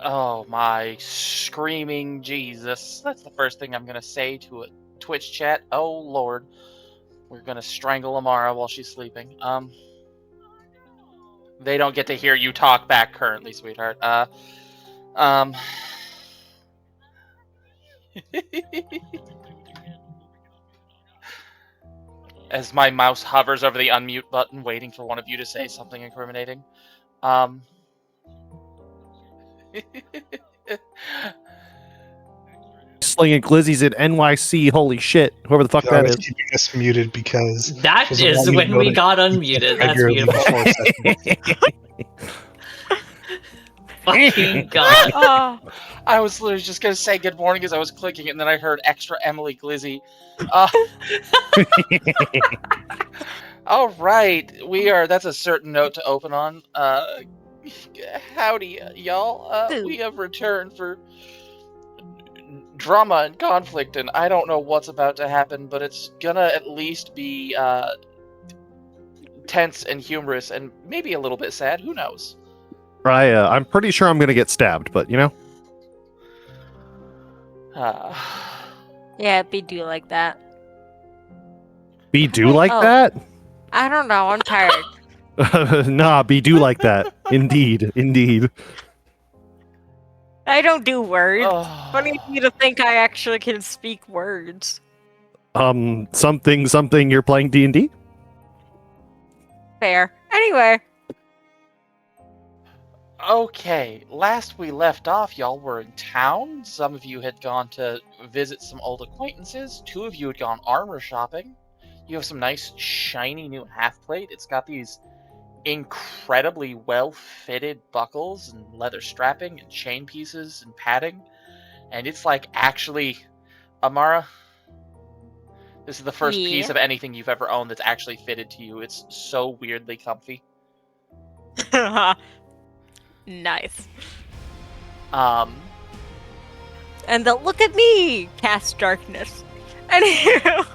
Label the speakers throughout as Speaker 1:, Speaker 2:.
Speaker 1: Oh my screaming Jesus. That's the first thing I'm gonna say to a Twitch chat. Oh lord. We're gonna strangle Amara while she's sleeping. They don't get to hear you talk back currently, sweetheart. As my mouse hovers over the unmute button, waiting for one of you to say something incriminating.
Speaker 2: Slinging glizzies in NYC, holy shit. Whoever the fuck that is.
Speaker 3: Keeping us muted because
Speaker 4: That is when we got unmuted. That's beautiful. Fucking god.
Speaker 1: Oh, I was literally just gonna say good morning as I was clicking it, and then I heard extra Emily Glizzy. All right, that's a certain note to open on. Howdy, y'all. We have returned for drama and conflict, and I don't know what's about to happen, but it's gonna at least be tense and humorous, and maybe a little bit sad. Who knows?
Speaker 2: I'm pretty sure I'm gonna get stabbed, but you know.
Speaker 5: Yeah, be do like that.
Speaker 2: Be do like that?
Speaker 5: I don't know. I'm tired.
Speaker 2: Nah, be do like that. Indeed.
Speaker 5: I don't do words. Funny for you to think I actually can speak words.
Speaker 2: Something. You're playing D&D?
Speaker 5: Fair. Anyway.
Speaker 1: Okay, last we left off, y'all were in town. Some of you had gone to visit some old acquaintances. 2 of you had gone armor shopping. You have some nice, shiny new half-plate. It's got these incredibly well-fitted buckles and leather strapping and chain pieces and padding. And it's like, actually, Amara, this is the first piece of anything you've ever owned that's actually fitted to you. It's so weirdly comfy.
Speaker 5: Nice.
Speaker 1: And
Speaker 5: the look at me cast darkness. Anywho.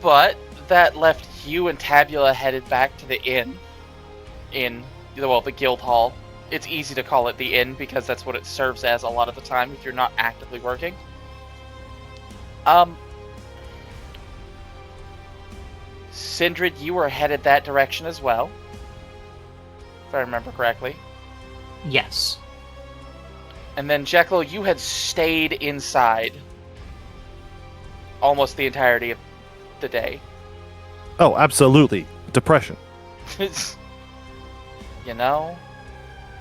Speaker 1: But that left you and Tabula headed back to the inn. The guild hall. It's easy to call it the inn because that's what it serves as a lot of the time if you're not actively working. Sindred, you were headed that direction as well, if I remember correctly.
Speaker 4: Yes.
Speaker 1: And then Jekyll, you had stayed inside almost the entirety of the day.
Speaker 2: Oh, absolutely. Depression.
Speaker 1: You know,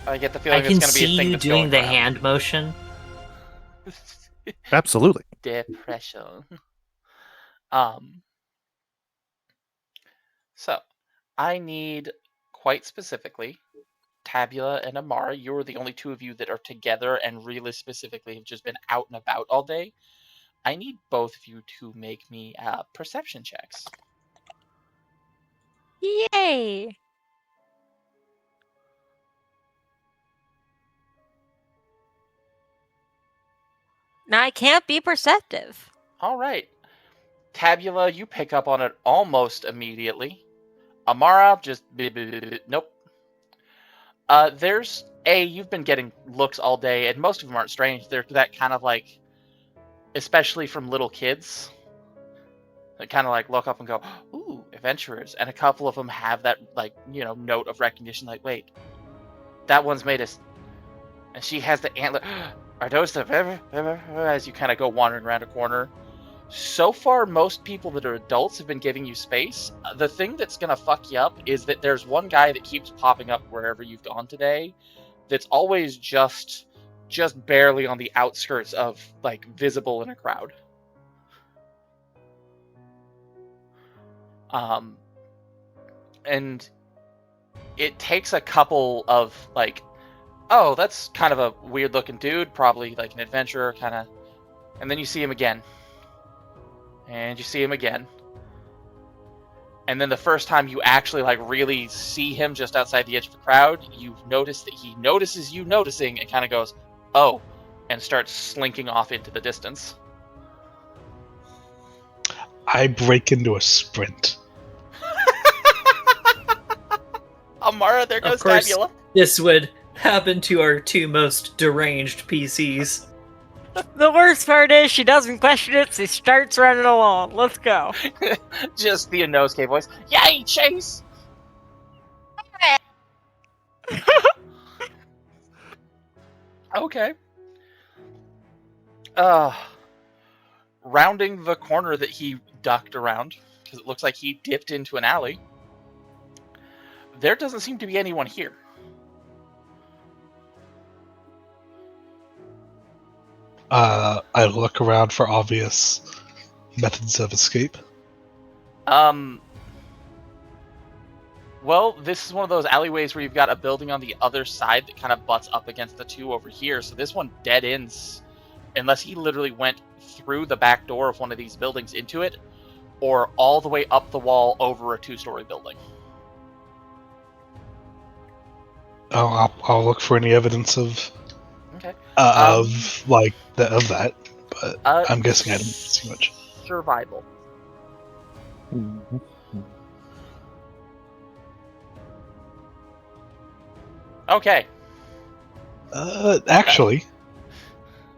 Speaker 1: I get the feeling it's going to be a thing that's
Speaker 4: I can see you doing the hand motion.
Speaker 2: Absolutely.
Speaker 1: Depression. So, I need, quite specifically, Tabula and Amara. You're the only 2 of you that are together and really specifically have just been out and about all day. I need both of you to make me perception checks.
Speaker 5: Yay! Now I can't be perceptive.
Speaker 1: All right. Tabula, you pick up on it almost immediately. Amara, just nope. You've been getting looks all day, and most of them aren't strange. They're that kind of like, especially from little kids, that kind of like look up and go, "Ooh, adventurers!" And a couple of them have that note of recognition, like, "Wait, that one's made us," and she has the antler. Are those the as you kind of go wandering around a corner? So far, most people that are adults have been giving you space. The thing that's gonna fuck you up is that there's one guy that keeps popping up wherever you've gone today that's always just barely on the outskirts of, like, visible in a crowd. And it takes a couple of, like, oh, that's kind of a weird-looking dude, probably, like, an adventurer, kind of, and then you see him again. And you see him again. And then the first time you actually, like, really see him just outside the edge of the crowd, you notice that he notices you noticing and kind of goes, "Oh," and starts slinking off into the distance.
Speaker 3: I break into a sprint.
Speaker 1: Amara, there goes
Speaker 4: Of course,
Speaker 1: Tabula.
Speaker 4: this would happen to our two most deranged PCs.
Speaker 5: The worst part is she doesn't question it, she starts running along. Let's go.
Speaker 1: Just the Inosuke voice. Yay, Chase! Okay. Rounding the corner that he ducked around, because it looks like he dipped into an alley, there doesn't seem to be anyone here.
Speaker 3: I look around for obvious methods of escape.
Speaker 1: Well, this is one of those alleyways where you've got a building on the other side that kind of butts up against the two over here, so this one dead ends unless he literally went through the back door of one of these buildings into it, or all the way up the wall over a 2-story building.
Speaker 3: Oh, I'll look for any evidence of
Speaker 1: Okay.
Speaker 3: of that, but I'm guessing I didn't see much.
Speaker 1: Survival. Okay.
Speaker 3: Actually,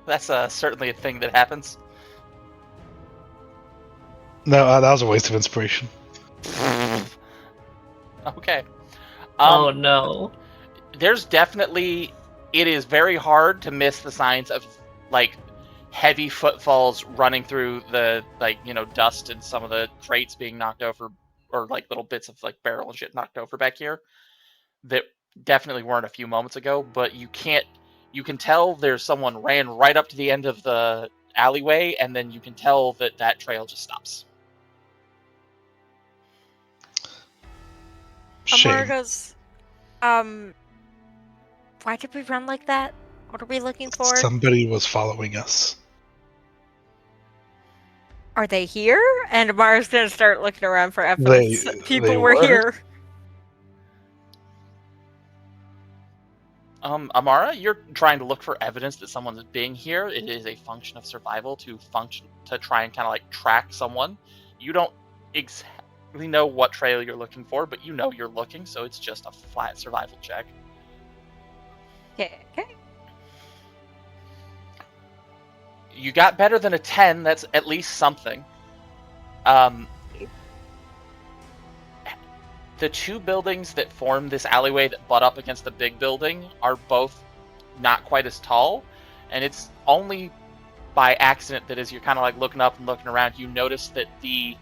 Speaker 1: That's certainly a thing that happens.
Speaker 3: no, that was a waste of inspiration.
Speaker 1: Okay.
Speaker 4: Oh no.
Speaker 1: There's definitely... It is very hard to miss the signs of, like, heavy footfalls running through the, like, you know, dust and some of the crates being knocked over, or, like, little bits of, like, barrel and shit knocked over back here that definitely weren't a few moments ago, but you can tell there's someone ran right up to the end of the alleyway, and then you can tell that that trail just stops.
Speaker 3: Shame.
Speaker 5: Amara goes, why did we run like that? What are we looking for?
Speaker 3: Somebody was following us.
Speaker 5: Are they here? And Amara's gonna start looking around for evidence that people
Speaker 3: they
Speaker 5: were
Speaker 3: were.
Speaker 5: here.
Speaker 1: Amara, you're trying to look for evidence that someone's being here. It is a function of survival to try and kind of like track someone. You don't exactly know what trail you're looking for, but you know you're looking, so it's just a flat survival check.
Speaker 5: Okay.
Speaker 1: You got better than a 10. That's at least something. The two buildings that form this alleyway that butt up against the big building are both not quite as tall, and it's only by accident that as you're kind of like looking up and looking around, you notice that the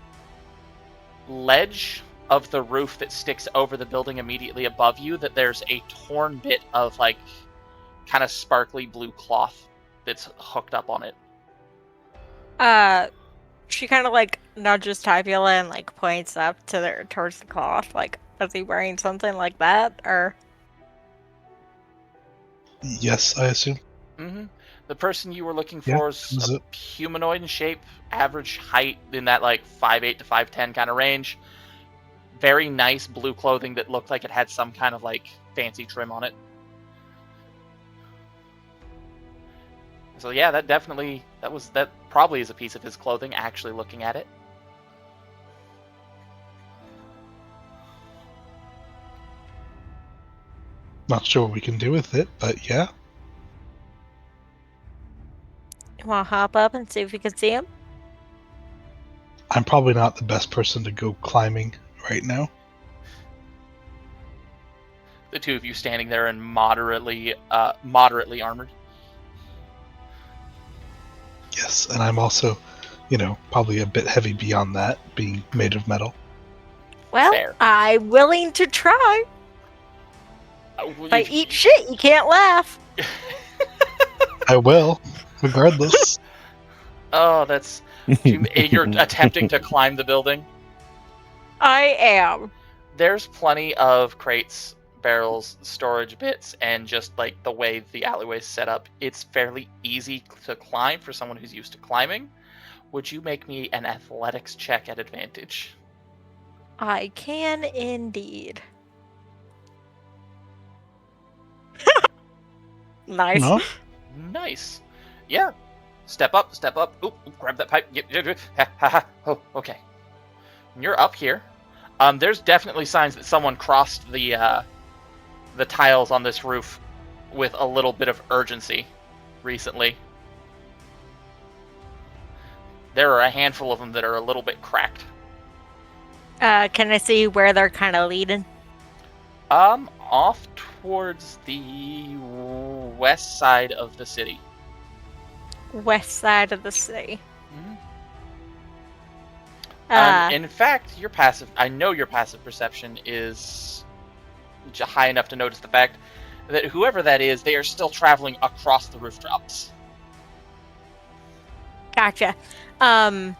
Speaker 1: ledge of the roof that sticks over the building immediately above you, that there's a torn bit of like kind of sparkly blue cloth that's hooked up on it.
Speaker 5: She kind of like nudges Tabula and like points up towards the cloth. Like, is he wearing something like that, or?
Speaker 3: Yes, I assume.
Speaker 1: Mm-hmm. The person you were looking
Speaker 3: Yeah,
Speaker 1: for is
Speaker 3: is
Speaker 1: a
Speaker 3: it?
Speaker 1: humanoid in shape, average height in that like 5'8" to 5'10" kind of range. Very nice blue clothing that looked like it had some kind of like fancy trim on it. So yeah, that probably is a piece of his clothing, actually looking at it.
Speaker 3: Not sure what we can do with it, but yeah.
Speaker 5: You wanna hop up and see if we can see him?
Speaker 3: I'm probably not the best person to go climbing right now.
Speaker 1: The two of you standing there and moderately armored.
Speaker 3: Yes, and I'm also, probably a bit heavy beyond that, being made of metal.
Speaker 5: Well,
Speaker 1: Fair.
Speaker 5: I'm willing to try. If I eat shit, you can't laugh.
Speaker 3: I will, regardless.
Speaker 1: Oh, that's... You're attempting to climb the building?
Speaker 5: I am.
Speaker 1: There's plenty of crates, barrels, storage bits, and just like the way the alleyway's set up, it's fairly easy to climb for someone who's used to climbing. Would you make me an athletics check at advantage?
Speaker 5: I can indeed. Nice.
Speaker 3: No?
Speaker 1: Nice. Yeah. Step up. Oop, grab that pipe. Oh, okay. You're up here. There's definitely signs that someone crossed the the tiles on this roof with a little bit of urgency recently. There are a handful of them that are a little bit cracked.
Speaker 5: Can I see where they're kind of leading?
Speaker 1: Off towards the west side of the city.
Speaker 5: West side of the city.
Speaker 1: In fact, I know your passive perception is high enough to notice the fact that whoever that is, they are still traveling across the rooftops.
Speaker 5: Gotcha. Then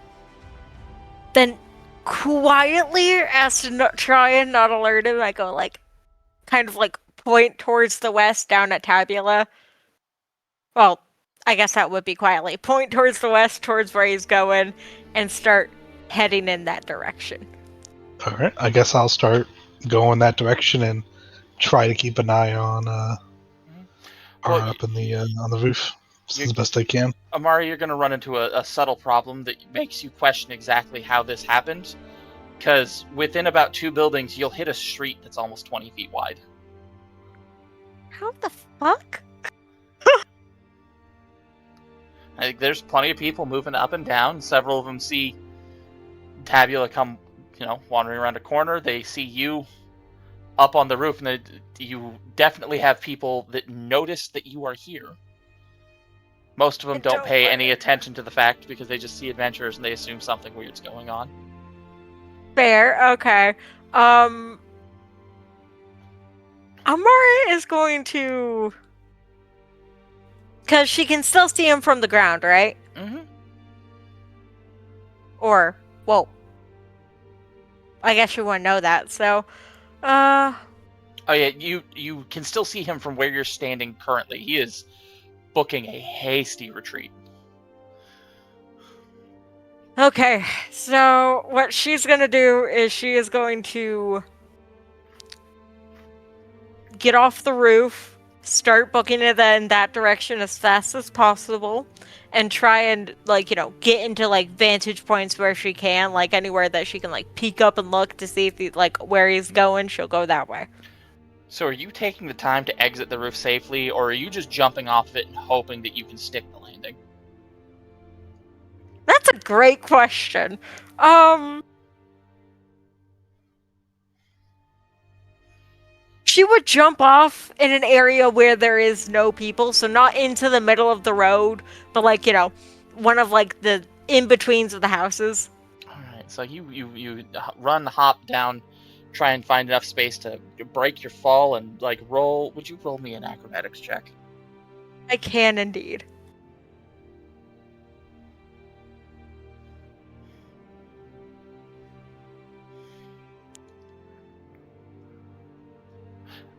Speaker 5: quietly, as to try and not alert him, I go like, kind of like point towards the west down at Tabula. Well, I guess that would be quietly. Point towards the west, towards where he's going, and start heading in that direction.
Speaker 3: All right, I guess I'll start going that direction and try to keep an eye on up in the on the roof as best I can.
Speaker 1: Amari, you're going to run into a subtle problem that makes you question exactly how this happened. Because within about 2 buildings, you'll hit a street that's almost 20 feet wide.
Speaker 5: How the fuck?
Speaker 1: I think there's plenty of people moving up and down. Several of them see Tabula come, wandering around a corner. They see you up on the roof, and you definitely have people that notice that you are here. Most of them don't pay any attention to the fact because they just see adventurers and they assume something weird's going on.
Speaker 5: Fair, okay. Amara is going to... Because she can still see him from the ground, right?
Speaker 1: Mm-hmm.
Speaker 5: Or, well... I guess you wouldn't know that, so...
Speaker 1: Oh yeah, you can still see him from where you're standing currently. He is booking a hasty retreat.
Speaker 5: Okay, so what she's gonna do is she is going to get off the roof, start booking it in that direction as fast as possible, and try and, get into, vantage points where she can, anywhere that she can, peek up and look to see if he, where he's going, she'll go that way.
Speaker 1: So are you taking the time to exit the roof safely, or are you just jumping off of it and hoping that you can stick the landing?
Speaker 5: That's a great question. She would jump off in an area where there is no people, so not into the middle of the road, but one of the in-betweens of the houses.
Speaker 1: Alright, so you run, hop down, try and find enough space to break your fall and roll. Would you roll me an acrobatics check?
Speaker 5: I can indeed.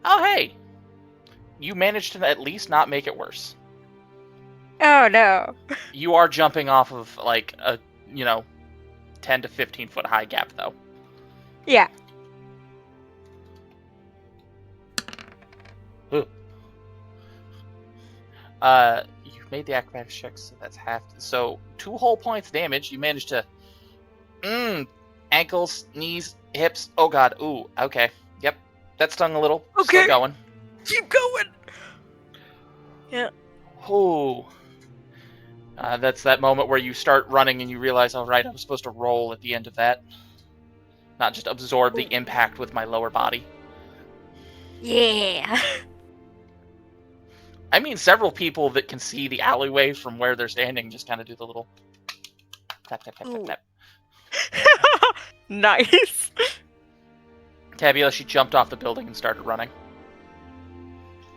Speaker 1: Oh, hey! You managed to at least not make it worse.
Speaker 5: Oh, no.
Speaker 1: You are jumping off of, a, 10 to 15 foot high gap, though.
Speaker 5: Yeah.
Speaker 1: Ooh. You made the acrobatics check, so that's half. So, 2 whole points damage. You managed to... ankles, knees, hips. Oh, God. Ooh, okay. Yep. That stung a little.
Speaker 5: Okay.
Speaker 1: Still going.
Speaker 5: Keep going. Yeah.
Speaker 1: Ooh. That's that moment where you start running and you realize, oh, right, I'm supposed to roll at the end of that. Not just absorb the impact with my lower body.
Speaker 5: Yeah.
Speaker 1: I mean, several people that can see the alleyway from where they're standing just kind of do the little tap, tap, tap, tap, tap.
Speaker 5: Nice.
Speaker 1: Tabula, she jumped off the building and started running.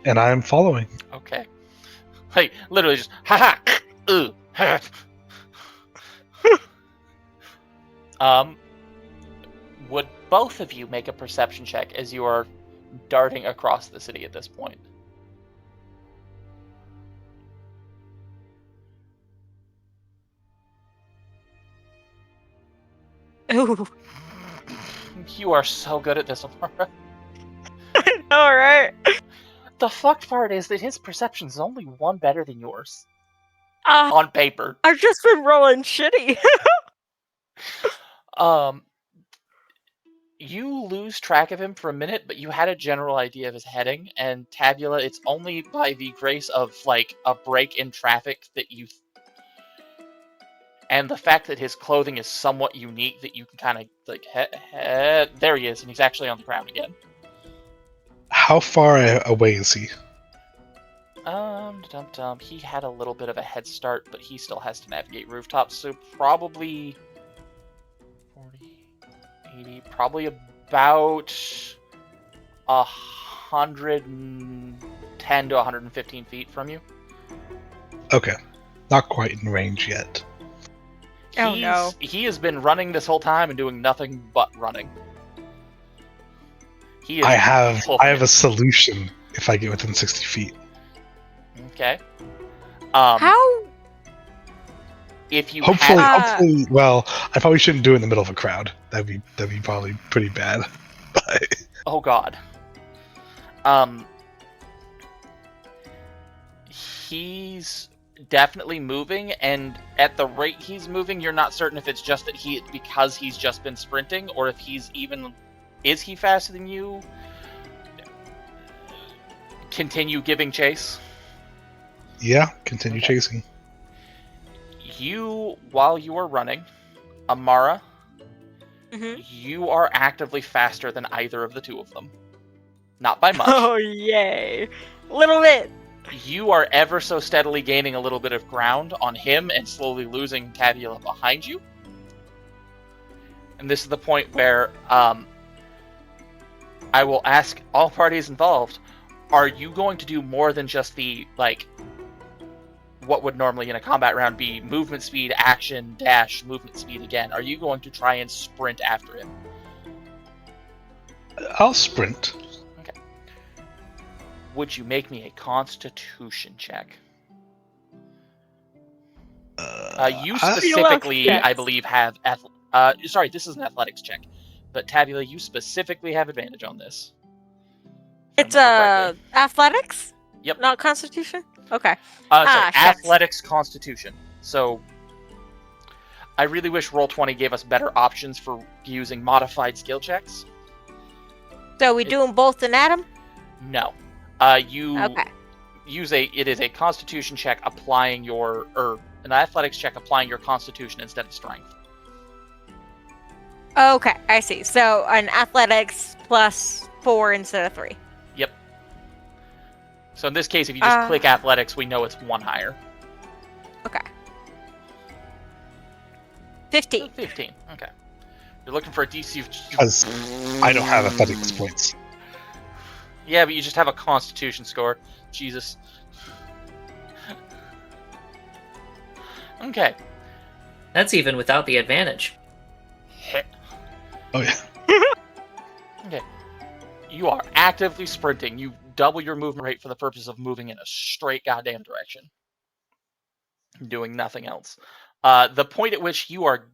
Speaker 3: And I'm following.
Speaker 1: Okay. Like, literally just, ha-ha, ooh, ha. Would both of you make a perception check as you are darting across the city at this point?
Speaker 5: Ooh.
Speaker 1: You are so good at this, Amara.
Speaker 5: All right.
Speaker 1: The fucked part is that his perception is only one better than yours. On paper.
Speaker 5: I've just been rolling shitty.
Speaker 1: You lose track of him for a minute, but you had a general idea of his heading, and Tabula, it's only by the grace of, like, a break in traffic that you... and the fact that his clothing is somewhat unique that you can kind of, like, there he is, and he's actually on the ground again.
Speaker 3: How far away is he?
Speaker 1: He had a little bit of a head start, but he still has to navigate rooftops, so probably 40, 80, probably about 110 to 115 feet from you.
Speaker 3: Okay. Not quite in range yet.
Speaker 5: Oh, no.
Speaker 1: He has been running this whole time and doing nothing but running. He is
Speaker 3: I have
Speaker 1: it.
Speaker 3: a solution if I get within 60 feet.
Speaker 1: Okay.
Speaker 5: How?
Speaker 1: If you
Speaker 3: hopefully, well, I probably shouldn't do it in the middle of a crowd. That'd be probably pretty bad. But
Speaker 1: oh god. He's definitely moving, and at the rate he's moving, you're not certain if it's just that because he's just been sprinting, or if he's even... Is he faster than you? Continue giving chase.
Speaker 3: yeah, continue chasing.
Speaker 1: While you are running, Amara,
Speaker 5: Mm-hmm.
Speaker 1: you are actively faster than either of the two of them. Not by much.
Speaker 5: Oh, yay. Little bit.
Speaker 1: You are ever so steadily gaining a little bit of ground on him and slowly losing Tabula behind you. And this is the point where I will ask all parties involved, are you going to do more than just the, like, what would normally in a combat round be movement speed, action, dash, movement speed again? Are you going to try and sprint after him?
Speaker 3: I'll sprint.
Speaker 1: Okay. Would you make me a constitution check? You specifically, I believe, have... sorry, this is an athletics check. But Tabula, you specifically have advantage on this.
Speaker 5: It's athletics?
Speaker 1: Yep.
Speaker 5: Not constitution? Okay.
Speaker 1: Sorry,
Speaker 5: shucks.
Speaker 1: athletics constitution. So, I really wish Roll20 gave us better options for using modified skill checks.
Speaker 5: So we do them both in Atom?
Speaker 1: No. You
Speaker 5: Okay.
Speaker 1: it is a constitution check applying an athletics check applying your constitution instead of strength.
Speaker 5: Okay, I see. So an athletics plus 4 instead of 3.
Speaker 1: Yep. So in this case, if you just click athletics, we know it's 1 higher.
Speaker 5: Okay. 15.
Speaker 1: 15. Okay. You're looking for a DC of...
Speaker 3: Because I don't have athletics points.
Speaker 1: Yeah, but you just have a constitution score. Jesus. Okay.
Speaker 4: That's even without the advantage.
Speaker 3: Oh, yeah.
Speaker 1: Okay. You are actively sprinting. You double your movement rate for the purpose of moving in a straight goddamn direction. Doing nothing else. The point at which you are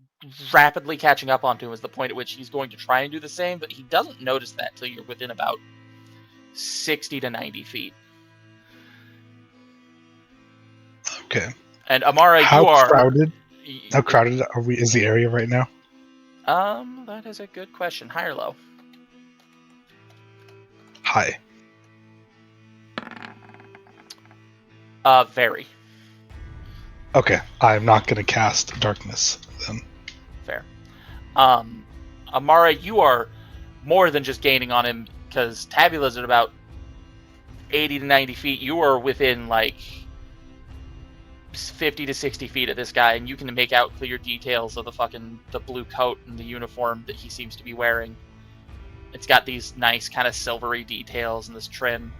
Speaker 1: rapidly catching up onto him is the point at which he's going to try and do the same, but he doesn't notice that till you're within about 60 to 90 feet.
Speaker 3: Okay.
Speaker 1: And Amara,
Speaker 3: How
Speaker 1: you are...
Speaker 3: crowded is the area right now?
Speaker 1: That is a good question. High or low?
Speaker 3: High.
Speaker 1: Very.
Speaker 3: Okay, I'm not going to cast darkness then.
Speaker 1: Fair. Amara, you are more than just gaining on him, because Tabula's at about 80 to 90 feet. You are within, like, 50 to 60 feet of this guy, and you can make out clear details of the blue coat and the uniform that he seems to be wearing. It's got these nice kind of silvery details and this trim.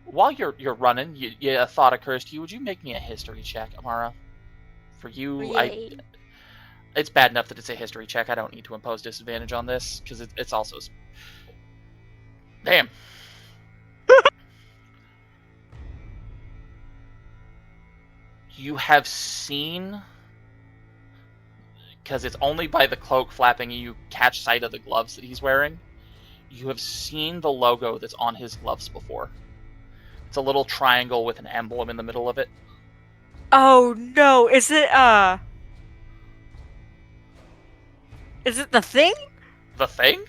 Speaker 1: While you're running, a thought occurs to you. Would you make me a history check, Amara? For you,
Speaker 5: Yay.
Speaker 1: it's bad enough that it's a history check. I don't need to impose disadvantage on this, because it's also... Damn. You have seen... Because it's only by the cloak flapping you catch sight of the gloves that he's wearing. You have seen the logo that's on his gloves before. It's a little triangle with an emblem in the middle of it.
Speaker 5: Oh no, is it Is it the thing?
Speaker 1: The thing?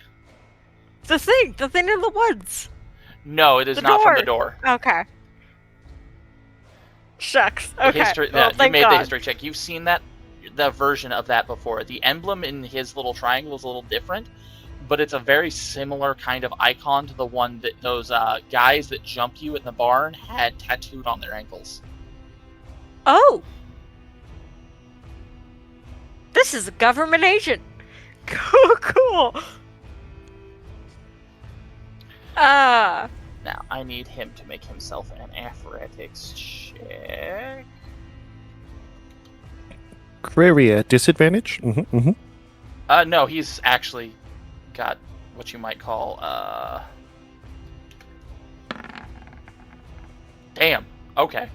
Speaker 5: The thing in the woods.
Speaker 1: No, it is
Speaker 5: The
Speaker 1: not from the
Speaker 5: door.
Speaker 1: door.
Speaker 5: Okay. Shucks.
Speaker 1: The
Speaker 5: Okay.
Speaker 1: history,
Speaker 5: Well,
Speaker 1: you
Speaker 5: thank
Speaker 1: made
Speaker 5: God.
Speaker 1: the history check. You've seen the version of that before. The emblem in his little triangle is a little different, but it's a very similar kind of icon to the one that those guys that jumped you in the barn had tattooed on their ankles.
Speaker 5: Oh. This is a government agent. Cool.
Speaker 1: Now, I need him to make himself an athletics check.
Speaker 2: Query at disadvantage?
Speaker 1: No, he's actually got what you might call, Damn. Okay.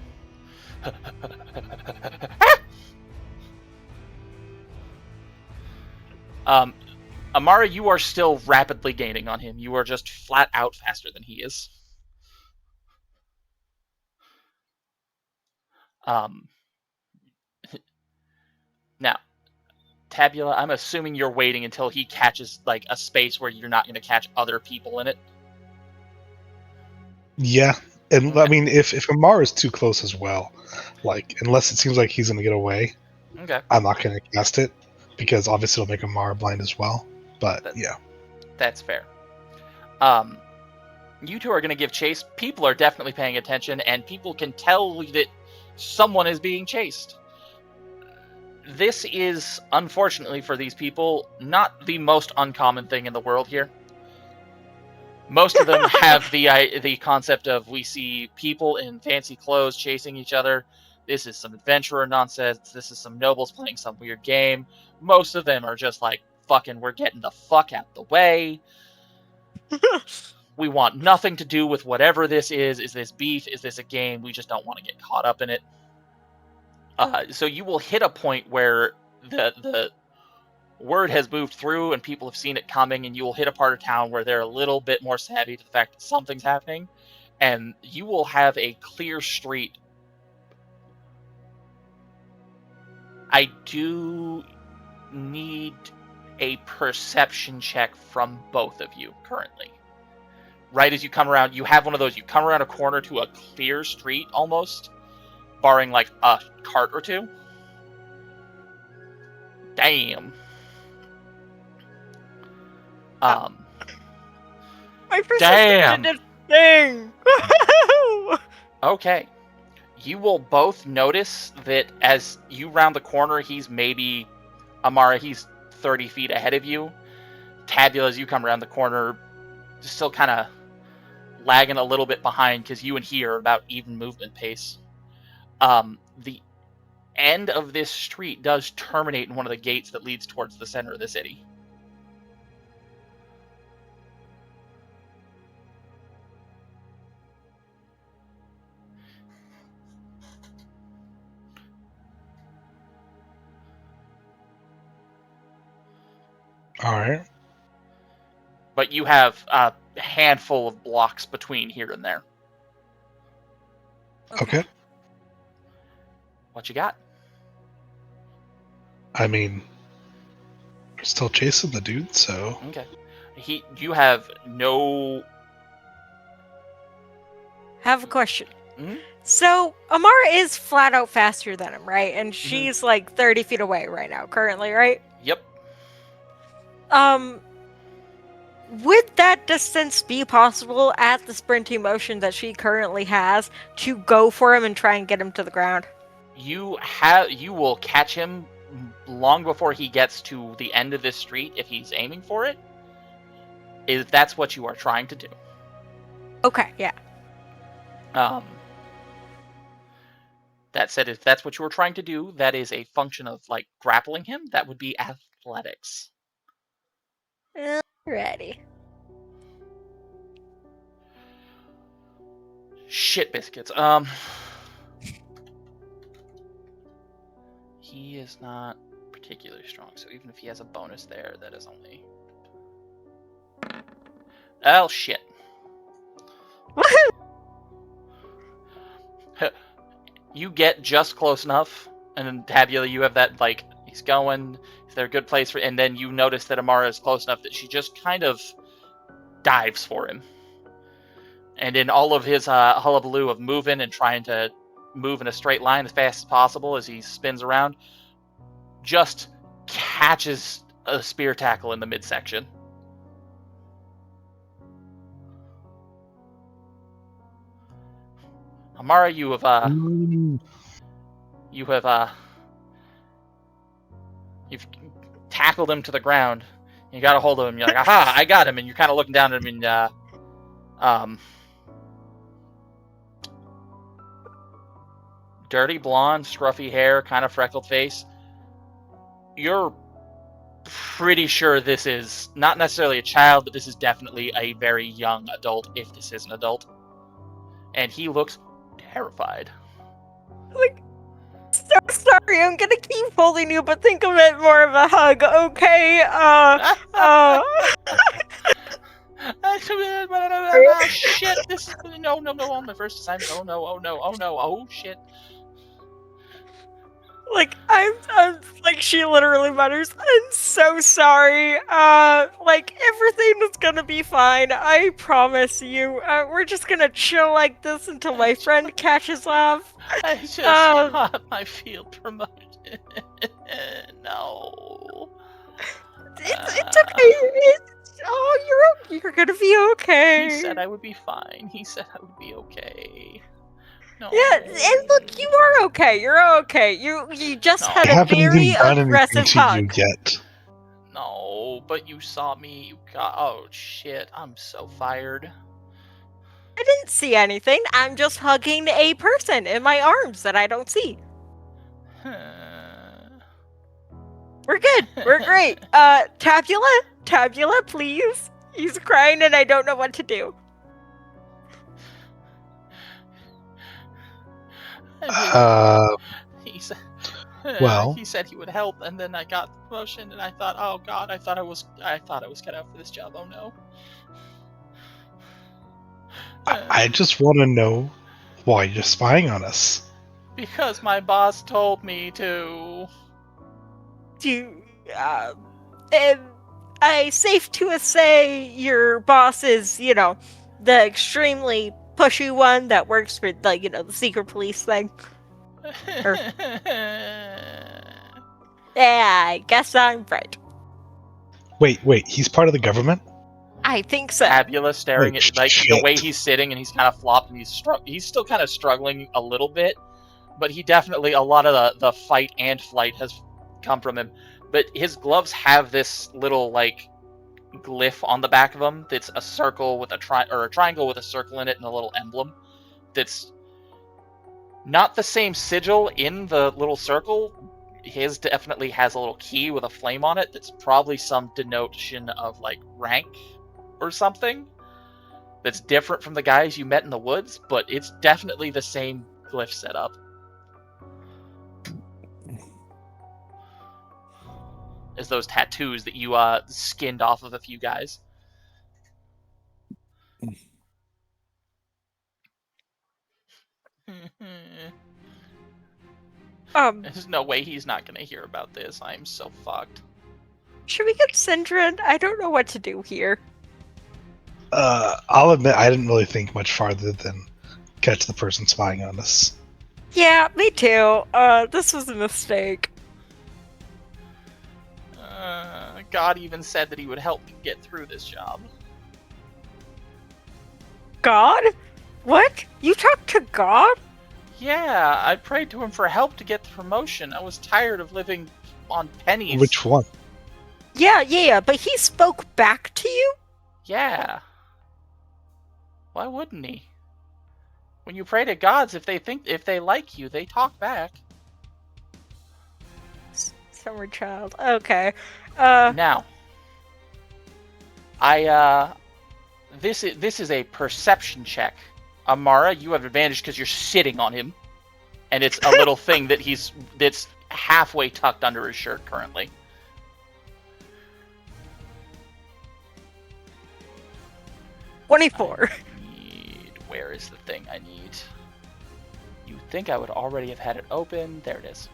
Speaker 1: Amara, you are still rapidly gaining on him. You are just flat out faster than he is. Now, Tabula, I'm assuming you're waiting until he catches like a space where you're not going to catch other people in it.
Speaker 3: Yeah, and
Speaker 1: Okay.
Speaker 3: I mean, if Amar is too close as well, like unless it seems like he's gonna get away,
Speaker 1: Okay.
Speaker 3: I'm not gonna cast it because obviously it'll make Amar blind as well. But yeah,
Speaker 1: That's fair. You two are going to give chase. People are definitely paying attention, and people can tell that someone is being chased. This is, unfortunately for these people, not the most uncommon thing in the world here. Most of them have the concept of we see people in fancy clothes chasing each other. This is some adventurer nonsense. This is some nobles playing some weird game. Most of them are just like, fucking, we're getting the fuck out the way. We want nothing to do with whatever this is. Is this beef? Is this a game? We just don't want to get caught up in it. So you will hit a point where the word has moved through and people have seen it coming, and you will hit a part of town where they're a little bit more savvy to the fact that something's happening, and you will have a clear street. I do need a perception check from both of you currently. Right as you come around, you have one of those, you come around a corner to a clear street almost, barring like a cart or two. Damn.
Speaker 5: My perception
Speaker 1: Damn.
Speaker 5: did a thing.
Speaker 1: Okay. You will both notice that as you round the corner, he's maybe, Amara, he's 30 feet ahead of you. Tabula, as you come around the corner, still kind of lagging a little bit behind because you and he are about even movement pace. The end of this street does terminate in one of the gates that leads towards the center of the city.
Speaker 3: all right.
Speaker 1: But you have a handful of blocks between here and there.
Speaker 3: Okay.
Speaker 1: What you got?
Speaker 3: I mean, we're still chasing the dude, so
Speaker 1: Okay. You have no...
Speaker 5: Have a question.
Speaker 1: Mhm.
Speaker 5: So, Amara is flat out faster than him, right? And she's like 30 feet away right now, currently, right?
Speaker 1: Yep.
Speaker 5: Would that distance be possible at the sprinting motion that she currently has to go for him and try and get him to the ground?
Speaker 1: You will catch him long before he gets to the end of this street if he's aiming for it. If that's what you are trying to do.
Speaker 5: Okay, yeah.
Speaker 1: That said, if that's what you were trying to do, that is a function of like grappling him. That would be athletics.
Speaker 5: Ready.
Speaker 1: Shit biscuits. He is not particularly strong, so even if he has a bonus there, that is only... Oh, shit. You get just close enough, and then Tabula, you have that, like, he's going. Is there a good place for? And then you notice that Amara is close enough that she just kind of dives for him. And in all of his hullabaloo of moving and trying to move in a straight line as fast as possible as he spins around, just catches a spear tackle in the midsection. Amara, you've tackled him to the ground. You got a hold of him. You're like, aha, I got him. And you're kind of looking down at him and dirty blonde, scruffy hair, kind of freckled face. You're pretty sure this is not necessarily a child, but this is definitely a very young adult, if this is an adult. And he looks terrified.
Speaker 5: Like, so sorry, I'm gonna keep holding you, but think of it more of a hug, okay?
Speaker 1: Shit, this is no, on the first time. Oh no, oh shit.
Speaker 5: Like, I'm like, she literally mutters, I'm so sorry, like, everything is gonna be fine, I promise you, we're just gonna chill like this until my friend catches off.
Speaker 1: I just got my field promoted. No.
Speaker 5: It's okay, you're gonna be okay.
Speaker 1: He said I would be fine, he said I would be okay. No.
Speaker 5: Yeah, and look, you are okay. You're okay. You just
Speaker 1: No.
Speaker 5: had
Speaker 3: I
Speaker 5: a
Speaker 3: haven't
Speaker 5: very
Speaker 3: even done anything
Speaker 5: aggressive
Speaker 3: to
Speaker 5: hug.
Speaker 3: you yet.
Speaker 1: No, but you saw me. You got. Oh shit! I'm so fired.
Speaker 5: I didn't see anything. I'm just hugging a person in my arms that I don't see. We're good. We're great. Tabula, please. He's crying and I don't know what to do.
Speaker 1: He said.
Speaker 3: Well,
Speaker 1: he said he would help, and then I got the promotion, and I thought, oh god, I thought I was cut out for this job. Oh no.
Speaker 3: I just want to know why you're spying on us.
Speaker 1: Because my boss told me to.
Speaker 5: Safe to say your boss is, the extremely pushy one that works for, the secret police thing. Yeah, I guess I'm right.
Speaker 3: Wait, he's part of the government?
Speaker 5: I think so.
Speaker 1: Tabula staring at the
Speaker 3: Shit.
Speaker 1: way he's sitting, and he's kind of flopped, and he's still kind of struggling a little bit, but he definitely, a lot of the fight and flight has come from him. But his gloves have this little glyph on the back of them that's a circle with a triangle with a circle in it and a little emblem. That's not the same sigil in the little circle. His definitely has a little key with a flame on it that's probably some denotation of rank or something that's different from the guys you met in the woods, but it's definitely the same glyph setup. As those tattoos that you skinned off of a few guys. There's no way he's not gonna hear about this. I'm so fucked.
Speaker 5: Should we get Sindrin? I don't know what to do here.
Speaker 3: I'll admit I didn't really think much farther than catch the person spying on us.
Speaker 5: Yeah, me too. This was a mistake.
Speaker 1: God even said that he would help me get through this job.
Speaker 5: God? What? You talked to God?
Speaker 1: Yeah, I prayed to him for help to get the promotion. I was tired of living on pennies.
Speaker 3: Which one?
Speaker 5: Yeah, but he spoke back to you?
Speaker 1: Yeah. Why wouldn't he? When you pray to gods, if they like you, they talk back.
Speaker 5: Summer child. Okay.
Speaker 1: Now, this is a perception check. Amara, you have advantage because you're sitting on him, and it's a little thing that's halfway tucked under his shirt currently.
Speaker 5: $24.
Speaker 1: Where is the thing I need? You'd think I would already have had it open. There it is.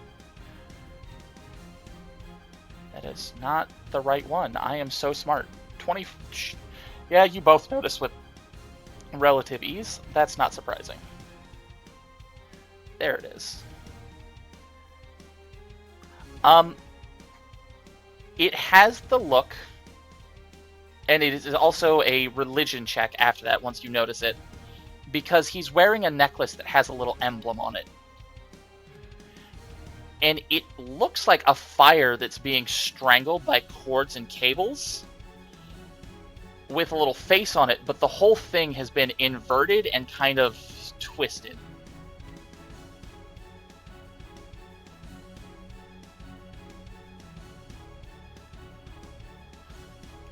Speaker 1: That is not the right one. I am so smart. 20. Yeah, you both notice with relative ease. That's not surprising. There it is. It has the look, and it is also a religion check after that once you notice it, because he's wearing a necklace that has a little emblem on it. And it looks like a fire that's being strangled by cords and cables with a little face on it, but the whole thing has been inverted and kind of twisted.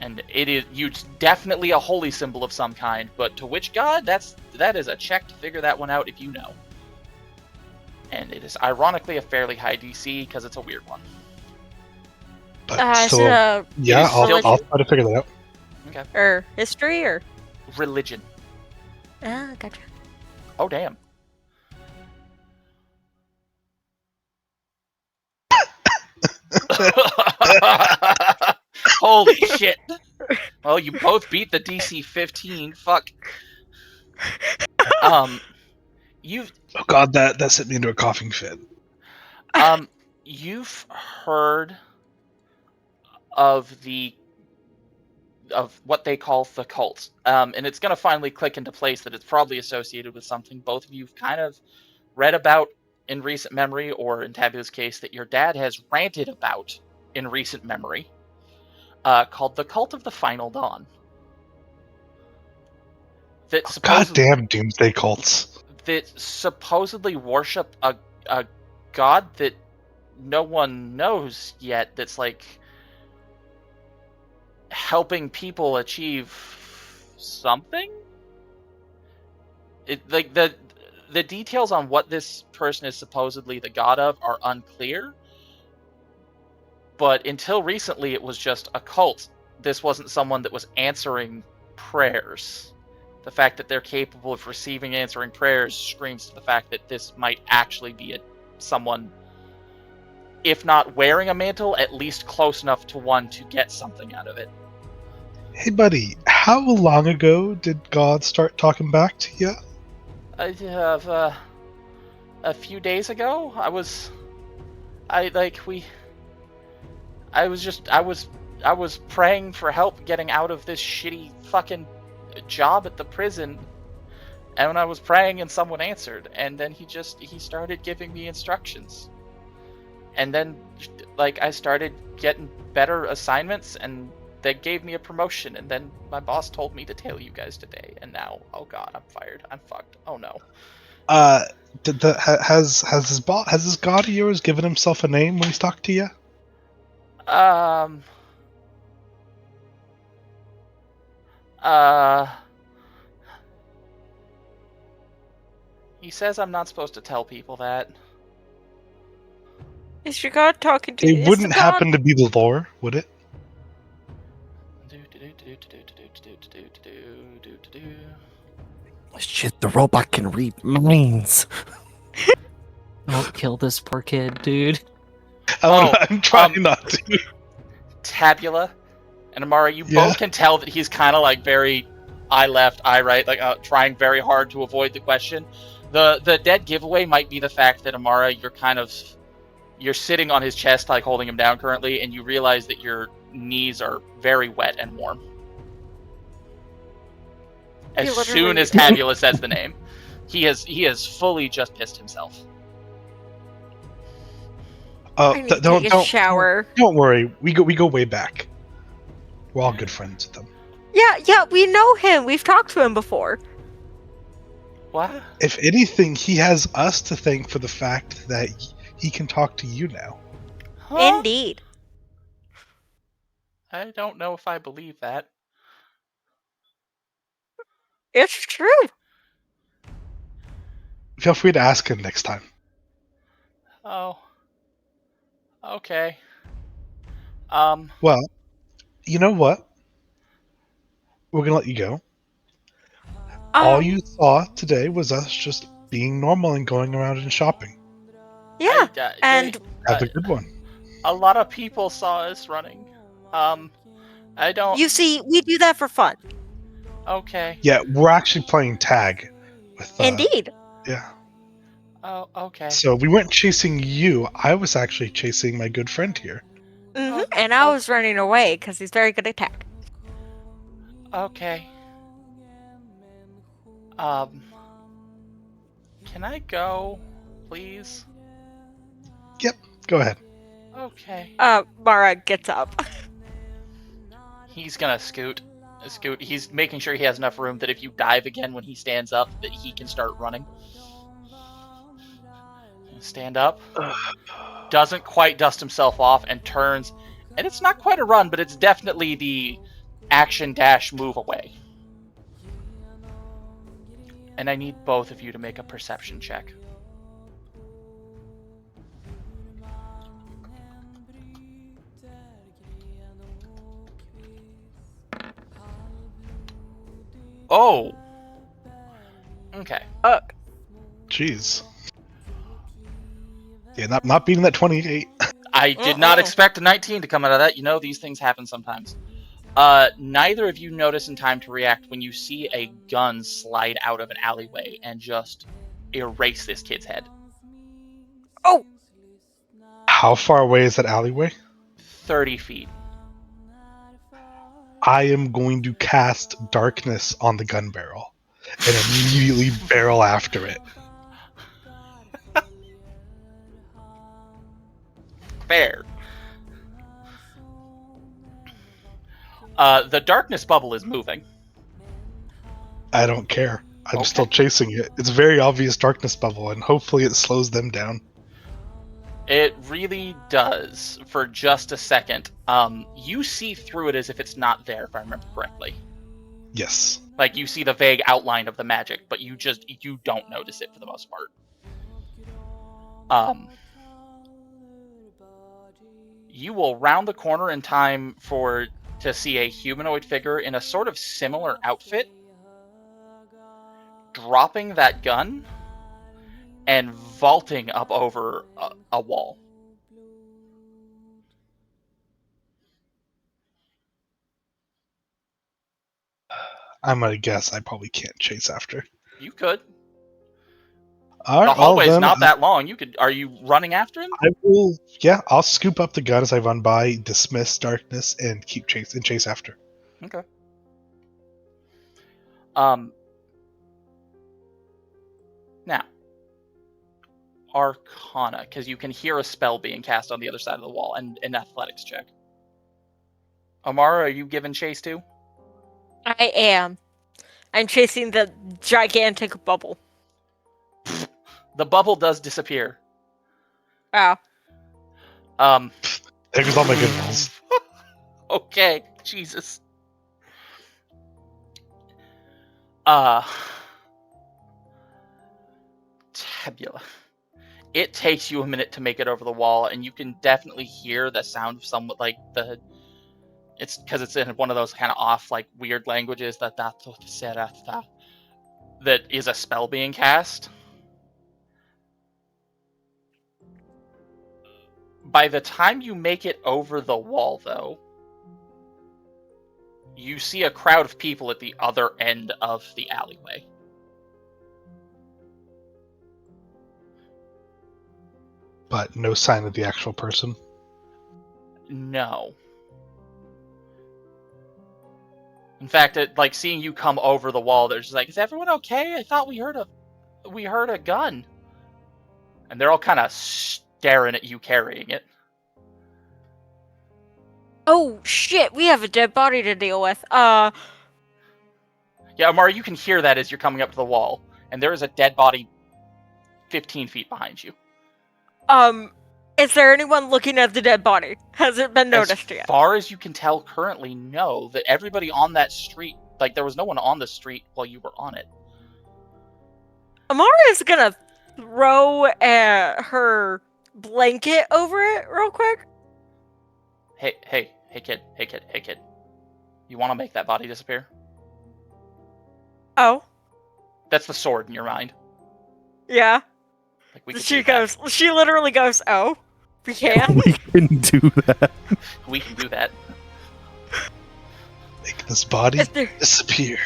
Speaker 1: And it's definitely a holy symbol of some kind, but to which god? That is a check to figure that one out if you know. And it is ironically a fairly high DC because it's a weird one.
Speaker 3: But
Speaker 5: Is
Speaker 3: still,
Speaker 5: it a
Speaker 3: yeah,
Speaker 1: still-
Speaker 3: I'll try to figure that out.
Speaker 1: Okay.
Speaker 5: or history or?
Speaker 1: Religion.
Speaker 5: Ah, gotcha.
Speaker 1: Oh, damn. Holy shit. Well, you both beat the DC 15. Fuck. You've
Speaker 3: Oh god, that sent me into a coughing fit.
Speaker 1: you've heard of what they call the cult. And it's going to finally click into place that it's probably associated with something both of you've kind of read about in recent memory, or in Tabula's case, that your dad has ranted about in recent memory, called the Cult of the Final Dawn. That
Speaker 3: Goddamn doomsday cults.
Speaker 1: that supposedly worship a god that no one knows yet, that's like helping people achieve something. It like the details on what this person is supposedly the god of are unclear, but until recently it was just a cult. This wasn't someone that was answering prayers. The fact that they're capable of receiving answering prayers screams to the fact that this might actually be someone, if not wearing a mantle, at least close enough to one to get something out of it.
Speaker 3: Hey buddy, how long ago did God start talking back to you?
Speaker 1: I have a few days ago. I was praying for help getting out of this shitty fucking job at the prison, and when I was praying and someone answered, and then he started giving me instructions, and then I started getting better assignments, and they gave me a promotion, and then my boss told me to tell you guys today, and now, oh god, I'm fired. I'm fucked. Oh no.
Speaker 3: Has this god of yours given himself a name when he's talked to you?
Speaker 1: He says I'm not supposed to tell people that.
Speaker 5: Is your god talking to you?
Speaker 3: It wouldn't happen to be the lore, would it?
Speaker 2: Shit, the robot can read minds.
Speaker 4: Don't kill this poor kid, dude.
Speaker 3: I'm trying not to.
Speaker 1: Tabula and Amara, you
Speaker 3: Yeah.
Speaker 1: both can tell that he's kind of very eye left, eye right, trying very hard to avoid the question. The dead giveaway might be the fact that Amara, you're sitting on his chest, holding him down currently, and you realize that your knees are very wet and warm. As
Speaker 5: You literally-
Speaker 1: soon as Tabula says the name, he has fully just pissed himself.
Speaker 5: I need to take a shower.
Speaker 3: Don't worry, we go way back. We're all good friends with them.
Speaker 5: Yeah, we know him. We've talked to him before.
Speaker 1: What?
Speaker 3: If anything, he has us to thank for the fact that he can talk to you now.
Speaker 1: Huh?
Speaker 5: Indeed.
Speaker 1: I don't know if I believe that.
Speaker 5: It's true.
Speaker 3: Feel free to ask him next time.
Speaker 1: Oh. Okay.
Speaker 3: Well, you know what? We're gonna let you go. All you saw today was us just being normal and going around and shopping.
Speaker 5: Yeah,
Speaker 1: I-
Speaker 5: and
Speaker 3: Have a good one.
Speaker 1: A lot of people saw us running. I don't.
Speaker 5: You see, we do that for fun.
Speaker 1: Okay.
Speaker 3: Yeah, we're actually playing tag with
Speaker 5: Indeed.
Speaker 3: Yeah.
Speaker 1: Oh, okay.
Speaker 3: So we weren't chasing you. I was actually chasing my good friend here.
Speaker 5: Hmm.
Speaker 1: Oh,
Speaker 5: And I
Speaker 1: oh.
Speaker 5: was running away because he's very good at tag.
Speaker 1: Okay. Can I go, please?
Speaker 3: Yep, go ahead.
Speaker 1: Okay.
Speaker 5: Mara gets up.
Speaker 1: He's gonna scoot. Scoot. He's making sure he has enough room that if you dive again when he stands up, that he can start running. Stand up. Doesn't quite dust himself off and turns. And it's not quite a run, but it's definitely the action dash move away. And I need both of you to make a perception check. Oh! Okay.
Speaker 3: Jeez. Yeah, not beating that 28.
Speaker 1: I did not expect a 19 to come out of that. You know, these things happen sometimes. Neither of you notice in time to react when you see a gun slide out of an alleyway and just erase this kid's head.
Speaker 5: Oh!
Speaker 3: How far away is that alleyway?
Speaker 1: 30 feet.
Speaker 3: I am going to cast darkness on the gun barrel and immediately barrel after it.
Speaker 1: Fair. The darkness bubble is moving.
Speaker 3: I don't care. I'm
Speaker 1: Okay.
Speaker 3: still chasing it. It's a very obvious darkness bubble, and hopefully it slows them down.
Speaker 1: It really does for just a second. You see through it as if it's not there, if I remember correctly.
Speaker 3: Yes.
Speaker 1: Like, you see the vague outline of the magic, but you don't notice it for the most part. You will round the corner in time to see a humanoid figure in a sort of similar outfit dropping that gun and vaulting up over a wall.
Speaker 3: I'm gonna guess I probably can't chase after.
Speaker 1: You could.
Speaker 3: All
Speaker 1: The
Speaker 3: right,
Speaker 1: hallway's
Speaker 3: then,
Speaker 1: not that long. You could. Are you running after him?
Speaker 3: I will. Yeah, I'll scoop up the gun as I run by, dismiss darkness, and chase after.
Speaker 1: Okay. Now, Arcana, because you can hear a spell being cast on the other side of the wall, and an athletics check. Amara, are you giving chase too?
Speaker 5: I am. I'm chasing the gigantic bubble.
Speaker 1: The bubble does disappear.
Speaker 5: Wow.
Speaker 3: There goes all my good rolls.
Speaker 1: Okay, Jesus. Tabula. It takes you a minute to make it over the wall, and you can definitely hear the sound of somewhat like it's because it's in one of those kind of off, like, weird languages that is a spell being cast. By the time you make it over the wall, though, you see a crowd of people at the other end of the alleyway.
Speaker 3: But no sign of the actual person.
Speaker 1: No. In fact, like, seeing you come over the wall, they're just like, "Is everyone okay? I thought we heard a gun." And they're all kind of staring at you carrying it.
Speaker 5: Oh shit, we have a dead body to deal with.
Speaker 1: Yeah, Amara, you can hear that as you're coming up to the wall, and there is a dead body 15 feet behind you.
Speaker 5: Is there anyone looking at the dead body? Has it been noticed yet?
Speaker 1: As far as you can tell currently, no. That everybody on that street, like, there was no one on the street while you were on it.
Speaker 5: Amara is gonna throw her blanket over it real quick.
Speaker 1: Hey, kid. You want to make that body disappear?
Speaker 5: Oh.
Speaker 1: That's the sword in your mind.
Speaker 5: Yeah.
Speaker 1: Like, we could
Speaker 5: She
Speaker 1: do that.
Speaker 5: literally goes, oh. We can.
Speaker 2: We can do that.
Speaker 1: We can do that.
Speaker 3: Make this body
Speaker 5: Is there...
Speaker 3: disappear.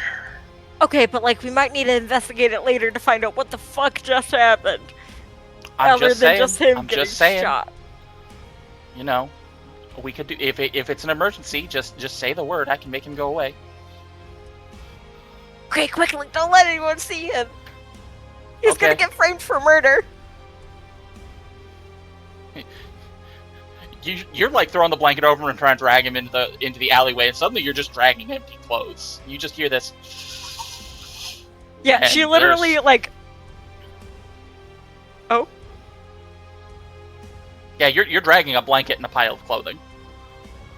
Speaker 5: Okay, but like we might need to investigate it later to find out what the fuck just happened.
Speaker 1: I'm
Speaker 5: other
Speaker 1: just
Speaker 5: than
Speaker 1: saying.
Speaker 5: just him
Speaker 1: I'm
Speaker 5: getting
Speaker 1: just saying.
Speaker 5: shot.
Speaker 1: You know, we could do if it's an emergency. Just say the word. I can make him go away.
Speaker 5: Okay, quickly! Don't let anyone see him. He's gonna
Speaker 1: Okay.
Speaker 5: get framed for murder.
Speaker 1: You're like throwing the blanket over him and trying to drag him into the alleyway, and suddenly you're just dragging empty clothes. You just hear this.
Speaker 5: Yeah,
Speaker 1: And
Speaker 5: she literally
Speaker 1: there's-
Speaker 5: like. Oh.
Speaker 1: Yeah, you're dragging a blanket and a pile of clothing.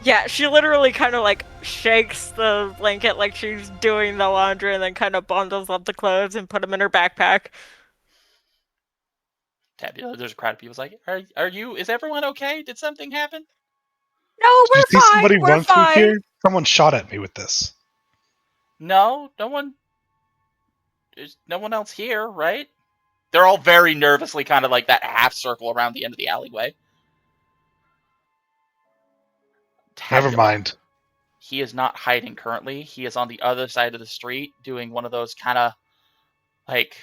Speaker 5: Yeah, she literally kind of like shakes the blanket like she's doing the laundry, and then kind of bundles up the clothes and put them in her backpack.
Speaker 1: Tabula, there's a crowd of people like, are you? Is everyone okay? Did something happen?
Speaker 5: No,
Speaker 3: Did you
Speaker 5: we're
Speaker 3: see
Speaker 5: fine.
Speaker 3: somebody
Speaker 5: We're
Speaker 3: run through
Speaker 5: fine.
Speaker 3: here? Someone shot at me with this.
Speaker 1: No, no one. There's no one else here, right? They're all very nervously, kind of like that half circle around the end of the alleyway.
Speaker 3: Never
Speaker 1: Tabula.
Speaker 3: mind.
Speaker 1: He is not hiding currently. He is on the other side of the street doing one of those kind of like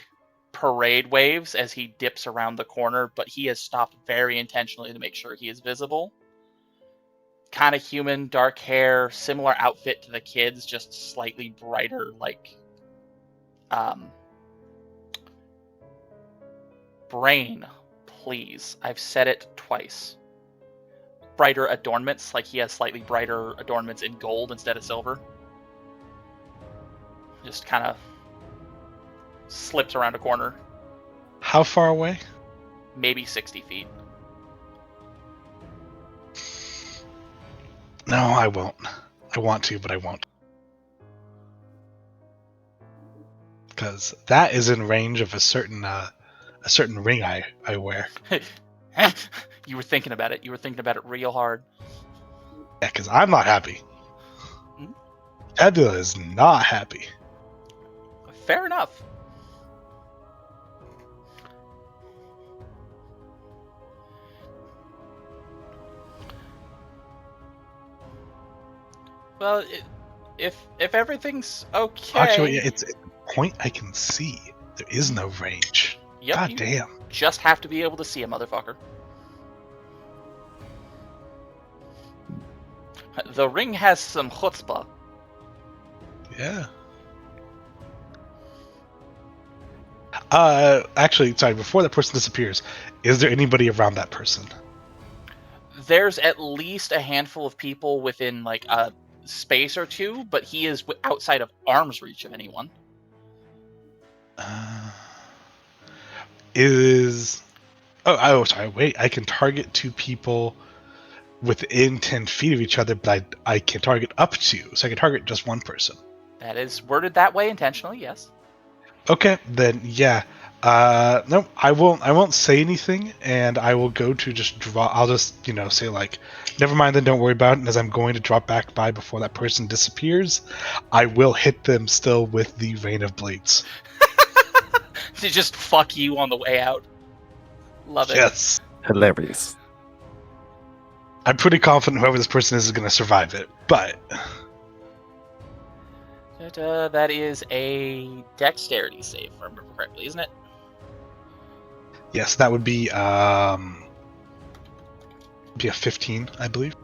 Speaker 1: parade waves as he dips around the corner, but he has stopped very intentionally to make sure he is visible. Kind of human, dark hair, similar outfit to the kids, just slightly brighter, like brain, please. I've said it twice. Brighter adornments, like he has slightly brighter adornments in gold instead of silver. Just kind of slips around a corner,
Speaker 3: How far away?
Speaker 1: maybe 60 feet.
Speaker 3: No, I won't. I want to, but I won't. Because that is in range of a certain ring I wear.
Speaker 1: You were thinking about it. You were thinking about it real hard.
Speaker 3: Yeah, because I'm not happy.
Speaker 1: Hmm?
Speaker 3: Tabula is not happy.
Speaker 1: Fair enough. Well, if everything's okay.
Speaker 3: Actually, it's a point I can see. There is no range.
Speaker 1: Yep,
Speaker 3: God
Speaker 1: you
Speaker 3: damn.
Speaker 1: just have to be able to see a motherfucker. The ring has some chutzpah.
Speaker 3: Yeah. Actually, sorry, before that person disappears, is there anybody around that person?
Speaker 1: There's at least a handful of people within like a space or two, but he is outside of arm's reach of anyone.
Speaker 3: Sorry, wait, I can target two people within 10 feet of each other, but I can target up to, so I can target just one person.
Speaker 1: That is worded that way intentionally, yes.
Speaker 3: Okay, then yeah. No, I won't say anything, and I will go to just draw. I'll just, say like, never mind, then don't worry about it. And as I'm going to drop back by before that person disappears, I will hit them still with the rain of blades.
Speaker 1: To just fuck you on the way out. Love it.
Speaker 3: Yes.
Speaker 2: Hilarious.
Speaker 3: I'm pretty confident whoever this person is going to survive it, but
Speaker 1: That is a dexterity save, if I remember correctly, isn't it?
Speaker 3: yes, that would be a 15, I believe.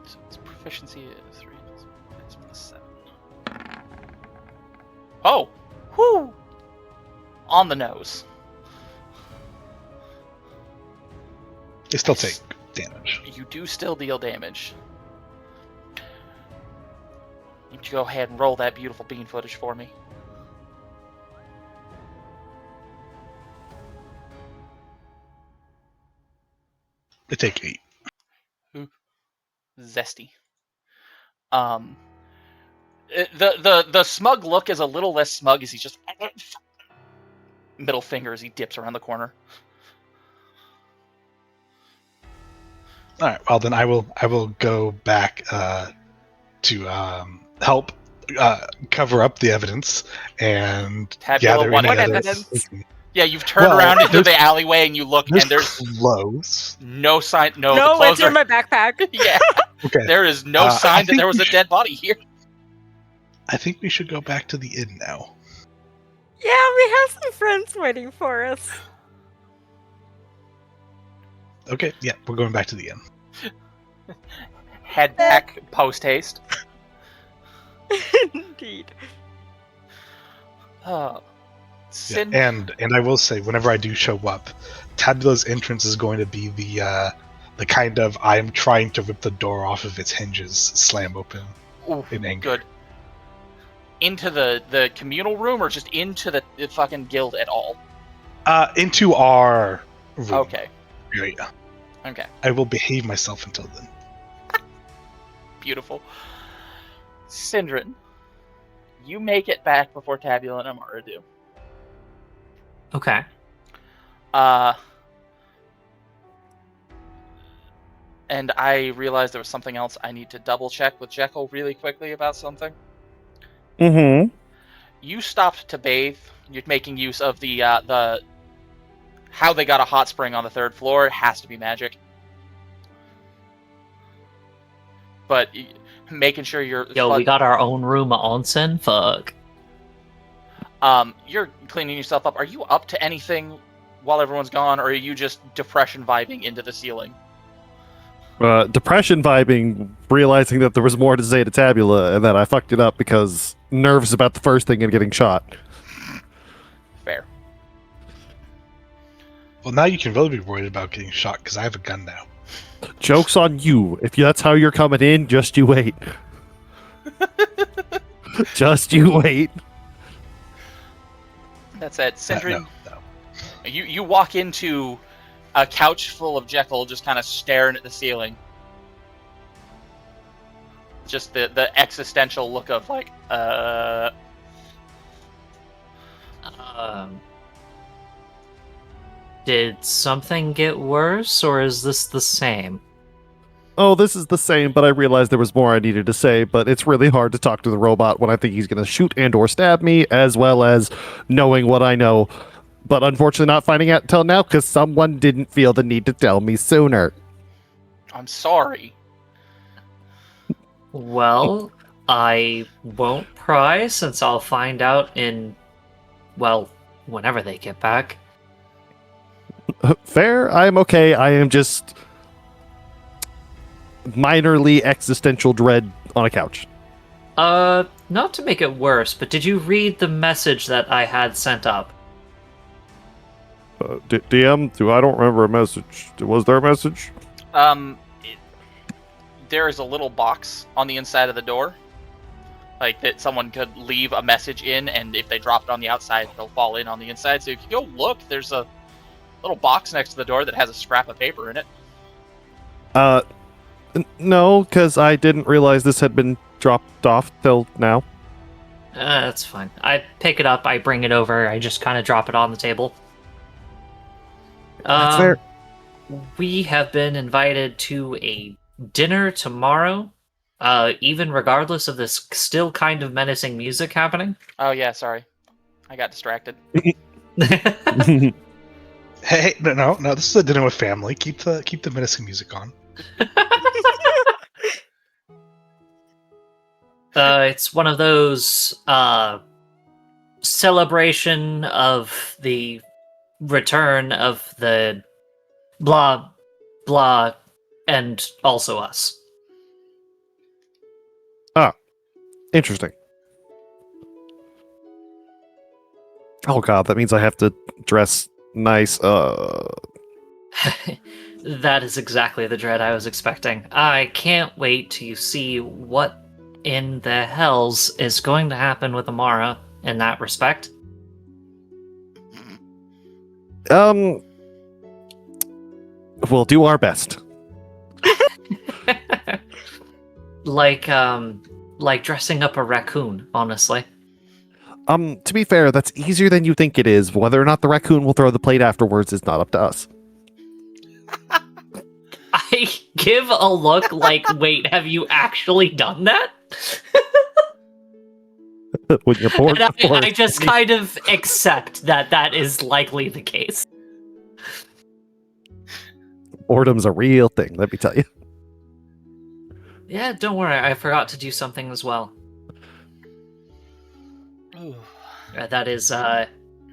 Speaker 1: So its proficiency is 3 plus 7. Oh! Whoo! On the nose.
Speaker 3: They still take damage.
Speaker 1: You do still deal damage. You go ahead and roll that beautiful bean footage for me.
Speaker 3: They take 8.
Speaker 1: Zesty. The smug look is a little less smug as he's just middle finger as he dips around the corner.
Speaker 3: All right. Well, then I will go back to help cover up the evidence and
Speaker 1: Tabula
Speaker 3: gather
Speaker 1: what
Speaker 3: any
Speaker 5: evidence?
Speaker 3: evidence.
Speaker 1: Yeah, you've turned
Speaker 3: Well,
Speaker 1: around into
Speaker 3: there's-
Speaker 1: the alleyway and you look, and there's
Speaker 3: clothes.
Speaker 1: no sign. No, the
Speaker 5: No,
Speaker 1: clothes
Speaker 5: it's in
Speaker 1: are.
Speaker 5: my backpack.
Speaker 1: Yeah,
Speaker 3: Okay.
Speaker 1: there is no
Speaker 3: I
Speaker 1: sign that
Speaker 3: think
Speaker 1: there was
Speaker 3: we
Speaker 1: a dead body here.
Speaker 3: I think we should go back to the inn now.
Speaker 5: Yeah, we have some friends waiting for us.
Speaker 3: Okay, yeah, we're going back to the inn.
Speaker 1: Head back post haste.
Speaker 5: Indeed.
Speaker 1: Oh,
Speaker 3: Yeah, and I will say, whenever I do show up, Tabula's entrance is going to be the kind of I'm trying to rip the door off of its hinges slam open
Speaker 1: Ooh,
Speaker 3: in anger.
Speaker 1: good. Into the communal room or just into the fucking guild at all?
Speaker 3: Into our room.
Speaker 1: Okay.
Speaker 3: Area.
Speaker 1: Okay.
Speaker 3: I will behave myself until then.
Speaker 1: Beautiful. Sindrin, you make it back before Tabula and Amara do.
Speaker 4: Okay.
Speaker 1: And I realized there was something else I need to double check with Jekyll really quickly about something.
Speaker 2: Mm-hmm.
Speaker 1: You stopped to bathe. You're making use of the how they got a hot spring on the 3rd floor. It has to be magic. But making sure you're
Speaker 4: We got our own room onsen? Fuck.
Speaker 1: you're cleaning yourself up. Are you up to anything while everyone's gone, or are you just depression vibing into the ceiling?
Speaker 2: Depression vibing, realizing that there was more to say to Tabula, and that I fucked it up because nerves about the first thing and getting shot.
Speaker 1: Fair.
Speaker 3: Well, now you can really be worried about getting shot because I have a gun now.
Speaker 2: Joke's on you. If that's how you're coming in, just you wait. Just you wait.
Speaker 1: That's it. Sindri,
Speaker 3: No.
Speaker 1: you walk into a couch full of Jekyll just kind of staring at the ceiling. Just the existential look of like,
Speaker 4: Did something get worse, or is this the same?
Speaker 2: Oh, this is the same, but I realized there was more I needed to say, but it's really hard to talk to the robot when I think he's going to shoot and or stab me, as well as knowing what I know, but unfortunately not finding out until now because someone didn't feel the need to tell me sooner.
Speaker 1: I'm sorry.
Speaker 4: Well, I won't pry since I'll find out in, well, whenever they get back.
Speaker 2: Fair, I'm okay. I am just minorly existential dread on a couch.
Speaker 4: Not to make it worse, but did you read the message that I had sent up?
Speaker 2: DM, I don't remember a message. Was there a message?
Speaker 1: There is a little box on the inside of the door, like that someone could leave a message in, and if they drop it on the outside, it'll fall in on the inside. So if you go look, there's a little box next to the door that has a scrap of paper in it.
Speaker 2: No, because I didn't realize this had been dropped off till now.
Speaker 4: That's fine. I pick it up, I bring it over, I just kind of drop it on the table.
Speaker 2: That's fair.
Speaker 4: We have been invited to a dinner tomorrow, even regardless of this still kind of menacing music happening.
Speaker 1: Oh yeah, sorry, I got distracted.
Speaker 3: Hey, no. This is a dinner with family. Keep the menacing music on.
Speaker 4: It's one of those celebration of the return of the blah blah and also us.
Speaker 2: Interesting. Oh god, that means I have to dress nice.
Speaker 4: That is exactly the dread I was expecting. I can't wait to see what in the hells is going to happen with Amara in that respect.
Speaker 2: We'll do our best.
Speaker 4: Like dressing up a raccoon, honestly.
Speaker 2: To be fair, that's easier than you think it is. Whether or not the raccoon will throw the plate afterwards is not up to us.
Speaker 4: I give a look like, wait, have you actually done that?
Speaker 2: When you're bored,
Speaker 4: And
Speaker 2: of course.
Speaker 4: I just kind of accept that that is likely the case.
Speaker 2: Boredom's a real thing, let me tell you.
Speaker 4: Yeah, don't worry. I forgot to do something as well.
Speaker 1: Ooh.
Speaker 4: That is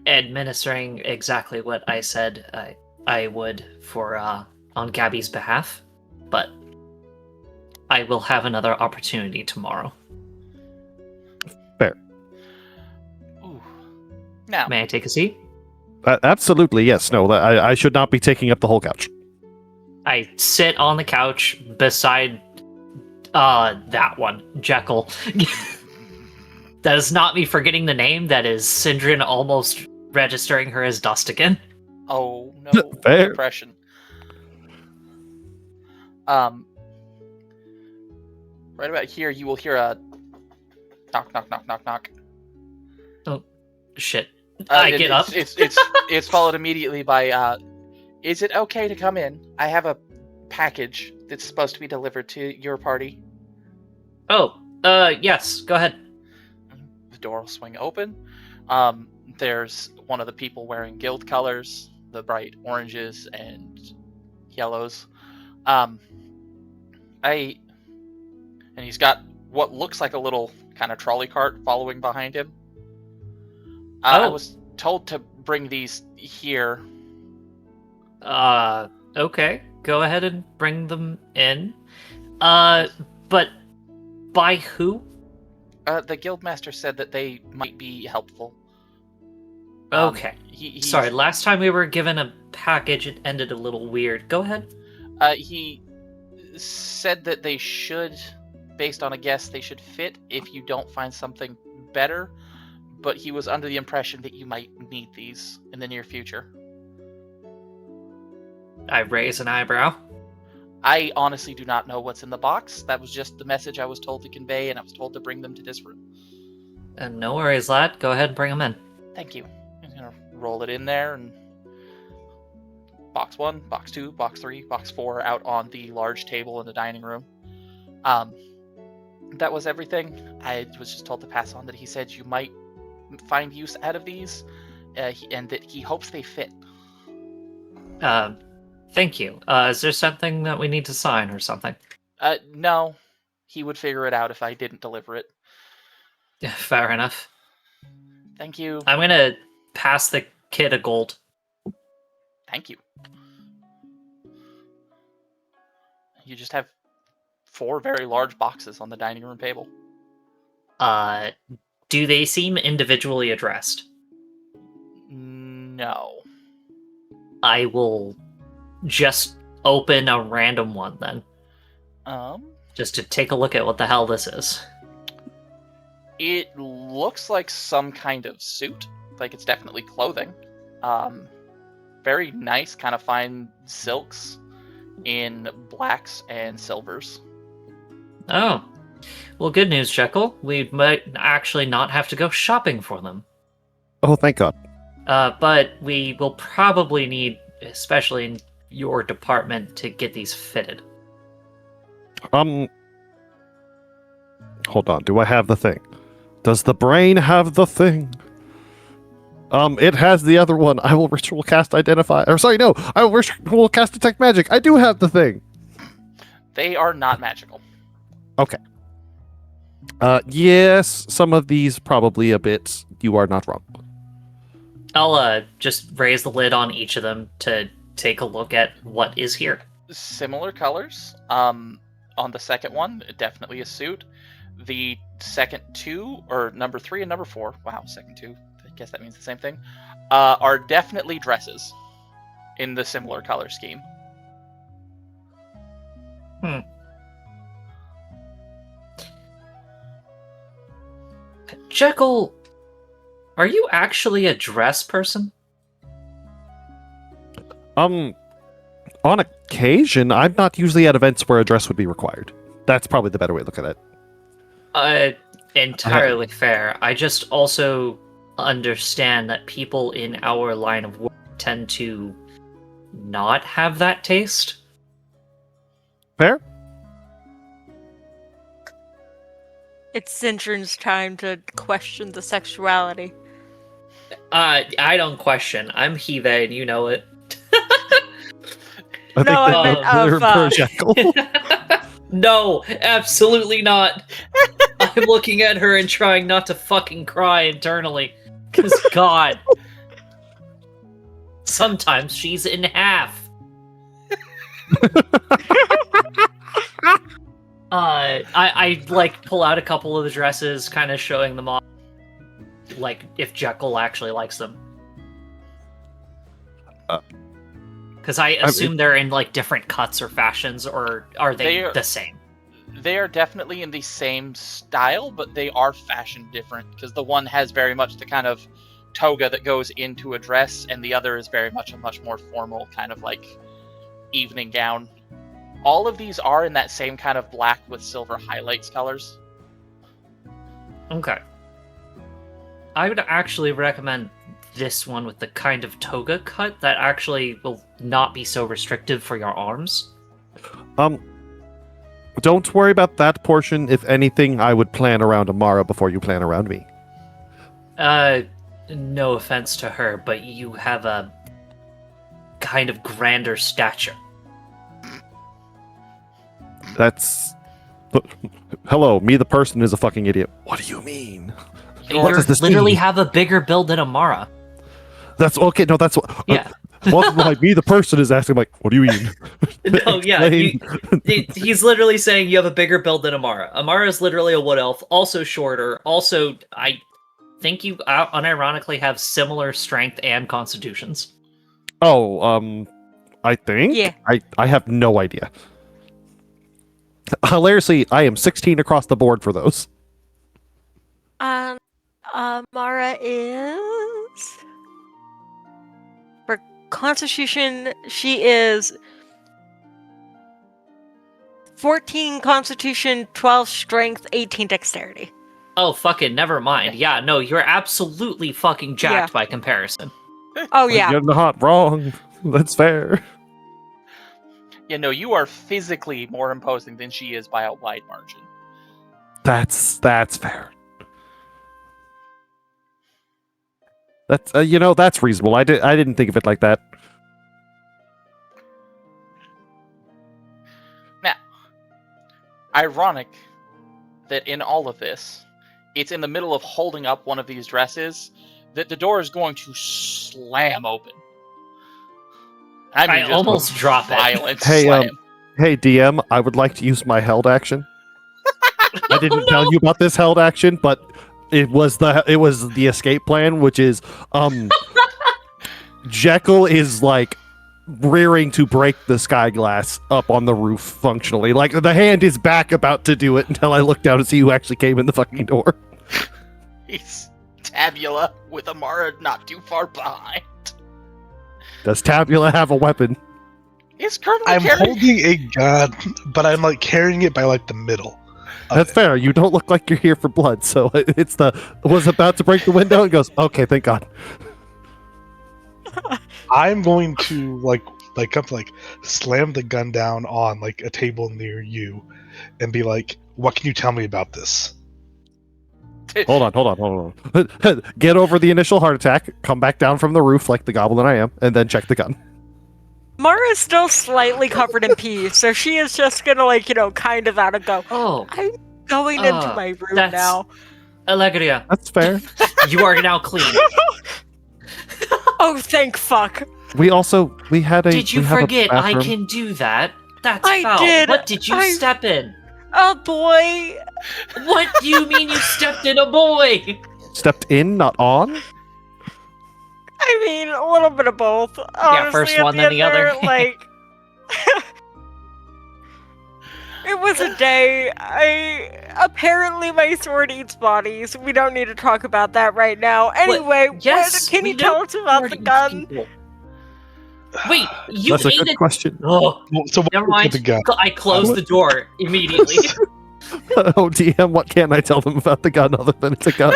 Speaker 4: administering exactly what I said I would for on Gabby's behalf, but I will have another opportunity tomorrow.
Speaker 2: Fair.
Speaker 1: Ooh. Now,
Speaker 4: May I take a seat?
Speaker 2: Absolutely, yes. No, I should not be taking up the whole couch.
Speaker 4: I sit on the couch beside that one, Jekyll. That is not me forgetting the name. That is Sindrin almost registering her as Dust again.
Speaker 1: oh no,
Speaker 2: Fair.
Speaker 1: depression. Right about here, you will hear a knock, knock, knock, knock, knock.
Speaker 4: Oh, shit. I get up.
Speaker 1: It's followed immediately by, is it okay to come in? I have a package that's supposed to be delivered to your party.
Speaker 4: Oh, yes, go ahead.
Speaker 1: The door will swing open. There's one of the people wearing guild colors, the bright oranges and yellows. And he's got what looks like a little kind of trolley cart following behind him. I was told to bring these here.
Speaker 4: Okay, go ahead and bring them in. But by who?
Speaker 1: The guildmaster said that they might be helpful.
Speaker 4: Okay.
Speaker 1: He's-
Speaker 4: Sorry, last time we were given a package, it ended a little weird. Go ahead.
Speaker 1: He said that they should, based on a guess, they should fit if you don't find something better, but he was under the impression that you might need these in the near future.
Speaker 4: I raise an eyebrow.
Speaker 1: I honestly do not know what's in the box. That was just the message I was told to convey, and I was told to bring them to this room.
Speaker 4: No worries, lad. Go ahead and bring them in.
Speaker 1: Thank you. I'm gonna roll it in there, and box 1, box 2, box 3, box 4 out on the large table in the dining room. That was everything. I was just told to pass on that he said you might find use out of these, and that he hopes they fit.
Speaker 4: Thank you. Is there something that we need to sign or something?
Speaker 1: No. He would figure it out if I didn't deliver it.
Speaker 4: Yeah, fair enough.
Speaker 1: Thank you.
Speaker 4: I'm gonna pass the kid a gold.
Speaker 1: Thank you. You just have 4 very large boxes on the dining room table.
Speaker 4: Do they seem individually addressed?
Speaker 1: No.
Speaker 4: I will just open a random one then. Just to take a look at what the hell this is.
Speaker 1: It looks like some kind of suit. Like it's definitely clothing. Very nice, kind of fine silks in blacks and silvers.
Speaker 4: Oh. Well, good news, Jekyll. We might actually not have to go shopping for them.
Speaker 2: Oh, thank God.
Speaker 4: But we will probably need, especially in your department, to get these fitted.
Speaker 2: Hold on. Do I have the thing? Does the brain have the thing? It has the other one. I will ritual cast identify. Or sorry, no. I will ritual cast detect magic. I do have the thing.
Speaker 1: They are not magical.
Speaker 2: Okay. Yes, some of these probably a bit. You are not wrong.
Speaker 4: I'll just raise the lid on each of them to take a look at what is here.
Speaker 1: Similar colors. On the second one, definitely a suit. The second 2, or number 3 and number 4, wow, second 2, I guess that means the same thing, are definitely dresses in the similar color scheme.
Speaker 4: Jekyll, are you actually a dress person?
Speaker 2: On occasion, I'm not usually at events where a dress would be required. That's probably the better way to look at it.
Speaker 4: Entirely fair. I just also understand that people in our line of work tend to not have that taste.
Speaker 2: Fair?
Speaker 5: It's Sindrin's time to question the sexuality.
Speaker 4: I don't question. I'm Hive, and you know it.
Speaker 2: I
Speaker 5: No, I meant
Speaker 2: they're
Speaker 5: of,
Speaker 2: per Jekyll.
Speaker 4: No, absolutely not. I'm looking at her and trying not to fucking cry internally. Cause God. Sometimes she's in half. I like pull out a couple of the dresses, kind of showing them off. Like if Jekyll actually likes them. Because I assume they're in like different cuts or fashions, or are they the same?
Speaker 1: They are definitely in the same style, but they are fashioned different, because the one has very much the kind of toga that goes into a dress, and the other is very much a much more formal kind of like evening gown. All of these are in that same kind of black with silver highlights colors.
Speaker 4: Okay. I would actually recommend this one with the kind of toga cut that actually will not be so restrictive for your arms.
Speaker 2: Don't worry about that portion. If anything, I would plan around Amara before you plan around me.
Speaker 4: No offense to her, but you have a kind of grander stature.
Speaker 2: That's... Hello, me the person is a fucking idiot. What do you mean?
Speaker 4: You
Speaker 2: What does this
Speaker 4: literally
Speaker 2: mean?
Speaker 4: have a bigger build than Amara.
Speaker 2: That's okay. No, that's what.
Speaker 4: Yeah.
Speaker 2: Well, like me, the person is asking, like, what do you mean?
Speaker 4: No, yeah. He's literally saying you have a bigger build than Amara. Amara is literally a wood elf, also shorter. Also, I think you unironically have similar strength and constitutions.
Speaker 2: Oh, I think.
Speaker 5: Yeah.
Speaker 2: I have no idea. Hilariously, I am 16 across the board for those.
Speaker 5: Mara is for Constitution. She is 14 Constitution, 12 Strength, 18 Dexterity.
Speaker 4: Oh, fucking never mind. Yeah, no, you're absolutely fucking jacked by comparison.
Speaker 5: Oh yeah.
Speaker 2: You're not wrong. That's fair.
Speaker 1: Yeah, no, you are physically more imposing than she is by a wide margin.
Speaker 2: That's fair. That's that's reasonable. I didn't think of it like that.
Speaker 1: Now, ironic that in all of this, it's in the middle of holding up one of these dresses that the door is going to slam open. I mean,
Speaker 4: I
Speaker 1: just
Speaker 4: almost drop it.
Speaker 1: violent
Speaker 2: Hey,
Speaker 1: slam.
Speaker 2: Hey DM, I would like to use my held action. I didn't tell you about this held action, but it was the escape plan, which is Jekyll is like rearing to break the sky glass up on the roof functionally. Like the hand is back about to do it until I look down to see who actually came in the fucking door.
Speaker 1: He's Tabula with Amara not too far behind.
Speaker 2: Does Tabula have a weapon?
Speaker 1: He's currently
Speaker 3: I'm
Speaker 1: carrying...
Speaker 3: holding a gun, but I'm like carrying it by like the middle.
Speaker 2: That's fair. You don't look like you're here for blood, so it's was about to break the window and goes, okay, thank God.
Speaker 3: I'm going to like slam the gun down on like a table near you, and be like, "What can you tell me about this?"
Speaker 2: Hold on. Get over the initial heart attack, come back down from the roof like the goblin I am, and then check the gun.
Speaker 5: Mara's still slightly covered in pee, so she is just gonna kind of out of go.
Speaker 4: Oh,
Speaker 5: I'm going into my room
Speaker 4: that's-
Speaker 5: now.
Speaker 4: Allegria,
Speaker 2: That's fair.
Speaker 4: you are now clean.
Speaker 5: Oh, thank fuck.
Speaker 2: We had a.
Speaker 4: Did you
Speaker 2: we have a
Speaker 4: forget I
Speaker 2: bathroom.
Speaker 4: can do that? That's
Speaker 5: I
Speaker 4: foul.
Speaker 5: did.
Speaker 4: What did you step in?
Speaker 5: Oh boy.
Speaker 4: What do you mean you stepped in a boy?
Speaker 2: Stepped in, not on?
Speaker 5: I mean, a little bit of both. Honestly,
Speaker 4: first
Speaker 5: at
Speaker 4: one, then the
Speaker 5: end
Speaker 4: other.
Speaker 5: there, like, it was a day. Apparently my sword eats bodies. We don't need to talk about that right now. Anyway,
Speaker 4: Yes,
Speaker 5: can
Speaker 4: we
Speaker 5: you tell
Speaker 4: know
Speaker 5: us about the
Speaker 4: Sword
Speaker 5: gun?
Speaker 4: eats people. Wait, you
Speaker 2: That's a
Speaker 4: ate
Speaker 2: good
Speaker 4: it?
Speaker 2: question.
Speaker 4: Oh,
Speaker 3: So
Speaker 4: never
Speaker 3: what
Speaker 4: mind.
Speaker 3: with the gun?
Speaker 4: I closed the door immediately.
Speaker 2: Oh, DM, what can I tell them about the gun other than it's a gun?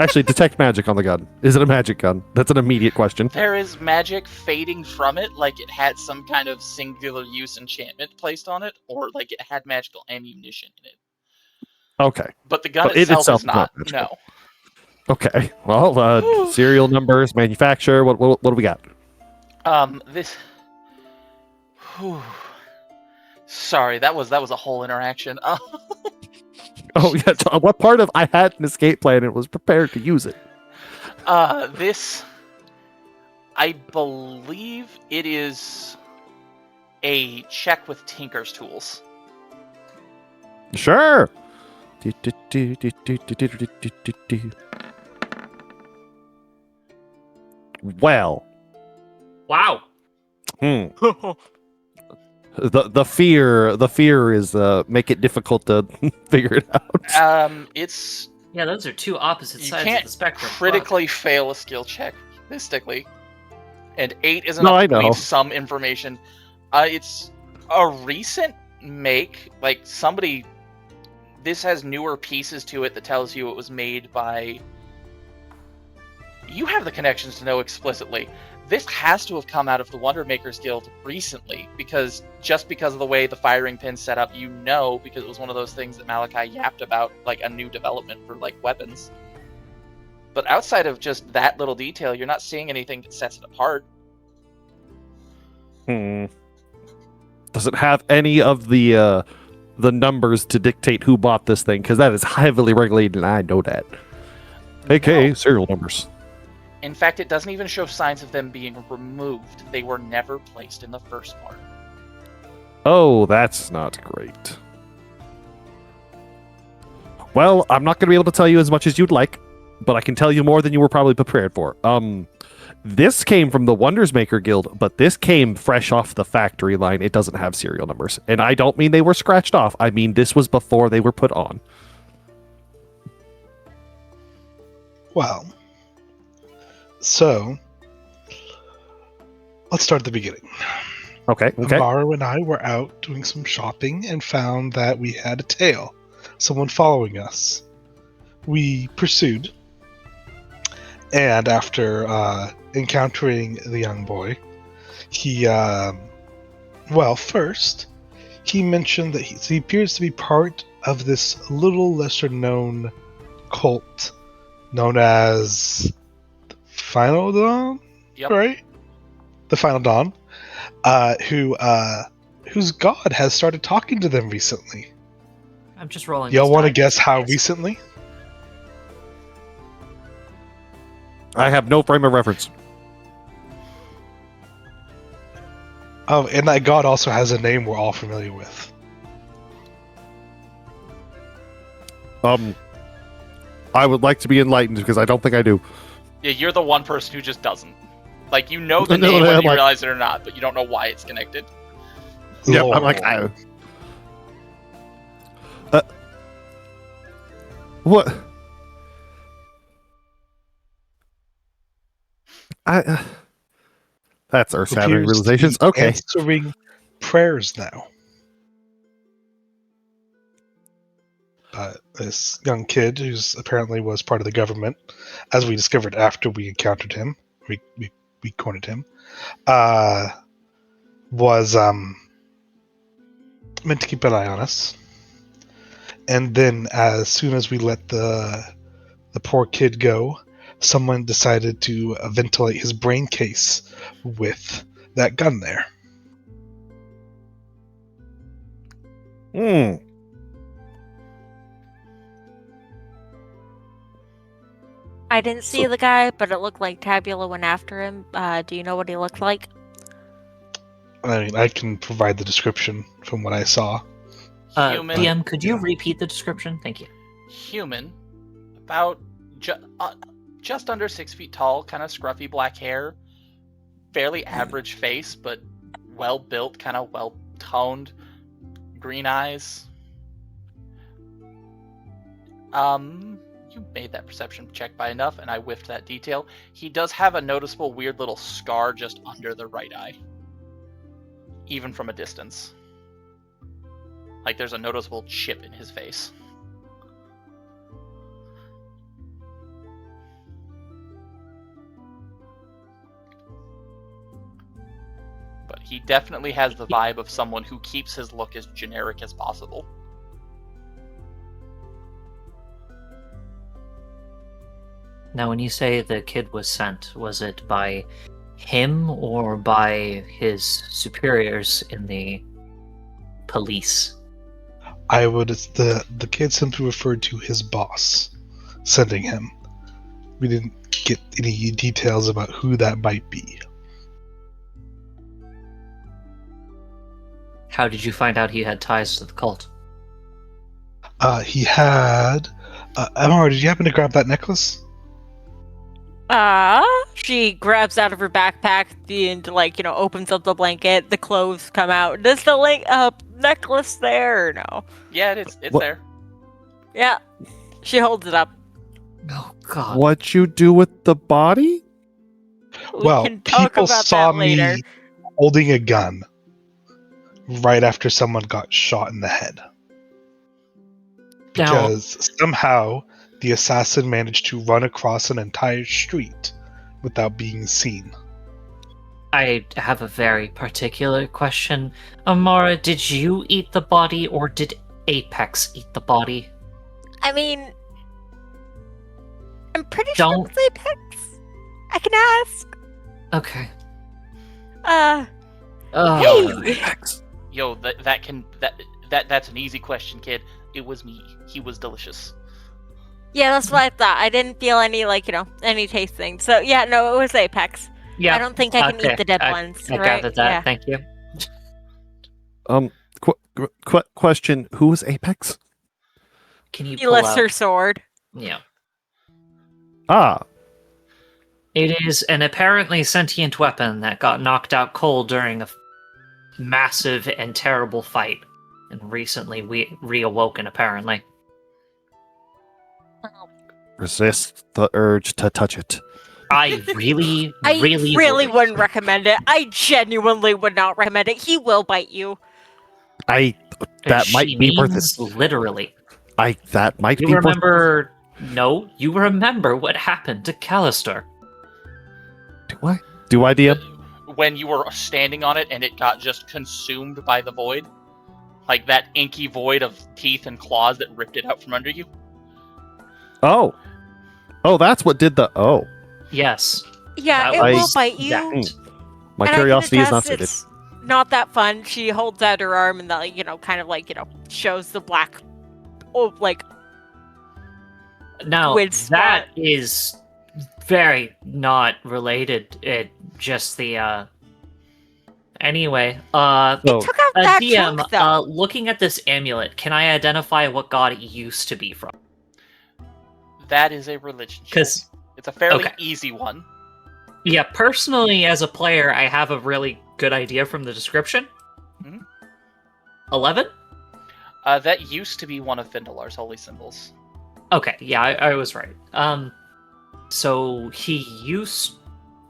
Speaker 2: Actually, detect magic on the gun. Is it a magic gun? That's an immediate question.
Speaker 1: There is magic fading from it, like it had some kind of singular use enchantment placed on it, or like it had magical ammunition in it.
Speaker 2: Okay.
Speaker 1: But the gun
Speaker 2: But it
Speaker 1: itself
Speaker 2: itself
Speaker 1: is not.
Speaker 2: magical.
Speaker 1: No.
Speaker 2: Okay. Well, serial numbers, manufacturer. What do we got?
Speaker 1: This. Whew. Sorry, that was a whole interaction.
Speaker 2: Oh yeah. What part of I had an escape plan and was prepared to use it?
Speaker 1: This. I believe it is a check with Tinker's tools.
Speaker 2: Sure. Well.
Speaker 4: Wow.
Speaker 2: The fear is make it difficult to figure it out.
Speaker 1: It's
Speaker 4: Yeah, those are two opposite
Speaker 1: you
Speaker 4: sides of
Speaker 1: can't
Speaker 4: the spectrum.
Speaker 1: critically fail a skill check mystically, and 8 is
Speaker 2: No,
Speaker 1: enough
Speaker 2: I
Speaker 1: to
Speaker 2: know.
Speaker 1: leave some information. It's a recent make, like somebody. This has newer pieces to it that tells you it was made by. You have the connections to know explicitly. This has to have come out of the Wonder Makers Guild recently, because of the way the firing pin's set up, you know, because it was one of those things that Malachi yapped about, like a new development for like weapons. But outside of just that little detail, you're not seeing anything that sets it apart.
Speaker 2: Does it have any of the numbers to dictate who bought this thing? Because that is heavily regulated, and I know that. AKA
Speaker 1: No.
Speaker 2: serial numbers.
Speaker 1: In fact, it doesn't even show signs of them being removed. They were never placed in the first part.
Speaker 2: Oh, that's not great. Well, I'm not going to be able to tell you as much as you'd like, but I can tell you more than you were probably prepared for. This came from the Wonders Maker Guild, but this came fresh off the factory line. It doesn't have serial numbers. And I don't mean they were scratched off. I mean this was before they were put on.
Speaker 3: Well, so let's start at the beginning.
Speaker 2: Okay.
Speaker 3: Amaru and I were out doing some shopping and found that we had a tail. Someone following us. We pursued, and after encountering the young boy, he, first, he mentioned that he appears to be part of this little lesser-known cult known as the Final Dawn?
Speaker 1: Yep.
Speaker 3: Right? The Final Dawn. Whose god has started talking to them recently.
Speaker 4: I'm just rolling.
Speaker 3: Y'all
Speaker 4: this
Speaker 3: want to
Speaker 4: die
Speaker 3: guess
Speaker 4: just in
Speaker 3: how
Speaker 4: case.
Speaker 3: recently?
Speaker 2: I have no frame of reference.
Speaker 3: Oh, and that god also has a name we're all familiar with.
Speaker 2: I would like to be enlightened because I don't think I do.
Speaker 1: Yeah, you're the one person who just doesn't. Like, you know the
Speaker 2: No,
Speaker 1: name
Speaker 2: no,
Speaker 1: whether
Speaker 2: I'm
Speaker 1: you
Speaker 2: like-
Speaker 1: realize it or not, but you don't know why it's connected.
Speaker 2: Yeah,
Speaker 3: Lore.
Speaker 2: I'm like, what? That's earth-shattering
Speaker 3: Appears to
Speaker 2: realizations.
Speaker 3: be
Speaker 2: Okay.
Speaker 3: Answering prayers now. This young kid, who's apparently was part of the government, as we discovered after we encountered him, we cornered him, was meant to keep an eye on us. And then, as soon as we let the poor kid go, someone decided to ventilate his brain case with that gun there.
Speaker 2: Hmm.
Speaker 5: I didn't see the guy, but it looked like Tabula went after him. Do you know what he looked like?
Speaker 3: I mean, I can provide the description from what I saw.
Speaker 1: Human.
Speaker 4: DM, could you repeat the description? Thank you.
Speaker 1: Human. About just under 6 feet tall, kind of scruffy black hair. Fairly average face, but well built, kind of well toned. Green eyes. You made that perception check by enough, and I whiffed that detail. He does have a noticeable weird little scar just under the right eye. Even from a distance. Like there's a noticeable chip in his face. But he definitely has the vibe of someone who keeps his look as generic as possible.
Speaker 4: Now, when you say the kid was sent, was it by him or by his superiors in the police?
Speaker 3: The kid simply referred to his boss sending him. We didn't get any details about who that might be.
Speaker 4: How did you find out he had ties to the cult?
Speaker 3: He had. Emma, did you happen to grab that necklace?
Speaker 5: She grabs out of her backpack and opens up the blanket. The clothes come out. Does the necklace there or no?
Speaker 1: Yeah, it's
Speaker 2: What?
Speaker 1: there.
Speaker 5: Yeah, she holds it up.
Speaker 4: Oh God!
Speaker 2: What you do with the body?
Speaker 5: We
Speaker 3: Well,
Speaker 5: can talk
Speaker 3: people
Speaker 5: about
Speaker 3: saw
Speaker 5: that later.
Speaker 3: me holding a gun right after someone got shot in the head.
Speaker 4: Now,
Speaker 3: Because somehow the assassin managed to run across an entire street without being seen.
Speaker 4: I have a very particular question. Amara, did you eat the body or did Apex eat the body?
Speaker 5: I mean, I'm pretty sure
Speaker 4: Don't-
Speaker 5: it's Apex. I can ask.
Speaker 4: Okay.
Speaker 5: Hey!
Speaker 2: Apex.
Speaker 1: Yo, that's an easy question, kid. It was me. He was delicious.
Speaker 5: Yeah, that's what I thought. I didn't feel any any tasting. So yeah, no, it was Apex.
Speaker 4: Yeah.
Speaker 5: I don't think I can
Speaker 4: okay.
Speaker 5: eat the dead
Speaker 4: I-
Speaker 5: ones.
Speaker 4: I
Speaker 5: right?
Speaker 4: gathered that.
Speaker 5: Yeah.
Speaker 4: Thank you.
Speaker 2: Question: Who is Apex?
Speaker 4: Can you
Speaker 5: He
Speaker 4: pull
Speaker 5: lifts
Speaker 4: out?
Speaker 5: her sword.
Speaker 4: Yeah.
Speaker 2: Ah,
Speaker 4: It is an apparently sentient weapon that got knocked out cold during a massive and terrible fight, and recently reawoken. Apparently,
Speaker 2: resist the urge to touch it.
Speaker 4: I really,
Speaker 5: I
Speaker 4: really
Speaker 5: wouldn't recommend it. I genuinely would not recommend it. He will bite you.
Speaker 2: That might
Speaker 4: She
Speaker 2: be worth
Speaker 4: means
Speaker 2: it.
Speaker 4: literally.
Speaker 2: That might
Speaker 4: You
Speaker 2: be worth
Speaker 4: remember? No, you remember what happened to Callister.
Speaker 2: it. Do I, DM?
Speaker 1: When you were standing on it and it got just consumed by the void, like that inky void of teeth and claws that ripped it out from under you.
Speaker 2: Oh, that's what did the. Oh,
Speaker 4: Yes.
Speaker 5: Yeah,
Speaker 4: that
Speaker 5: it will
Speaker 4: was
Speaker 5: bite you.
Speaker 4: that.
Speaker 2: my
Speaker 5: And I can
Speaker 2: curiosity is not
Speaker 5: attest
Speaker 2: suited.
Speaker 5: it's not that fun. She holds out her arm and shows the black,
Speaker 4: Now
Speaker 5: Weird
Speaker 4: that
Speaker 5: spot.
Speaker 4: is very not related. It just the Anyway,
Speaker 2: So,
Speaker 5: took out that
Speaker 4: DM,
Speaker 5: chunk though.
Speaker 4: looking at this amulet, can I identify what god it used to be from?
Speaker 1: That is a religion check.
Speaker 4: Because
Speaker 1: It's a fairly
Speaker 4: okay.
Speaker 1: easy one.
Speaker 4: yeah, personally as a player, I have a really good idea from the description.
Speaker 1: Mhm.
Speaker 4: 11?
Speaker 1: That used to be one of Findalar's holy symbols.
Speaker 4: Okay, yeah, I was right. So he used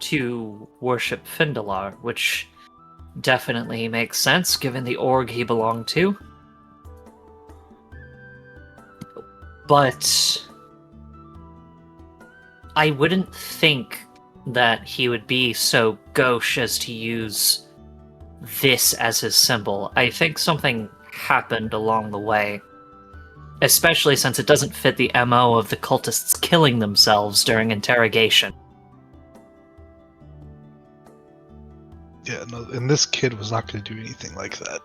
Speaker 4: to worship Findalar, which definitely makes sense given the org he belonged to. But I wouldn't think that he would be so gauche as to use this as his symbol. I think something happened along the way. Especially since it doesn't fit the MO of the cultists killing themselves during interrogation.
Speaker 3: Yeah, no, and this kid was not going to do anything like that.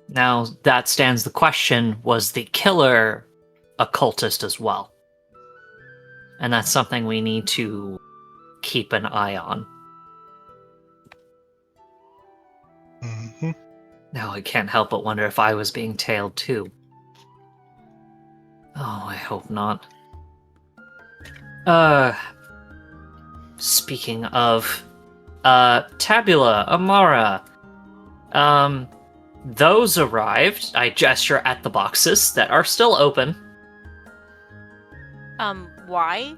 Speaker 4: Now, that stands the question, was the killer a cultist as well? And that's something we need to keep an eye on.
Speaker 3: Mm-hmm.
Speaker 4: Now, I can't help but wonder if I was being tailed too. Oh, I hope not. Speaking of, Tabula, Amara, those arrived. I gesture at the boxes that are still open
Speaker 5: Why?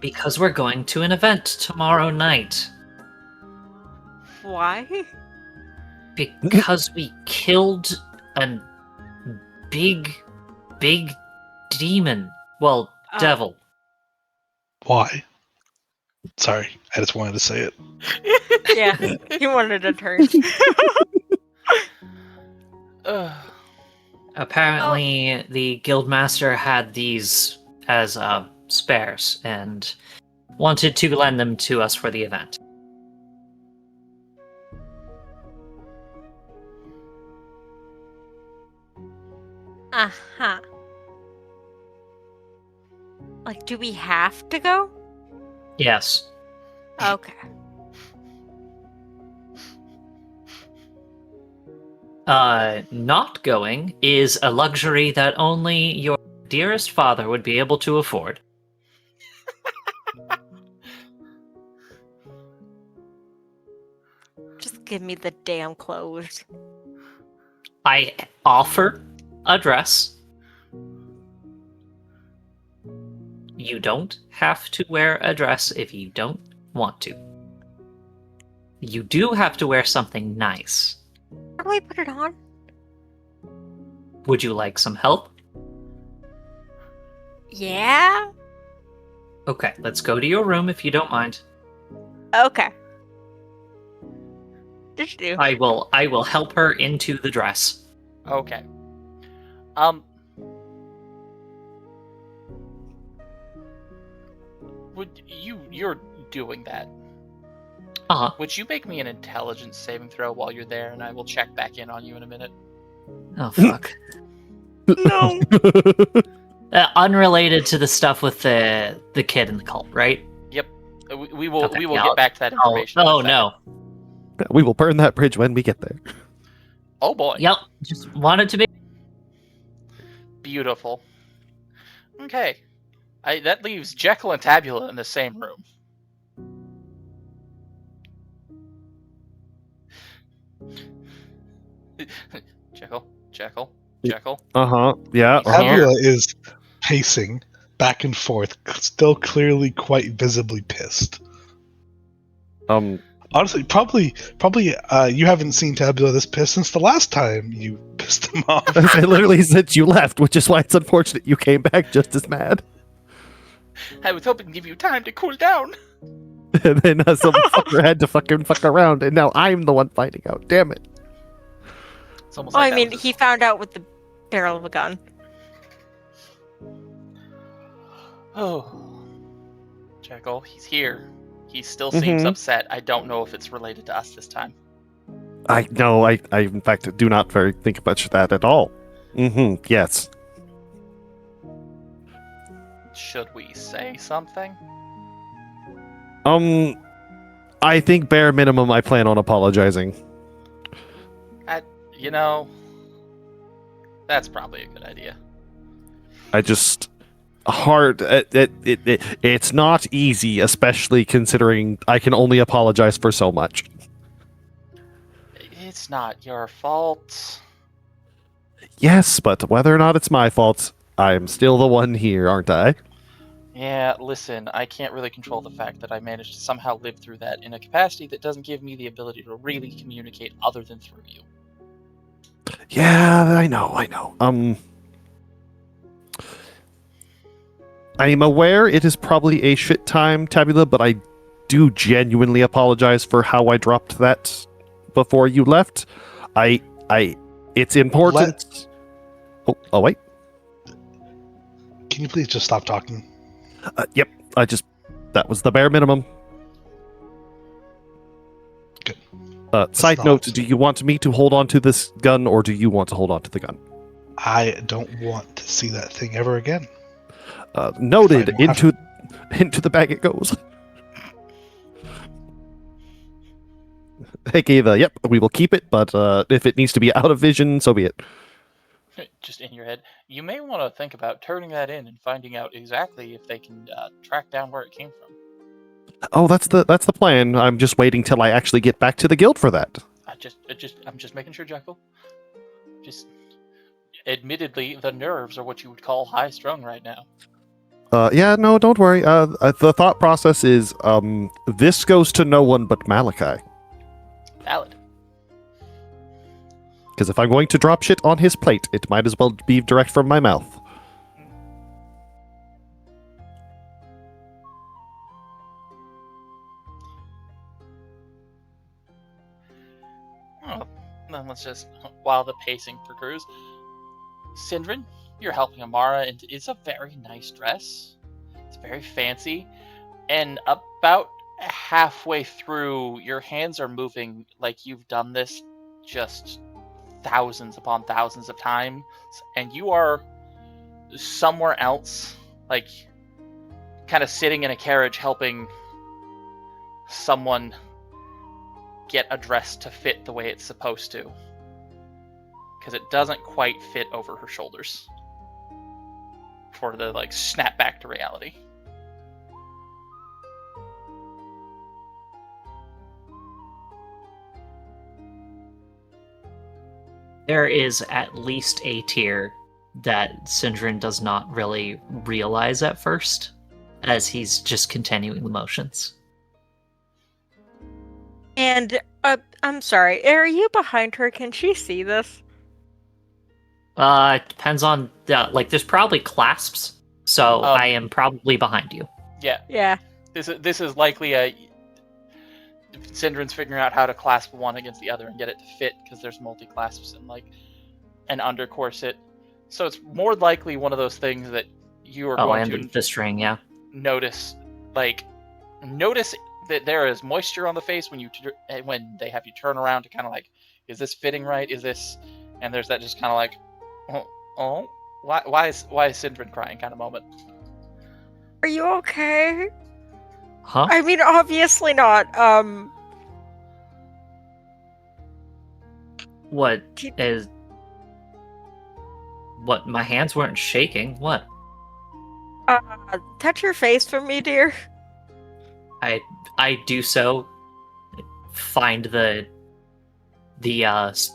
Speaker 4: because we're going to an event tomorrow night.
Speaker 5: Why?
Speaker 4: Because we killed a big demon. Well,
Speaker 5: Oh.
Speaker 4: devil.
Speaker 3: Why? Sorry, I just wanted to say it.
Speaker 5: Yeah, he wanted a turn.
Speaker 1: Ugh.
Speaker 4: Apparently, the guildmaster had these as spares and wanted to lend them to us for the event.
Speaker 5: Uh-huh. Like, do we have to go?
Speaker 4: Yes.
Speaker 5: Okay.
Speaker 4: Not going is a luxury that only your dearest father would be able to afford.
Speaker 5: Just give me the damn clothes.
Speaker 4: I offer a dress. You don't have to wear a dress if you don't want to. You do have to wear something nice.
Speaker 5: How do I put it on?
Speaker 4: Would you like some help?
Speaker 5: Yeah?
Speaker 4: Okay, let's go to your room if you don't mind.
Speaker 5: Okay. Just do.
Speaker 4: I will help her into the dress.
Speaker 1: Okay. Would you're doing that?
Speaker 4: Uh-huh.
Speaker 1: Would you make me an intelligence saving throw while you're there, and I will check back in on you in a minute?
Speaker 4: Oh fuck.
Speaker 5: No.
Speaker 4: Unrelated to the stuff with the kid in the cult, right?
Speaker 1: Yep. We will
Speaker 4: Okay, yeah,
Speaker 1: get back to that information. in a
Speaker 4: Oh
Speaker 1: second.
Speaker 4: no.
Speaker 2: We will burn that bridge when we get there.
Speaker 1: Oh boy.
Speaker 4: Yep. Just wanted to be.
Speaker 1: Beautiful. Okay. That leaves Jekyll and Tabula in the same room. Jekyll.
Speaker 2: Yeah.
Speaker 3: Tabula is pacing back and forth, still clearly quite visibly pissed. Honestly, probably, you haven't seen Tabula this pissed since the last time you pissed him off.
Speaker 2: I literally since you left, which is why it's unfortunate you came back just as mad.
Speaker 1: I was hoping to give you time to cool down.
Speaker 2: And then some fucker had to fucking fuck around, and now I'm the one finding out. Damn it.
Speaker 1: It's almost
Speaker 5: Well,
Speaker 1: like
Speaker 5: I
Speaker 1: that
Speaker 5: mean,
Speaker 1: was
Speaker 5: he found out with the barrel of a gun.
Speaker 1: Oh. Jekyll, he's here. He still seems
Speaker 2: Mhm.
Speaker 1: upset. I don't know if it's related to us this time.
Speaker 2: I in fact do not think much of that at all. Yes.
Speaker 1: Should we say something?
Speaker 2: I think bare minimum I plan on apologizing.
Speaker 1: You know, that's probably a good idea.
Speaker 2: I just it's not easy, especially considering I can only apologize for so much.
Speaker 1: It's not your fault.
Speaker 2: Yes, but whether or not it's my fault, I'm still the one here, aren't I?
Speaker 1: Yeah, listen, I can't really control the fact that I managed to somehow live through that in a capacity that doesn't give me the ability to really communicate other than through you.
Speaker 2: Yeah, I know. I'm aware it is probably a shit time, Tabula, but I do genuinely apologize for how I dropped that before you left. It's important. Oh, wait.
Speaker 3: Can you please just stop talking?
Speaker 2: Yep. That was the bare minimum.
Speaker 3: Good.
Speaker 2: Side note, do you want me to hold on to this gun, or do you want to hold on to the gun?
Speaker 3: I don't want to see that thing ever again.
Speaker 2: Noted.
Speaker 3: Fine, we'll
Speaker 2: Into the bag it goes. Hey, Ava, yep, we will keep it, but if it needs to be out of vision, so be it.
Speaker 1: Just in your head. You may want to think about turning that in and finding out exactly if they can track down where it came from.
Speaker 2: Oh, that's the plan. I'm just waiting till I actually get back to the guild for that.
Speaker 1: I'm just making sure, Jekyll. Admittedly, the nerves are what you would call high-strung right now.
Speaker 2: Yeah, no, don't worry. The thought process is, this goes to no one but Malachi.
Speaker 1: Valid.
Speaker 2: Because if I'm going to drop shit on his plate, it might as well be direct from my mouth.
Speaker 1: Oh, then let's just, while the pacing progresses, Sindrin, You're helping Amara, and it's a very nice dress. It's very fancy, and about halfway through, your hands are moving like you've done this just thousands upon thousands of times, and you are somewhere else, like kind of sitting in a carriage helping someone get a dress to fit the way it's supposed to, because it doesn't quite fit over her shoulders for the like snap back to reality.
Speaker 4: There is at least a tier that Syndrin does not really realize at first, as he's just continuing the motions.
Speaker 5: And I'm sorry, are you behind her? Can she see this?
Speaker 4: It depends on there's probably clasps, so I am probably behind you.
Speaker 1: Yeah.
Speaker 5: Yeah.
Speaker 1: This is likely a Syndrin's figuring out how to clasp one against the other and get it to fit, because there's multi-clasps and like an under corset. So it's more likely one of those things that you are going to
Speaker 4: the string, yeah.
Speaker 1: notice that there is moisture on the face when when they have you turn around to kind of like, is this fitting right? Is this? And there's that just kind of like, why is Syndrin crying kind of moment.
Speaker 5: Are you okay?
Speaker 4: Huh?
Speaker 5: I mean, obviously not.
Speaker 4: What is? What? My hands weren't shaking. What?
Speaker 5: Touch your face for me, dear.
Speaker 4: I do so. Find the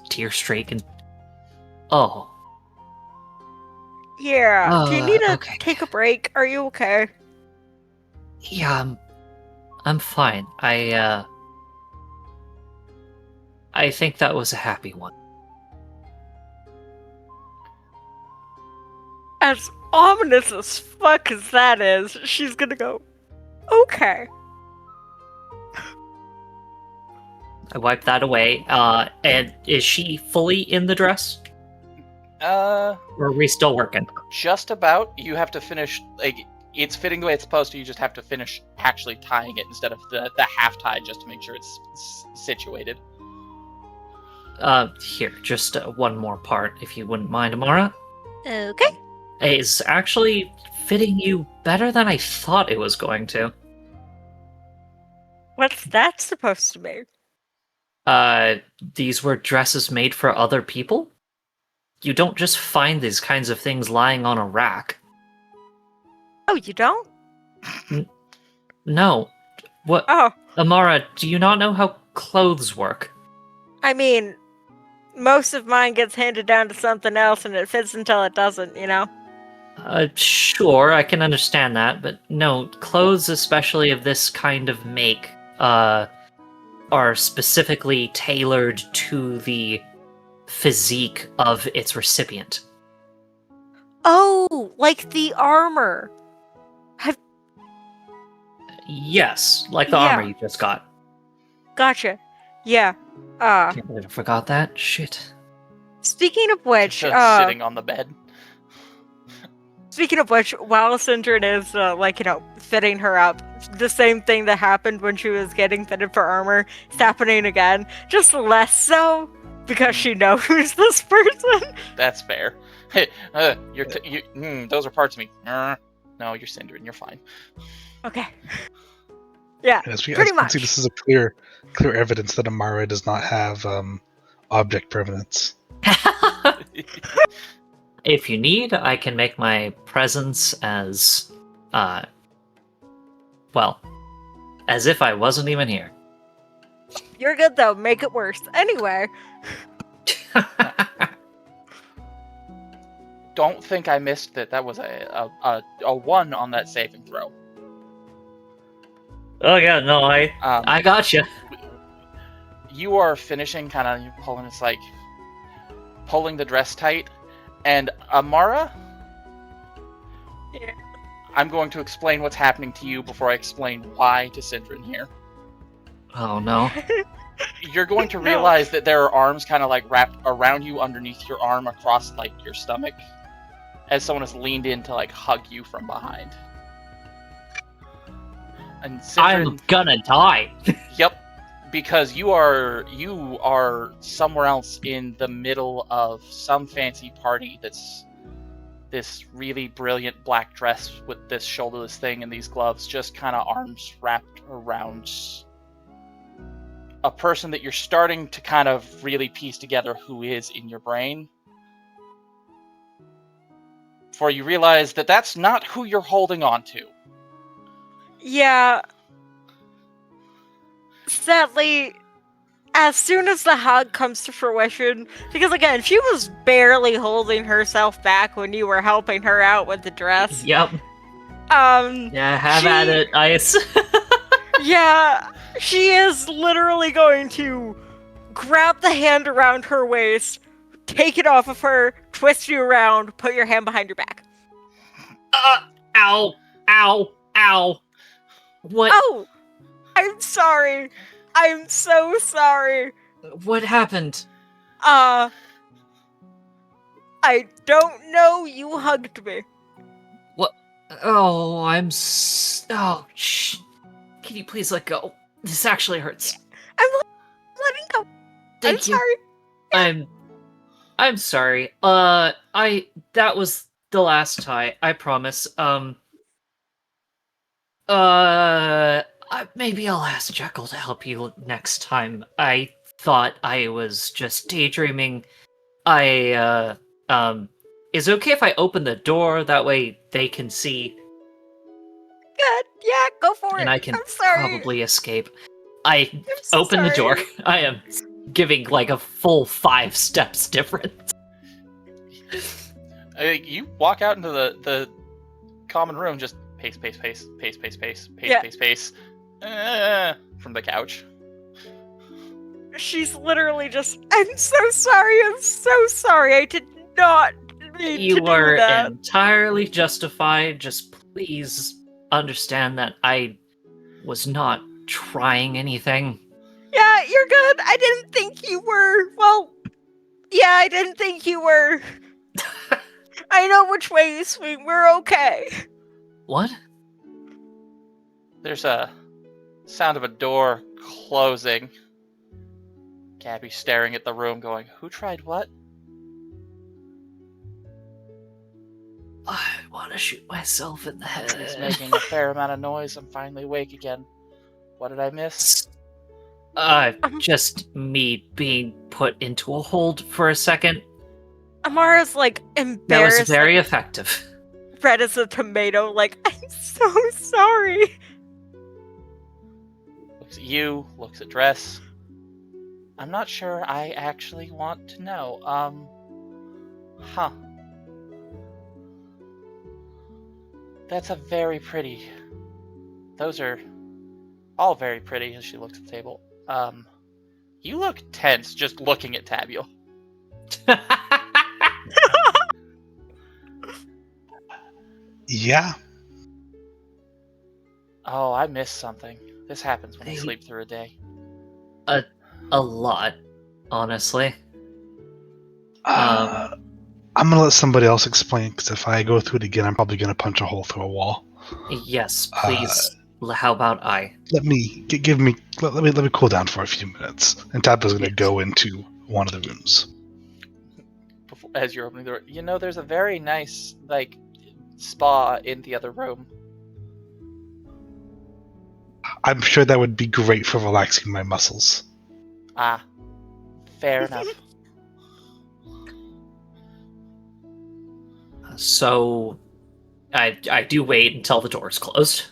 Speaker 4: tear streak and
Speaker 5: Yeah. Do you need to
Speaker 4: okay.
Speaker 5: take a break? Are you okay?
Speaker 4: Yeah, I'm fine. I think that was a happy one.
Speaker 5: As ominous as fuck as that is, she's gonna go, okay.
Speaker 4: I wipe that away. And is she fully in the dress? Or are we still working?
Speaker 1: Just about. You have to finish, like, it's fitting the way it's supposed to. You just have to finish actually tying it instead of the half tie, just to make sure it's situated.
Speaker 4: Here, just one more part, if you wouldn't mind, Amara.
Speaker 5: Okay.
Speaker 4: It's actually fitting you better than I thought it was going to.
Speaker 5: What's that supposed to mean?
Speaker 4: These were dresses made for other people? You don't just find these kinds of things lying on a rack.
Speaker 5: Oh, you don't?
Speaker 4: No. What?
Speaker 5: Oh.
Speaker 4: Amara, do you not know how clothes work?
Speaker 5: I mean, most of mine gets handed down to something else and it fits until it doesn't, you know?
Speaker 4: Sure, I can understand that, but no, clothes, especially of this kind of make, are specifically tailored to the physique of its recipient.
Speaker 5: Oh, like the armor.
Speaker 4: Yes, like the armor you just got.
Speaker 5: Gotcha. Yeah.
Speaker 4: Can't believe I forgot that. Shit.
Speaker 5: Speaking of which,
Speaker 1: Just sitting on the bed.
Speaker 5: Speaking of which, while Syndrin is, fitting her up, the same thing that happened when she was getting fitted for armor is happening again. Just less so, because she knows this person.
Speaker 1: That's fair. Hey, those are parts of me. No, you're Syndrin. You're fine.
Speaker 5: Okay. Yeah, pretty much.
Speaker 3: See, this is a clear evidence that Amara does not have object permanence.
Speaker 4: If you need, I can make my presence as, as if I wasn't even here.
Speaker 5: You're good though. Make it worse. Anyway.
Speaker 1: Don't think I missed that. That was a 1 on that saving throw.
Speaker 4: Oh yeah, no, I gotcha.
Speaker 1: You are finishing, kind of pulling. It's like pulling the dress tight, and Amara.
Speaker 5: Yeah.
Speaker 1: I'm going to explain what's happening to you before I explain why to Syndrin here.
Speaker 4: Oh no.
Speaker 1: You're going to realize that there are arms kind of like wrapped around you underneath your arm across like your stomach. as someone has leaned in to like hug you from behind. And
Speaker 4: I'm gonna die.
Speaker 1: Yep, because you are somewhere else in the middle of some fancy party that's this really brilliant black dress with this shoulderless thing and these gloves, just kind of arms wrapped around a person that you're starting to kind of really piece together who is in your brain. Before you realize that that's not who you're holding on to.
Speaker 5: Yeah. Sadly, as soon as the hug comes to fruition, because again, she was barely holding herself back when you were helping her out with the dress.
Speaker 4: Yep. Yeah, have at it, Ice.
Speaker 5: Yeah, she is literally going to grab the hand around her waist, take it off of her, twist you around, put your hand behind your back.
Speaker 4: Ow, ow, ow. What?
Speaker 5: Oh, I'm sorry. I'm so sorry.
Speaker 4: What happened?
Speaker 5: I don't know. You hugged me.
Speaker 4: What? Oh, oh, shh. Can you please let go? This actually hurts.
Speaker 5: I'm letting go.
Speaker 4: Thank
Speaker 5: I'm
Speaker 4: you.
Speaker 5: sorry.
Speaker 4: I'm sorry. That was the last tie. I promise. Maybe I'll ask Jekyll to help you next time. I thought I was just daydreaming. Is it okay if I open the door? That way they can see.
Speaker 5: Good. Yeah, go for it.
Speaker 4: And I can
Speaker 5: I'm sorry.
Speaker 4: probably escape. I
Speaker 5: I'm so
Speaker 4: open the door.
Speaker 5: sorry.
Speaker 4: I am giving like a full 5 steps difference.
Speaker 1: You walk out into the common room, just pace, pace, pace, pace, pace, pace, pace,
Speaker 5: Yeah.
Speaker 1: pace, pace, from the couch.
Speaker 5: She's literally just, I'm so sorry. I did not mean to
Speaker 4: You
Speaker 5: do
Speaker 4: are
Speaker 5: that.
Speaker 4: entirely justified. Just please understand that I was not trying anything.
Speaker 5: Yeah, you're good. I didn't think you were. Well, yeah, I didn't think you were. I know which way you swing. We're okay.
Speaker 4: What?
Speaker 1: There's a sound of a door closing. Gabby staring at the room going, who tried what?
Speaker 4: I want to shoot myself in the head.
Speaker 1: He's making a fair amount of noise. I'm finally awake again. What did I miss?
Speaker 4: Just me being put into a hold for a second.
Speaker 5: Amara's like
Speaker 4: That
Speaker 5: embarrassed.
Speaker 4: was very effective.
Speaker 5: Red as a tomato. Like, I'm so sorry.
Speaker 1: Looks at you, looks at Dress. I'm not sure I actually want to know. Huh. That's a very pretty... Those are all very pretty as she looks at the table. You look tense just looking at Tabule.
Speaker 3: Yeah.
Speaker 1: Oh, I missed something. This happens when you
Speaker 4: Hey.
Speaker 1: sleep through a day.
Speaker 4: A lot, honestly.
Speaker 3: I'm gonna let somebody else explain because if I go through it again, I'm probably gonna punch a hole through a wall.
Speaker 4: Yes, please. How about I?
Speaker 3: Let me let me cool down for a few minutes, and Tabitha's gonna
Speaker 4: Yes.
Speaker 3: go into one of the rooms.
Speaker 1: As you're opening the door, you know there's a very nice, like, spa in the other room.
Speaker 3: I'm sure that would be great for relaxing my muscles.
Speaker 1: Ah, fair enough.
Speaker 4: So, I do wait until the door's closed.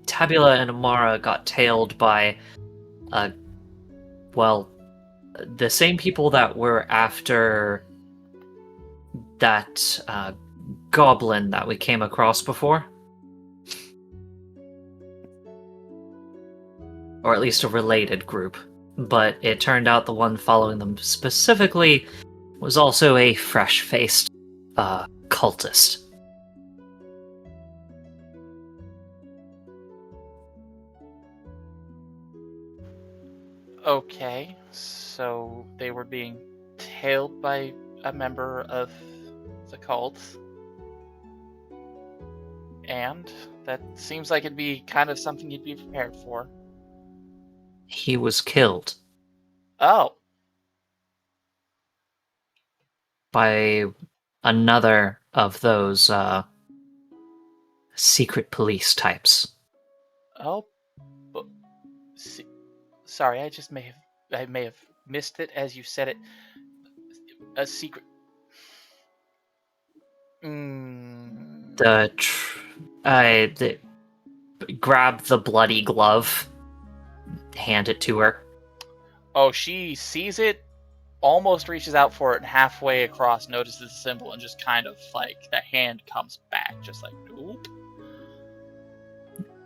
Speaker 4: Tabula and Amara got tailed by, the same people that were after that goblin that we came across before. Or at least a related group. But it turned out the one following them specifically was also a fresh-faced cultist.
Speaker 1: Okay, so they were being tailed by a member of the cult. And that seems like it'd be kind of something you'd be prepared for.
Speaker 4: He was killed
Speaker 1: Oh,
Speaker 4: by another of those secret police types.
Speaker 1: oh, but, sorry, I may have missed it as you said it. A secret.
Speaker 4: I grab the bloody glove, hand it to her.
Speaker 1: Oh, she sees it, almost reaches out for it, and halfway across notices the symbol, and just kind of like the hand comes back, just like nope.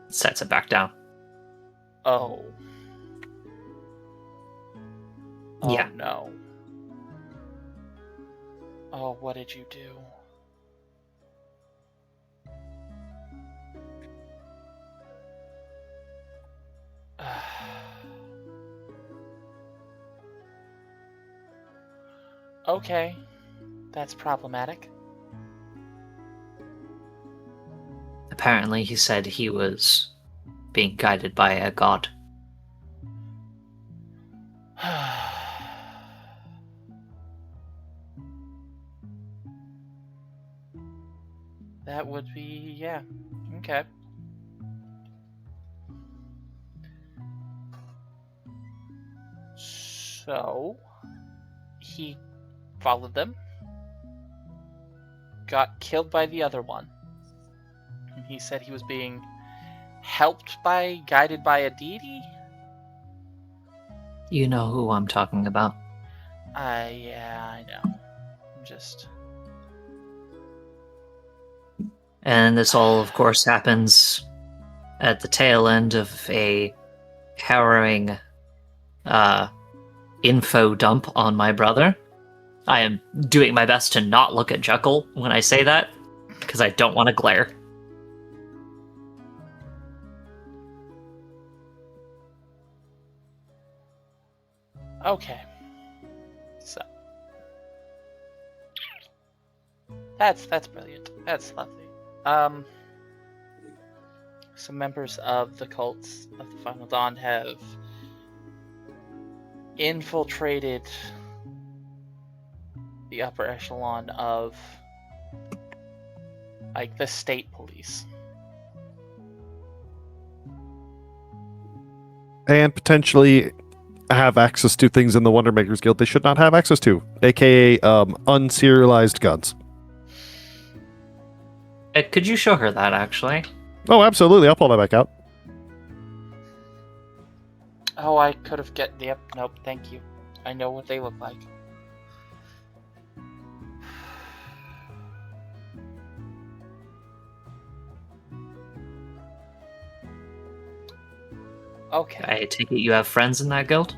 Speaker 4: Sets it back down.
Speaker 1: Oh.
Speaker 4: Yeah.
Speaker 1: Oh no. Oh, what did you do? Okay, that's problematic.
Speaker 4: Apparently, he said he was being guided by a god.
Speaker 1: That would be, yeah. Okay. So, he followed them, got killed by the other one. And he said he was being guided by a deity?
Speaker 4: You know who I'm talking about.
Speaker 1: Yeah, I know. I'm just...
Speaker 4: And this all, of course, happens at the tail end of a harrowing info dump on my brother. I am doing my best to not look at Jekyll when I say that, because I don't want to glare.
Speaker 1: Okay. So... That's brilliant. That's lovely. Some members of the cults of the Final Dawn have infiltrated the upper echelon of, like, the state police.
Speaker 2: And potentially have access to things in the Wonder Makers Guild they should not have access to, aka unserialized guns.
Speaker 4: Could you show her that, actually?
Speaker 2: Oh, absolutely. I'll pull that back out.
Speaker 1: Oh, I could have yep, nope, thank you. I know what they look like. Okay.
Speaker 4: I take it you have friends in that guild?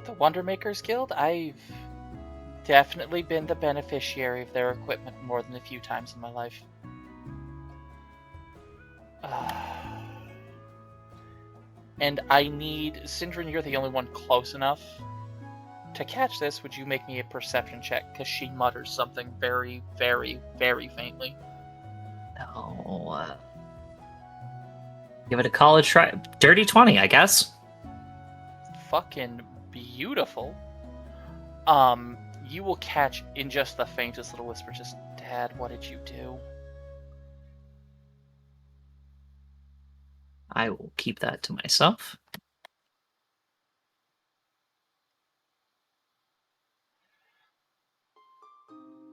Speaker 1: The Wonder Makers Guild? I've definitely been the beneficiary of their equipment more than a few times in my life. And I need... Sindrin, you're the only one close enough to catch this. Would you make me a perception check? Because she mutters something very, very, very faintly.
Speaker 4: No. Give it a college try. Dirty 20, I guess.
Speaker 1: Fucking beautiful. You will catch in just the faintest little whisper, just, Dad, what did you do?
Speaker 4: I will keep that to myself.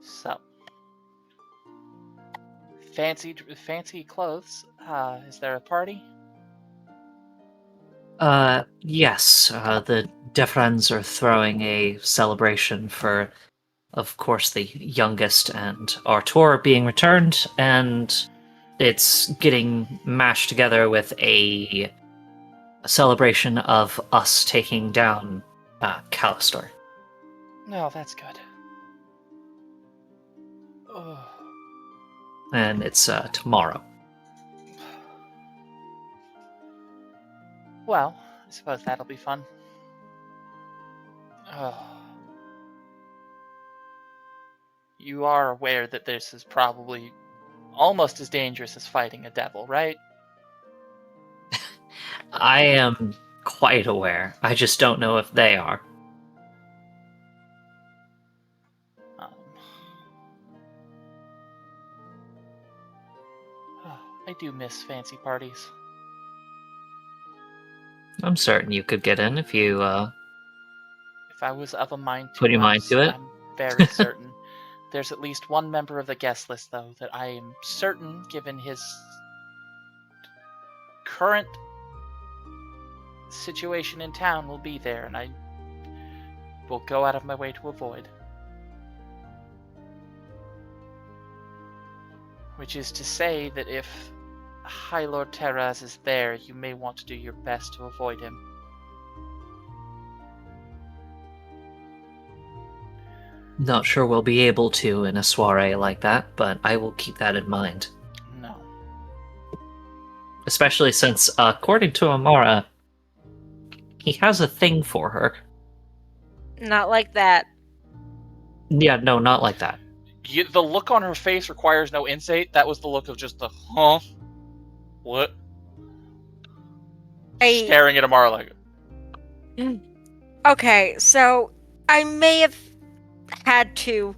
Speaker 1: So, fancy clothes. Is there a party?
Speaker 4: Yes. The Defrens are throwing a celebration for, of course, the youngest and Artur being returned, and it's getting mashed together with a celebration of us taking down Callister.
Speaker 1: No, that's good. Ugh.
Speaker 4: And it's tomorrow.
Speaker 1: Well, I suppose that'll be fun. Oh. You are aware that this is probably almost as dangerous as fighting a devil, right?
Speaker 4: I am quite aware. I just don't know if they are.
Speaker 1: Um, I do miss fancy parties.
Speaker 4: I'm certain you could get in if you,
Speaker 1: If I was of a mind to
Speaker 4: Put your mind
Speaker 1: once,
Speaker 4: to it?
Speaker 1: I'm very certain. There's at least one member of the guest list, though, that I am certain, given his current situation in town, will be there, and I will go out of my way to avoid. Which is to say that if High Lord Terraz is there, you may want to do your best to avoid him.
Speaker 4: Not sure we'll be able to in a soiree like that, but I will keep that in mind.
Speaker 1: No.
Speaker 4: Especially since, according to Amara, he has a thing for her.
Speaker 5: Not like that.
Speaker 4: Yeah, no, not like that.
Speaker 1: The look on her face requires no insight. That was the look of just the, huh? What? Staring at Amara like...
Speaker 5: Okay, so I may have had to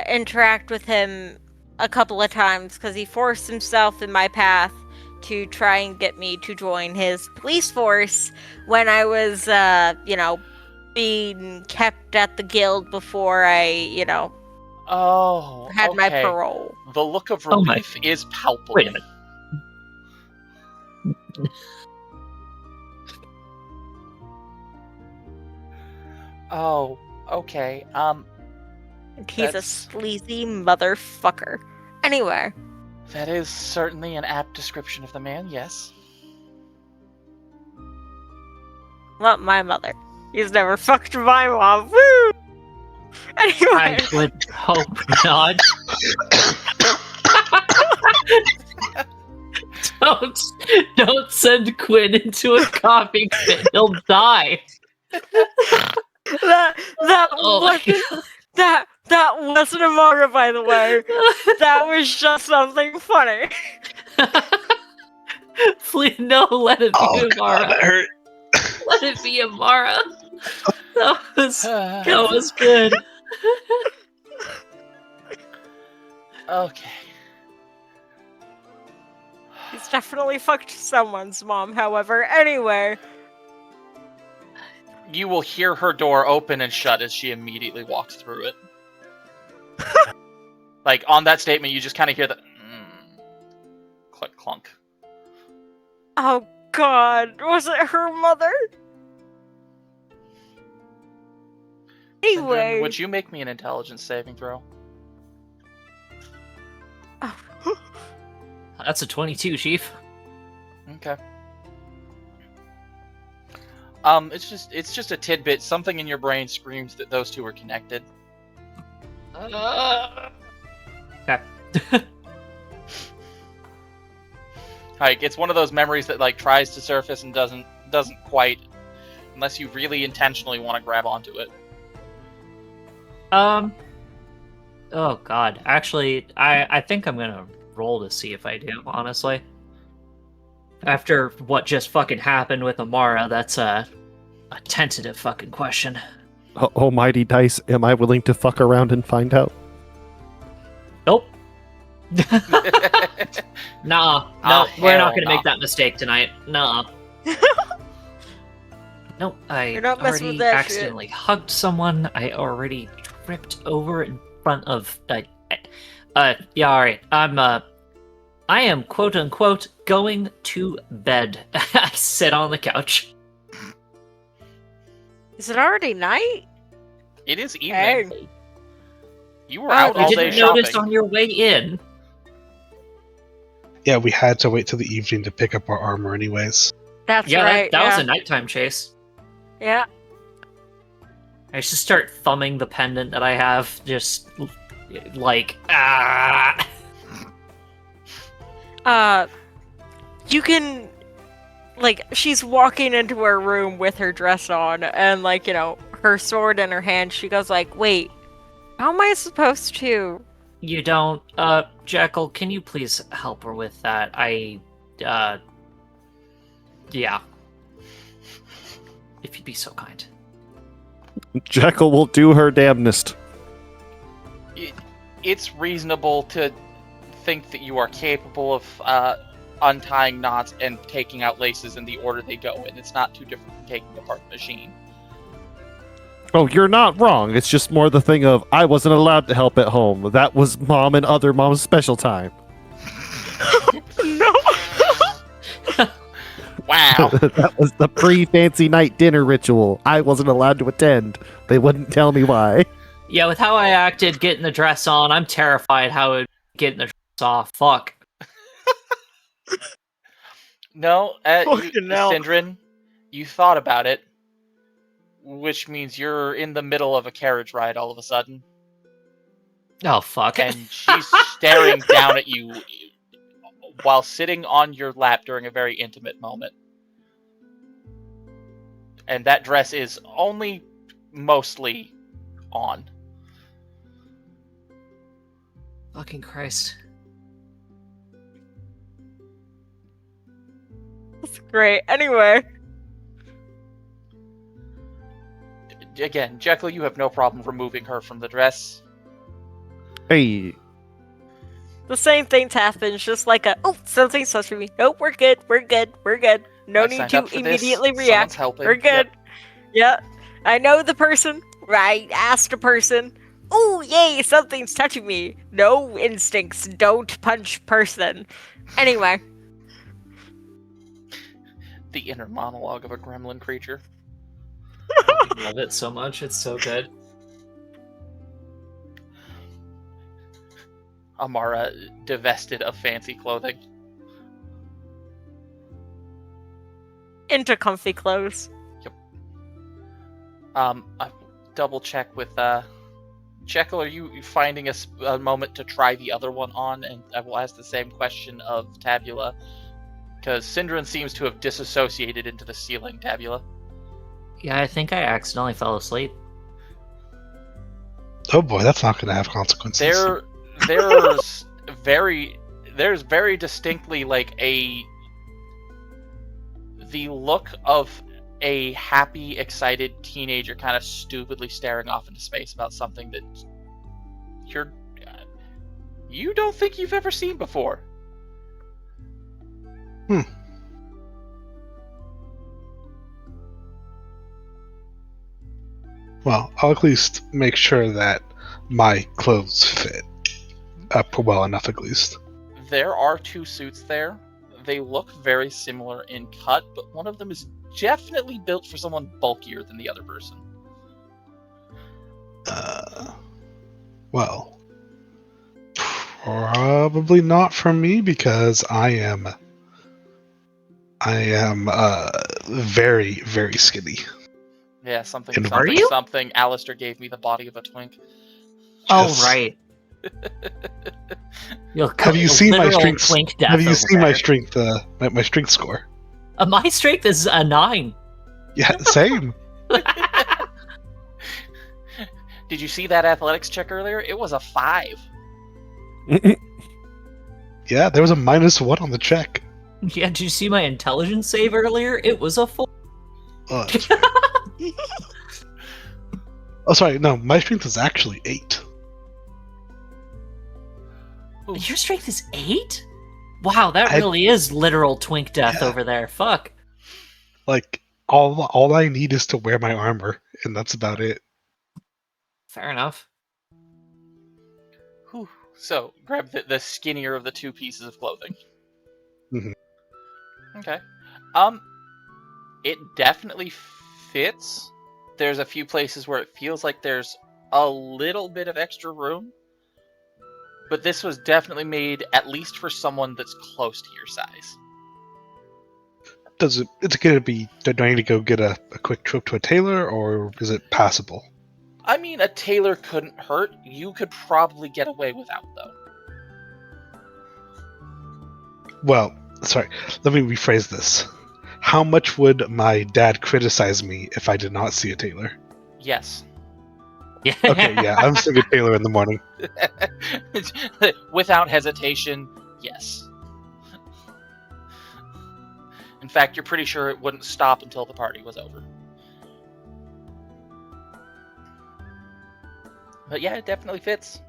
Speaker 5: interact with him a couple of times because he forced himself in my path to try and get me to join his police force when I was, being kept at the guild before I,
Speaker 1: Oh,
Speaker 5: had my
Speaker 1: okay.
Speaker 5: parole.
Speaker 1: The look of
Speaker 4: Oh my-
Speaker 1: relief is palpable.
Speaker 4: Wait a minute.
Speaker 1: Oh, okay.
Speaker 5: He's a
Speaker 1: That's-
Speaker 5: sleazy motherfucker. Anyway,
Speaker 1: That is certainly an apt description of the man, yes.
Speaker 5: not my mother. He's never fucked my mom. Woo! Anyway.
Speaker 4: I would hope not. Don't send Quinn into a coughing fit. He'll die.
Speaker 5: That
Speaker 4: Oh my
Speaker 5: wasn't that wasn't a manga, by the way. That was just something funny.
Speaker 4: Please, no, let it be
Speaker 3: Oh
Speaker 4: Amara.
Speaker 3: god, that hurt.
Speaker 4: Let it be Amara. That was good.
Speaker 1: Okay.
Speaker 5: He's definitely fucked someone's mom, however. Anyway.
Speaker 1: You will hear her door open and shut as she immediately walks through it. Like, on that statement, you just kind of hear the... click, clunk.
Speaker 5: Oh god, was it her mother? Anyway.
Speaker 1: Sindrin, would you make me an intelligence saving throw?
Speaker 4: That's a 22, Chief.
Speaker 1: Okay. It's just a tidbit. Something in your brain screams that those two are connected.
Speaker 4: Okay.
Speaker 1: Like, it's one of those memories that like tries to surface and doesn't quite, unless you really intentionally want to grab onto it.
Speaker 4: Oh god. Actually, I think I'm gonna roll to see if I do, honestly. After what just fucking happened with Amara, that's a tentative fucking question.
Speaker 2: Almighty dice, am I willing to fuck around and find out?
Speaker 4: Nope. Nah,
Speaker 1: Oh,
Speaker 4: we're not
Speaker 1: hell
Speaker 4: gonna
Speaker 1: no.
Speaker 4: make that mistake tonight. Nah. No, I
Speaker 5: You're not messing with
Speaker 4: already
Speaker 5: that shit.
Speaker 4: accidentally hugged someone. I already tripped over in front of. Yeah, all right. I am quote unquote going to bed. I sit on the couch.
Speaker 5: Is it already night?
Speaker 1: It is evening.
Speaker 5: Hey.
Speaker 1: You were out
Speaker 4: You
Speaker 1: all day
Speaker 4: didn't notice
Speaker 1: shopping.
Speaker 4: on your way in.
Speaker 3: Yeah, we had to wait till the evening to pick up our armor anyways.
Speaker 5: That's
Speaker 4: Yeah,
Speaker 5: right.
Speaker 4: that was
Speaker 5: yeah.
Speaker 4: a nighttime chase.
Speaker 5: Yeah.
Speaker 4: I just start thumbing the pendant that I have, just like ah.
Speaker 5: You can, like, she's walking into her room with her dress on and, like, her sword in her hand. She goes like, wait, How am I supposed to?
Speaker 4: You don't. Jekyll, can you please help her with that? Yeah. If you'd be so kind.
Speaker 2: Jekyll will do her damnedest.
Speaker 1: It's reasonable to think that you are capable of untying knots and taking out laces in the order they go in. It's not too different from taking apart a machine.
Speaker 2: Oh, you're not wrong. It's just more the thing of, I wasn't allowed to help at home. That was Mom and other Mom's special time.
Speaker 5: No.
Speaker 1: Wow.
Speaker 2: That was the pre-fancy night dinner ritual. I wasn't allowed to attend. They wouldn't tell me why.
Speaker 4: Yeah, with how I acted getting the dress on, I'm terrified how it getting the dress off. Fuck.
Speaker 1: No,
Speaker 5: Fucking hell.
Speaker 1: Syndrin, you thought about it, which means you're in the middle of a carriage ride all of a sudden,
Speaker 4: Oh, fuck.
Speaker 1: and she's staring down at you while sitting on your lap during a very intimate moment. And that dress is only mostly on.
Speaker 4: Fucking Christ.
Speaker 5: That's great. Anyway.
Speaker 1: Again, Jekyll, you have no problem removing her from the dress.
Speaker 2: Hey,
Speaker 5: The same things happen, it's just like something's touching me. Nope, we're good, we're good, we're good. No
Speaker 1: I've
Speaker 5: need
Speaker 1: signed
Speaker 5: to
Speaker 1: up for this.
Speaker 5: immediately
Speaker 1: Someone's
Speaker 5: react.
Speaker 1: helping.
Speaker 5: We're good.
Speaker 1: Yep.
Speaker 5: Yeah. I know the person. Right, asked a person. Oh, yay, something's touching me. No instincts, don't punch person. Anyway.
Speaker 1: The inner monologue of a gremlin creature.
Speaker 4: I love it so much. It's so good.
Speaker 1: Amara divested of fancy clothing.
Speaker 5: Into comfy clothes.
Speaker 1: I double check with Jekyll. Are you finding a moment to try the other one on? And I will ask the same question of Tabula, because Syndrin seems to have disassociated into the ceiling. Tabula.
Speaker 4: Yeah, I think I accidentally fell asleep.
Speaker 3: Oh boy, that's not going to have consequences.
Speaker 1: There's very distinctly like the look of a happy, excited teenager kind of stupidly staring off into space about something that you don't think you've ever seen before.
Speaker 3: Well, I'll at least make sure that my clothes fit up well enough, at least.
Speaker 1: There are two suits there. They look very similar in cut, but one of them is definitely built for someone bulkier than the other person.
Speaker 3: Well, probably not for me because I am very, very skinny.
Speaker 1: Yeah, something.
Speaker 3: And
Speaker 1: Something.
Speaker 4: are you?
Speaker 1: Something. Alistair gave me the body of a twink.
Speaker 4: Oh,
Speaker 3: Yes.
Speaker 4: right.
Speaker 3: Have you seen my
Speaker 4: literal
Speaker 3: strength?
Speaker 4: twink death
Speaker 3: Have you
Speaker 4: over
Speaker 3: seen my
Speaker 4: there.
Speaker 3: strength? My strength score?
Speaker 4: My strength is a 9.
Speaker 3: Yeah, same.
Speaker 1: Did you see that athletics check earlier? It was a 5.
Speaker 3: Yeah, there was a -1 on the check.
Speaker 4: Yeah, did you see my intelligence save earlier? It was a 4.
Speaker 3: Oh, that's right. Oh, sorry. No, my strength is actually 8.
Speaker 4: Your strength is 8? Wow, that
Speaker 3: I-
Speaker 4: really is literal twink death
Speaker 3: Yeah.
Speaker 4: over there. Fuck.
Speaker 3: Like all I need is to wear my armor, and that's about it.
Speaker 4: Fair enough.
Speaker 1: Whew. So, grab the skinnier of the two pieces of clothing.
Speaker 3: Mhm.
Speaker 1: Okay. It definitely fits. There's a few places where it feels like there's a little bit of extra room. But this was definitely made at least for someone that's close to your size.
Speaker 3: It's gonna be? Do I need to go get a quick trip to a tailor, or is it passable?
Speaker 1: I mean, a tailor couldn't hurt. You could probably get away without, though.
Speaker 3: Well, sorry. Let me rephrase this. How much would my dad criticize me if I did not see a tailor?
Speaker 1: Yes.
Speaker 4: Yeah.
Speaker 3: Okay, yeah, I'm singing Taylor in the morning.
Speaker 1: Without hesitation, yes. In fact, you're pretty sure it wouldn't stop until the party was over. But yeah, it definitely fits.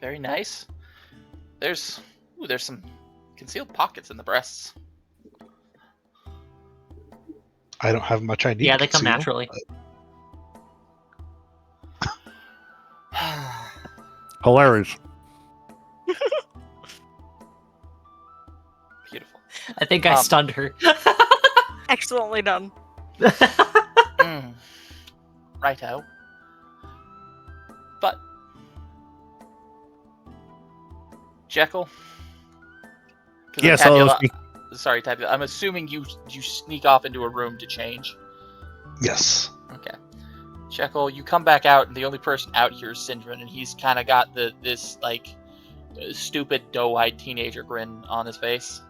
Speaker 1: Very nice. There's some concealed pockets in the breasts.
Speaker 3: I don't have much I need.
Speaker 4: Yeah,
Speaker 3: to
Speaker 4: they come
Speaker 3: conceal.
Speaker 4: naturally.
Speaker 2: Hilarious.
Speaker 1: Beautiful.
Speaker 4: I think I stunned her.
Speaker 5: Excellently done.
Speaker 1: Righto. But Jekyll. 'Cause
Speaker 2: Yes,
Speaker 1: Tabula-
Speaker 2: hello.
Speaker 1: Sorry, Tabula. I'm assuming you sneak off into a room to change.
Speaker 3: Yes.
Speaker 1: Okay. Jekyll, you come back out, and the only person out here is Syndron, and he's kind of got this like stupid doe-eyed teenager grin on his face.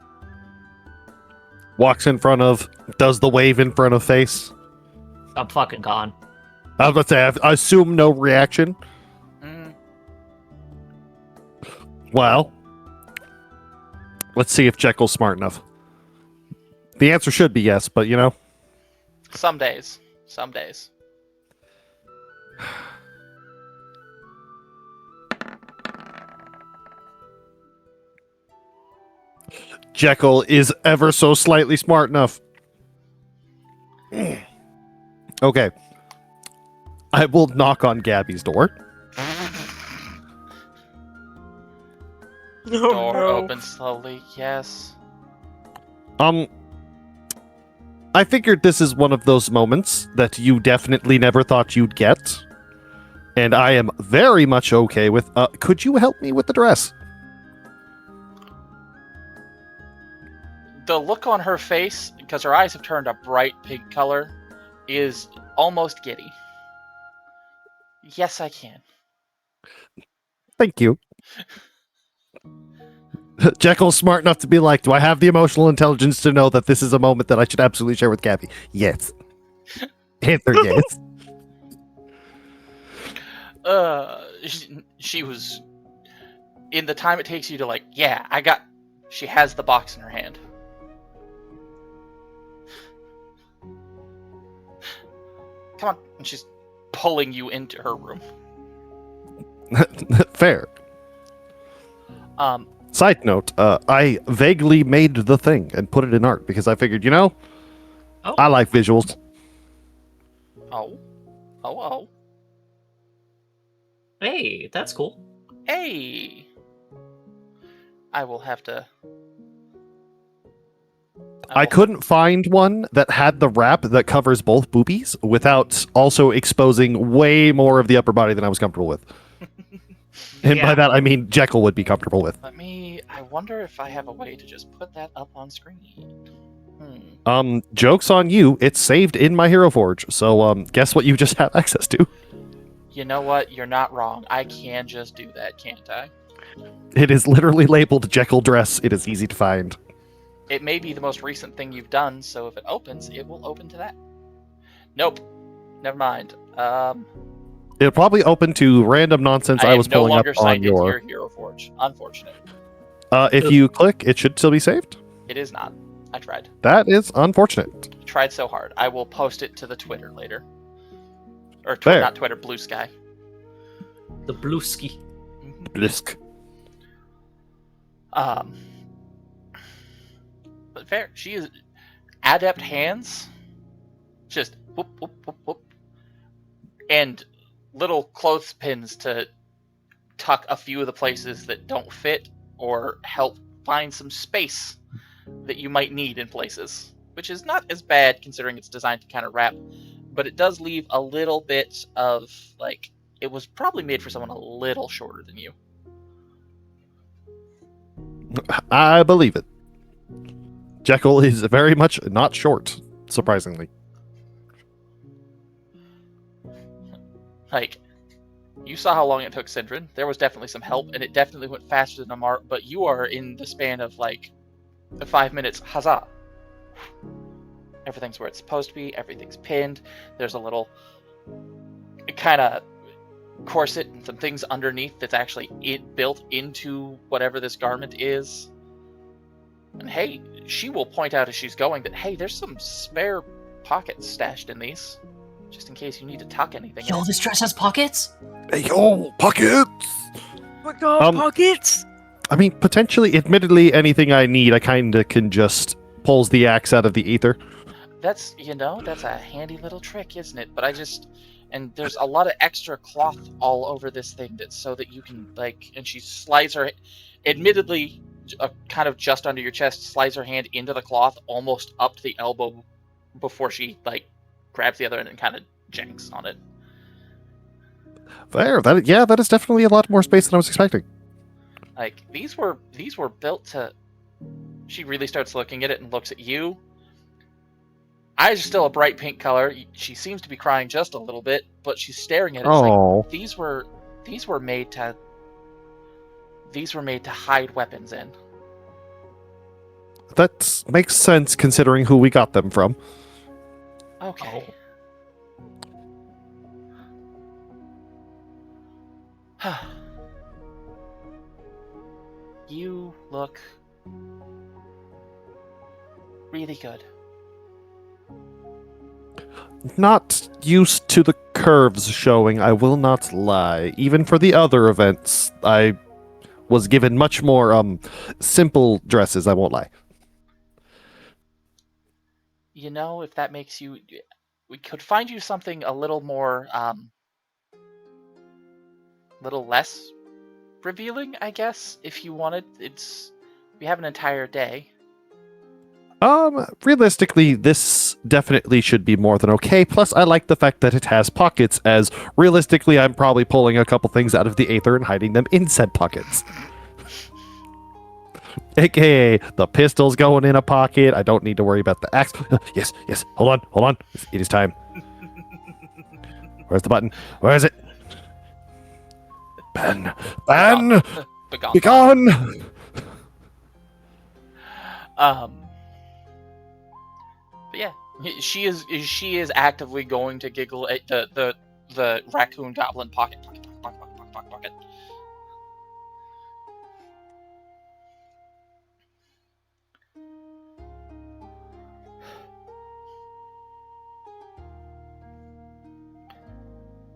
Speaker 2: Walks in front of, does the wave in front of face.
Speaker 4: I'm fucking gone.
Speaker 2: I was about to say, I assume no reaction.
Speaker 1: Mm,
Speaker 2: Well, let's see if Jekyll's smart enough. The answer should be yes, but you know.
Speaker 1: some days. Some days.
Speaker 2: Jekyll is ever so slightly smart enough. Okay. I will knock on Gabby's door.
Speaker 1: Door opens slowly. Yes.
Speaker 2: I figured this is one of those moments that you definitely never thought you'd get. And I am very much okay with, could you help me with the dress?
Speaker 1: The look on her face, because her eyes have turned a bright pink color, is almost giddy. Yes, I can.
Speaker 2: Thank you. Jekyll's smart enough to be like, do I have the emotional intelligence to know that this is a moment that I should absolutely share with Gabby? Yes. Answer yes.
Speaker 1: She was... In the time it takes you to like, yeah, she has the box in her hand. Come on. And she's pulling you into her room.
Speaker 2: Fair.
Speaker 1: Um,
Speaker 2: Side note, I vaguely made the thing and put it in art because I figured,
Speaker 4: Oh.
Speaker 2: I like visuals.
Speaker 1: Oh.
Speaker 4: Hey, that's cool.
Speaker 1: Hey! I will have to...
Speaker 2: I couldn't find one that had the wrap that covers both boobies without also exposing way more of the upper body than I was comfortable with. And by
Speaker 4: Yeah.
Speaker 2: that, I mean Jekyll would be comfortable with.
Speaker 1: I wonder if I have a way to just put that up on screen.
Speaker 2: Joke's on you. It's saved in my Hero Forge. So, guess what you just have access to?
Speaker 1: You know what? You're not wrong. I can just do that, can't I?
Speaker 2: It is literally labeled Jekyll dress. It is easy to find.
Speaker 1: It may be the most recent thing you've done, so if it opens, it will open to that. Nope. Never mind.
Speaker 2: It'll probably open to random nonsense I was
Speaker 1: am no
Speaker 2: pulling up
Speaker 1: longer
Speaker 2: on
Speaker 1: signed into
Speaker 2: your...
Speaker 1: your Hero Forge. Unfortunate.
Speaker 2: If you click, it should still be saved.
Speaker 1: It is not. I tried.
Speaker 2: That is unfortunate.
Speaker 1: Tried so hard. I will post it to the Twitter later. Or
Speaker 2: Fair.
Speaker 1: not Twitter, Blue Sky.
Speaker 4: The Blueski.
Speaker 2: Blisk.
Speaker 1: But fair. She is adept hands. Just whoop, whoop, whoop, whoop. And little clothespins to tuck a few of the places that don't fit or help find some space that you might need in places. Which is not as bad considering it's designed to kind of wrap. But it does leave a little bit of, like, it was probably made for someone a little shorter than you.
Speaker 2: I believe it. Jekyll is very much not short, surprisingly.
Speaker 1: Like, you saw how long it took Syndron. There was definitely some help, and it definitely went faster than Amar, but you are in the span of, like, 5 minutes. Huzzah. Everything's where it's supposed to be. Everything's pinned. There's a little kind of corset and some things underneath that's actually built into whatever this garment is. And hey, she will point out as she's going that, hey, there's some spare pockets stashed in these, just in case you need to tuck anything
Speaker 4: Yo,
Speaker 1: in.
Speaker 4: this dress has pockets?
Speaker 2: Hey, yo, pockets!
Speaker 5: My God, pockets!
Speaker 2: I mean, potentially, admittedly, anything I need, I kind of can just pulls the axe out of the ether.
Speaker 1: That's, that's a handy little trick, isn't it? But and there's a lot of extra cloth all over this thing that's so that you can, and she slides her, admittedly, kind of just under your chest, slides her hand into the cloth almost up to the elbow before she, grabs the other end and kind of janks on it.
Speaker 2: There, that is definitely a lot more space than I was expecting.
Speaker 1: These were built to... She really starts looking at it and looks at you. Eyes are still a bright pink color. She seems to be crying just a little bit, but she's staring at it.
Speaker 2: Oh.
Speaker 1: These were made to hide weapons in.
Speaker 2: That makes sense considering who we got them from.
Speaker 1: Okay. You look really good.
Speaker 2: Not used to the curves showing, I will not lie. Even for the other events, I was given much more simple dresses, I won't lie.
Speaker 1: If that makes you... We could find you something a little more, little less revealing, I guess, if you wanted. We have an entire day.
Speaker 2: Realistically, this definitely should be more than okay. Plus, I like the fact that it has pockets, as realistically, I'm probably pulling a couple things out of the aether and hiding them in said pockets. AKA, the pistol's going in a pocket. I don't need to worry about the axe. Yes, hold on. It is time. Where's the button? Where is it? Ben! Be gone!
Speaker 1: But yeah, she is actively going to giggle at the raccoon goblin pocket.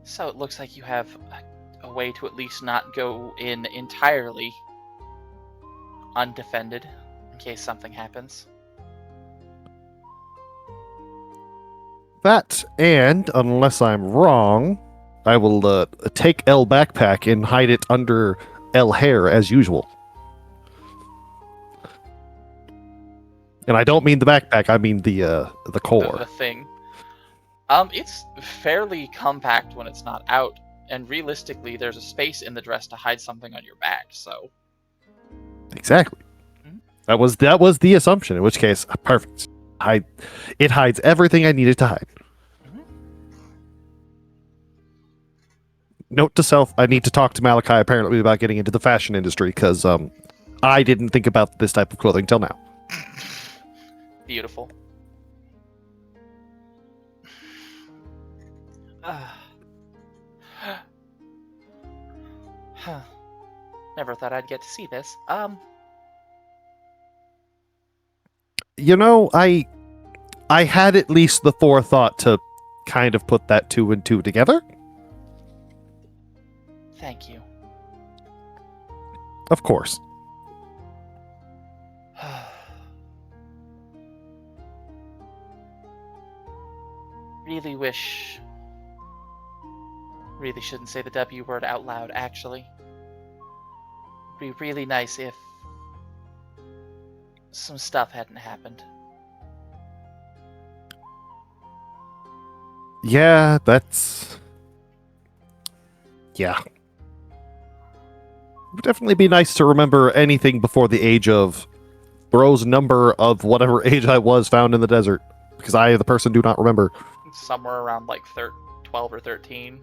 Speaker 1: So it looks like you have a way to at least not go in entirely undefended in case something happens.
Speaker 2: That, and, unless I'm wrong, I will take L backpack and hide it under L hair as usual. And I don't mean the backpack, I mean the core.
Speaker 1: The thing. It's fairly compact when it's not out, and realistically, there's a space in the dress to hide something on your back, so...
Speaker 2: Exactly.
Speaker 1: Mm-hmm.
Speaker 2: That was the assumption, in which case, perfect. It hides everything I needed to hide.
Speaker 1: Mm-hmm.
Speaker 2: Note to self, I need to talk to Malachi apparently about getting into the fashion industry, because I didn't think about this type of clothing till now.
Speaker 1: Beautiful. Never thought I'd get to see this.
Speaker 2: I had at least the forethought to kind of put that 2 and 2 together.
Speaker 1: Thank you.
Speaker 2: Of course.
Speaker 1: Really shouldn't say the W word out loud, actually. It'd be really nice if some stuff hadn't happened.
Speaker 2: Yeah, that's... Yeah. It would definitely be nice to remember anything before the age of Bro's number of whatever age I was found in the desert. Because I, the person, do not remember.
Speaker 1: Somewhere around 12 or 13.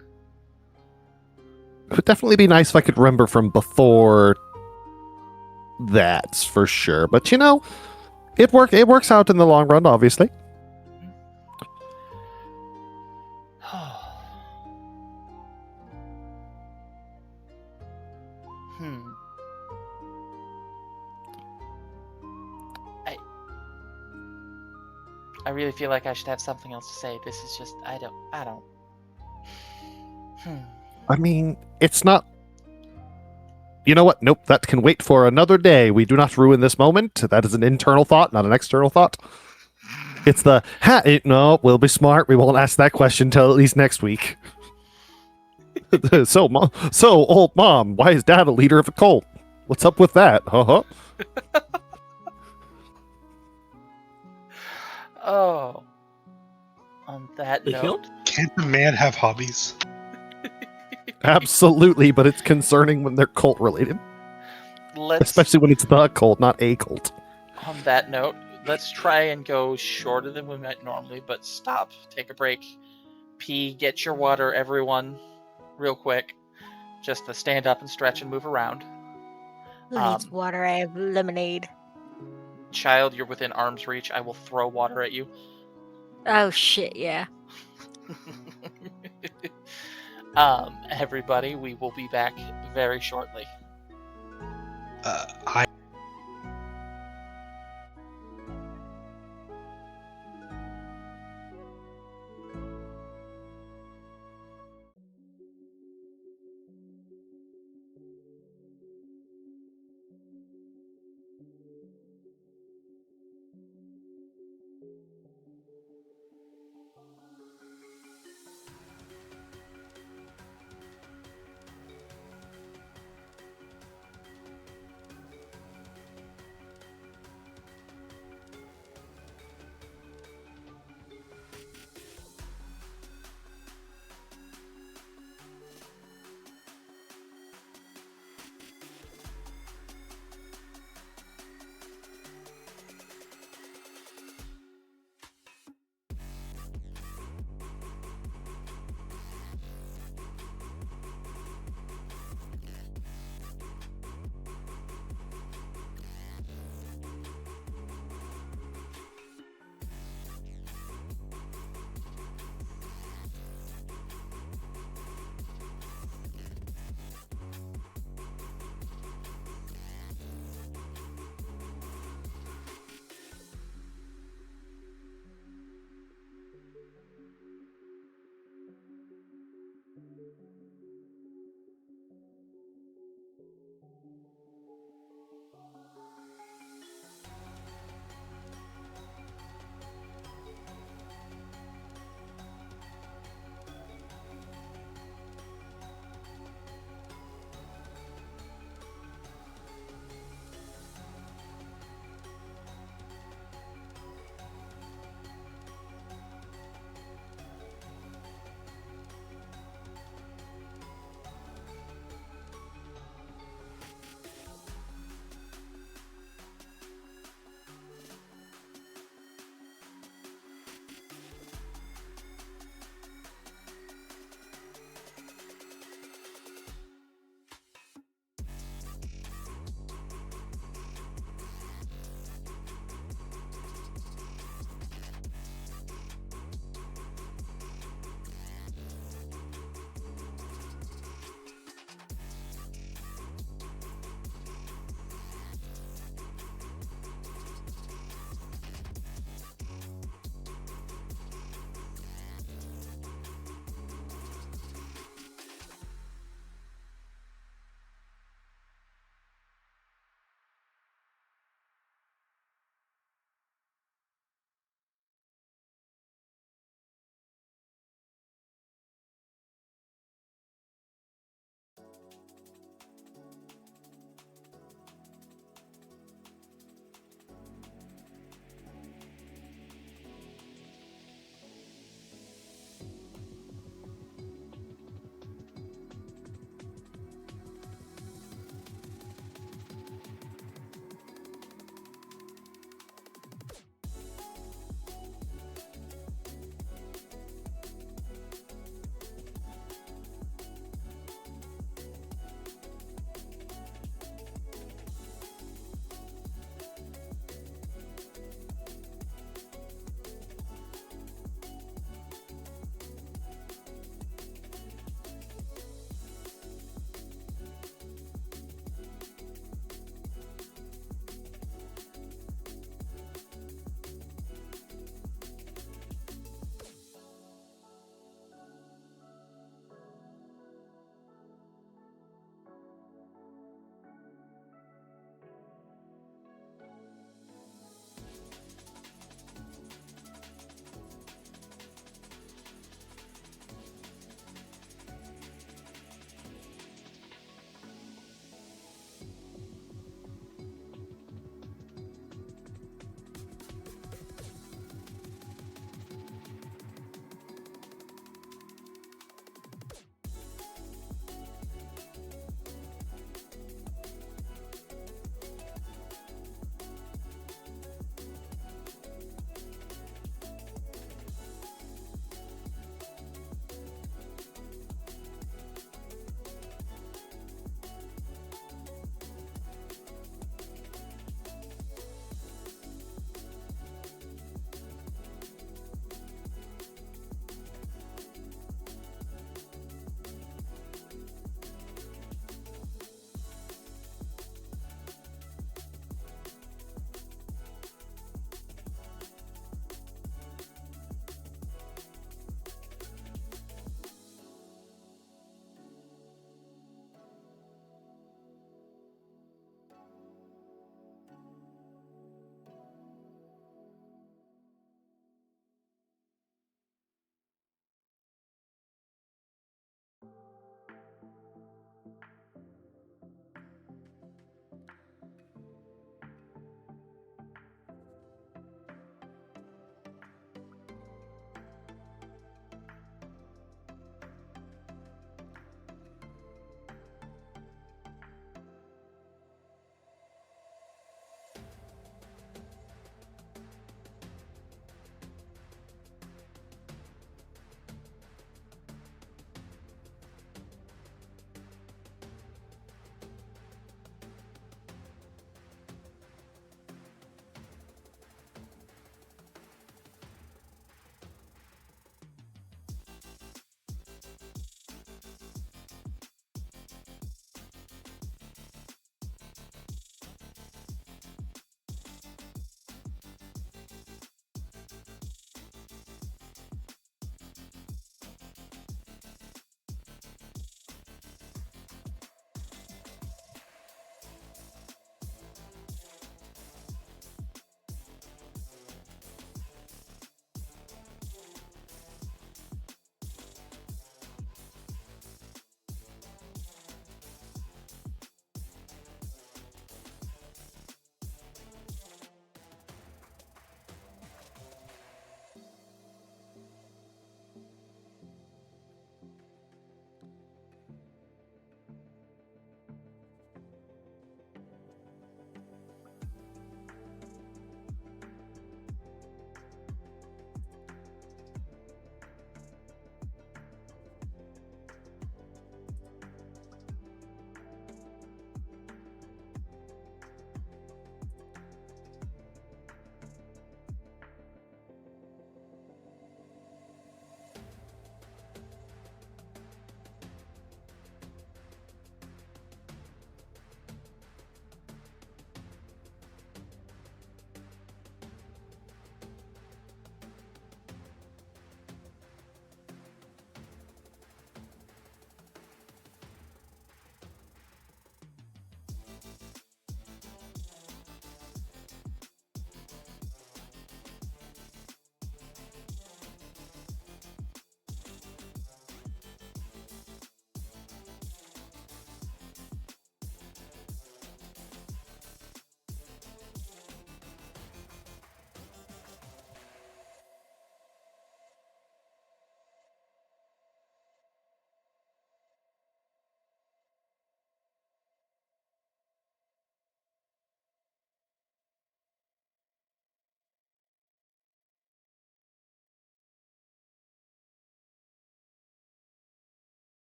Speaker 2: It would definitely be nice if I could remember from before that, for sure. But it works out in the long run, obviously.
Speaker 1: Hmm. I really feel like I should have something else to say. This is just I don't. Hmm.
Speaker 2: I mean, it's not. You know what? Nope, that can wait for another day. We do not ruin this moment. That is an internal thought, not an external thought. It's the, no, we'll be smart. We won't ask that question till at least next week. So, old mom, why is dad a leader of a cult? What's up with that? Uh-huh.
Speaker 1: Oh. On that
Speaker 4: The hill?
Speaker 1: note,
Speaker 3: Can't the man have hobbies?
Speaker 2: Absolutely, but it's concerning when they're cult related.
Speaker 1: let's
Speaker 2: Especially when it's the cult, not a cult.
Speaker 1: on that note, let's try and go shorter than we might normally, but stop, take a break, pee, get your water, everyone, real quick. Just to stand up and stretch and move around.
Speaker 5: Who needs water? I have lemonade.
Speaker 1: Child, you're within arm's reach. I will throw water at you.
Speaker 5: Oh shit, yeah.
Speaker 1: Everybody, we will be back very shortly.
Speaker 3: I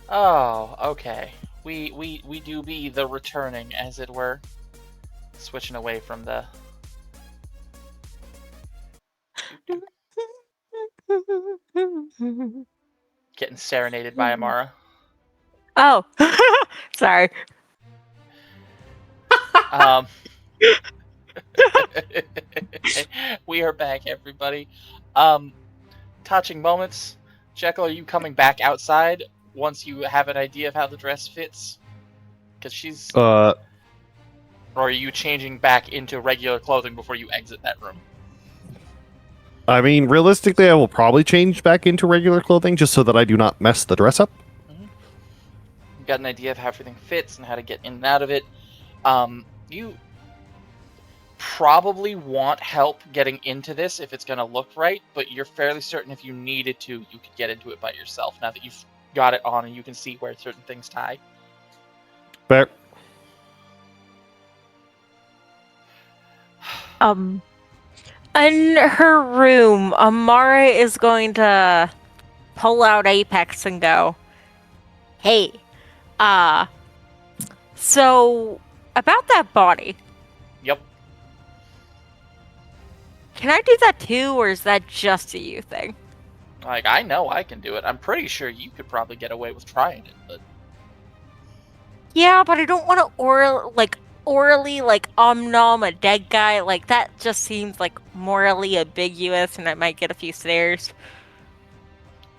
Speaker 1: Oh, okay. We do be the returning, as it were. Switching away from the... Getting serenaded by Amara.
Speaker 5: Oh, sorry.
Speaker 1: Um, we are back, everybody. Touching moments. Jekyll, are you coming back outside once you have an idea of how the dress fits? Because she's... Or are you changing back into regular clothing before you exit that room?
Speaker 2: I mean, realistically, I will probably change back into regular clothing just so that I do not mess the dress up.
Speaker 1: You got an idea of how everything fits and how to get in and out of it. You probably want help getting into this if it's going to look right, but you're fairly certain if you needed to, you could get into it by yourself now that you've got it on and you can see where certain things tie.
Speaker 2: Fair.
Speaker 5: In her room, Amara is going to pull out Apex and go, "Hey, so about that body,
Speaker 1: Yep.
Speaker 5: can I do that too, or is that just a you thing?"
Speaker 1: Like, I know I can do it. I'm pretty sure you could probably get away with trying it, but...
Speaker 5: Yeah, but I don't want to orally nom a dead guy. Like, that just seems like morally ambiguous, and I might get a few stares.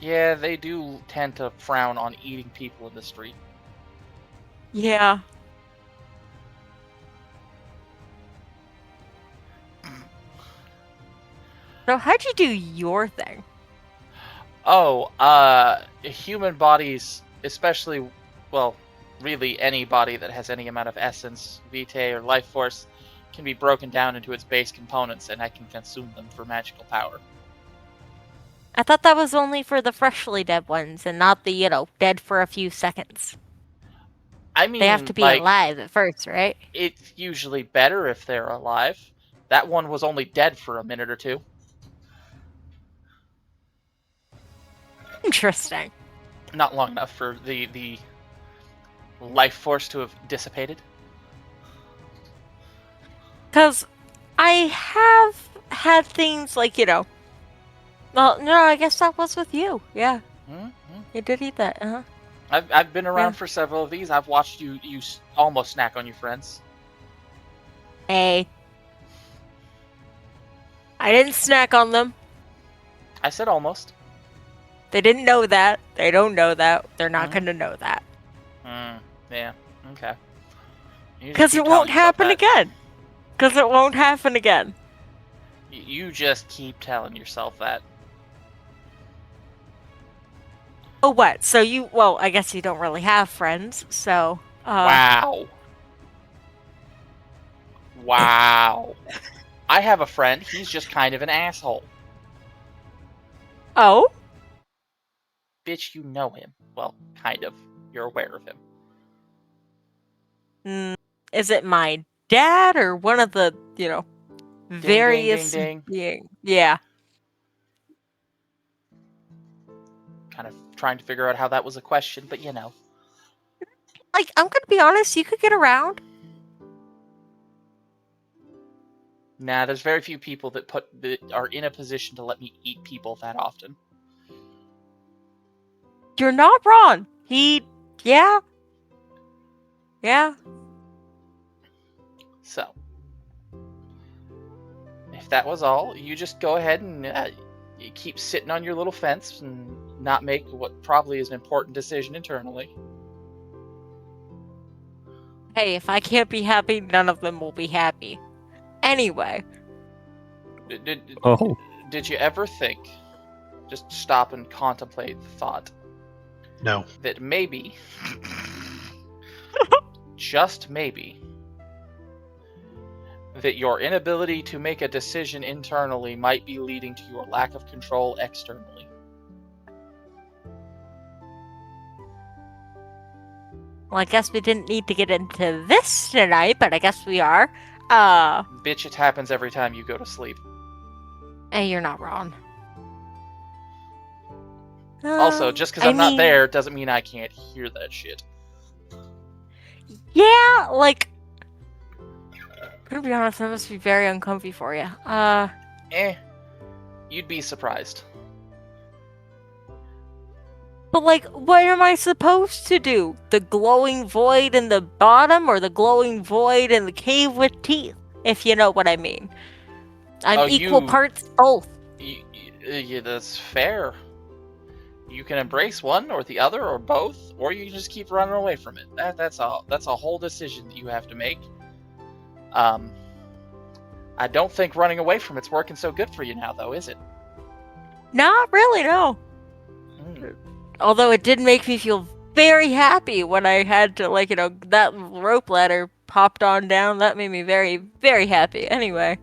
Speaker 1: Yeah, they do tend to frown on eating people in the street.
Speaker 5: Yeah. So how'd you do your thing?
Speaker 1: Oh, human bodies, especially, well, really any body that has any amount of essence, vitae, or life force, can be broken down into its base components, and I can consume them for magical power.
Speaker 5: I thought that was only for the freshly dead ones, and not the, dead for a few seconds.
Speaker 1: I mean,
Speaker 5: They have to be alive at first, right?
Speaker 1: It's usually better if they're alive. That one was only dead for a minute or two.
Speaker 5: Interesting.
Speaker 1: Not long enough for the life force to have dissipated.
Speaker 5: Because I have had things like, well, no, I guess that was with you. Yeah.
Speaker 1: Mm-hmm.
Speaker 5: You did eat that, uh-huh.
Speaker 1: I've been around
Speaker 5: Yeah.
Speaker 1: for several of these. I've watched you almost snack on your friends.
Speaker 5: Hey. I didn't snack on them.
Speaker 1: I said almost.
Speaker 5: They didn't know that. They don't know that. They're not going to know that.
Speaker 1: Yeah. Okay.
Speaker 5: Because it won't happen again. Because it won't happen again.
Speaker 1: You just keep telling yourself that.
Speaker 5: Oh, what? So well, I guess you don't really have friends, so...
Speaker 1: Wow. I have a friend. He's just kind of an asshole.
Speaker 5: Oh?
Speaker 1: Bitch, you know him. Well, kind of. You're aware of him.
Speaker 5: Is it my dad or one of the, various...
Speaker 1: Ding, ding, ding.
Speaker 5: Yeah.
Speaker 1: Kind of trying to figure out how that was a question, but
Speaker 5: Like, I'm gonna be honest, you could get around.
Speaker 1: Nah, there's very few people that are in a position to let me eat people that often.
Speaker 5: You're not wrong. Yeah.
Speaker 1: So, if that was all, you just go ahead and you keep sitting on your little fence and not make what probably is an important decision internally.
Speaker 5: Hey, if I can't be happy, none of them will be happy. Anyway.
Speaker 1: Did you ever think, just stop and contemplate the thought,
Speaker 3: No.
Speaker 1: that maybe, just maybe, that your inability to make a decision internally might be leading to your lack of control externally?
Speaker 5: Well, I guess we didn't need to get into this tonight, but I guess we are.
Speaker 1: Bitch, it happens every time you go to sleep.
Speaker 5: And you're not wrong.
Speaker 1: Also, just because
Speaker 5: I
Speaker 1: I'm not
Speaker 5: mean,
Speaker 1: there doesn't mean I can't hear that shit.
Speaker 5: Yeah, like, to be honest, that must be very uncomfy for you.
Speaker 1: You'd be surprised.
Speaker 5: But like, what am I supposed to do? The glowing void in the bottom, or the glowing void in the cave with teeth? If you know what I mean. I'm
Speaker 1: Oh,
Speaker 5: equal parts both.
Speaker 1: That's fair. You can embrace one or the other or both, or you can just keep running away from it. That's a whole decision that you have to make. I don't think running away from it's working so good for you now, though, is it?
Speaker 5: Not really, no. Although it did make me feel very happy when I had to, like, that rope ladder popped on down. That made me very, very happy. Anyway.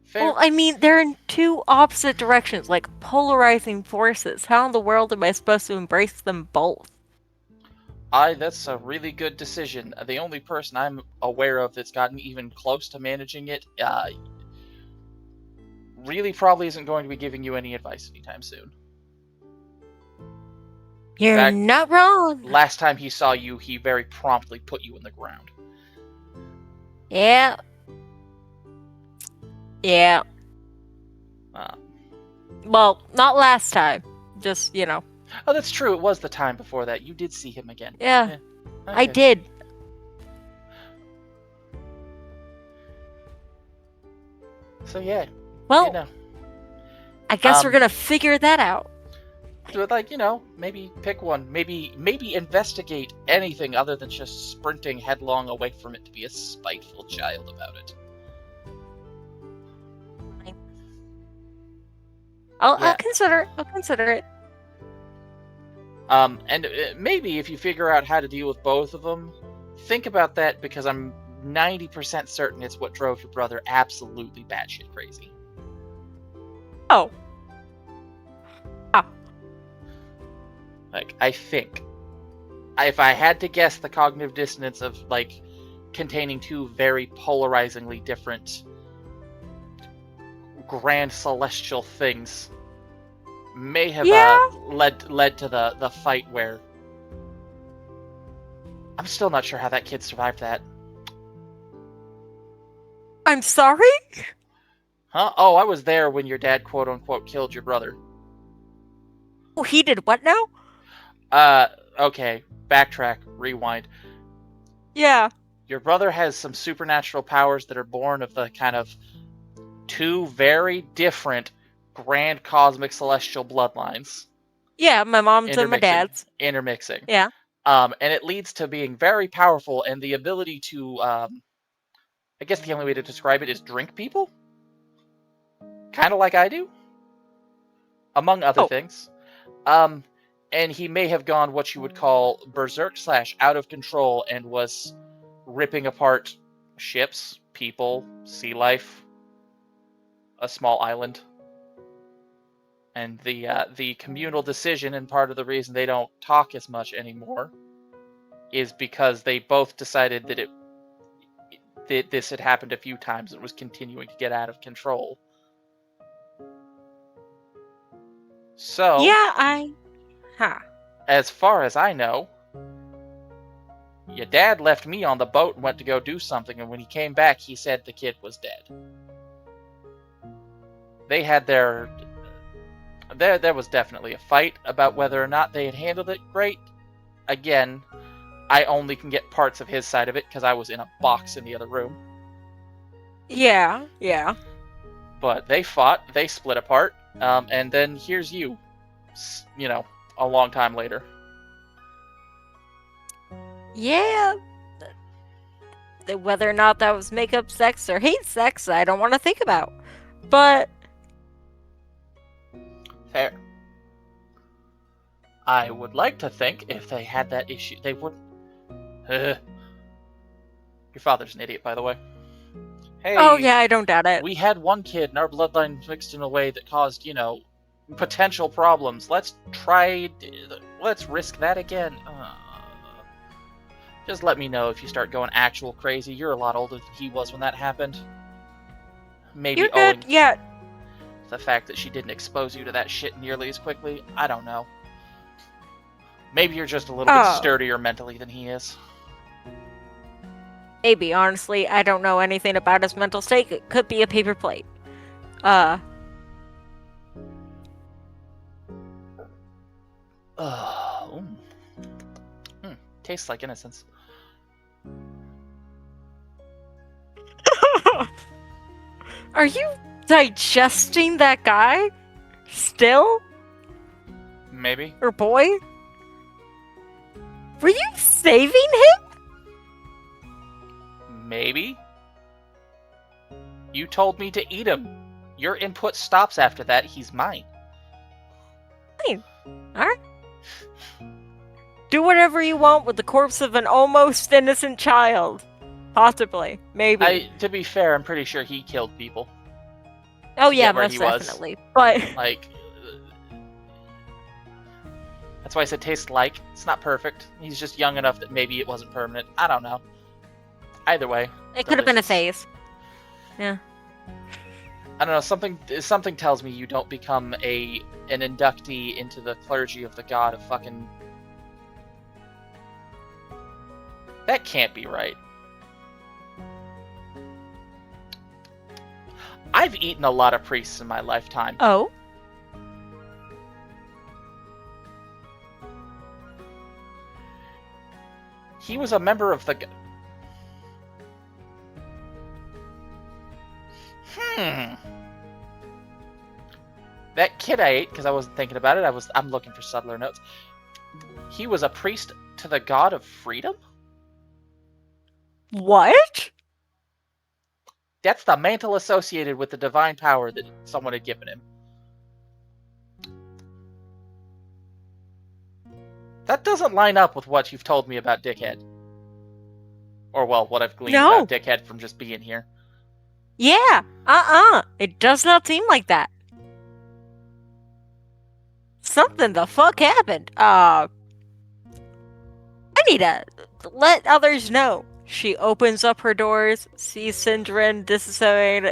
Speaker 1: Fair.
Speaker 5: Well, I mean, they're in two opposite directions, like polarizing forces. How in the world am I supposed to embrace them both?
Speaker 1: That's a really good decision. The only person I'm aware of that's gotten even close to managing it, really probably isn't going to be giving you any advice anytime soon.
Speaker 5: You're not wrong.
Speaker 1: Last time he saw you, he very promptly put you in the ground.
Speaker 5: Yeah. Yeah. Well, not last time. Just,
Speaker 1: Oh, that's true. It was the time before that. You did see him again.
Speaker 5: Yeah.
Speaker 1: Okay.
Speaker 5: I did.
Speaker 1: So yeah.
Speaker 5: Well, I guess we're gonna figure that out.
Speaker 1: So maybe pick one. Maybe investigate anything other than just sprinting headlong away from it to be a spiteful child about it.
Speaker 5: I'll consider it.
Speaker 1: And maybe if you figure out how to deal with both of them, think about that, because I'm 90% certain it's what drove your brother absolutely batshit crazy.
Speaker 5: Oh.
Speaker 1: Like, I think. If I had to guess, the cognitive dissonance of, like, containing two very polarizingly different grand celestial things may have led to the fight where I'm still not sure how that kid survived that.
Speaker 5: I'm sorry?
Speaker 1: Huh? Oh, I was there when your dad quote unquote killed your brother.
Speaker 5: Oh, he did what now?
Speaker 1: Okay, backtrack, rewind.
Speaker 5: Yeah.
Speaker 1: Your brother has some supernatural powers that are born of the kind of two very different grand cosmic celestial bloodlines.
Speaker 5: Yeah, my mom's and my dad's.
Speaker 1: Intermixing.
Speaker 5: Yeah.
Speaker 1: And it leads to being very powerful and the ability to, I guess the only way to describe it is drink people? Kind of like I do. Among other things. And he may have gone what you would call berserk / out of control and was ripping apart ships, people, sea life, a small island. And the communal decision, and part of the reason they don't talk as much anymore, is because they both decided that this had happened a few times and was continuing to get out of control. So,
Speaker 5: yeah,
Speaker 1: as far as I know, your dad left me on the boat and went to go do something, and when he came back, he said the kid was dead. They had there was definitely a fight about whether or not they had handled it great. Again, I only can get parts of his side of it because I was in a box in the other room.
Speaker 5: Yeah.
Speaker 1: But they fought, they split apart, and then here's you, a long time later.
Speaker 5: Yeah. Whether or not that was makeup sex or hate sex, I don't want to think about. But
Speaker 1: fair. I would like to think if they had that issue, they wouldn't. Your father's an idiot, by the way. Hey.
Speaker 5: Oh yeah, I don't doubt it.
Speaker 1: We had one kid in our bloodline mixed in a way that caused, potential problems. Let's risk that again. Just let me know if you start going actual crazy. You're a lot older than he was when that happened. Maybe
Speaker 5: You're good. Yeah.
Speaker 1: The fact that she didn't expose you to that shit nearly as quickly, I don't know. Maybe you're just a little bit sturdier mentally than he is.
Speaker 5: Maybe, honestly, I don't know anything about his mental state. It could be a paper plate.
Speaker 1: Tastes like innocence.
Speaker 5: Are you digesting that guy? Still?
Speaker 1: Maybe.
Speaker 5: Or boy? Were you saving him?
Speaker 1: Maybe. You told me to eat him. Your input stops after that. He's mine.
Speaker 5: Fine. Alright. Do whatever you want with the corpse of an almost innocent child. Possibly. Maybe.
Speaker 1: To be fair, I'm pretty sure he killed people.
Speaker 5: Oh yeah,
Speaker 1: get where
Speaker 5: most
Speaker 1: he was.
Speaker 5: definitely. But
Speaker 1: Like, that's why I said tastes like. It's not perfect. He's just young enough that maybe it wasn't permanent. I don't know. Either way,
Speaker 5: it could have been a
Speaker 1: delicious.
Speaker 5: phase. Yeah.
Speaker 1: I don't know. Something tells me you don't become an inductee into the clergy of the god of fucking. That can't be right. I've eaten a lot of priests in my lifetime.
Speaker 5: Oh?
Speaker 1: He was a member of the. That kid I ate because I wasn't thinking about it. I'm looking for subtler notes. He was a priest to the god of freedom.
Speaker 5: What?
Speaker 1: That's the mantle associated with the divine power that someone had given him. That doesn't line up with what you've told me about Dickhead. Or, well, what I've gleaned about Dickhead from just being here.
Speaker 5: Yeah. It does not seem like that. Something the fuck happened. I need to let others know. She opens up her doors, sees Syndrin disassociating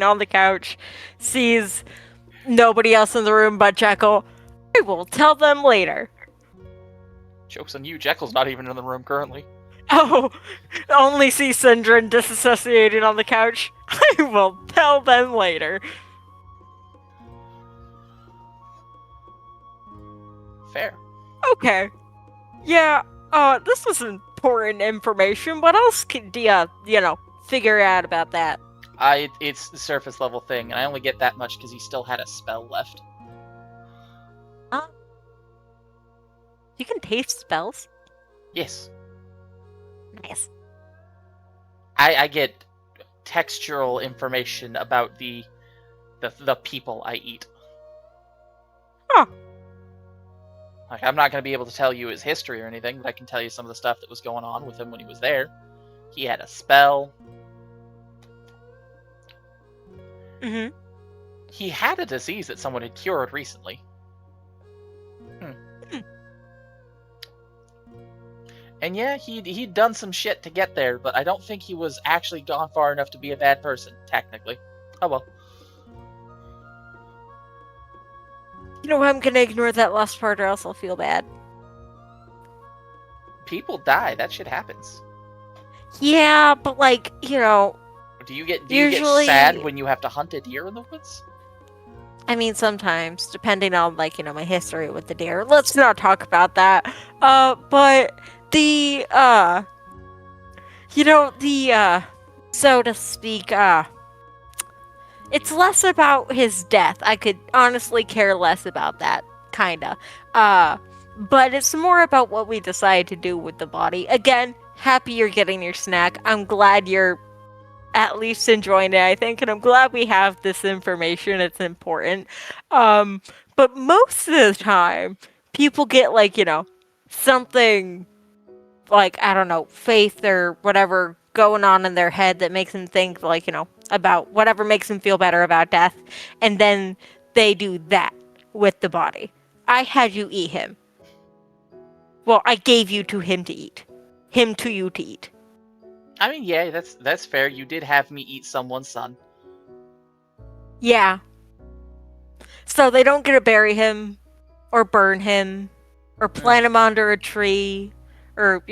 Speaker 5: on the couch, sees nobody else in the room but Jekyll. I will tell them later.
Speaker 1: Joke's on you, Jekyll's not even in the room currently.
Speaker 5: Oh, only see Syndrin disassociating on the couch. I will tell them later.
Speaker 1: Fair.
Speaker 5: Okay. Yeah, this was important information. What else do you, figure out about that?
Speaker 1: It's the surface level thing, and I only get that much because he still had a spell left.
Speaker 5: You can taste spells?
Speaker 1: Yes.
Speaker 5: Nice.
Speaker 1: I get textural information about the people I eat.
Speaker 5: Huh.
Speaker 1: Like, I'm not going to be able to tell you his history or anything, but I can tell you some of the stuff that was going on with him when he was there. He had a spell.
Speaker 5: Mm-hmm.
Speaker 1: He had a disease that someone had cured recently. And yeah, he'd done some shit to get there, but I don't think he was actually gone far enough to be a bad person, technically. Oh well.
Speaker 5: I'm gonna ignore that last part or else I'll feel bad.
Speaker 1: People die. That shit happens.
Speaker 5: Yeah, but
Speaker 1: Do you get sad when you have to hunt a deer in the woods?
Speaker 5: I mean, sometimes, depending on my history with the deer. Let's not talk about that. But so to speak, it's less about his death. I could honestly care less about that, kinda. But it's more about what we decide to do with the body. Again, happy you're getting your snack. I'm glad you're at least enjoying it, I think, and I'm glad we have this information. It's important. But most of the time, people get something I don't know, faith or whatever going on in their head that makes them think about whatever makes them feel better about death, and then they do that with the body. I had you eat him. Well, I gave you to him to eat. Him to you to eat.
Speaker 1: I mean, yeah, that's fair. You did have me eat someone's son.
Speaker 5: Yeah. So they don't get to bury him, or burn him, or plant him under a tree, or,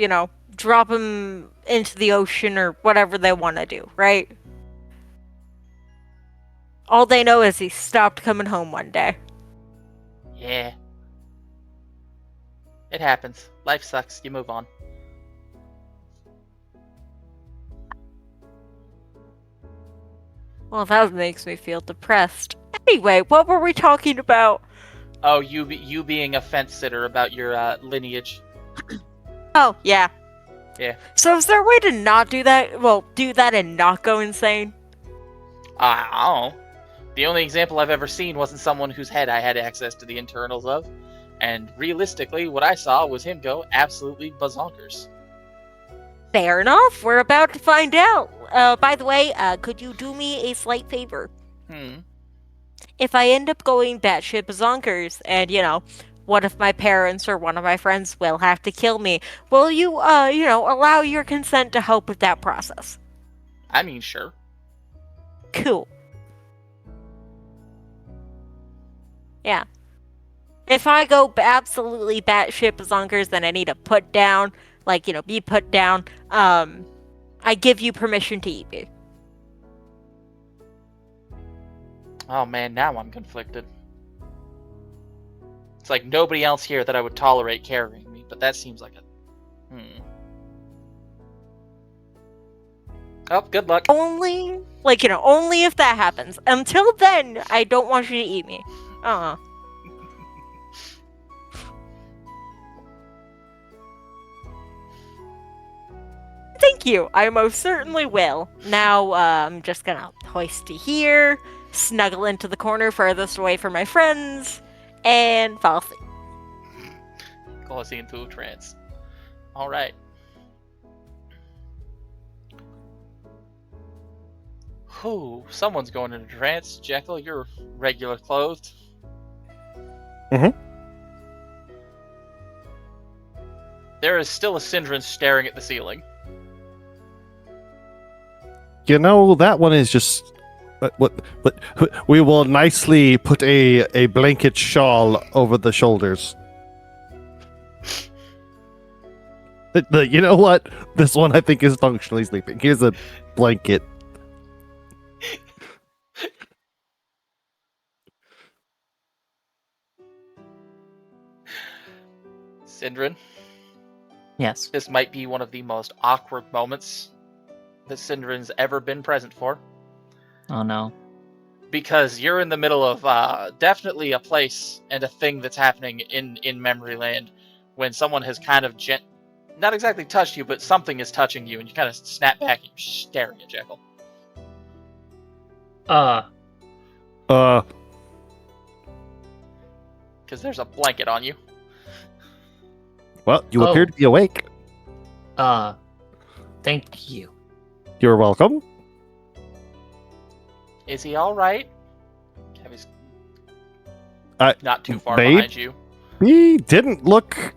Speaker 5: drop him into the ocean, or whatever they want to do, right? All they know is he stopped coming home one day.
Speaker 1: Yeah. It happens. Life sucks. You move on.
Speaker 5: Well, that makes me feel depressed. Anyway, what were we talking about?
Speaker 1: Oh, you being a fence sitter about your lineage.
Speaker 5: Oh, yeah.
Speaker 1: Yeah.
Speaker 5: So is there a way to not do that? Well, do that and not go insane?
Speaker 1: I don't know. The only example I've ever seen wasn't someone whose head I had access to the internals of. And realistically, what I saw was him go absolutely bazonkers.
Speaker 5: Fair enough. We're about to find out. By the way, could you do me a slight favor? If I end up going batshit bazonkers, and, one of my parents or one of my friends will have to kill me, will you, allow your consent to help with that process?
Speaker 1: I mean, sure.
Speaker 5: Cool. Yeah. If I go absolutely batshit bazonkers, then I need to put down, be put down. I give you permission to eat me.
Speaker 1: Oh man, now I'm conflicted. It's like nobody else here that I would tolerate carrying me, but that seems like a... Oh, good luck.
Speaker 5: Only if that happens. Until then, I don't want you to eat me. Thank you. I most certainly will. Now, I'm just gonna hoist you here, snuggle into the corner furthest away from my friends, and fall asleep.
Speaker 1: Causing into a trance. Alright. Whew, someone's going into trance. Jekyll, you're regular clothed. There is still a Syndrome staring at the ceiling.
Speaker 2: That one is just... we will nicely put a blanket shawl over the shoulders. You know what? This one I think is functionally sleeping. Here's a blanket.
Speaker 1: Syndrome,
Speaker 4: Yes.
Speaker 1: this might be one of the most awkward moments that Syndrome's ever been present for.
Speaker 4: Oh no.
Speaker 1: Because you're in the middle of definitely a place and a thing that's happening in Memory Land when someone has kind of not exactly touched you, but something is touching you, and you kind of snap back and you're staring at Jekyll. Because there's a blanket on you.
Speaker 2: Well, you appear to be awake.
Speaker 4: Thank you.
Speaker 2: You're welcome.
Speaker 1: Is he alright? He's not too far
Speaker 2: babe?
Speaker 1: behind you.
Speaker 2: He didn't look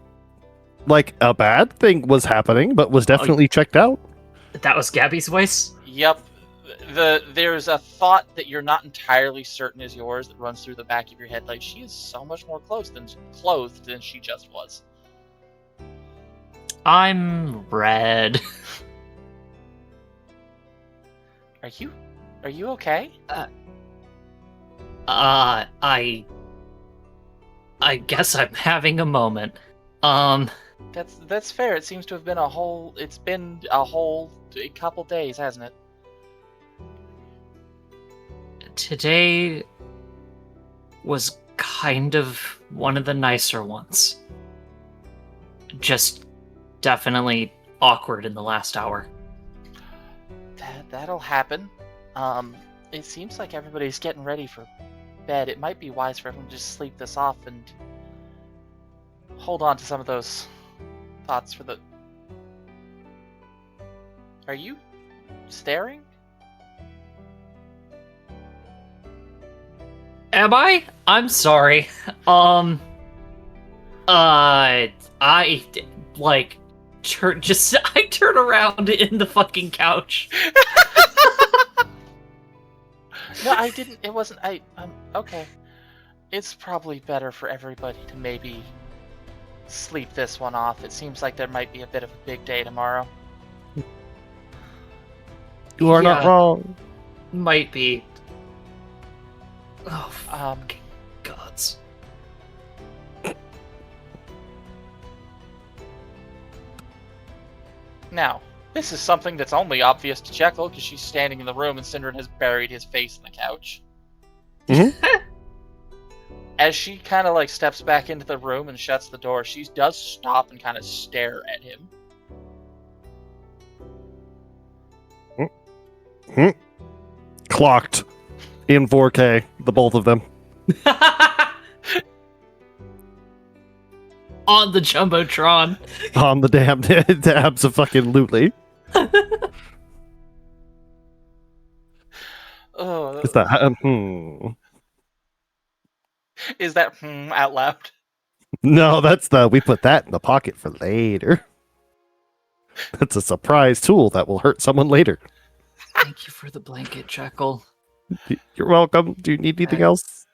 Speaker 2: like a bad thing was happening, but was definitely checked out.
Speaker 4: That was Gabby's voice?
Speaker 1: Yep. There's a thought that you're not entirely certain is yours that runs through the back of your head. Like, she is so much more clothed than she just was.
Speaker 4: I'm red.
Speaker 1: Are you okay?
Speaker 4: I guess I'm having a moment.
Speaker 1: That's fair. It seems to have been it's been a whole couple days, hasn't it?
Speaker 4: Today was kind of one of the nicer ones. Just definitely awkward in the last hour.
Speaker 1: That'll happen. It seems like everybody's getting ready for bed. It might be wise for everyone to just sleep this off and hold on to some of those thoughts for the... Are you staring?
Speaker 4: Am I? I'm sorry. I turn around in the fucking couch.
Speaker 1: No, I didn't. It wasn't. Okay. It's probably better for everybody to maybe sleep this one off. It seems like there might be a bit of a big day tomorrow.
Speaker 2: You are not
Speaker 4: Yeah.
Speaker 2: wrong.
Speaker 4: Might be. Oh,
Speaker 1: Um,
Speaker 4: gods.
Speaker 1: Now, this is something that's only obvious to Jekyll because she's standing in the room and Syndrin has buried his face in the couch.
Speaker 2: Mhm.
Speaker 1: As she kind of like steps back into the room and shuts the door, she does stop and kind of stare at him.
Speaker 2: Clocked in 4K, the both of them.
Speaker 4: On the Jumbotron.
Speaker 2: On the damn tabs of fucking lootly.
Speaker 1: Oh,
Speaker 2: Is that
Speaker 1: is that out loud?
Speaker 2: No, that's we put that in the pocket for later. That's a surprise tool that will hurt someone later.
Speaker 4: Thank you for the blanket, Jekyll.
Speaker 2: You're welcome. Do you need anything else?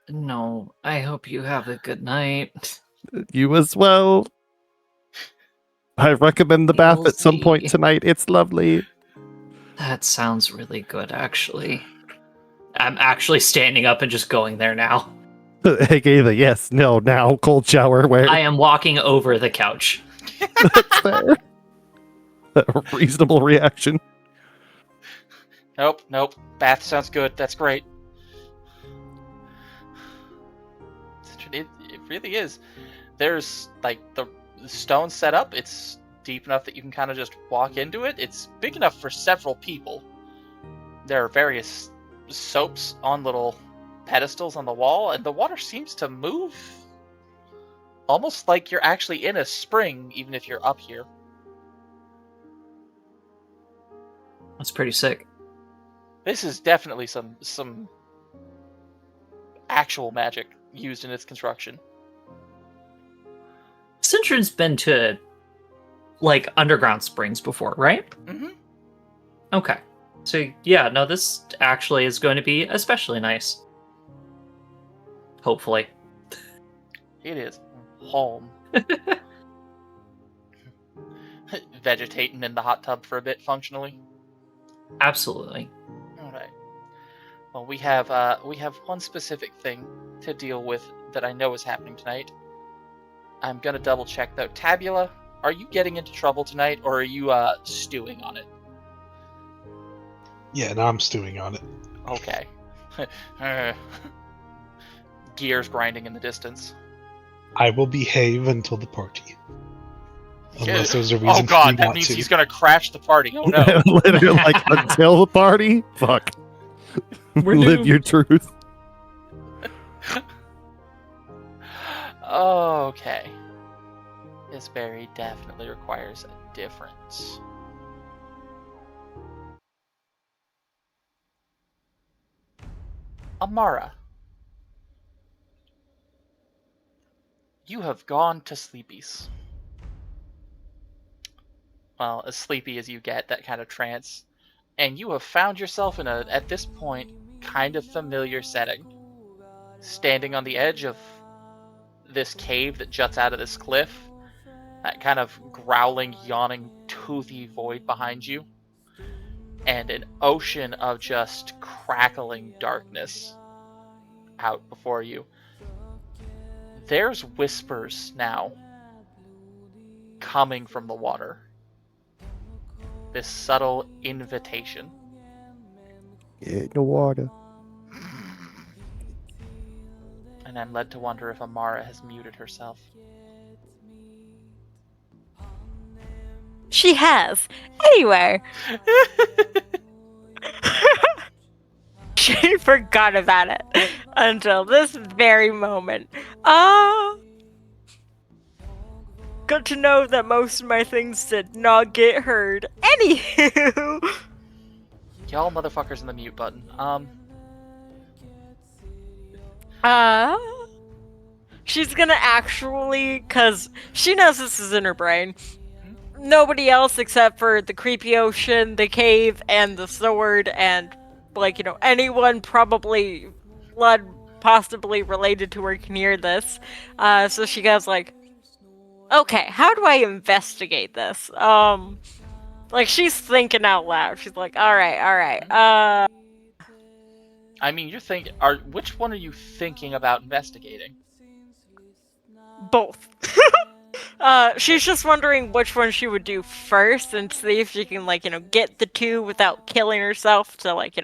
Speaker 4: No, I hope you have a good night.
Speaker 2: You as well. I recommend the bath
Speaker 4: You'll
Speaker 2: at some point
Speaker 4: see.
Speaker 2: tonight. It's lovely.
Speaker 4: That sounds really good, actually. I'm actually standing up and just going there now.
Speaker 2: AKA the yes, no, now, cold shower where
Speaker 4: I am walking over the couch.
Speaker 2: that's fair. A reasonable reaction.
Speaker 1: Nope. Bath sounds good. That's great. It really is. There's like the stone set up. It's deep enough that you can kind of just walk into it. It's big enough for several people. There are various soaps on little pedestals on the wall, and the water seems to move almost like you're actually in a spring, even if you're up here.
Speaker 4: That's pretty sick.
Speaker 1: This is definitely some actual magic used in its construction.
Speaker 4: Cintron's been to, like, underground springs before, right?
Speaker 1: Mm-hmm.
Speaker 4: Okay. So, yeah, no, this actually is going to be especially nice. Hopefully.
Speaker 1: It is home. Vegetating in the hot tub for a bit, functionally.
Speaker 4: Absolutely.
Speaker 1: All right. Well, we have one specific thing to deal with that I know is happening tonight. I'm gonna double check though. Tabula, are you getting into trouble tonight, or are you stewing on it?
Speaker 3: Yeah, now I'm stewing on it.
Speaker 1: Okay. Gears grinding in the distance.
Speaker 3: I will behave until the party. Unless there's a reason
Speaker 1: Oh
Speaker 3: for me
Speaker 1: god, that
Speaker 3: not
Speaker 1: means
Speaker 3: to.
Speaker 1: he's gonna crash the party. Oh no.
Speaker 2: Literally, like, until the party? Fuck.
Speaker 4: We're
Speaker 2: Live
Speaker 4: doomed.
Speaker 2: your truth.
Speaker 1: Okay. This berry definitely requires a difference. Amara. You have gone to sleepies. Well, as sleepy as you get, that kind of trance. And you have found yourself in a, at this point, kind of familiar setting. Standing on the edge of this cave that juts out of this cliff. That kind of growling, yawning, toothy void behind you. And an ocean of just crackling darkness out before you. There's whispers now coming from the water. This subtle invitation.
Speaker 2: Get in the water.
Speaker 1: And I'm led to wonder if Amara has muted herself.
Speaker 5: She has. Anyway. She forgot about it until this very moment. Good to know that most of my things did not get heard. Anywho.
Speaker 1: Y'all motherfuckers in the mute button.
Speaker 5: She's gonna actually, cause she knows this is in her brain. Nobody else except for the creepy ocean, the cave, and the sword, and like, anyone probably blood possibly related to her can hear this. So she goes like, okay, how do I investigate this? Like, she's thinking out loud. She's like, all right.
Speaker 1: I mean, you're thinking. Which one are you thinking about investigating?
Speaker 5: Both. She's just wondering which one she would do first and see if she can, like, get the two without killing herself. So, like,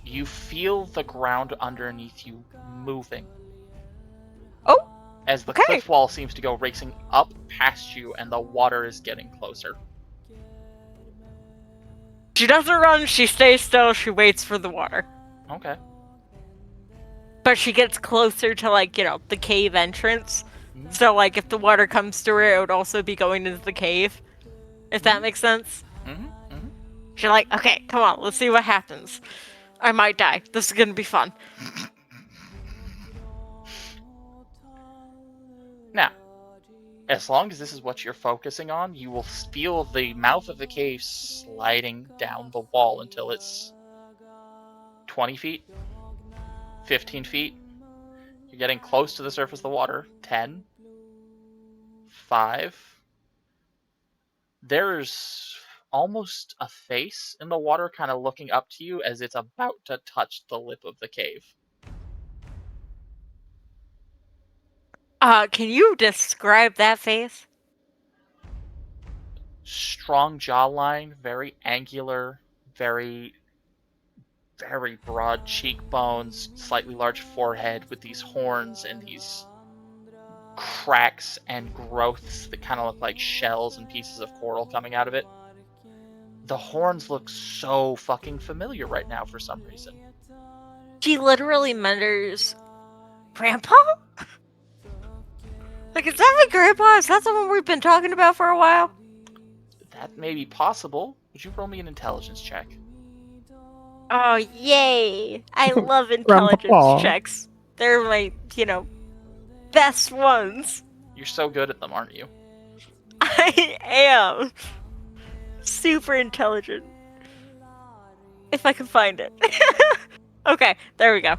Speaker 1: You feel the ground underneath you moving.
Speaker 5: Oh,
Speaker 1: As the
Speaker 5: okay.
Speaker 1: cliff wall seems to go racing up past you, and the water is getting closer.
Speaker 5: She doesn't run, she stays still, she waits for the water.
Speaker 1: Okay.
Speaker 5: But she gets closer to, like, the cave entrance.
Speaker 1: Mhm.
Speaker 5: So, like, if the water comes through it, it would also be going into the cave. If that makes sense.
Speaker 1: Mm-hmm. Mm-hmm.
Speaker 5: She's like, okay, come on, let's see what happens. I might die. This is gonna be fun.
Speaker 1: Now, as long as this is what you're focusing on, you will feel the mouth of the cave sliding down the wall until it's 20 feet, 15 feet. You're getting close to the surface of the water. 10, 5. There's almost a face in the water kind of looking up to you as it's about to touch the lip of the cave.
Speaker 5: Can you describe that face?
Speaker 1: Strong jawline, very angular, very broad cheekbones, slightly large forehead with these horns and these cracks and growths that kind of look like shells and pieces of coral coming out of it. The horns look so fucking familiar right now for some reason.
Speaker 5: She literally mutters, Grandpa? Like, is that my grandpa? Is that someone we've been talking about for a while?
Speaker 1: That may be possible. Would you roll me an intelligence check?
Speaker 5: Oh, yay! I love
Speaker 2: Grandpa.
Speaker 5: intelligence checks. They're my, best ones.
Speaker 1: You're so good at them, aren't you?
Speaker 5: I am. Super intelligent. If I can find it. Okay, there we go.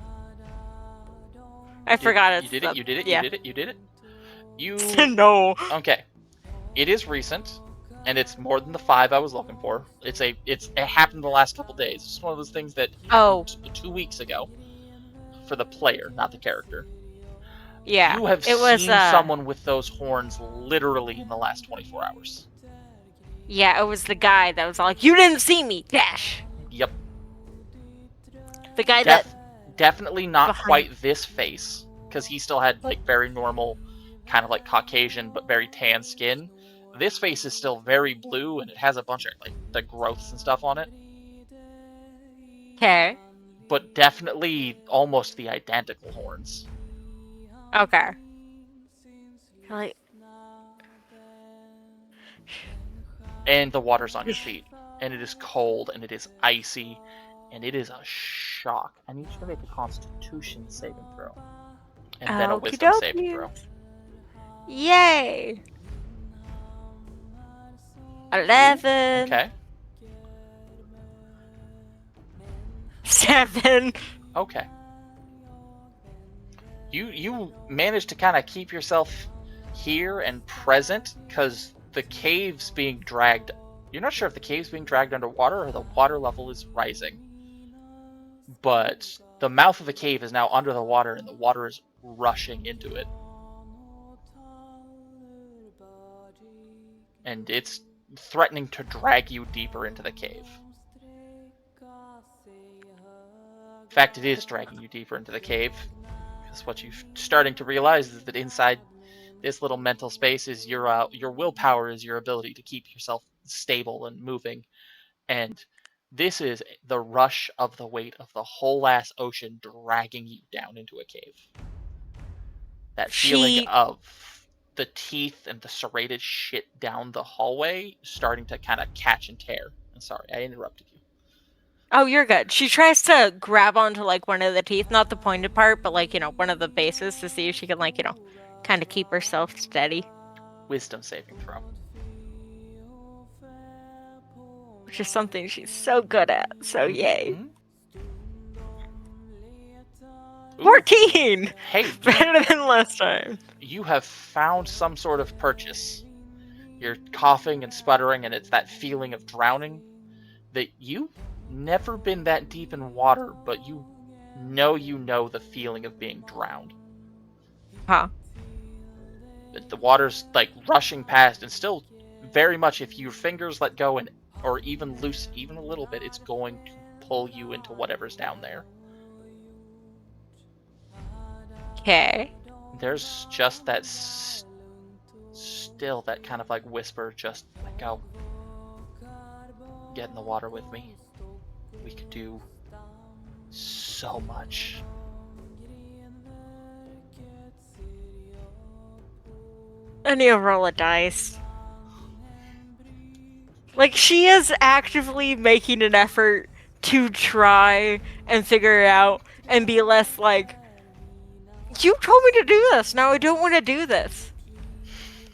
Speaker 5: I forgot it.
Speaker 1: You did it, you did it,
Speaker 5: yeah.
Speaker 1: you did it, you did it. You...
Speaker 5: No.
Speaker 1: Okay. It is recent, and it's more than the 5 I was looking for. It happened the last couple days. It's one of those things that happened 2 weeks ago for the player, not the character.
Speaker 5: Yeah.
Speaker 1: You have
Speaker 5: it was,
Speaker 1: seen someone with those horns literally in the last 24 hours.
Speaker 5: Yeah, it was the guy that was like, you didn't see me, dash.
Speaker 1: Yep.
Speaker 5: The guy
Speaker 1: Definitely not
Speaker 5: behind-
Speaker 1: quite this face, because he still had like very normal, kind of like Caucasian but very tan skin. This face is still very blue, and it has a bunch of like the growths and stuff on it.
Speaker 5: Okay.
Speaker 1: But definitely almost the identical horns.
Speaker 5: Okay. Like,
Speaker 1: And the water's on your feet, and it is cold, and it is icy, and it is a shock. I need you to make a Constitution saving throw, and then a Wisdom
Speaker 5: Okey-dokey.
Speaker 1: saving throw.
Speaker 5: yay. 11.
Speaker 1: Okay.
Speaker 5: 7.
Speaker 1: Okay. You managed to kind of keep yourself here and present because the cave's being dragged. You're not sure if the cave's being dragged underwater or the water level is rising. But the mouth of the cave is now under the water, and the water is rushing into it. And it's threatening to drag you deeper into the cave. In fact, it is dragging you deeper into the cave. Because what you're starting to realize is that inside this little mental space is your willpower is your ability to keep yourself stable and moving. And this is the rush of the weight of the whole ass ocean dragging you down into a cave. That feeling of the teeth and the serrated shit down the hallway starting to kind of catch and tear. I'm sorry, I interrupted you.
Speaker 5: Oh, you're good. She tries to grab onto, like, one of the teeth, not the pointed part, but, like, one of the bases to see if she can, like, kind of keep herself steady.
Speaker 1: Wisdom saving throw.
Speaker 5: Which is something she's so good at, so yay.
Speaker 1: Mm-hmm. Ooh,
Speaker 5: 14!
Speaker 1: hey,
Speaker 5: Better than last time.
Speaker 1: you have found some sort of purchase. You're coughing and sputtering, and it's that feeling of drowning that you've never been that deep in water, but you know the feeling of being drowned.
Speaker 5: Huh.
Speaker 1: The water's like rushing past, and still very much if your fingers let go and or even loose even a little bit, it's going to pull you into whatever's down there.
Speaker 5: Okay.
Speaker 1: There's just that still that kind of like whisper, just let go. Get in the water with me. We could do so much.
Speaker 5: I need to roll a dice. Like, she is actively making an effort to try and figure it out and be less like, you told me to do this, now I don't want to do this.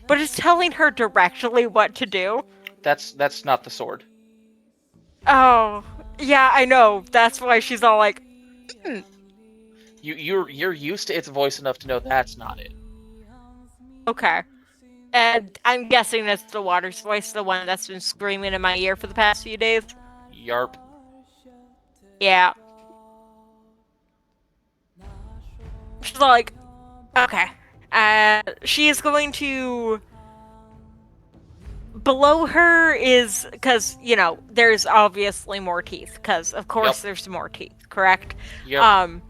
Speaker 5: But it's telling her directly what to do.
Speaker 1: That's not the sword.
Speaker 5: Oh, yeah, I know. That's why she's all like,
Speaker 1: You're used to its voice enough to know that's not it.
Speaker 5: okay. And I'm guessing it's the water's voice, the one that's been screaming in my ear for the past few days.
Speaker 1: Yarp.
Speaker 5: Yeah. She's like, okay. She is going to. Below her is. Because, there's obviously more teeth. Because, of course, there's more teeth, correct?
Speaker 1: Yep.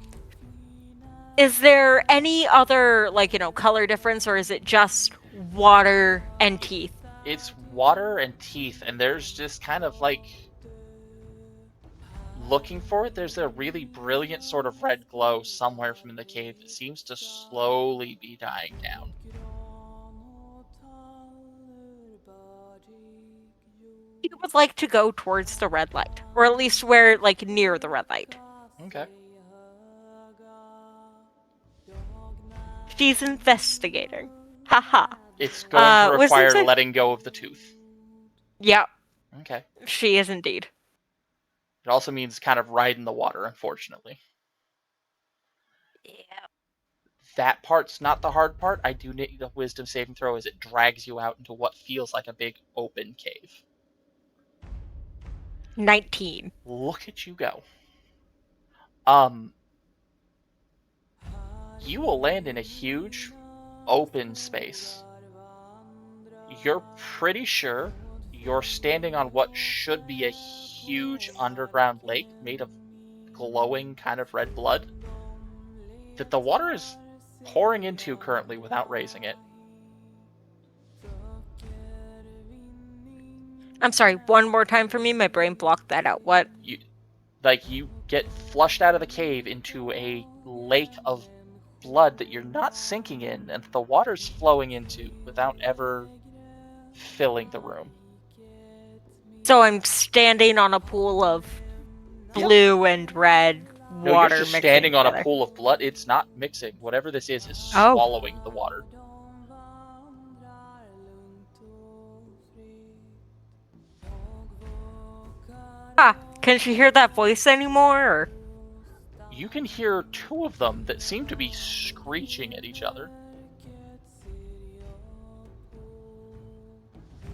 Speaker 5: Is there any other, color difference, or is it just water and teeth?
Speaker 1: It's water and teeth, and there's just kind of like looking for it. There's a really brilliant sort of red glow somewhere from in the cave that seems to slowly be dying down.
Speaker 5: She would like to go towards the red light, or at least where, near the red light.
Speaker 1: Okay.
Speaker 5: She's investigating. Haha.
Speaker 1: It's going to
Speaker 5: wisdom
Speaker 1: require
Speaker 5: save?
Speaker 1: letting go of the tooth.
Speaker 5: Yep,
Speaker 1: Okay.
Speaker 5: she is indeed.
Speaker 1: It also means kind of riding the water, unfortunately.
Speaker 5: Yeah.
Speaker 1: That part's not the hard part. I do need a wisdom saving throw as it drags you out into what feels like a big open cave.
Speaker 5: 19.
Speaker 1: Look at you go. You will land in a huge open space. You're pretty sure you're standing on what should be a huge underground lake made of glowing kind of red blood that the water is pouring into currently without raising it.
Speaker 5: I'm sorry, one more time for me. My brain blocked that out. What?
Speaker 1: You get flushed out of the cave into a lake of blood that you're not sinking in, and the water's flowing into without ever filling the room.
Speaker 5: So I'm standing on a pool of blue and red
Speaker 1: No,
Speaker 5: water
Speaker 1: you're just
Speaker 5: mixing
Speaker 1: standing on a
Speaker 5: together.
Speaker 1: pool of blood. It's not mixing. Whatever this is
Speaker 5: Oh.
Speaker 1: swallowing the water.
Speaker 5: Can she hear that voice anymore? Or?
Speaker 1: You can hear two of them that seem to be screeching at each other.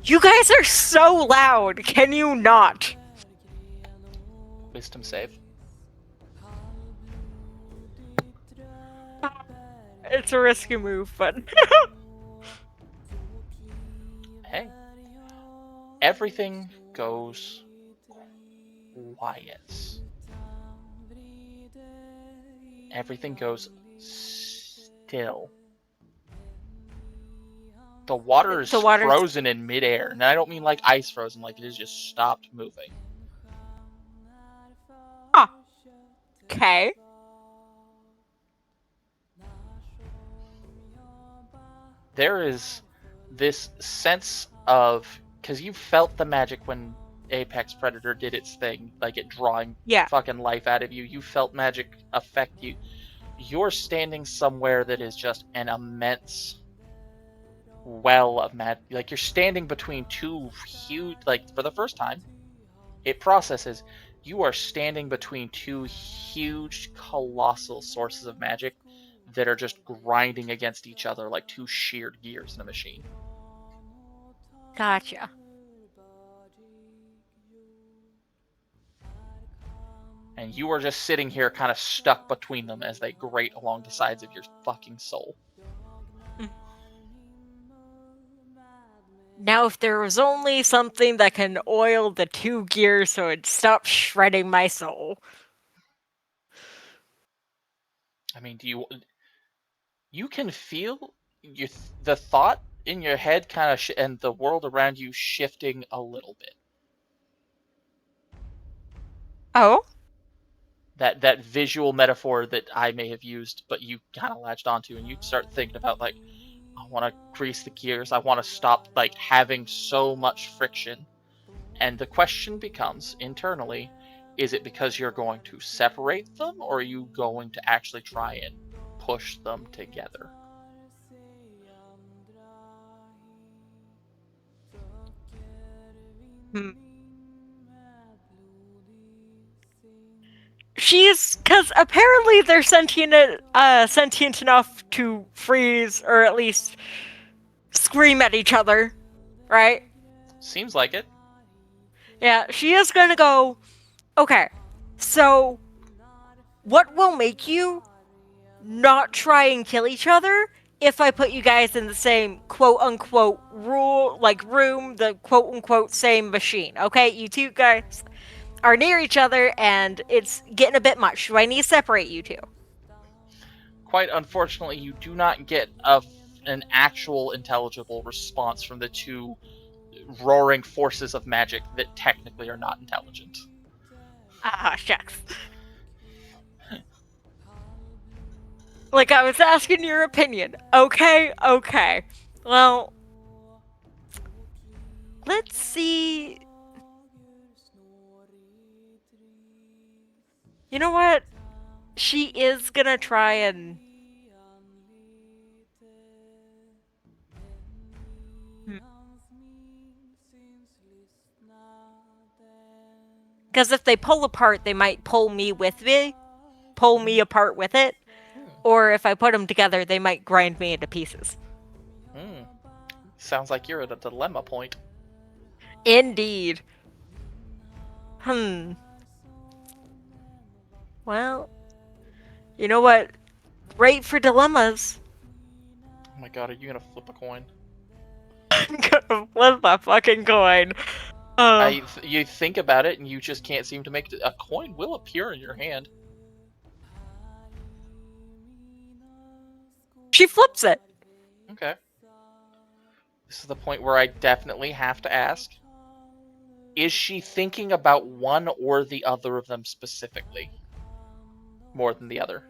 Speaker 5: You guys are so loud. Can you not?
Speaker 1: Wisdom save.
Speaker 5: It's a risky move, but
Speaker 1: Hey. Everything goes quiet. Everything goes still. The water is frozen in midair. And I don't mean like ice frozen, like it has just stopped moving.
Speaker 5: okay.
Speaker 1: There is this sense of, because you felt the magic when Apex Predator did its thing, like it drawing fucking life out of you. You felt magic affect you. You're standing somewhere that is just an immense well of magic. Like you're standing between two huge, like for the first time, it processes. you are standing between two huge, colossal sources of magic that are just grinding against each other like two sheared gears in a machine.
Speaker 5: Gotcha.
Speaker 1: And you are just sitting here kind of stuck between them as they grate along the sides of your fucking soul.
Speaker 5: Now, if there was only something that can oil the two gears so it stops shredding my soul.
Speaker 1: I mean, you can feel the thought in your head kind of and the world around you shifting a little bit.
Speaker 5: Oh?
Speaker 1: That visual metaphor that I may have used, but you kind of latched onto, and you start thinking about, like, I want to grease the gears. I want to stop, like, having so much friction. And the question becomes, internally, is it because you're going to separate them, or are you going to actually try and push them together?
Speaker 5: Because apparently they're sentient enough to freeze, or at least scream at each other, right?
Speaker 1: Seems like it.
Speaker 5: Yeah, she is gonna go, okay, so what will make you not try and kill each other if I put you guys in the same quote-unquote room, the quote-unquote same machine, okay? You two guys are near each other, and it's getting a bit much. Do I need to separate you two?
Speaker 1: Quite unfortunately, you do not get an actual intelligible response from the two roaring forces of magic that technically are not intelligent.
Speaker 5: Ah, shucks. Like, I was asking your opinion. Okay. Well, let's see. You know what? She is gonna try and... Because if they pull apart, they might pull me apart with it. Or if I put them together, they might grind me into pieces.
Speaker 1: Sounds like you're at a dilemma point.
Speaker 5: Indeed. Well, you know what? Great for dilemmas.
Speaker 1: Oh my god, are you gonna flip a coin?
Speaker 5: I'm gonna flip a fucking coin.
Speaker 1: You think about it, and you just can't seem to make it. A coin will appear in your hand.
Speaker 5: She flips it.
Speaker 1: Okay. This is the point where I definitely have to ask. Is she thinking about one or the other of them specifically? More than the other?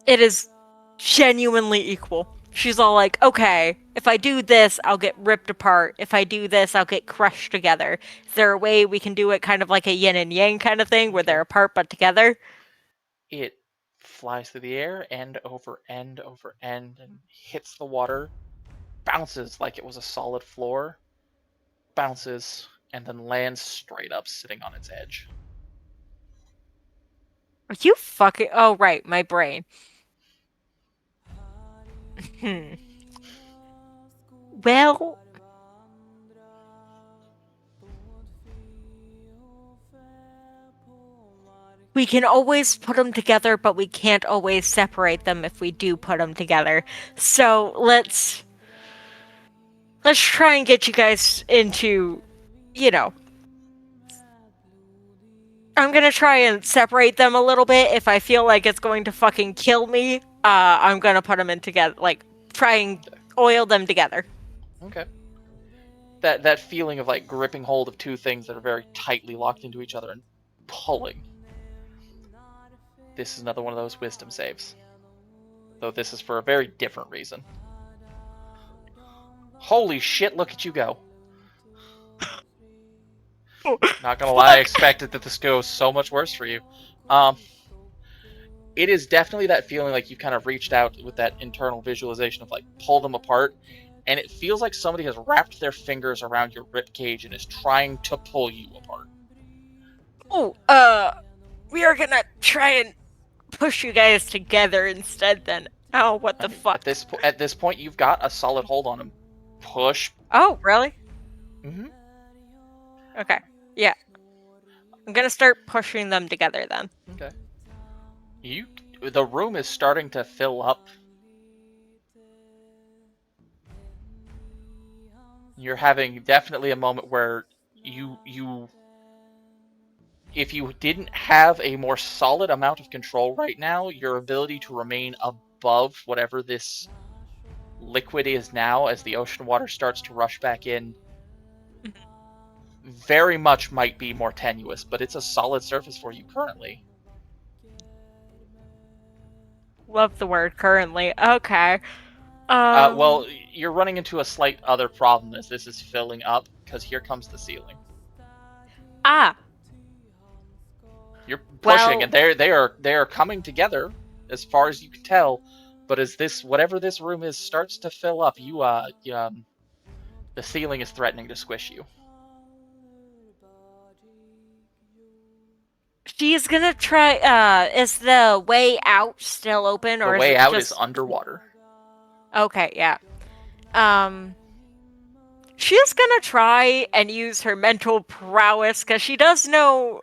Speaker 5: It is genuinely equal. She's all like, okay, if I do this, I'll get ripped apart. If I do this, I'll get crushed together. Is there a way we can do it kind of like a yin and yang kind of thing, where they're apart but together?
Speaker 1: It flies through the air, end over end over end, and hits the water, bounces like it was a solid floor, bounces, and then lands straight up, sitting on its edge.
Speaker 5: Are you fucking... Oh, right, my brain. Well... We can always put them together, but we can't always separate them if we do put them together. So, let's try and get you guys into, I'm gonna try and separate them a little bit. If I feel like it's going to fucking kill me, I'm gonna put them in together, like, try and oil them together.
Speaker 1: Okay. That feeling of, like, gripping hold of two things that are very tightly locked into each other and pulling. This is another one of those wisdom saves. Though this is for a very different reason. Holy shit, look at you go. Not gonna lie, I expected that this goes so much worse for you. It is definitely that feeling like you kind of reached out with that internal visualization of, like, pull them apart, and it feels like somebody has wrapped their fingers around your ribcage and is trying to pull you apart.
Speaker 5: We are gonna try and push you guys together instead then. Oh, what the fuck?
Speaker 1: At this point, you've got a solid hold on him. Push.
Speaker 5: Oh, really?
Speaker 1: Mm-hmm.
Speaker 5: Okay. Yeah. I'm gonna start pushing them together then.
Speaker 1: Okay. The room is starting to fill up. You're having definitely a moment where if you didn't have a more solid amount of control right now, your ability to remain above whatever this liquid is now as the ocean water starts to rush back in very much might be more tenuous, but it's a solid surface for you currently.
Speaker 5: Love the word currently. Okay.
Speaker 1: Well, you're running into a slight other problem as this is filling up, because here comes the ceiling.
Speaker 5: Ah.
Speaker 1: You're pushing,
Speaker 5: Well,
Speaker 1: and they are coming together as far as you can tell. But as whatever this room is starts to fill up, the ceiling is threatening to squish you.
Speaker 5: she's gonna try. Is the way out still open,
Speaker 1: The
Speaker 5: or
Speaker 1: way
Speaker 5: is it
Speaker 1: out
Speaker 5: just...
Speaker 1: is underwater.
Speaker 5: Okay, yeah. She's gonna try and use her mental prowess because she does know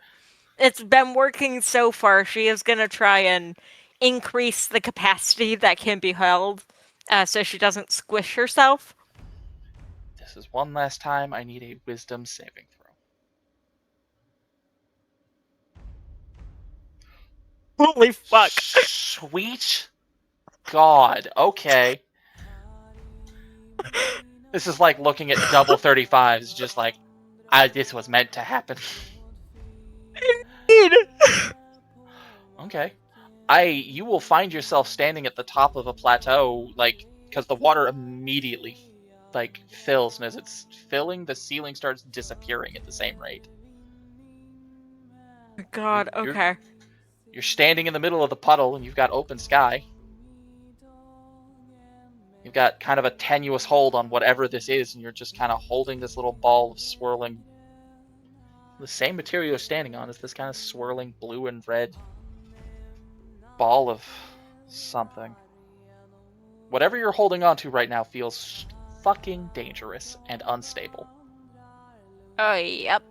Speaker 5: it's been working so far. She is gonna try and increase the capacity that can be held, so she doesn't squish herself.
Speaker 1: This is one last time. I need a wisdom saving throw.
Speaker 5: Holy fuck!
Speaker 1: Sweet God. Okay. This is like looking at double 35s, just like, this was meant to happen. Okay. You will find yourself standing at the top of a plateau, like, because the water immediately, like, fills, and as it's filling, the ceiling starts disappearing at the same rate.
Speaker 5: God, okay.
Speaker 1: You're standing in the middle of the puddle, and you've got open sky. You've got kind of a tenuous hold on whatever this is, and you're just kind of holding this little ball of swirling... The same material you're standing on is this kind of swirling blue and red ball of something. Whatever you're holding on to right now feels fucking dangerous and unstable.
Speaker 5: Oh, yep.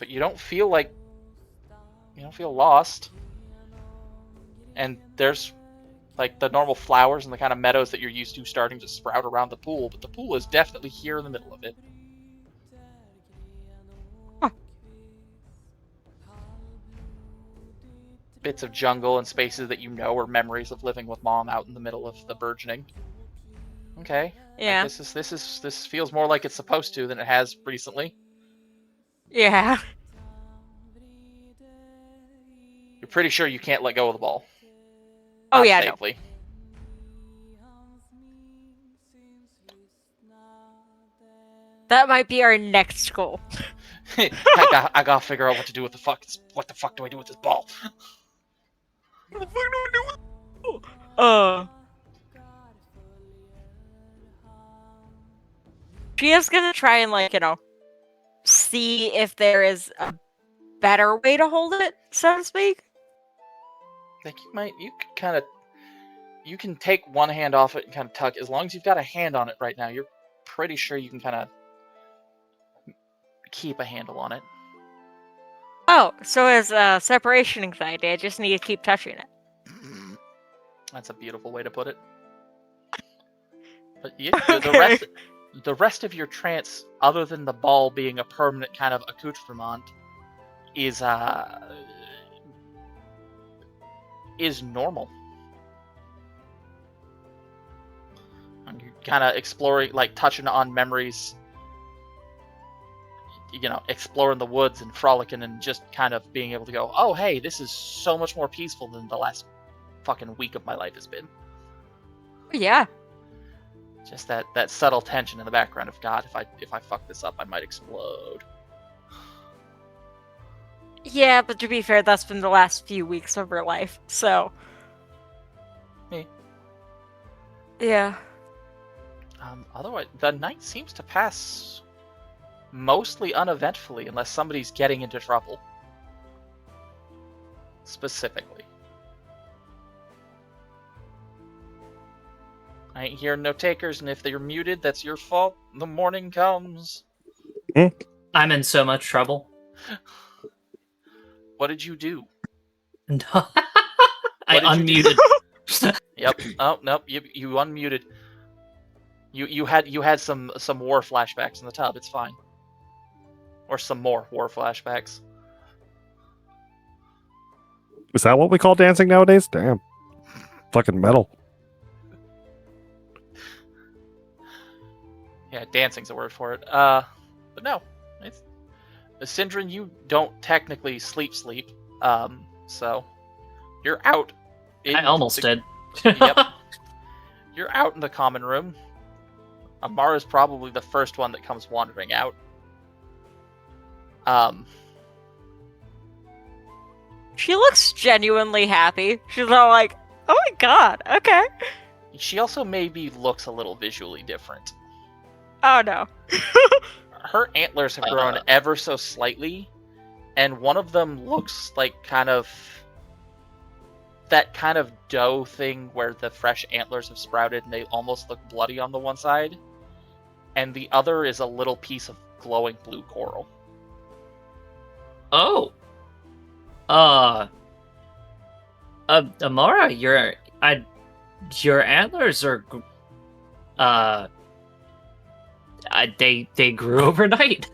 Speaker 1: But you don't feel lost. And there's like the normal flowers and the kind of meadows that you're used to starting to sprout around the pool, but the pool is definitely here in the middle of it.
Speaker 5: Huh.
Speaker 1: Bits of jungle and spaces that you know are memories of living with Mom out in the middle of the burgeoning. Okay.
Speaker 5: Yeah.
Speaker 1: This feels more like it's supposed to than it has recently.
Speaker 5: Yeah.
Speaker 1: You're pretty sure you can't let go of the ball.
Speaker 5: Oh,
Speaker 1: Not
Speaker 5: yeah,
Speaker 1: safely.
Speaker 5: That might be our next goal.
Speaker 1: I gotta figure out what to do with the fuck. What the fuck do I do with this ball?
Speaker 5: What the fuck do I do with... She is gonna try and, like, see if there is a better way to hold it, so to speak.
Speaker 1: Like you can take one hand off it and kind of tuck. As long as you've got a hand on it right now, you're pretty sure you can kind of keep a handle on it.
Speaker 5: Oh, so as separation anxiety, I just need to keep touching it.
Speaker 1: That's a beautiful way to put it. But yeah,
Speaker 5: Okay.
Speaker 1: the rest of your trance, other than the ball being a permanent kind of accoutrement, is normal. And you're kind of exploring, like touching on memories, exploring the woods and frolicking and just kind of being able to go, oh, hey, this is so much more peaceful than the last fucking week of my life has been.
Speaker 5: Yeah.
Speaker 1: Just that subtle tension in the background of, God, if I fuck this up, I might explode.
Speaker 5: Yeah, but to be fair, that's been the last few weeks of her life, so...
Speaker 1: Me.
Speaker 5: Yeah.
Speaker 1: Otherwise, the night seems to pass mostly uneventfully, unless somebody's getting into trouble. Specifically. I ain't hearing no takers, and if they're muted, that's your fault. The morning comes.
Speaker 4: I'm in so much trouble.
Speaker 1: What did you do?
Speaker 4: No. I
Speaker 1: What did you do?
Speaker 4: unmuted.
Speaker 1: Yep. Oh nope. You unmuted. You had some war flashbacks in the tub. It's fine. Or some more war flashbacks.
Speaker 2: Is that what we call dancing nowadays? Damn. Fucking metal.
Speaker 1: Yeah, dancing's a word for it. But no, it's Syndrin. You don't technically sleep. So you're out.
Speaker 4: I almost did.
Speaker 1: Yep. You're out in the common room. Amara's probably the first one that comes wandering out.
Speaker 5: She looks genuinely happy. She's all like, "Oh my god, okay."
Speaker 1: She also maybe looks a little visually different.
Speaker 5: Oh no.
Speaker 1: Her antlers have grown ever so slightly, and one of them looks like that kind of dough thing where the fresh antlers have sprouted and they almost look bloody on the one side, and the other is a little piece of glowing blue coral.
Speaker 4: Oh. Amara, your antlers are they grew overnight.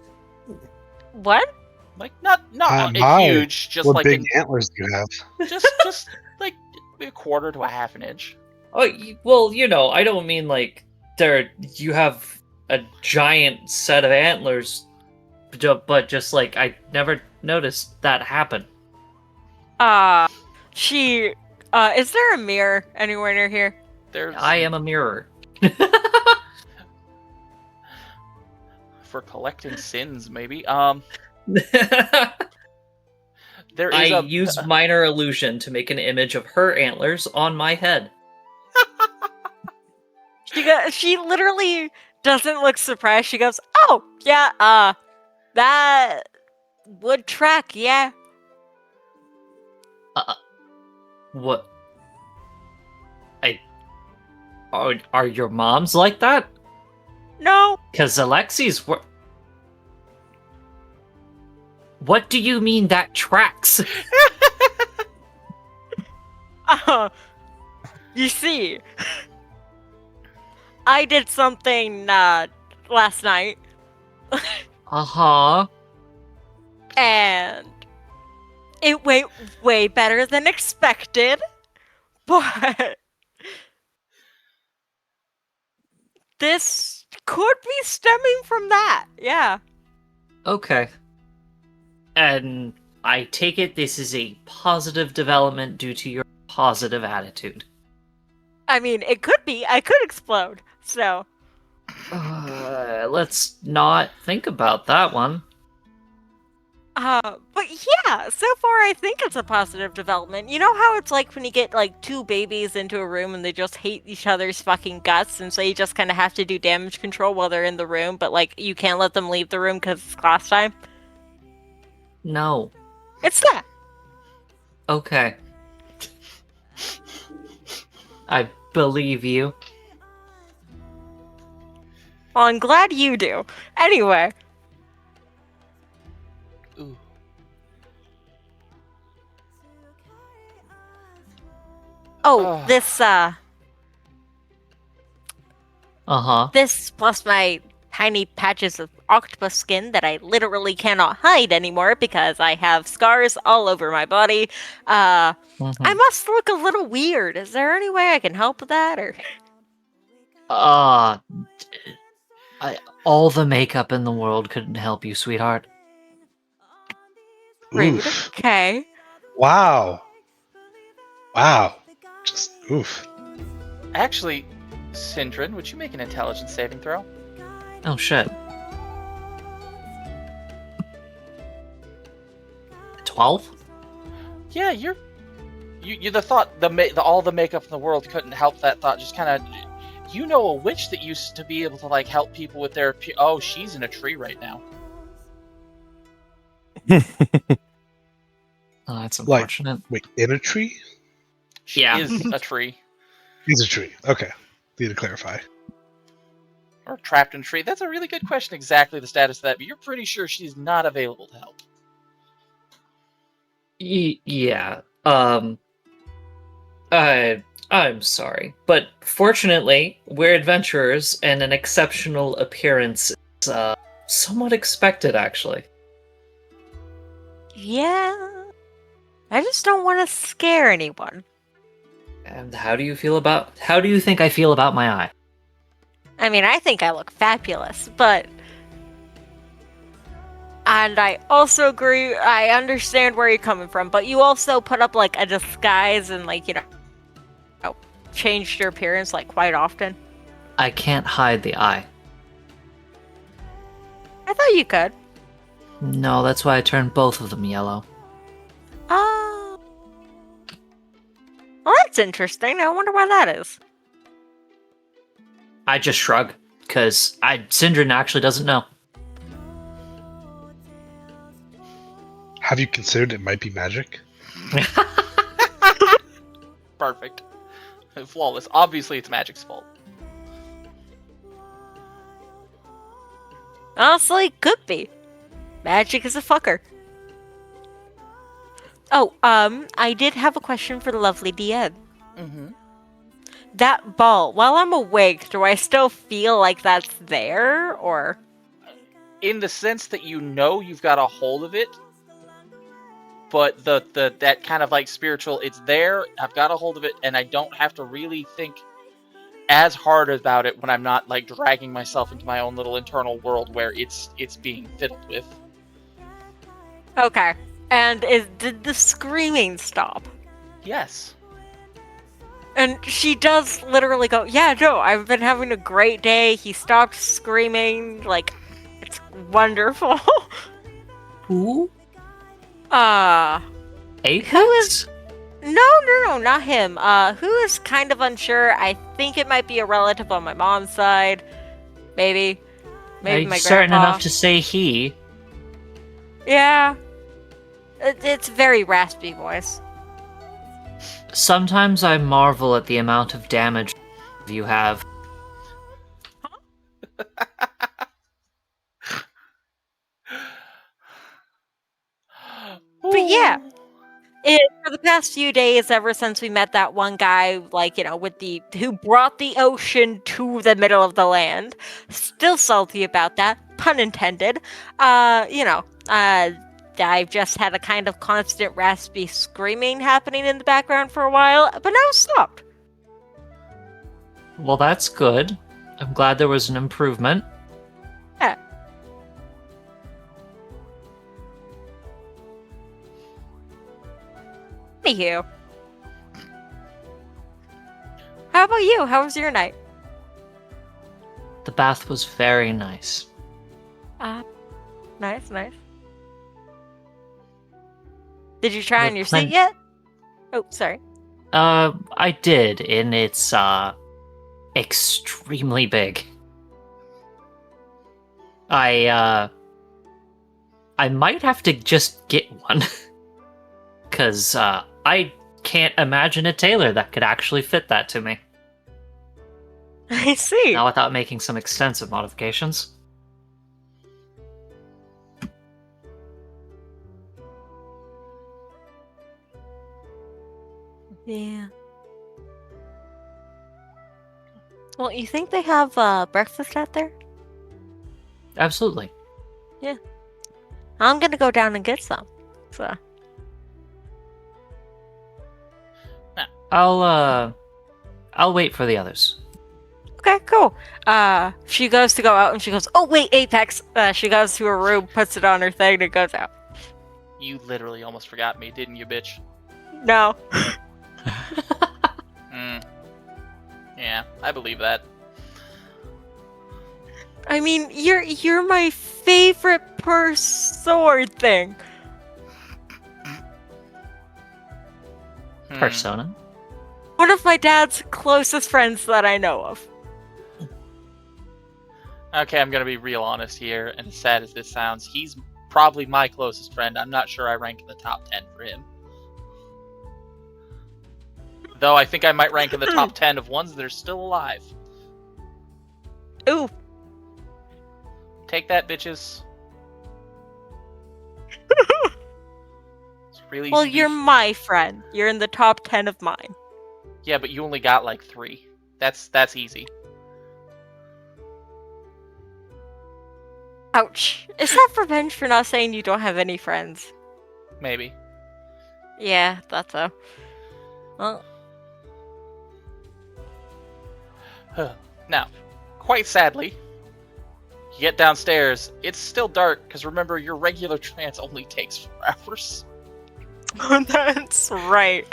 Speaker 5: What?
Speaker 1: Like not
Speaker 3: My,
Speaker 1: huge, just
Speaker 3: what
Speaker 1: like
Speaker 3: big antlers do you have?
Speaker 1: just like a quarter to a half an inch.
Speaker 4: Oh, well, I don't mean like you have a giant set of antlers, but just like I never noticed that happen.
Speaker 5: Is there a mirror anywhere near here?
Speaker 4: I am a mirror.
Speaker 1: For collecting sins, maybe. There is
Speaker 4: I used minor illusion to make an image of her antlers on my head.
Speaker 5: She literally doesn't look surprised. She goes, "Oh, yeah, that would track, yeah."
Speaker 4: What? Are your moms like that?
Speaker 5: No.
Speaker 4: Because Alexi's were. What do you mean that tracks?
Speaker 5: You see, I did something last night.
Speaker 4: Uh-huh.
Speaker 5: And it went way better than expected. But this could be stemming from that. Yeah.
Speaker 4: Okay. And I take it this is a positive development due to your positive attitude.
Speaker 5: I mean, it could be. I could explode. So.
Speaker 4: Let's not think about that one.
Speaker 5: But yeah, so far I think it's a positive development. You know how it's like when you get like two babies into a room and they just hate each other's fucking guts, and so you just kind of have to do damage control while they're in the room, but like you can't let them leave the room because it's class time?
Speaker 4: No.
Speaker 5: It's that.
Speaker 4: Okay. I believe you.
Speaker 5: Well, I'm glad you do. Anyway.
Speaker 1: Ooh.
Speaker 5: Oh, this,
Speaker 4: Uh-huh.
Speaker 5: This plus my tiny patches of octopus skin that I literally cannot hide anymore because I have scars all over my body. I must look a little weird. Is there any way I can help with that, or?
Speaker 4: All the makeup in the world couldn't help you, sweetheart.
Speaker 5: Rude.
Speaker 3: Oof.
Speaker 5: Okay.
Speaker 3: Wow. Just oof.
Speaker 1: Actually, Syndrin, would you make an intelligence saving throw?
Speaker 4: Oh shit. 12?
Speaker 1: Yeah, you the thought all the makeup in the world couldn't help that thought. Just kind of, you know a witch that used to be able to like help people with their. Oh, she's in a tree right now.
Speaker 4: Oh, that's
Speaker 3: Like-
Speaker 4: unfortunate.
Speaker 3: Wait, in a tree?
Speaker 1: She
Speaker 4: Yeah.
Speaker 1: is a tree.
Speaker 3: He's a tree. Okay. Need to clarify.
Speaker 1: Or trapped in a tree. That's a really good question, exactly the status of that, but you're pretty sure she's not available to help.
Speaker 4: Yeah. I'm sorry, but fortunately, we're adventurers, and an exceptional appearance is somewhat expected, actually.
Speaker 5: Yeah. I just don't want to scare anyone.
Speaker 4: And how do you think I feel about my eye?
Speaker 5: I mean, I think I look fabulous, but. And I also agree, I understand where you're coming from, but you also put up like a disguise and like, changed your appearance like quite often.
Speaker 4: I can't hide the eye.
Speaker 5: I thought you could.
Speaker 4: No, that's why I turned both of them yellow.
Speaker 5: Oh. Well, that's interesting. I wonder why that is.
Speaker 4: I just shrug, because Sindrin actually doesn't know.
Speaker 3: Have you considered it might be magic?
Speaker 1: Perfect. Flawless. Obviously, it's Magic's fault.
Speaker 5: Honestly, could be. Magic is a fucker. Oh, I did have a question for the lovely DM.
Speaker 1: Mm-hmm.
Speaker 5: That ball, while I'm awake, do I still feel like that's there, or?
Speaker 1: In the sense that you know you've got a hold of it, but that kind of like spiritual, it's there, I've got a hold of it, and I don't have to really think as hard about it when I'm not like dragging myself into my own little internal world where it's being fiddled with.
Speaker 5: Okay. And did the screaming stop?
Speaker 1: Yes.
Speaker 5: And she does literally go, yeah, no, I've been having a great day. He stopped screaming. Like, it's wonderful.
Speaker 4: Who?
Speaker 5: Who is... No, not him. Who is kind of unsure. I think it might be a relative on my mom's side. Maybe. Maybe my
Speaker 4: certain
Speaker 5: grandpa.
Speaker 4: enough to say he.
Speaker 5: Yeah. It's very raspy voice.
Speaker 4: Sometimes I marvel at the amount of damage you have.
Speaker 5: But yeah. For the past few days, ever since we met that one guy, like, who brought the ocean to the middle of the land, still salty about that, pun intended. I've just had a kind of constant raspy screaming happening in the background for a while, but now it's stopped.
Speaker 4: Well, that's good. I'm glad there was an improvement.
Speaker 5: Yeah. Anywho. How about you? How was your night?
Speaker 4: The bath was very nice.
Speaker 5: Nice. Did you try on
Speaker 4: With
Speaker 5: your
Speaker 4: plen-
Speaker 5: suit yet? Oh, sorry.
Speaker 4: I did, and it's extremely big. I might have to just get one. Cause I can't imagine a tailor that could actually fit that to me.
Speaker 5: I see.
Speaker 4: Now without making some extensive modifications.
Speaker 5: Yeah. Well, you think they have breakfast out there?
Speaker 4: Absolutely.
Speaker 5: I'm gonna go down and get some. So.
Speaker 4: I'll wait for the others.
Speaker 5: Okay, cool. She goes to go out and she goes, oh wait, Apex. She goes to her room, puts it on her thing, and goes out.
Speaker 1: You literally almost forgot me, didn't you, bitch?
Speaker 5: No.
Speaker 1: Yeah, I believe that.
Speaker 5: I mean, you're my favorite sword thing.
Speaker 4: Persona.
Speaker 5: One of my dad's closest friends that I know of.
Speaker 1: Okay, I'm gonna be real honest here, and as sad as this sounds, he's probably my closest friend. I'm not sure I rank in the top 10 for him. Though I think I might rank in the top 10 of ones that are still alive.
Speaker 5: Ooh.
Speaker 1: Take that, bitches. It's really
Speaker 5: Well,
Speaker 1: easy to
Speaker 5: you're
Speaker 1: be-
Speaker 5: my friend. You're in the top 10 of mine.
Speaker 1: Yeah, but you only got like 3. That's easy.
Speaker 5: Ouch. Is that revenge for not saying you don't have any friends?
Speaker 1: Maybe.
Speaker 5: Yeah, that's so. Well,
Speaker 1: Now, quite sadly, you get downstairs. It's still dark because remember, your regular trance only takes 4 hours.
Speaker 5: that's right.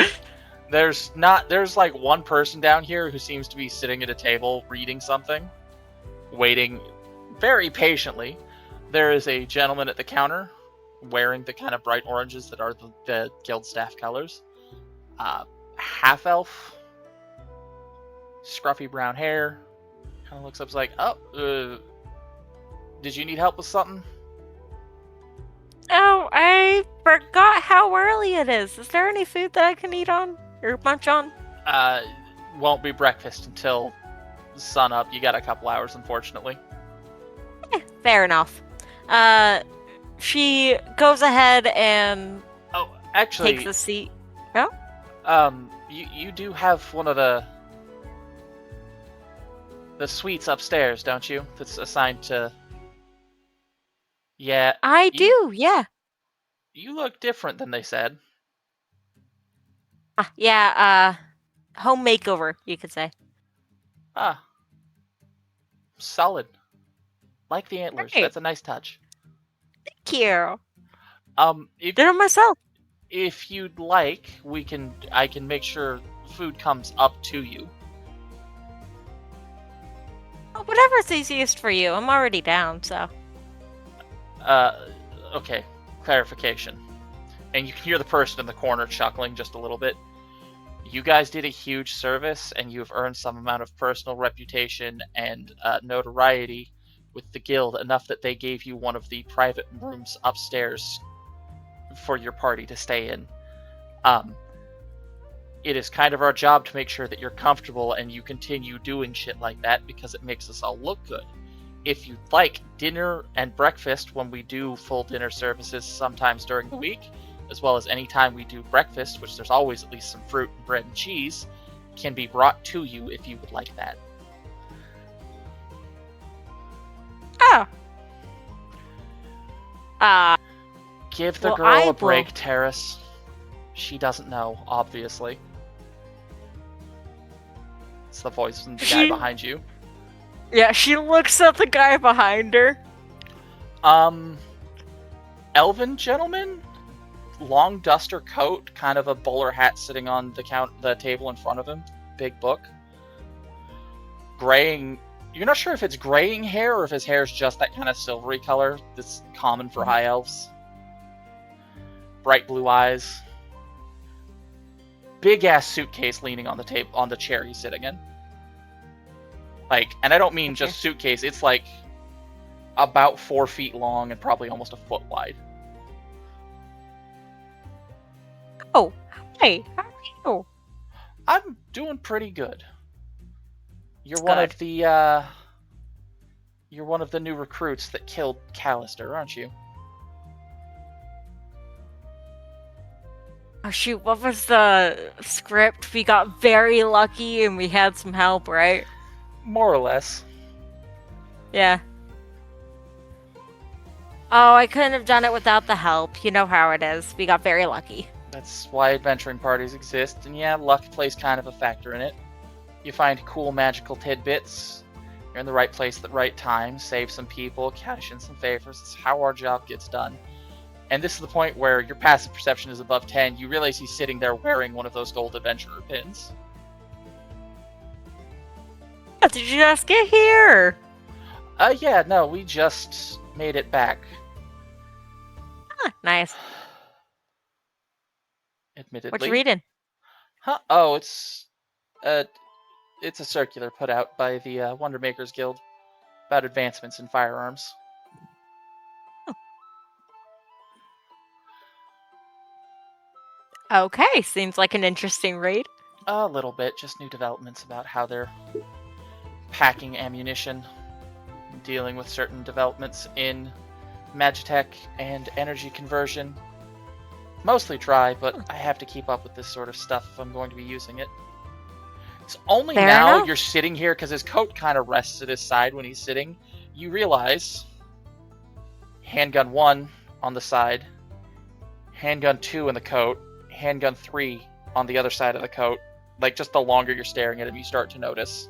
Speaker 1: There's like one person down here who seems to be sitting at a table reading something, waiting very patiently. There is a gentleman at the counter wearing the kind of bright oranges that are the guild staff colors. Half elf, scruffy brown hair, kind of looks up like, oh, did you need help with something?
Speaker 5: Oh, I forgot how early it is. Is there any food that I can eat on? Or munch on?
Speaker 1: Won't be breakfast until sun up. You got a couple hours, unfortunately.
Speaker 5: Fair enough. She goes ahead and
Speaker 1: Oh, actually,
Speaker 5: takes a seat.
Speaker 1: you do have one of the suites upstairs, don't you? That's assigned to. Yeah,
Speaker 5: I
Speaker 1: you-
Speaker 5: do, yeah.
Speaker 1: you look different than they said.
Speaker 5: Yeah, home makeover, you could say.
Speaker 1: Ah, solid. Like the antlers.
Speaker 5: Great.
Speaker 1: That's a nice touch.
Speaker 5: Thank you.
Speaker 1: If
Speaker 5: Did it myself.
Speaker 1: if you'd like, I can make sure food comes up to you.
Speaker 5: Oh, whatever's easiest for you. I'm already down, so.
Speaker 1: Okay, clarification. And you can hear the person in the corner chuckling just a little bit. You guys did a huge service, and you've earned some amount of personal reputation and notoriety with the guild, enough that they gave you one of the private rooms upstairs for your party to stay in. It is kind of our job to make sure that you're comfortable and you continue doing shit like that because it makes us all look good. If you'd like dinner and breakfast when we do full dinner services sometimes during the week, as well as any time we do breakfast, which there's always at least some fruit and bread and cheese, can be brought to you if you would like that.
Speaker 5: Oh.
Speaker 1: Give the
Speaker 5: Well,
Speaker 1: girl
Speaker 5: I
Speaker 1: a break,
Speaker 5: will-
Speaker 1: Terrace. She doesn't know, obviously. It's the voice from the guy
Speaker 5: She-
Speaker 1: behind you.
Speaker 5: Yeah, she looks at the guy behind her.
Speaker 1: Elven gentleman? Long duster coat, kind of a bowler hat sitting on the table in front of him. Big book. Graying. You're not sure if it's graying hair or if his hair is just that kind of silvery color that's common for high elves. Bright blue eyes. Big ass suitcase leaning on the table on the chair he's sitting in. Like, and I don't mean just suitcase, it's like about 4 feet long and probably almost a foot wide.
Speaker 5: Oh, hey, how are you?
Speaker 1: I'm doing pretty good. You're
Speaker 5: That's
Speaker 1: one
Speaker 5: good.
Speaker 1: of the you're one of the new recruits that killed Callister, aren't you?
Speaker 5: Oh shoot, what was the script? We got very lucky and we had some help, right?
Speaker 1: More or less.
Speaker 5: Yeah. Oh, I couldn't have done it without the help. You know how it is. We got very lucky.
Speaker 1: That's why adventuring parties exist, and yeah, luck plays kind of a factor in it. You find cool magical tidbits, you're in the right place at the right time, save some people, cash in some favors. It's how our job gets done. And this is the point where your passive perception is above 10. You realize he's sitting there wearing one of those gold adventurer pins.
Speaker 5: How did you just get here?
Speaker 1: Yeah, no, we just made it back.
Speaker 5: Ah, nice.
Speaker 1: Admittedly.
Speaker 5: What you reading?
Speaker 1: Huh? Oh, it's a circular put out by the Wonder Makers Guild. about advancements in firearms.
Speaker 5: Okay, seems like an interesting read.
Speaker 1: A little bit, just new developments about how they're packing ammunition, dealing with certain developments in Magitech and energy conversion. Mostly dry, but I have to keep up with this sort of stuff if I'm going to be using it. It's only
Speaker 5: Fair
Speaker 1: now
Speaker 5: enough.
Speaker 1: you're sitting here because his coat kind of rests at his side when he's sitting. You realize handgun 1 on the side, handgun 2 in the coat, handgun 3 on the other side of the coat. Like, just the longer you're staring at him, you start to notice.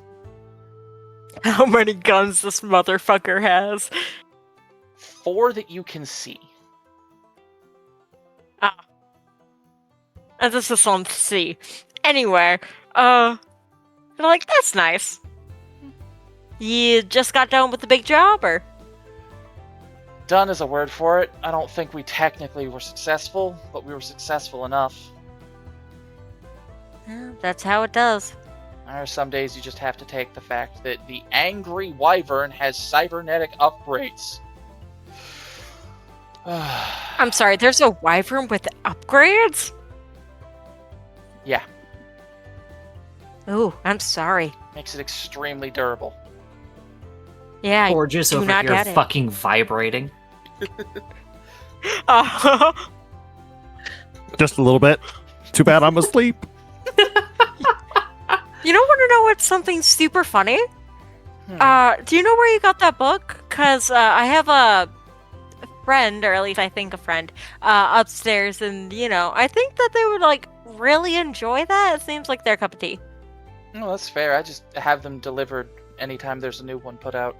Speaker 5: How many guns this motherfucker has?
Speaker 1: 4 that you can see.
Speaker 5: And this is on C. Anyway, you're like, that's nice. You just got done with the big job, or?
Speaker 1: Done is a word for it. I don't think we technically were successful, but we were successful enough.
Speaker 5: Yeah, that's how it does.
Speaker 1: There are some days you just have to take the fact that the Angry Wyvern has cybernetic upgrades.
Speaker 5: I'm sorry, there's a wyvern with upgrades?
Speaker 1: Yeah,
Speaker 5: Ooh, I'm sorry.
Speaker 1: makes it extremely durable.
Speaker 5: Yeah,
Speaker 4: Gorgeous
Speaker 5: do
Speaker 4: over
Speaker 5: not
Speaker 4: here
Speaker 5: get it.
Speaker 4: fucking vibrating.
Speaker 2: Just a little bit. Too bad I'm asleep.
Speaker 5: You don't want to know what's something super funny? Do you know where you got that book? Because I have a friend, or at least I think a friend, upstairs, and, I think that they would, really enjoy that. It seems like their cup of tea.
Speaker 1: No, that's fair. I just have them delivered anytime there's a new one put out.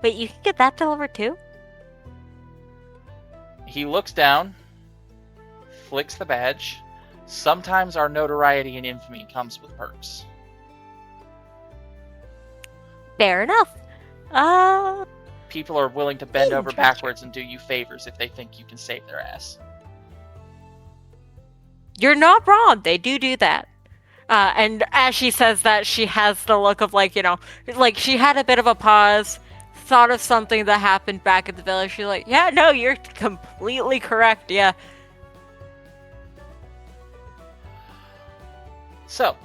Speaker 5: Wait, you can get that delivered too?
Speaker 1: He looks down, flicks the badge. Sometimes our notoriety and infamy comes with perks.
Speaker 5: Fair enough.
Speaker 1: People are willing to bend over
Speaker 5: Interesting.
Speaker 1: backwards and do you favors if they think you can save their ass.
Speaker 5: You're not wrong. They do that. And as she says that, she has the look of like she had a bit of a pause, thought of something that happened back at the village. She's like, yeah, no, you're completely correct. Yeah.
Speaker 1: So,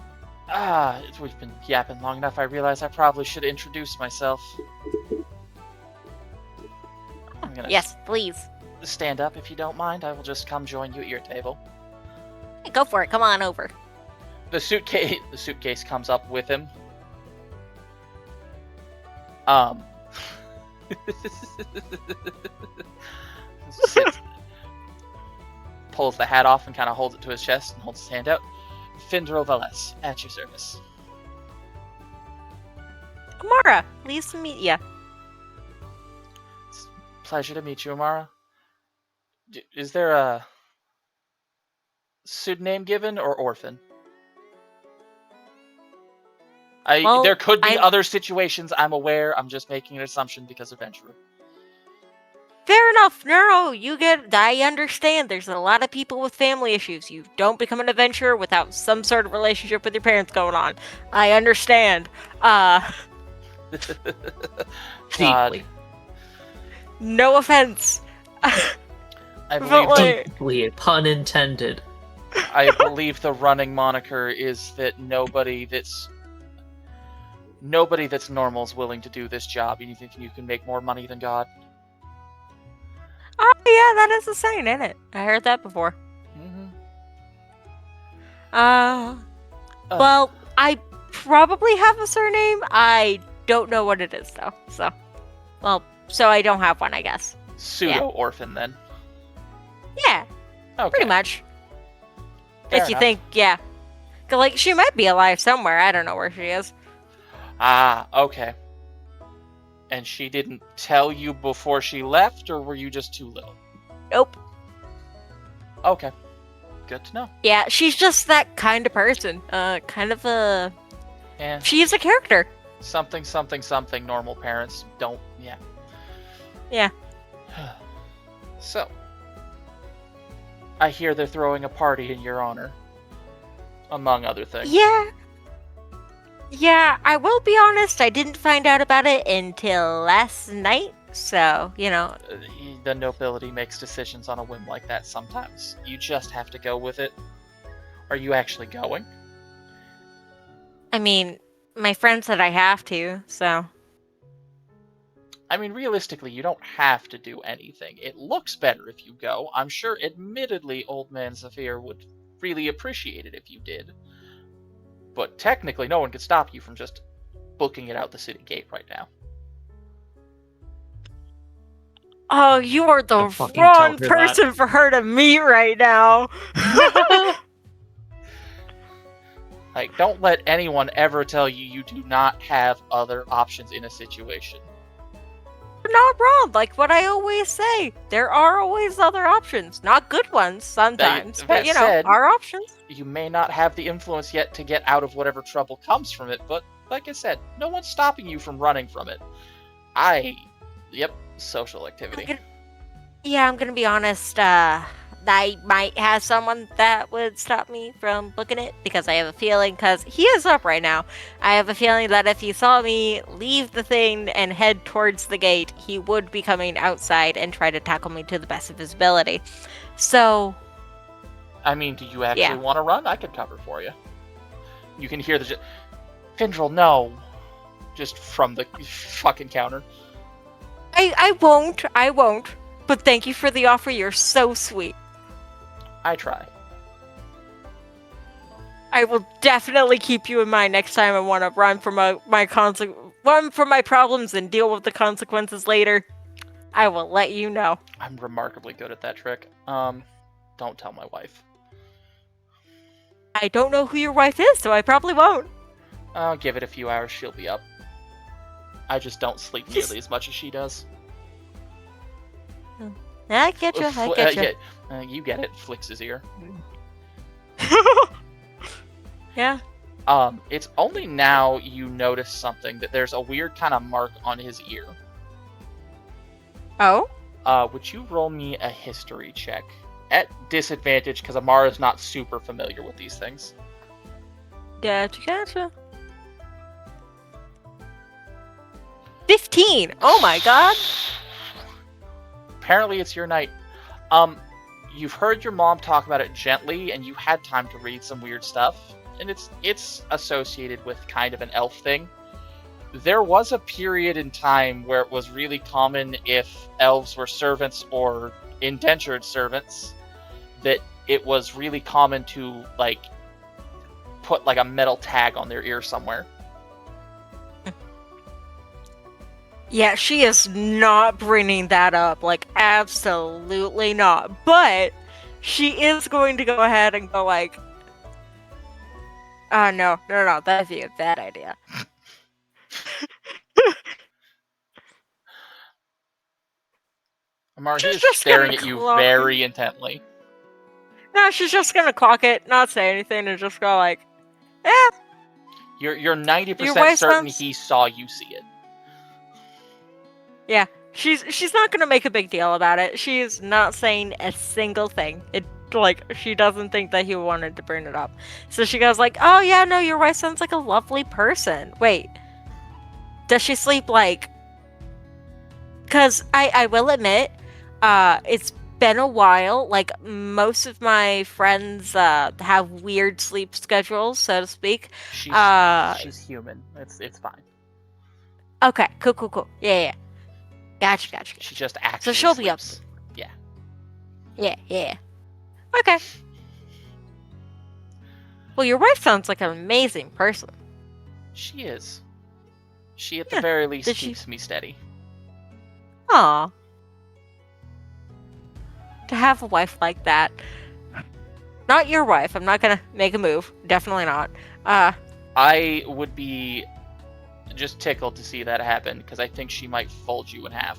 Speaker 1: we've been yapping long enough. I realize I probably should introduce myself. I'm gonna
Speaker 5: Yes, please.
Speaker 1: stand up if you don't mind. I will just come join you at your table.
Speaker 5: Hey, go for it. Come on over.
Speaker 1: The suitcase comes up with him. Sits, pulls the hat off and kind of holds it to his chest and holds his hand out. Findro Valles, at your service.
Speaker 5: Amara, pleased to meet ya.
Speaker 1: It's a pleasure to meet you, Amara. Is there a pseudonym given or orphan?
Speaker 5: Well,
Speaker 1: there could be
Speaker 5: I'm-
Speaker 1: other situations. I'm aware. I'm just making an assumption because adventurer.
Speaker 5: Fair enough. No, I understand. There's a lot of people with family issues. You don't become an adventurer without some sort of relationship with your parents going on. I understand.
Speaker 4: Deeply.
Speaker 5: No offense.
Speaker 1: I
Speaker 5: But,
Speaker 1: believe
Speaker 5: like-
Speaker 4: Deeply, pun intended.
Speaker 1: I believe the running moniker is that nobody that's normal is willing to do this job. You think you can make more money than God?
Speaker 5: Oh yeah, that is a saying, isn't it? I heard that before.
Speaker 1: Mm-hmm.
Speaker 5: Well, I probably have a surname. I don't know what it is though. So I don't have one, I guess.
Speaker 1: Pseudo orphan then.
Speaker 5: Yeah,
Speaker 1: Okay.
Speaker 5: pretty much.
Speaker 1: Fair
Speaker 5: if you
Speaker 1: enough.
Speaker 5: think, yeah. 'Cause, like, she might be alive somewhere. I don't know where she is.
Speaker 1: Ah, okay. And she didn't tell you before she left, or were you just too little?
Speaker 5: Nope.
Speaker 1: Okay. Good to know.
Speaker 5: Yeah, she's just that kind of person. Kind of a.
Speaker 1: And
Speaker 5: She's a character.
Speaker 1: something normal parents don't. Yeah.
Speaker 5: Yeah.
Speaker 1: So, I hear they're throwing a party in your honor, among other things.
Speaker 5: Yeah. Yeah, I will be honest, I didn't find out about it until last night, so,
Speaker 1: The nobility makes decisions on a whim like that sometimes. You just have to go with it. Are you actually going?
Speaker 5: I mean, my friend said I have to, so.
Speaker 1: I mean, realistically, you don't have to do anything. It looks better if you go. I'm sure, admittedly, Old Man Zafir would really appreciate it if you did. But technically, no one could stop you from just booking it out the city gate right now.
Speaker 5: Oh, you are the
Speaker 2: Don't fucking
Speaker 5: wrong
Speaker 2: tell her that.
Speaker 5: person for her to meet right now.
Speaker 1: Like, don't let anyone ever tell you you do not have other options in a situation.
Speaker 5: You're not wrong. Like what I always say, there are always other options. Not good ones sometimes,
Speaker 1: That
Speaker 5: but
Speaker 1: said,
Speaker 5: are options.
Speaker 1: You may not have the influence yet to get out of whatever trouble comes from it, but like I said, no one's stopping you from running from it. Social activity.
Speaker 5: I'm gonna be honest. I might have someone that would stop me from booking it because I have a feeling, because he is up right now. I have a feeling that if he saw me leave the thing and head towards the gate, he would be coming outside and try to tackle me to the best of his ability. So,
Speaker 1: I mean, do you actually want to run? I could cover for you. You can hear the Findrel, no. Just from the fucking counter.
Speaker 5: I won't. But thank you for the offer. You're so sweet.
Speaker 1: I try.
Speaker 5: I will definitely keep you in mind next time I want to run from my problems and deal with the consequences later. I will let you know.
Speaker 1: I'm remarkably good at that trick. Don't tell my wife.
Speaker 5: I don't know who your wife is, so I probably won't.
Speaker 1: I'll give it a few hours, she'll be up. I just don't sleep nearly as much as she does.
Speaker 5: I get you.
Speaker 1: You get it. Flicks his ear.
Speaker 5: Yeah.
Speaker 1: It's only now you notice something, that there's a weird kind of mark on his ear.
Speaker 5: Oh?
Speaker 1: Would you roll me a history check? At disadvantage, because Amara's not super familiar with these things.
Speaker 5: Gotcha. 15! Oh my god!
Speaker 1: Apparently it's your night. You've heard your mom talk about it gently, and you had time to read some weird stuff, and it's associated with kind of an elf thing. There was a period in time where it was really common, if elves were servants or indentured servants, that it was really common to, like, put, like, a metal tag on their ear somewhere.
Speaker 5: Yeah, she is not bringing that up. Like, absolutely not. But she is going to go ahead and go like, no, that'd be a bad idea.
Speaker 1: Amara, he
Speaker 5: She's
Speaker 1: is
Speaker 5: just
Speaker 1: staring
Speaker 5: gonna
Speaker 1: at you
Speaker 5: clock
Speaker 1: very intently.
Speaker 5: No, she's just gonna clock it, not say anything, and just go like,
Speaker 1: You're 90%
Speaker 5: Your wife
Speaker 1: certain
Speaker 5: sounds-
Speaker 1: he saw you see it.
Speaker 5: yeah. She's not gonna make a big deal about it. She's not saying a single thing. She doesn't think that he wanted to bring it up. So she goes like, oh yeah, no, your wife sounds like a lovely person. Wait, does she sleep like... Because I will admit, it's been a while. Like, most of my friends have weird sleep schedules, so to speak.
Speaker 1: She's human. It's fine.
Speaker 5: Okay, cool. Yeah. Gotcha.
Speaker 1: She just actually
Speaker 5: So she'll be up.
Speaker 1: sleeps. Yeah.
Speaker 5: Yeah. Okay. Well, your wife sounds like an amazing person.
Speaker 1: She is. She at the very least
Speaker 5: Did she-
Speaker 1: keeps me steady.
Speaker 5: Aw. To have a wife like that. Not your wife. I'm not gonna make a move. Definitely not.
Speaker 1: I would be just tickled to see that happen, because I think she might fold you in half.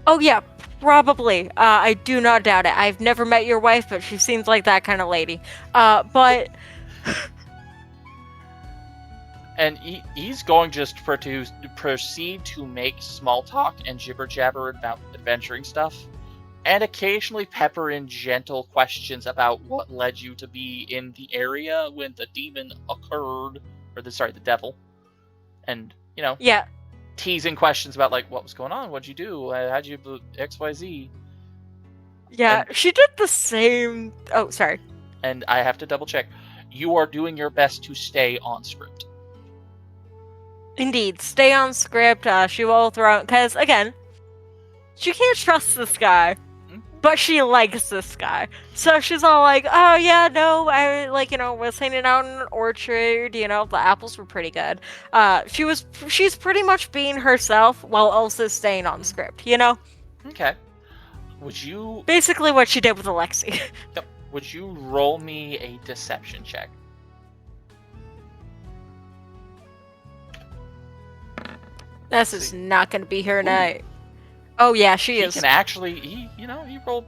Speaker 5: Oh yeah, probably. I do not doubt it. I've never met your wife, but she seems like that kind of lady. But...
Speaker 1: And he's going just to proceed to make small talk and jibber jabber about adventuring stuff, and occasionally pepper in gentle questions about what led you to be in the area when the demon occurred, or the devil, and
Speaker 5: Yeah.
Speaker 1: teasing questions about like what was going on, what'd you do, how'd you XYZ,
Speaker 5: Yeah,
Speaker 1: And-
Speaker 5: she did the same. Oh, sorry.
Speaker 1: and I have to double check. You are doing your best to stay on script.
Speaker 5: Indeed, stay on script. She will throw because again, she can't trust this guy, but she likes this guy. So she's all like, "Oh yeah, no, I was hanging out in an orchard. The apples were pretty good." She's pretty much being herself while also staying on script.
Speaker 1: Okay. Would you
Speaker 5: Basically what she did with Alexi.
Speaker 1: would you roll me a deception check?
Speaker 5: This is not going to be her night. Oh yeah, she
Speaker 1: He
Speaker 5: is.
Speaker 1: can actually he rolled.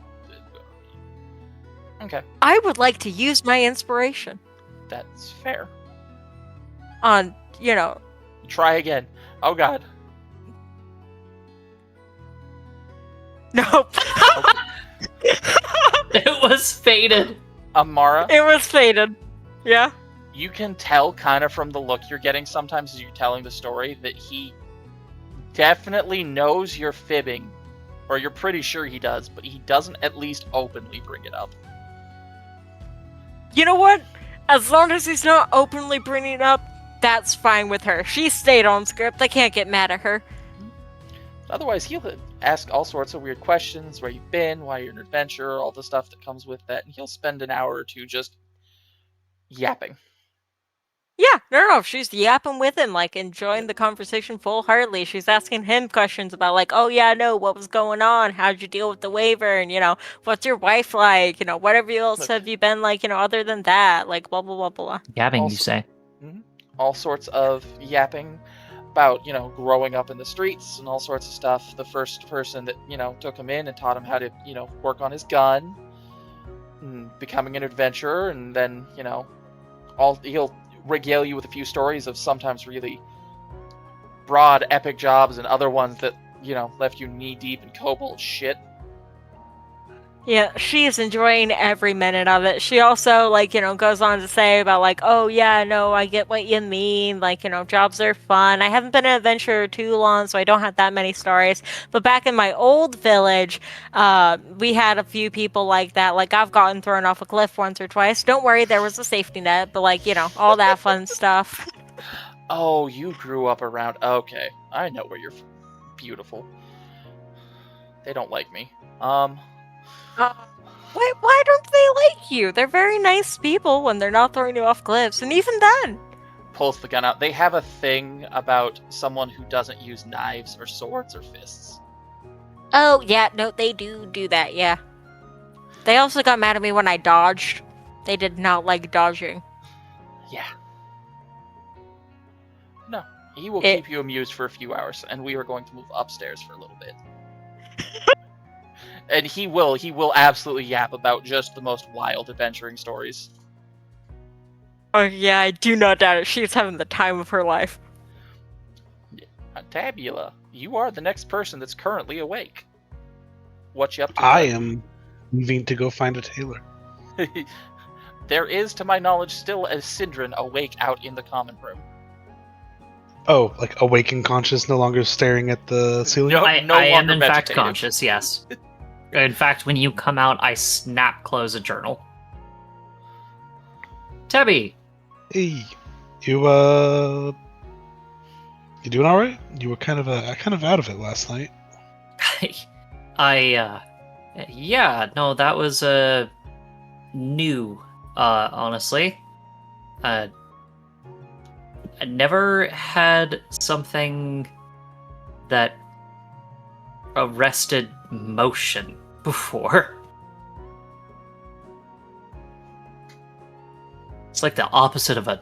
Speaker 1: Okay,
Speaker 5: I would like to use my inspiration
Speaker 1: that's fair.
Speaker 5: on,
Speaker 1: Try again. Oh god.
Speaker 5: Nope.
Speaker 4: It was fated.
Speaker 1: Amara,
Speaker 5: It was fated. Yeah.
Speaker 1: you can tell kind of from the look you're getting sometimes as you're telling the story that he definitely knows you're fibbing, or you're pretty sure he does, but he doesn't at least openly bring it up.
Speaker 5: You know what? As long as he's not openly bringing it up, that's fine with her. She stayed on script. I can't get mad at her.
Speaker 1: Otherwise, he'll ask all sorts of weird questions, where you've been, why you're an adventurer, all the stuff that comes with that, and he'll spend an hour or two just yapping.
Speaker 5: Yeah, no. She's yapping with him, enjoying the conversation full-heartedly. She's asking him questions about, oh yeah, no, what was going on? How'd you deal with the waiver? And, what's your wife like? Whatever else
Speaker 1: Look.
Speaker 5: have you been like, other than that? Blah, blah, blah, blah.
Speaker 4: Gabbing, you
Speaker 1: Also-
Speaker 4: say?
Speaker 1: All sorts of yapping about, growing up in the streets and all sorts of stuff. The first person that, took him in and taught him how to, work on his gun, and becoming an adventurer, and then, he'll regale you with a few stories of sometimes really broad, epic jobs and other ones that, left you knee-deep in kobold shit.
Speaker 5: Yeah, she's enjoying every minute of it. She also, goes on to say about, oh, yeah, no, I get what you mean. Jobs are fun. I haven't been an adventurer too long, so I don't have that many stories. But back in my old village, we had a few people like that. I've gotten thrown off a cliff once or twice. Don't worry, there was a safety net, but, all that fun stuff.
Speaker 1: Oh, you grew up around... Okay, I know where you're beautiful. They don't like me.
Speaker 5: Why don't they like you? They're very nice people when they're not throwing you off cliffs, and even then.
Speaker 1: Pulls the gun out. They have a thing about someone who doesn't use knives or swords or fists.
Speaker 5: Oh, yeah, no, they do that, yeah. They also got mad at me when I dodged. They did not like dodging.
Speaker 1: Yeah. No, he will keep you amused for a few hours, and we are going to move upstairs for a little bit. And he will absolutely yap about just the most wild adventuring stories.
Speaker 5: Oh, yeah, I do not doubt it. She's having the time of her life.
Speaker 1: Tabula, you are the next person that's currently awake. What you up to?
Speaker 3: I am leaving to go find a tailor.
Speaker 1: There is, to my knowledge, still a Syndrin awake out in the common room.
Speaker 3: Oh, awake and conscious, no longer staring at the ceiling?
Speaker 1: No,
Speaker 4: I
Speaker 1: no
Speaker 4: am
Speaker 1: longer
Speaker 4: in fact
Speaker 1: vegetative.
Speaker 4: conscious, yes. In fact, when you come out, I snap close a journal. Tebby!
Speaker 3: Hey, you doing all right? You were kind of out of it last night.
Speaker 4: Yeah, no, that was new, honestly. I never had something that arrested motion before. It's like the opposite of a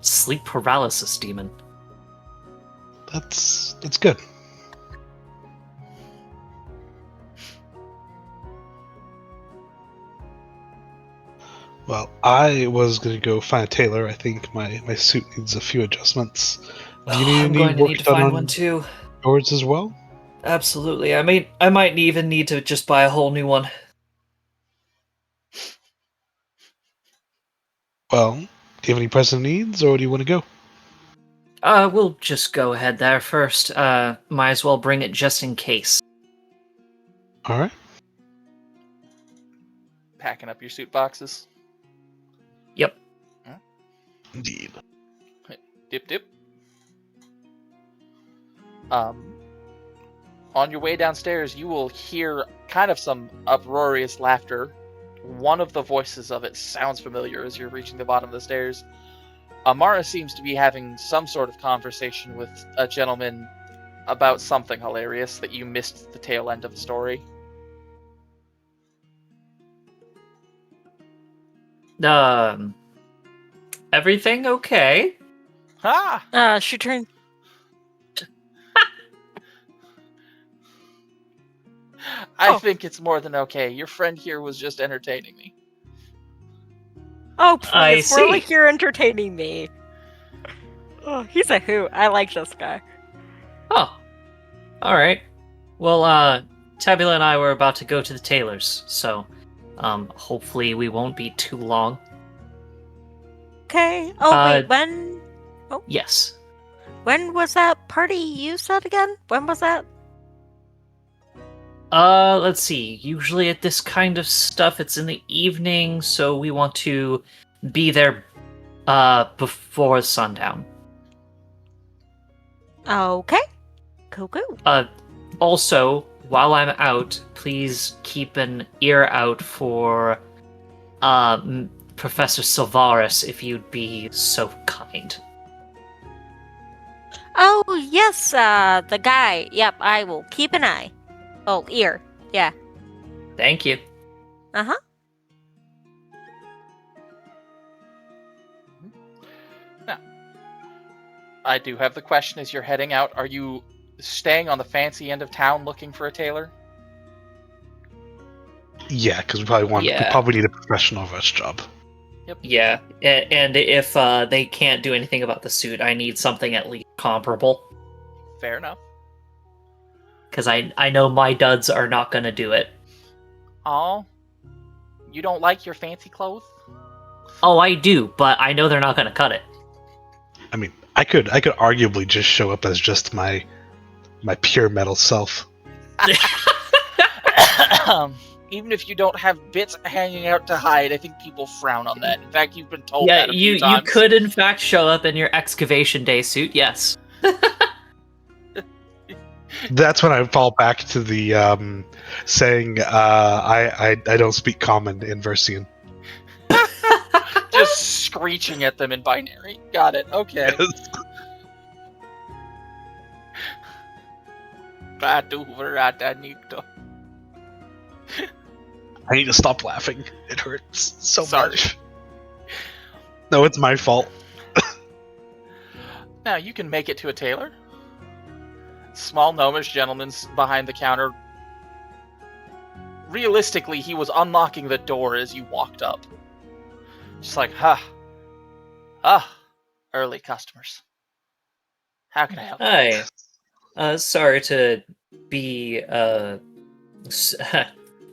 Speaker 4: sleep paralysis demon.
Speaker 3: That's good. Well, I was gonna go find a tailor. I think my suit needs a few adjustments. Do you need
Speaker 4: I'm
Speaker 3: any
Speaker 4: going to
Speaker 3: work
Speaker 4: need to
Speaker 3: done
Speaker 4: find
Speaker 3: on
Speaker 4: one too.
Speaker 3: yours as well?
Speaker 4: Absolutely. I might even need to just buy a whole new one.
Speaker 3: Well, do you have any pressing needs, or do you want to go?
Speaker 4: We'll just go ahead there first. Might as well bring it just in case.
Speaker 3: All right.
Speaker 1: Packing up your suit boxes.
Speaker 4: Yep.
Speaker 3: Indeed.
Speaker 1: Dip dip. On your way downstairs, you will hear kind of some uproarious laughter. One of the voices of it sounds familiar as you're reaching the bottom of the stairs. Amara seems to be having some sort of conversation with a gentleman about something hilarious that you missed the tail end of the story.
Speaker 4: Everything okay?
Speaker 1: Ha!
Speaker 5: She turned.
Speaker 1: I think it's more than okay. Your friend here was just entertaining me.
Speaker 5: Oh,
Speaker 4: I
Speaker 5: please, more
Speaker 4: see.
Speaker 5: like you're entertaining me. Oh, he's a hoot. I like this guy.
Speaker 4: Oh. Alright. Well, Tabula and I were about to go to the tailor's, so, hopefully we won't be too long.
Speaker 5: Okay. Oh, wait, when?
Speaker 4: Yes.
Speaker 5: When was that party you said again? When was that?
Speaker 4: Let's see. Usually at this kind of stuff, it's in the evening, so we want to be there, before sundown.
Speaker 5: Okay. Cool.
Speaker 4: Also, while I'm out, please keep an ear out for, Professor Silvaris, if you'd be so kind.
Speaker 5: Oh, yes, the guy. Yep, I will keep an eye. Oh, ear. Yeah.
Speaker 4: Thank you.
Speaker 5: Uh-huh.
Speaker 1: Now, I do have the question as you're heading out. Are you staying on the fancy end of town looking for a tailor?
Speaker 3: Yeah, because we probably need a professional for this job.
Speaker 1: Yep.
Speaker 4: Yeah, and if they can't do anything about the suit, I need something at least comparable.
Speaker 1: Fair enough.
Speaker 4: Because I know my duds are not going to do it.
Speaker 1: Oh, you don't like your fancy clothes?
Speaker 4: Oh, I do, but I know they're not going to cut it.
Speaker 3: I mean, I could arguably just show up as just my pure metal self.
Speaker 1: Even if you don't have bits hanging out to hide, I think people frown on that. In fact, you've been told
Speaker 4: Yeah,
Speaker 1: that a few
Speaker 4: you
Speaker 1: times.
Speaker 4: could in fact show up in your excavation day suit, yes.
Speaker 3: That's when I fall back to the saying I don't speak common in Versian.
Speaker 1: Just screeching at them in binary. Got it. Okay.
Speaker 3: I need to stop laughing. It hurts so
Speaker 1: Sorry.
Speaker 3: much. No, it's my fault.
Speaker 1: Now, you can make it to a tailor. Small gnomish gentleman behind the counter. Realistically, he was unlocking the door as you walked up. Just like, early customers. How can I help you?
Speaker 4: Hi. Sorry to be,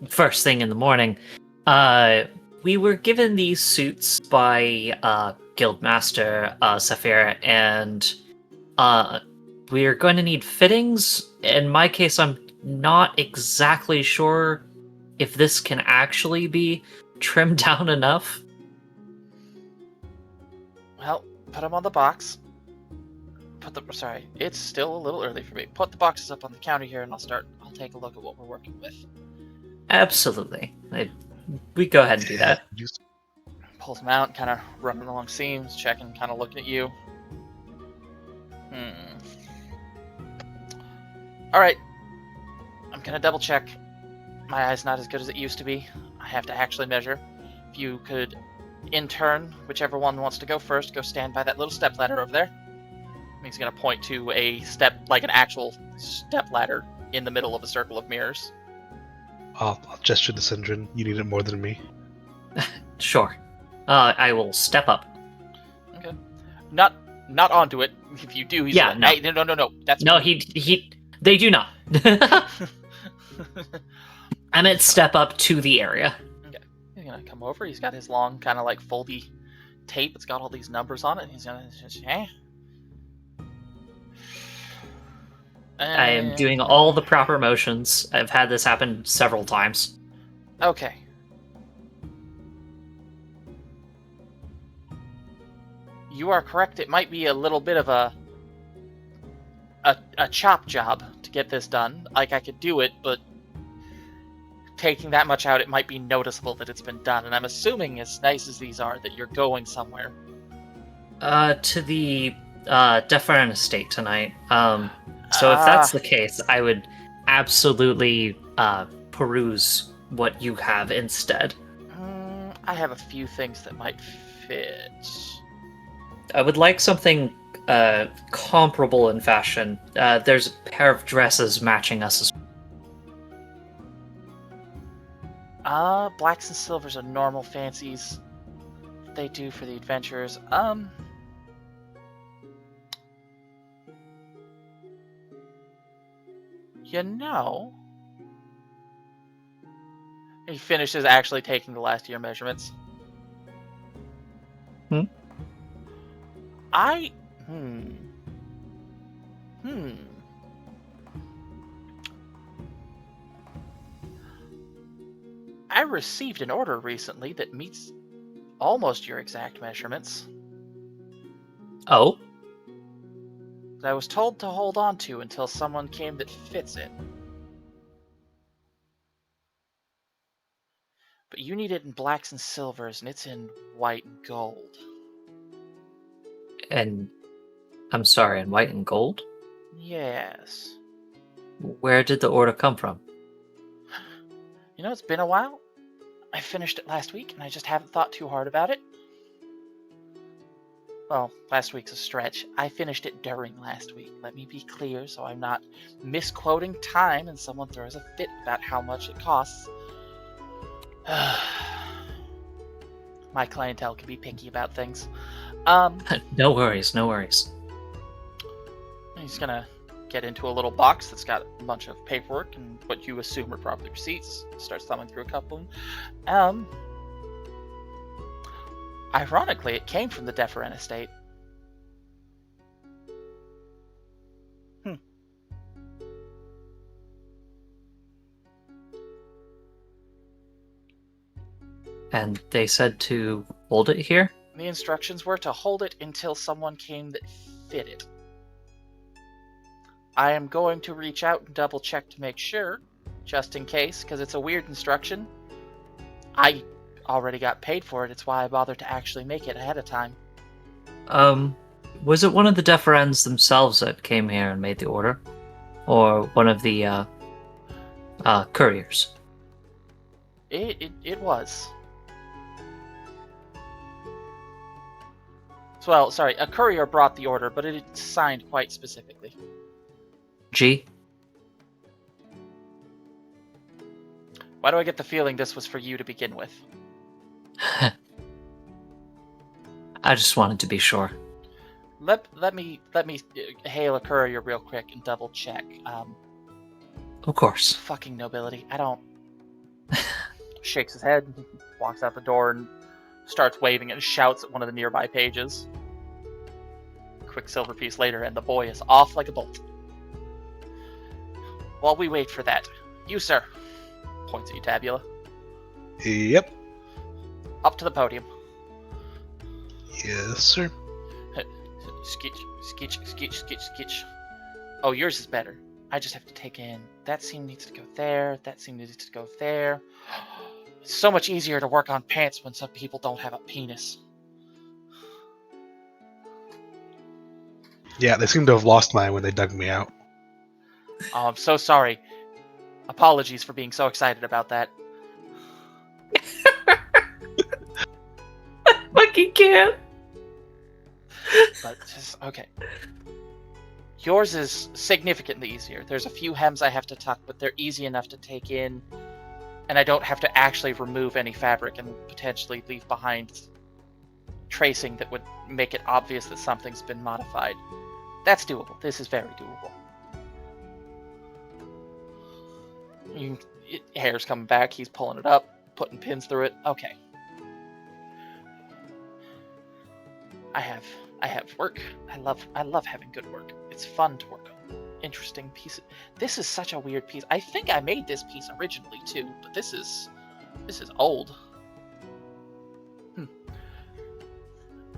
Speaker 4: first thing in the morning. We were given these suits by, Guildmaster, Saphira, and, we're going to need fittings. In my case, I'm not exactly sure if this can actually be trimmed down enough.
Speaker 1: Well, put them on the box. Sorry, it's still a little early for me. Put the boxes up on the counter here, and I'll take a look at what we're working with.
Speaker 4: Absolutely. We go ahead and do that.
Speaker 1: Pulls them out, kind of rubbing along seams, checking, kind of looking at you. Alright. I'm gonna double check. My eye's not as good as it used to be. I have to actually measure. If you could, in turn, whichever one wants to go first, go stand by that little step ladder over there. He's gonna point to a step, like an actual step ladder in the middle of a circle of mirrors.
Speaker 3: I'll gesture to Sindrin. You need it more than me.
Speaker 4: Sure. I will step up.
Speaker 1: Okay. Not onto it. If you do, he's
Speaker 4: Yeah,
Speaker 1: like,
Speaker 4: no.
Speaker 1: hey, no. That's
Speaker 4: No, they do not. I meant step up to the area.
Speaker 1: Okay. He's gonna come over. He's got his long, kind of like foldy tape. It's got all these numbers on it. He's gonna just,
Speaker 4: I am doing all the proper motions. I've had this happen several times.
Speaker 1: Okay. You are correct. It might be a little bit of a chop job to get this done. Like, I could do it, but taking that much out, it might be noticeable that it's been done. And I'm assuming, as nice as these are, that you're going somewhere.
Speaker 4: To the Deferent Estate tonight. So if that's the case, I would absolutely peruse what you have instead.
Speaker 1: I have a few things that might fit.
Speaker 4: I would like something comparable in fashion. There's a pair of dresses matching us as
Speaker 1: well. Blacks and silvers are normal fancies. They do for the adventurers. You know... He finishes actually taking the last of your measurements. I received an order recently that meets almost your exact measurements.
Speaker 4: Oh?
Speaker 1: That I was told to hold on to until someone came that fits it. But you need it in blacks and silvers, and it's in white and gold.
Speaker 4: And I'm sorry, in white and gold?
Speaker 1: Yes.
Speaker 4: Where did the order come from?
Speaker 1: You know, it's been a while. I finished it last week, and I just haven't thought too hard about it. Well, last week's a stretch. I finished it during last week. Let me be clear so I'm not misquoting time and someone throws a fit about how much it costs. My clientele can be picky about things.
Speaker 4: No worries, no worries.
Speaker 1: He's gonna get into a little box that's got a bunch of paperwork and what you assume are probably receipts. Starts thumbing through a couple of them. Ironically, it came from the Deferent Estate.
Speaker 4: And they said to hold it here?
Speaker 1: The instructions were to hold it until someone came that fit it. I am going to reach out and double check to make sure, just in case, because it's a weird instruction. I already got paid for it, it's why I bothered to actually make it ahead of time.
Speaker 4: Was it one of the Deferens themselves that came here and made the order? Or one of the, couriers?
Speaker 1: It was. Well, sorry, a courier brought the order, but it's signed quite specifically.
Speaker 4: G?
Speaker 1: Why do I get the feeling this was for you to begin with?
Speaker 4: I just wanted to be sure.
Speaker 1: Let me hail a courier real quick and double check.
Speaker 4: Of course.
Speaker 1: Fucking nobility. I don't... Shakes his head, walks out the door, and starts waving and shouts at one of the nearby pages. Quick silver piece later, and the boy is off like a bolt. While we wait for that, you, sir, points at you, Tabula.
Speaker 3: Yep.
Speaker 1: Up to the podium.
Speaker 3: Yes, sir.
Speaker 1: Skitch. Oh, yours is better. I just have to take in that seam needs to go there, that seam needs to go there. It's so much easier to work on pants when some people don't have a penis.
Speaker 3: Yeah, they seem to have lost mine when they dug me out.
Speaker 1: Oh, I'm so sorry. Apologies for being so excited about that.
Speaker 4: I fucking can't.
Speaker 1: But just, okay. Yours is significantly easier. There's a few hems I have to tuck, but they're easy enough to take in, and I don't have to actually remove any fabric and potentially leave behind tracing that would make it obvious that something's been modified. That's doable. This is very doable. Hair's coming back. He's pulling it up, putting pins through it. Okay. I have work. I love having good work. It's fun to work on. interesting piece. This is such a weird piece. I think I made this piece originally too, but this is old.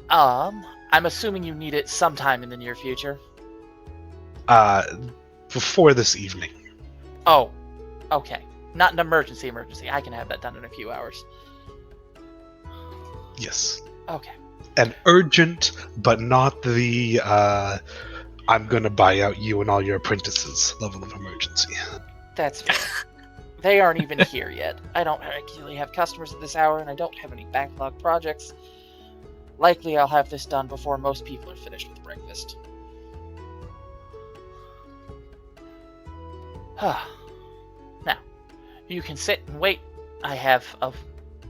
Speaker 1: I'm assuming you need it sometime in the near future.
Speaker 3: Before this evening.
Speaker 1: Oh, okay. Not an emergency. I can have that done in a few hours.
Speaker 3: Yes.
Speaker 1: Okay.
Speaker 3: An urgent, but not the I'm gonna buy out you and all your apprentices level of emergency.
Speaker 1: That's fair. They aren't even here yet. I don't regularly have customers at this hour, and I don't have any backlog projects. Likely I'll have this done before most people are finished with breakfast. Now, you can sit and wait. I have a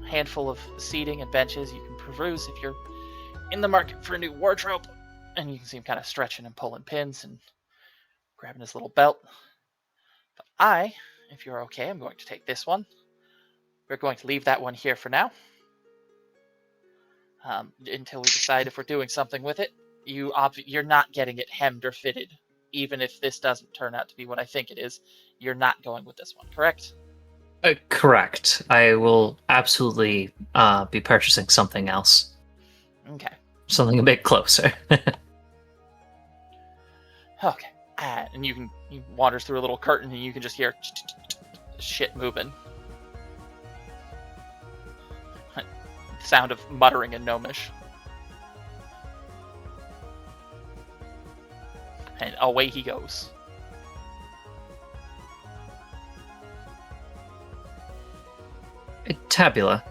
Speaker 1: handful of seating and benches you can peruse if you're in the market for a new wardrobe. And you can see him kind of stretching and pulling pins and grabbing his little belt. But if you're okay, I'm going to take this one. We're going to leave that one here for now. Until we decide if we're doing something with it. You're not getting it hemmed or fitted. Even if this doesn't turn out to be what I think it is, you're not going with this one, correct?
Speaker 4: Correct. I will absolutely be purchasing something else.
Speaker 1: Okay.
Speaker 4: Something a bit closer.
Speaker 1: Okay. And he wanders through a little curtain and you can just hear shit moving. Sound of muttering in Gnomish. And away he goes.
Speaker 4: Tabula.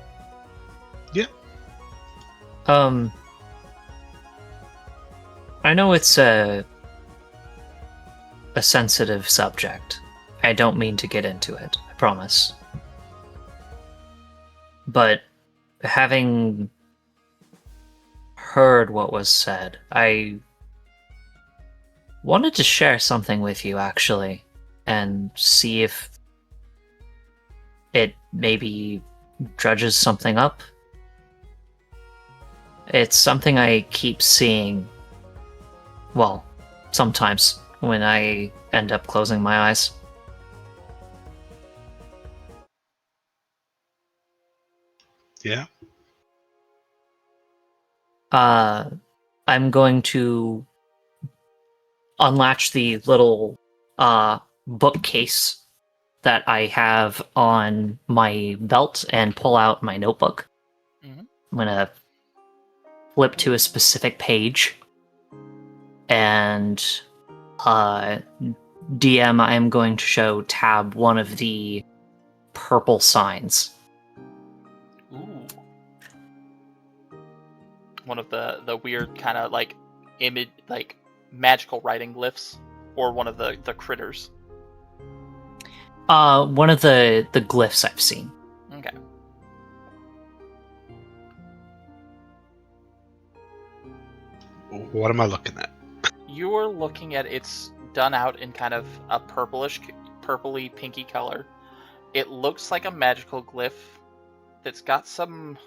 Speaker 3: Yeah.
Speaker 4: I know it's a sensitive subject. I don't mean to get into it, I promise. But having heard what was said, I wanted to share something with you, actually, and see if it maybe dredges something up. It's something I keep seeing, well, sometimes when I end up closing my eyes.
Speaker 3: Yeah.
Speaker 4: I'm going to unlatch the little bookcase that I have on my belt and pull out my notebook.
Speaker 1: Mm-hmm.
Speaker 4: I'm gonna flip to a specific page, and DM, I am going to show Tab one of the purple signs.
Speaker 1: Ooh. One of the weird kind of like image, like magical writing glyphs, or one of the critters.
Speaker 4: One of the glyphs I've seen.
Speaker 1: Okay.
Speaker 3: What am I looking at?
Speaker 1: You're looking at it's done out in kind of a purpley pinky color. It looks like a magical glyph that's got some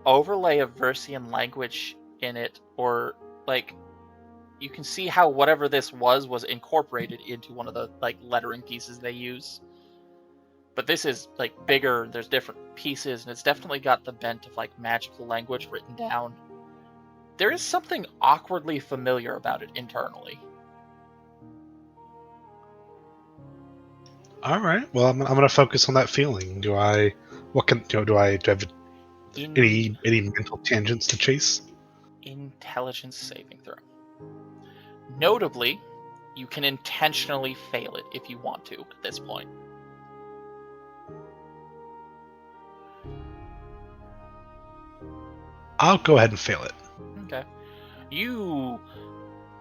Speaker 1: overlay of Versian language in it, or like you can see how whatever this was incorporated into one of the like lettering pieces they use. But this is like bigger, there's different pieces, and it's definitely got the bent of like magical language written down. There is something awkwardly familiar about it internally.
Speaker 3: All right. Well, I'm gonna focus on that feeling. Do I have any mental tangents to chase?
Speaker 1: Intelligence saving throw. Notably, you can intentionally fail it if you want to at this point.
Speaker 3: I'll go ahead and fail it.
Speaker 1: Okay.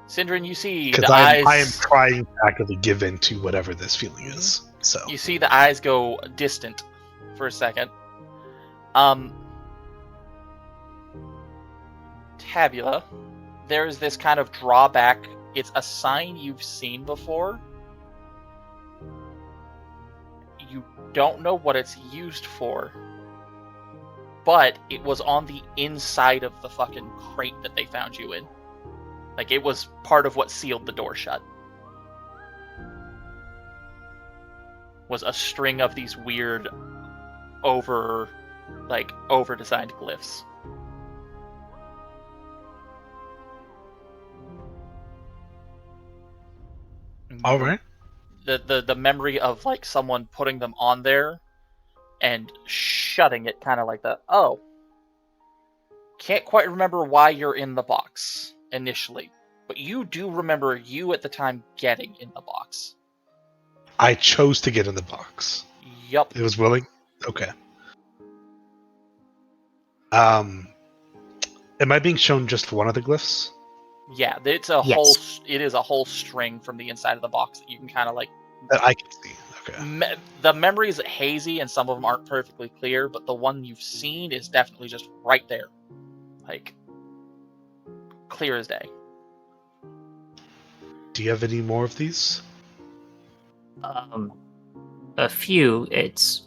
Speaker 1: Syndrin, you see
Speaker 3: Because
Speaker 1: the eyes.
Speaker 3: I am trying to actively give in to whatever this feeling is. So
Speaker 1: You see the eyes go distant for a second. Tabula, there is this kind of drawback. It's a sign you've seen before. You don't know what it's used for, but it was on the inside of the fucking crate that they found you in. Like, it was part of what sealed the door shut. was a string of these weird over-designed glyphs.
Speaker 3: All right.
Speaker 1: The memory of like someone putting them on there and shutting it, kind of like the, oh, can't quite remember why you're in the box initially, but you do remember you at the time getting in the box.
Speaker 3: I chose to get in the box.
Speaker 1: Yup.
Speaker 3: It was willing? Okay. Am I being shown just one of the glyphs?
Speaker 1: Yeah, it's a
Speaker 4: Yes.
Speaker 1: it is a whole string from the inside of the box that you can kind of like.
Speaker 3: That I can see. Okay.
Speaker 1: The memory is hazy and some of them aren't perfectly clear, but the one you've seen is definitely just right there. Like, clear as day.
Speaker 3: Do you have any more of these?
Speaker 4: A few. It's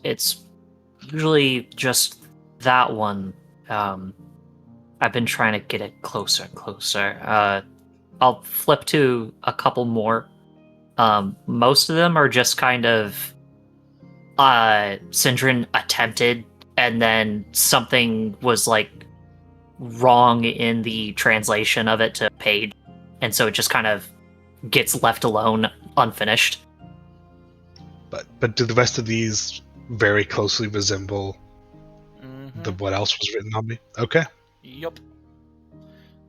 Speaker 4: usually just that one. I've been trying to get it closer and closer. I'll flip to a couple more. Most of them are just kind of Syndrin attempted, and then something was like wrong in the translation of it to page, and so it just kind of gets left alone, unfinished.
Speaker 3: But do the rest of these very closely resemble what else was written on me? Okay.
Speaker 1: Yup.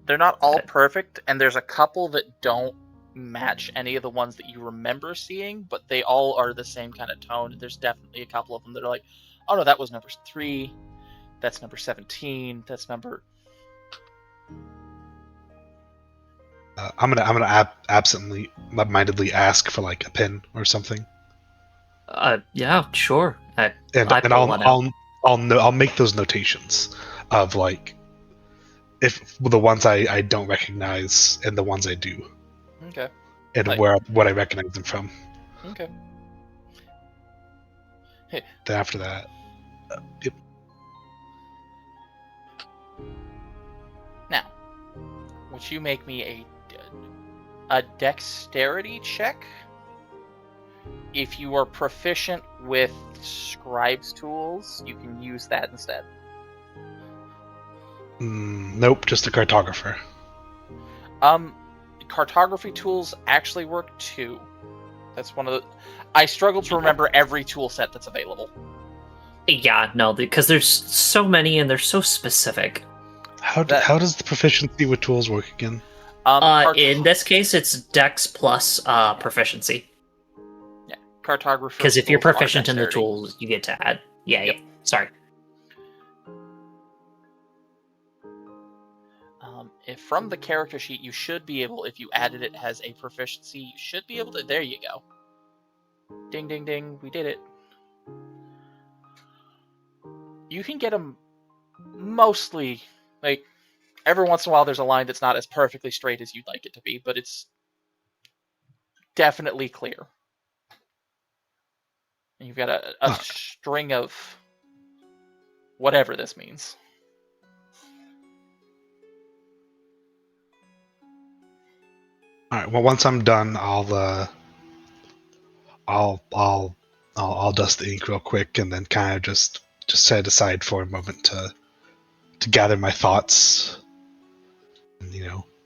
Speaker 1: They're not all perfect, and there's a couple that don't match any of the ones that you remember seeing, but they all are the same kind of tone. There's definitely a couple of them that are like, oh no, that was number 3, that's number 17, that's number...
Speaker 3: I'm gonna absently-mindedly ask for like a pen or something.
Speaker 4: Yeah, sure.
Speaker 3: I'll make those notations of like if the ones I don't recognize and the ones I do.
Speaker 1: Okay.
Speaker 3: And
Speaker 1: like,
Speaker 3: what I recognize them from.
Speaker 1: Okay. Hey.
Speaker 3: Then after that, yep.
Speaker 1: Now, would you make me a dexterity check? If you are proficient with scribe's tools, you can use that instead.
Speaker 3: Nope, just a cartographer.
Speaker 1: Cartography tools actually work too. That's one of the... I struggle to remember every tool set that's available.
Speaker 4: Yeah, no, because there's so many and they're so specific.
Speaker 3: How does the proficiency with tools work again?
Speaker 4: In this case, it's Dex plus proficiency.
Speaker 1: Yeah, cartography.
Speaker 4: Because if you're proficient in the tools, you get to add. Yeah, yep. Yeah. Sorry.
Speaker 1: If from the character sheet, you should be able, if you added it as a proficiency, you should be able to... There you go. Ding, ding, ding. We did it. You can get them mostly... Like, every once in a while there's a line that's not as perfectly straight as you'd like it to be, but it's definitely clear. And you've got a string of whatever this means.
Speaker 3: All right. Well, once I'm done, I'll dust the ink real quick, and then kind of just set aside for a moment to gather my thoughts. And,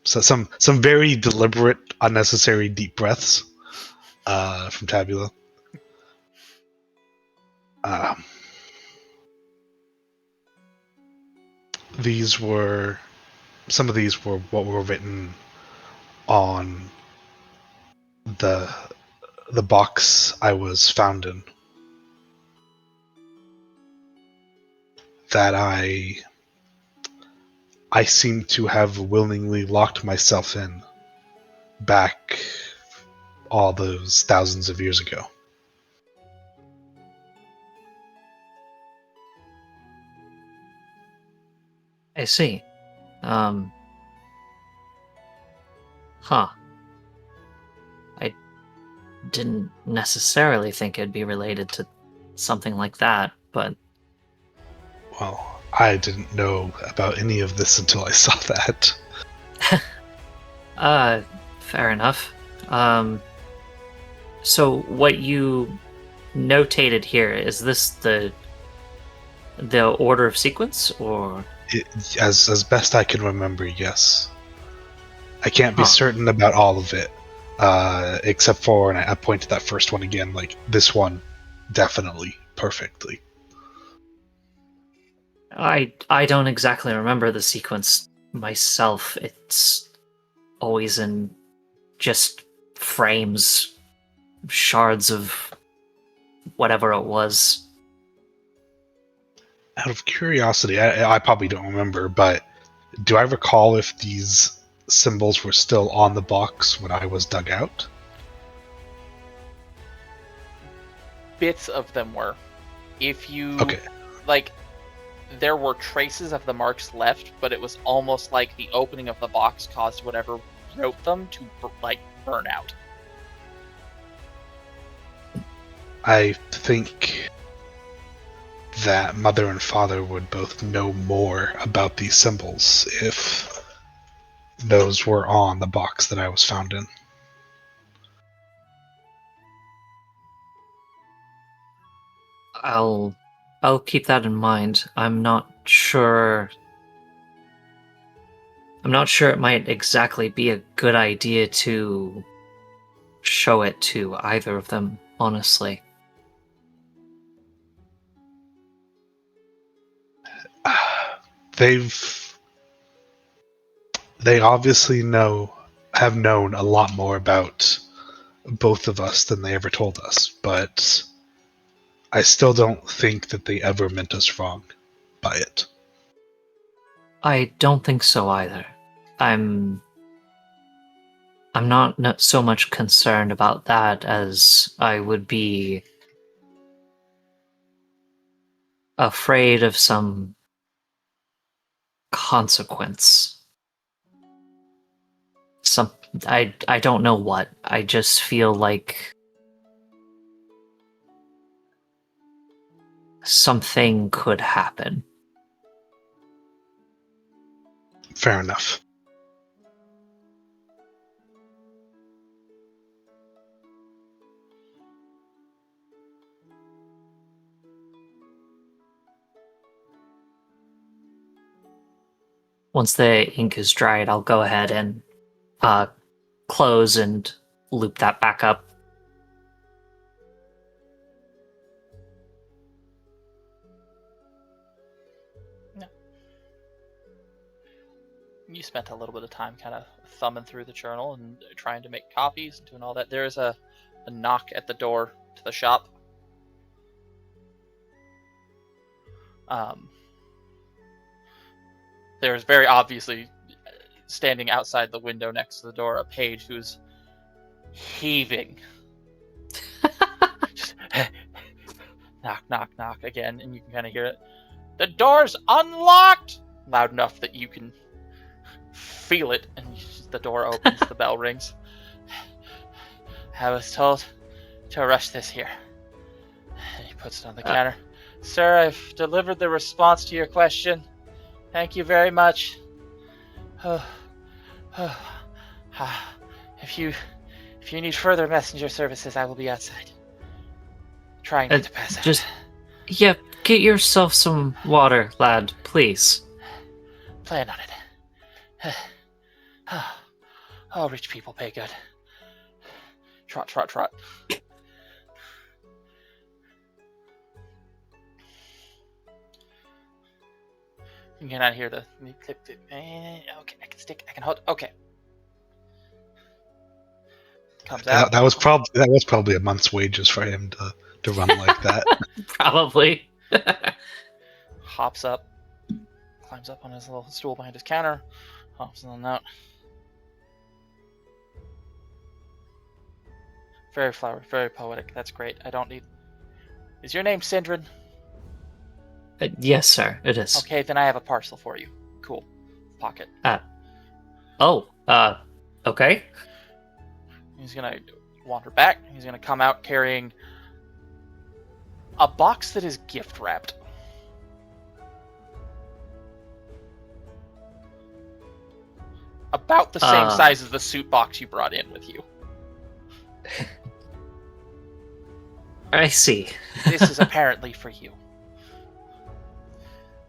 Speaker 3: so some very deliberate, unnecessary deep breaths from Tabula. Some of these were what were written on the box I was found in, that I seem to have willingly locked myself in back all those thousands of years ago.
Speaker 4: I see. I didn't necessarily think it'd be related to something like that, but...
Speaker 3: Well, I didn't know about any of this until I saw that.
Speaker 4: Fair enough. So what you notated here. Is this the order of sequence, or
Speaker 3: As best I can remember, yes. I can't be
Speaker 4: Huh.
Speaker 3: certain about all of it, except for, and I point to that first one again, like, this one, definitely, perfectly.
Speaker 4: I don't exactly remember the sequence myself. It's always in just frames, shards of whatever it was.
Speaker 3: Out of curiosity, I probably don't remember, but do I recall if these symbols were still on the box when I was dug out?
Speaker 1: Bits of them were. If you
Speaker 3: Okay.
Speaker 1: like, there were traces of the marks left, but it was almost like the opening of the box caused whatever wrote them to burn out.
Speaker 3: I think that Mother and Father would both know more about these symbols if those were on the box that I was found in.
Speaker 4: I'll keep that in mind. I'm not sure it might exactly be a good idea to show it to either of them, honestly.
Speaker 3: They obviously have known a lot more about both of us than they ever told us, but I still don't think that they ever meant us wrong by it.
Speaker 4: I don't think so either. I'm not so much concerned about that as I would be afraid of some consequence. I don't know what. I just feel like something could happen.
Speaker 3: Fair enough.
Speaker 4: Once the ink is dried, I'll go ahead and close and loop that back up.
Speaker 1: You spent a little bit of time kind of thumbing through the journal and trying to make copies and doing all that. There is a knock at the door to the shop. There's very obviously, standing outside the window next to the door, a page who's heaving. Just, knock, knock, knock again, and you can kind of hear it. The door's unlocked! Loud enough that you can feel it, and the door opens, the bell rings. I was told to rush this here. And he puts it on the counter. Sir, I've delivered the response to your question. Thank you very much. If you need further messenger services, I will be outside. Trying not to pass out.
Speaker 4: Yeah, get yourself some water, lad, please.
Speaker 1: Plan on it. Oh, rich people pay good. Trot, trot, trot. You cannot hear the clip. Okay, I can hold. Okay. Comes out.
Speaker 3: That was probably a month's wages for him to run like that.
Speaker 4: Probably.
Speaker 1: Hops up, climbs up on his little stool behind his counter, hops in the note. Very flowery, very poetic. That's great. I don't need. Is your name Sindrin?
Speaker 4: Yes, sir, it is.
Speaker 1: Okay, then I have a parcel for you. Cool. Pocket.
Speaker 4: Okay.
Speaker 1: He's gonna wander back. He's gonna come out carrying a box that is gift wrapped. About the same size as the suit box you brought in with you.
Speaker 4: I see.
Speaker 1: This is apparently for you.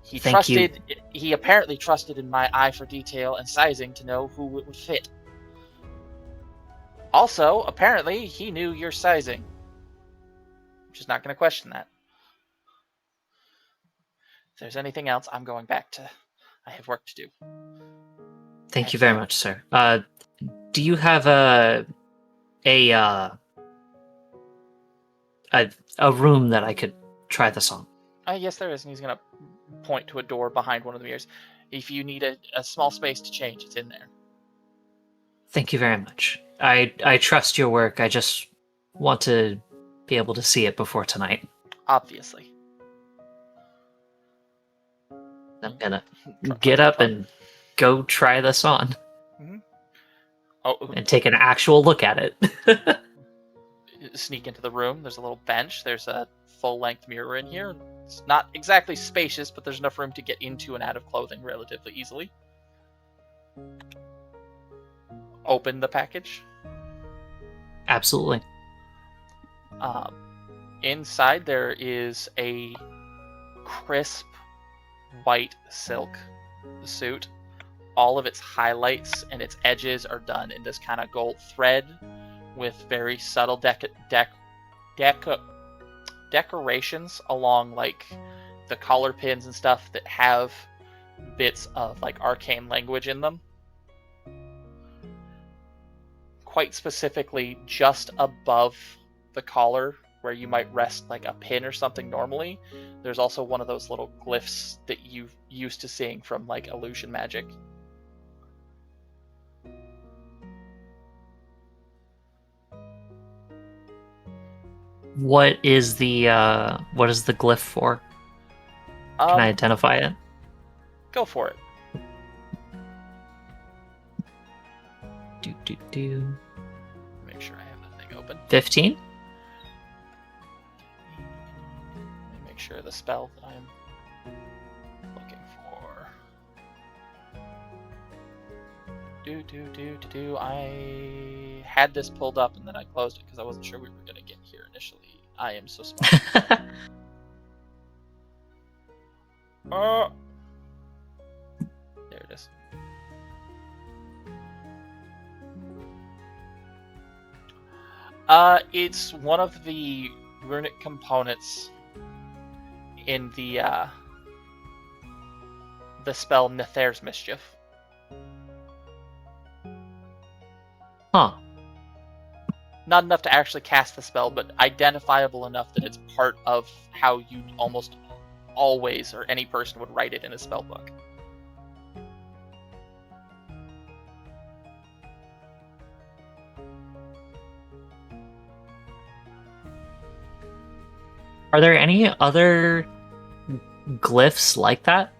Speaker 4: Thank you.
Speaker 1: He apparently trusted in my eye for detail and sizing to know who it would fit. Also, apparently, he knew your sizing. I'm just not going to question that. If there's anything else, I'm going back to... I have work to do.
Speaker 4: Thank you very much, sir. Do you have a room that I could try this on?
Speaker 1: Yes, there is, and he's going to point to a door behind one of the mirrors. If you need a small space to change, it's in there.
Speaker 4: Thank you very much. I trust your work. I just want to be able to see it before tonight.
Speaker 1: Obviously.
Speaker 4: I'm gonna get up and go try this on.
Speaker 1: Mm-hmm. Oh,
Speaker 4: and take an actual look at it.
Speaker 1: Sneak into the room. There's a little bench. There's a full-length mirror in here. It's not exactly spacious, but there's enough room to get into and out of clothing relatively easily. Open the package.
Speaker 4: Absolutely.
Speaker 1: Inside there is a crisp white silk suit. All of its highlights and its edges are done in this kind of gold thread with very subtle decorations along like the collar pins and stuff that have bits of like arcane language in them. Quite specifically, just above the collar where you might rest like a pin or something normally, there's also one of those little glyphs that you've used to seeing from like illusion magic.
Speaker 4: What is the glyph for? Can I identify it?
Speaker 1: Go for it. Make sure I have the thing open.
Speaker 4: 15?
Speaker 1: Let me make sure the spell that I'm looking for. I had this pulled up and then I closed it because I wasn't sure we were going to get here initially. I am so smart. There it is. It's one of the runic components in the spell Nether's Mischief.
Speaker 4: Huh.
Speaker 1: Not enough to actually cast the spell, but identifiable enough that it's part of how you almost always, or any person would write it in a spell book.
Speaker 4: Are there any other glyphs like that?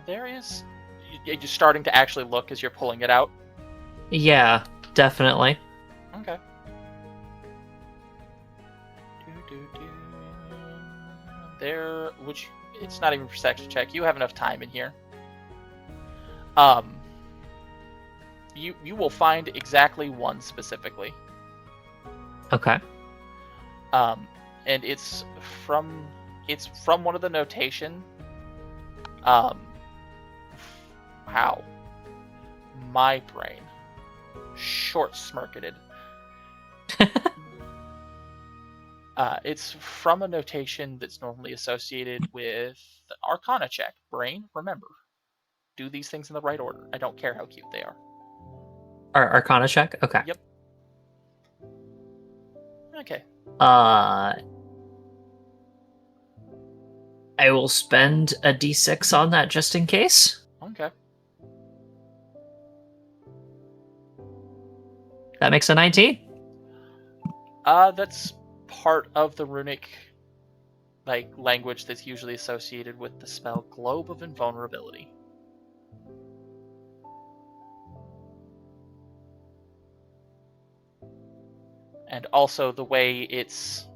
Speaker 1: There is. You're starting to actually look as you're pulling it out.
Speaker 4: Yeah, definitely.
Speaker 1: Okay. There, which it's not even a perception check. You have enough time in here. You will find exactly one specifically.
Speaker 4: Okay.
Speaker 1: And it's from one of the notation. Wow. My brain. Short-smirketed. It's from a notation that's normally associated with the Arcana check. Brain, remember. Do these things in the right order. I don't care how cute they are.
Speaker 4: Arcana check? Okay.
Speaker 1: Yep. Okay.
Speaker 4: I will spend a d6 on that just in case.
Speaker 1: Okay.
Speaker 4: That makes a 19.
Speaker 1: That's part of the runic language that's usually associated with the spell Globe of Invulnerability. And also the way it's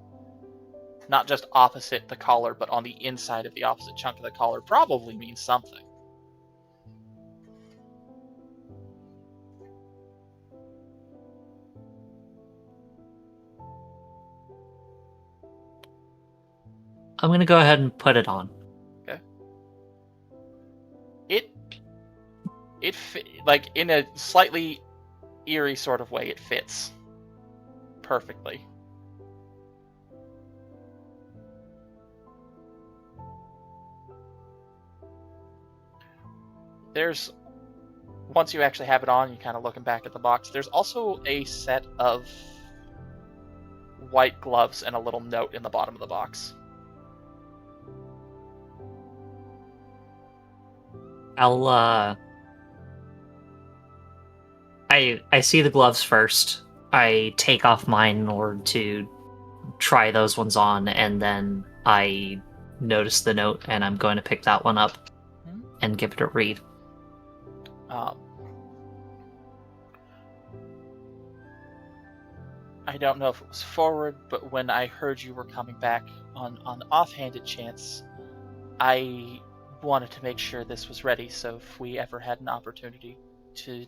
Speaker 1: not just opposite the collar, but on the inside of the opposite chunk of the collar probably means something.
Speaker 4: I'm gonna go ahead and put it on.
Speaker 1: Like in a slightly eerie sort of way, it fits perfectly. There's, once you actually have it on, you're kind of looking back at the box, there's also a set of white gloves and a little note in the bottom of the box.
Speaker 4: I see the gloves first. I take off mine in order to try those ones on, and then I notice the note, and I'm going to pick that one up and give it a read.
Speaker 1: I don't know if it was forward, but when I heard you were coming back on the offhanded chance, I wanted to make sure this was ready, so if we ever had an opportunity to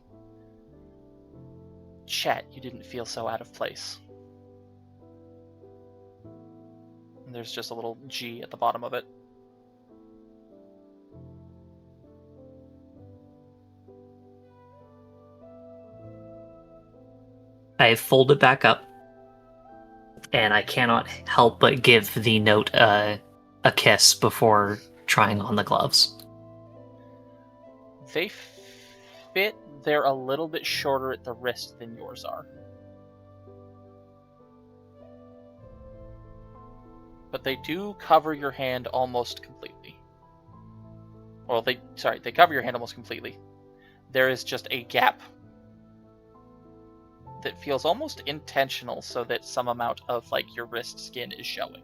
Speaker 1: chat, you didn't feel so out of place. And there's just a little G at the bottom of it.
Speaker 4: I fold it back up, and I cannot help but give the note a kiss before trying on the gloves.
Speaker 1: They fit. They're a little bit shorter at the wrist than yours are. But they do cover your hand almost completely. Well, they cover your hand almost completely. There is just a gap that feels almost intentional so that some amount of like your wrist skin is showing.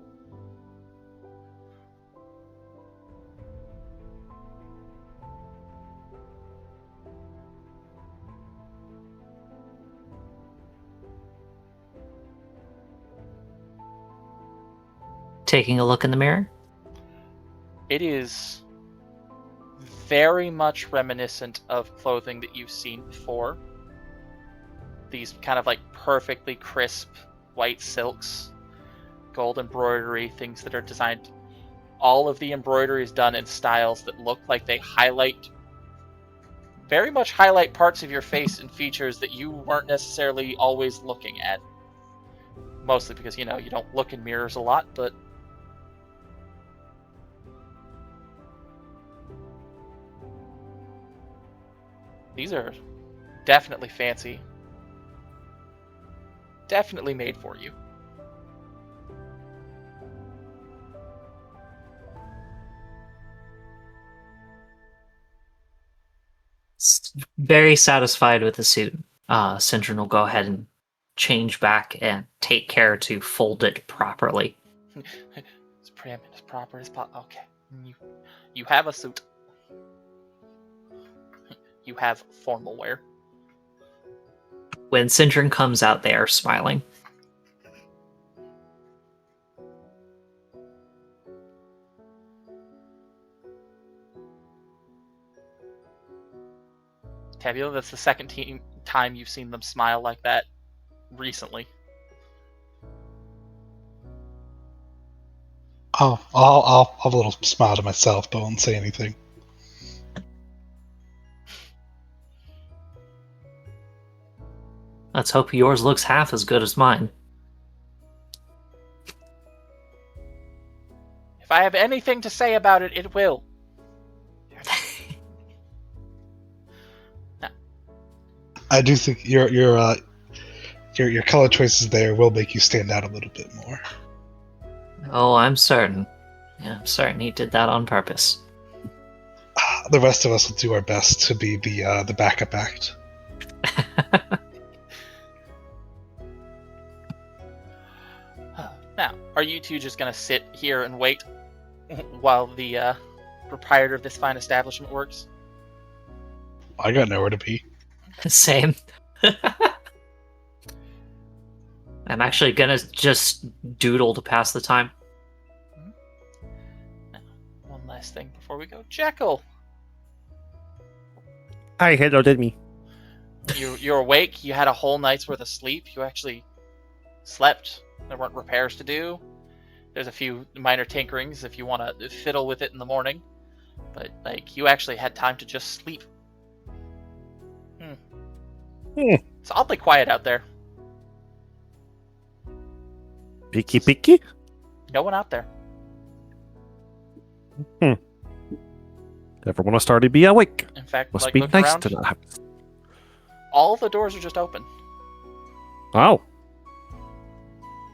Speaker 4: Taking a look in the mirror?
Speaker 1: It is very much reminiscent of clothing that you've seen before. These kind of like perfectly crisp white silks, gold embroidery, things that are designed. All of the embroidery is done in styles that look like they very much highlight parts of your face and features that you weren't necessarily always looking at. Mostly because, you don't look in mirrors a lot, but these are definitely fancy. Definitely made for you.
Speaker 4: Very satisfied with the suit. Syndrome will go ahead and change back and take care to fold it properly.
Speaker 1: As prim and as proper as possible. Okay. You have a suit. You have formal wear.
Speaker 4: When Syndrome comes out, they are smiling.
Speaker 1: Tabula, that's the second time you've seen them smile like that recently.
Speaker 3: Oh, I'll have a little smile to myself, but won't say anything.
Speaker 4: Let's hope yours looks half as good as mine.
Speaker 1: If I have anything to say about it, it will.
Speaker 3: I do think your color choices there will make you stand out a little bit more.
Speaker 4: Oh, I'm certain. Yeah, I'm certain he did that on purpose.
Speaker 3: The rest of us will do our best to be the backup act.
Speaker 1: Now, are you two just gonna sit here and wait while the proprietor of this fine establishment works?
Speaker 3: I got nowhere to be.
Speaker 4: Same. I'm actually gonna just doodle to pass the time.
Speaker 1: Now, one last thing before we go. Jekyll!
Speaker 2: Hi, hello, did me.
Speaker 1: You're awake, you had a whole night's worth of sleep, you actually slept, there weren't repairs to do. There's a few minor tinkerings if you want to fiddle with it in the morning, but like you actually had time to just sleep. It's oddly quiet out there.
Speaker 2: Picky, picky.
Speaker 1: No one out there.
Speaker 2: Everyone was starting to be awake.
Speaker 1: In fact,
Speaker 2: Must
Speaker 1: like
Speaker 2: be
Speaker 1: looking
Speaker 2: nice
Speaker 1: around,
Speaker 2: to not have.
Speaker 1: all the doors are just open.
Speaker 2: Oh.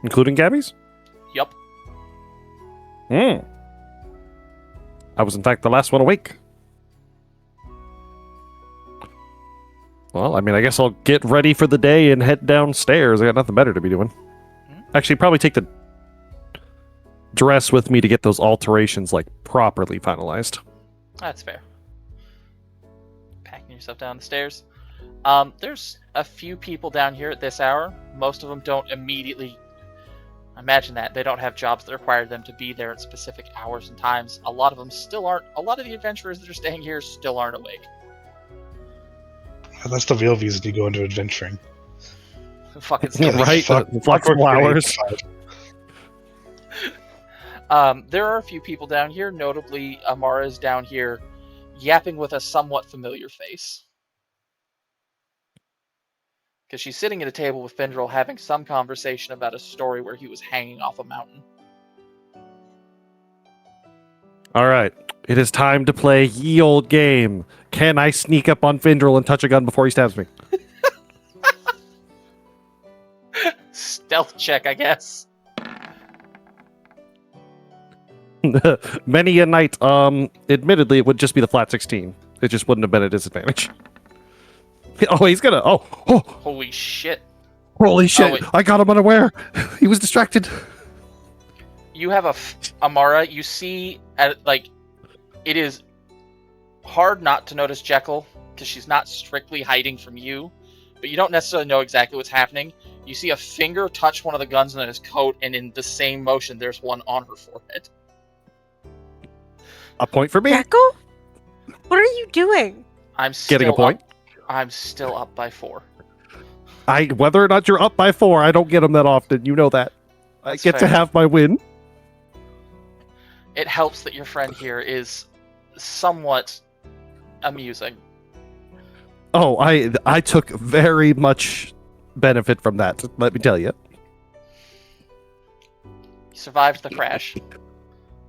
Speaker 2: Including Gabby's?
Speaker 1: Yup.
Speaker 2: I was, in fact, the last one awake. Well, I mean, I guess I'll get ready for the day and head downstairs. I got nothing better to be doing. Actually, probably take the dress with me to get those alterations, like, properly finalized.
Speaker 1: That's fair. Packing yourself down the stairs. There's a few people down here at this hour. Most of them don't immediately... Imagine that. They don't have jobs that require them to be there at specific hours and times. A lot of them still aren't... A lot of the adventurers that are staying here still aren't awake.
Speaker 3: That's the real reason you go into adventuring.
Speaker 1: Fucking
Speaker 2: Right? Flexible hours.
Speaker 1: There are a few people down here. Notably, Amara is down here yapping with a somewhat familiar face. Because she's sitting at a table with Findril having some conversation about a story where he was hanging off a mountain.
Speaker 2: Alright. It is time to play ye old game. Can I sneak up on Findril and touch a gun before he stabs me?
Speaker 1: Stealth check, I guess.
Speaker 2: Many a night, admittedly, it would just be the flat 16. It just wouldn't have been a disadvantage. Oh, he's gonna... Oh!
Speaker 1: Holy shit.
Speaker 2: Holy shit!
Speaker 1: wait.
Speaker 2: I got him unaware! He was distracted!
Speaker 1: You have Amara, you see, like, it is hard not to notice Jekyll, because she's not strictly hiding from you, but you don't necessarily know exactly what's happening. You see a finger touch one of the guns on his coat, and in the same motion, there's one on her forehead.
Speaker 2: A point for me?
Speaker 5: Jekyll? What are you doing?
Speaker 1: I'm still
Speaker 2: Getting a point?
Speaker 1: I'm still up by 4.
Speaker 2: Whether or not you're up by 4, I don't get them that often. You know that. I
Speaker 1: That's
Speaker 2: get to
Speaker 1: fair.
Speaker 2: have my win.
Speaker 1: It helps that your friend here is somewhat amusing.
Speaker 2: Oh, I took very much benefit from that, let me tell you.
Speaker 1: You survived the crash.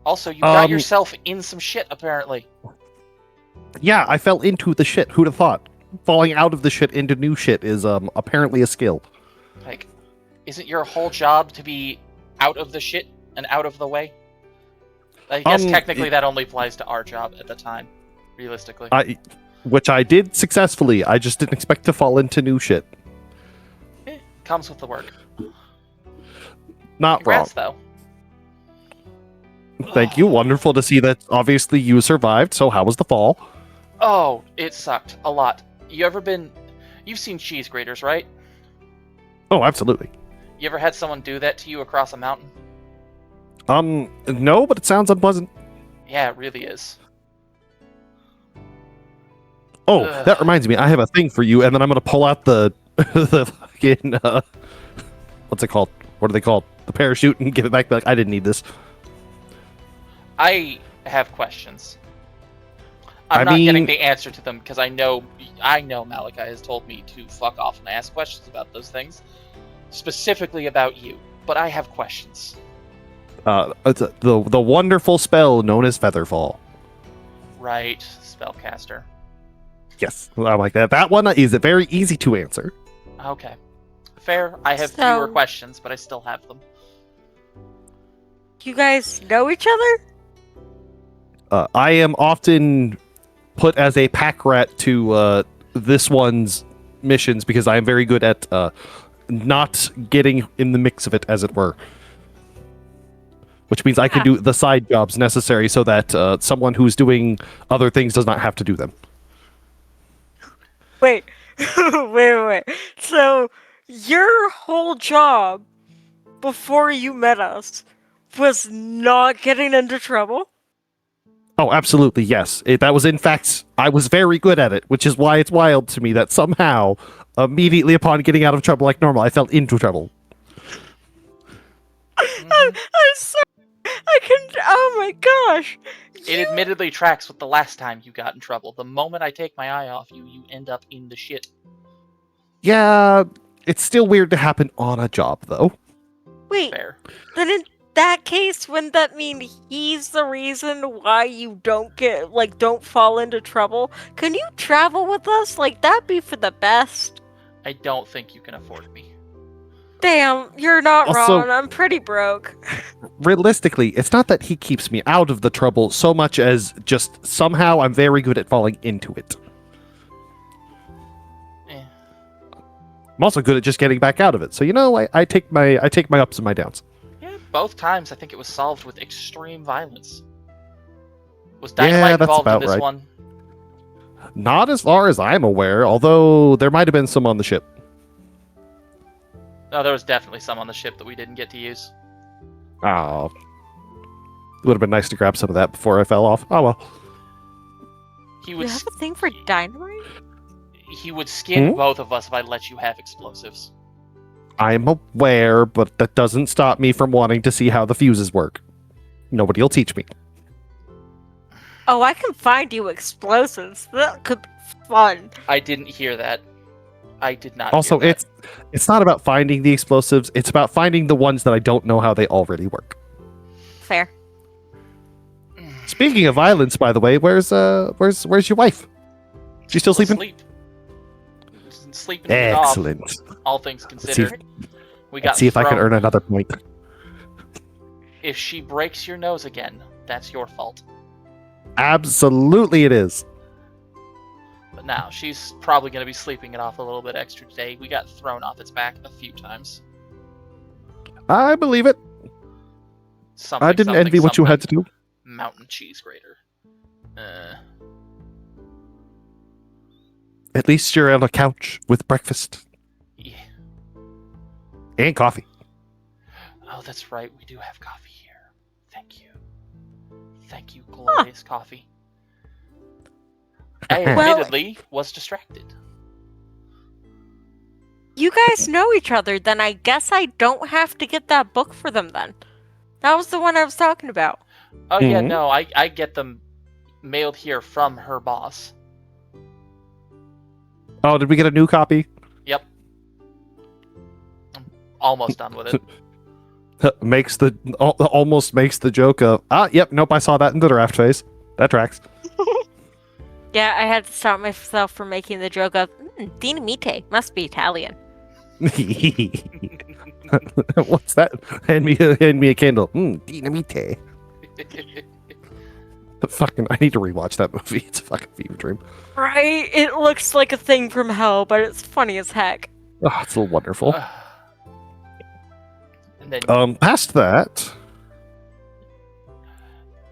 Speaker 1: Also, you got
Speaker 2: Um,
Speaker 1: yourself in some shit, apparently.
Speaker 2: Yeah, I fell into the shit. Who'd have thought? Falling out of the shit into new shit is apparently a skill.
Speaker 1: Like, isn't your whole job to be out of the shit and out of the way? I guess technically that only applies to our job at the time, realistically.
Speaker 2: Which I did successfully. I just didn't expect to fall into new shit.
Speaker 1: Comes with the work.
Speaker 2: Not
Speaker 1: Congrats, though.
Speaker 2: wrong. Thank you. Wonderful to see that obviously you survived. So how was the fall?
Speaker 1: Oh, it sucked a lot. You've seen cheese graters, right?
Speaker 2: Oh, absolutely.
Speaker 1: You ever had someone do that to you across a mountain?
Speaker 2: No, but it sounds unpleasant.
Speaker 1: Yeah, it really is.
Speaker 2: Oh,
Speaker 1: Ugh.
Speaker 2: that reminds me. I have a thing for you, and then I'm gonna pull out the the fucking what's it called? What are they called? The parachute, and give it back. Like, I didn't need this.
Speaker 1: I have questions. I'm not getting the answer to them because I know Malachi has told me to fuck off and ask questions about those things, specifically about you. But I have questions.
Speaker 2: It's the wonderful spell known as Featherfall.
Speaker 1: Right, spellcaster.
Speaker 2: Yes, I like that. That one is very easy to answer.
Speaker 1: Okay, fair. I have
Speaker 5: So-
Speaker 1: fewer questions, but I still have them.
Speaker 5: You guys know each other?
Speaker 2: I am often put as a pack rat to this one's missions because I am very good at not getting in the mix of it, as it were. Which means I can do the side jobs necessary so that someone who's doing other things does not have to do them.
Speaker 5: Wait. wait. So, your whole job before you met us was not getting into trouble?
Speaker 2: Oh, absolutely, yes. That was, in fact, I was very good at it, which is why it's wild to me that somehow, immediately upon getting out of trouble like normal, I fell into trouble.
Speaker 5: I'm sorry. Oh my gosh!
Speaker 1: It admittedly tracks with the last time you got in trouble. The moment I take my eye off you, you end up in the shit.
Speaker 2: Yeah, it's still weird to happen on a job, though.
Speaker 5: Wait,
Speaker 1: Fair.
Speaker 5: then in that case, wouldn't that mean he's the reason why you don't fall into trouble? Can you travel with us? Like, that'd be for the best.
Speaker 1: I don't think you can afford me.
Speaker 5: Damn, you're not
Speaker 2: Also-
Speaker 5: wrong. I'm pretty broke.
Speaker 2: Realistically, it's not that he keeps me out of the trouble so much as just somehow I'm very good at falling into it.
Speaker 1: Eh.
Speaker 2: I'm also good at just getting back out of it. So I take my ups and my downs.
Speaker 1: Yeah, both times I think it was solved with extreme violence. Was
Speaker 2: Yeah,
Speaker 1: dynamite
Speaker 2: that's
Speaker 1: involved in
Speaker 2: about
Speaker 1: this
Speaker 2: right.
Speaker 1: one?
Speaker 2: Not as far as I'm aware, although there might have been some on the ship.
Speaker 1: No, there was definitely some on the ship that we didn't get to use.
Speaker 2: Oh. It would have been nice to grab some of that before I fell off. Oh well.
Speaker 1: He
Speaker 5: You
Speaker 1: would
Speaker 5: have a thing for dynamite?
Speaker 1: he would skin
Speaker 2: Hmm?
Speaker 1: both of us if I let you have explosives.
Speaker 2: I'm aware, but that doesn't stop me from wanting to see how the fuses work. Nobody will teach me.
Speaker 5: Oh, I can find you explosives. That could be fun.
Speaker 1: I didn't hear that. I did not.
Speaker 2: Also,
Speaker 1: hear that.
Speaker 2: it's not about finding the explosives, it's about finding the ones that I don't know how they already work.
Speaker 5: Fair.
Speaker 2: Speaking of violence, by the way, where's your wife? She's still sleeping?
Speaker 1: Sleeping it off,
Speaker 2: Excellent.
Speaker 1: all things
Speaker 2: Let's see,
Speaker 1: considered. We got
Speaker 2: let's see if I can
Speaker 1: thrown.
Speaker 2: earn another point.
Speaker 1: If she breaks your nose again, that's your fault.
Speaker 2: Absolutely it is.
Speaker 1: But now, she's probably going to be sleeping it off a little bit extra today. We got thrown off its back a few times.
Speaker 2: I believe it.
Speaker 1: Something,
Speaker 2: I didn't
Speaker 1: something,
Speaker 2: envy what you had to
Speaker 1: something.
Speaker 2: do.
Speaker 1: Mountain cheese grater.
Speaker 2: At least you're on a couch with breakfast
Speaker 1: Yeah.
Speaker 2: and coffee.
Speaker 1: Oh, that's right. We do have coffee here. Thank you. Thank you, glorious coffee. I
Speaker 5: Well-
Speaker 1: admittedly was distracted.
Speaker 5: You guys know each other, then I guess I don't have to get that book for them then. That was the one I was talking about.
Speaker 1: Oh, yeah,
Speaker 2: Mhm.
Speaker 1: no, I get them mailed here from her boss.
Speaker 2: Oh, did we get a new copy?
Speaker 1: Yep. I'm almost done with it.
Speaker 2: Almost makes the joke of, yep, nope, I saw that in the draft phase. That tracks.
Speaker 5: Yeah, I had to stop myself from making the joke of, dinamite, must be Italian.
Speaker 2: What's that? Hand me a candle. Dinamite. Fucking, I need to rewatch that movie. It's a fucking fever dream.
Speaker 5: Right? It looks like a thing from hell, but it's funny as heck.
Speaker 2: Oh, it's so wonderful.
Speaker 1: And then
Speaker 2: Past that,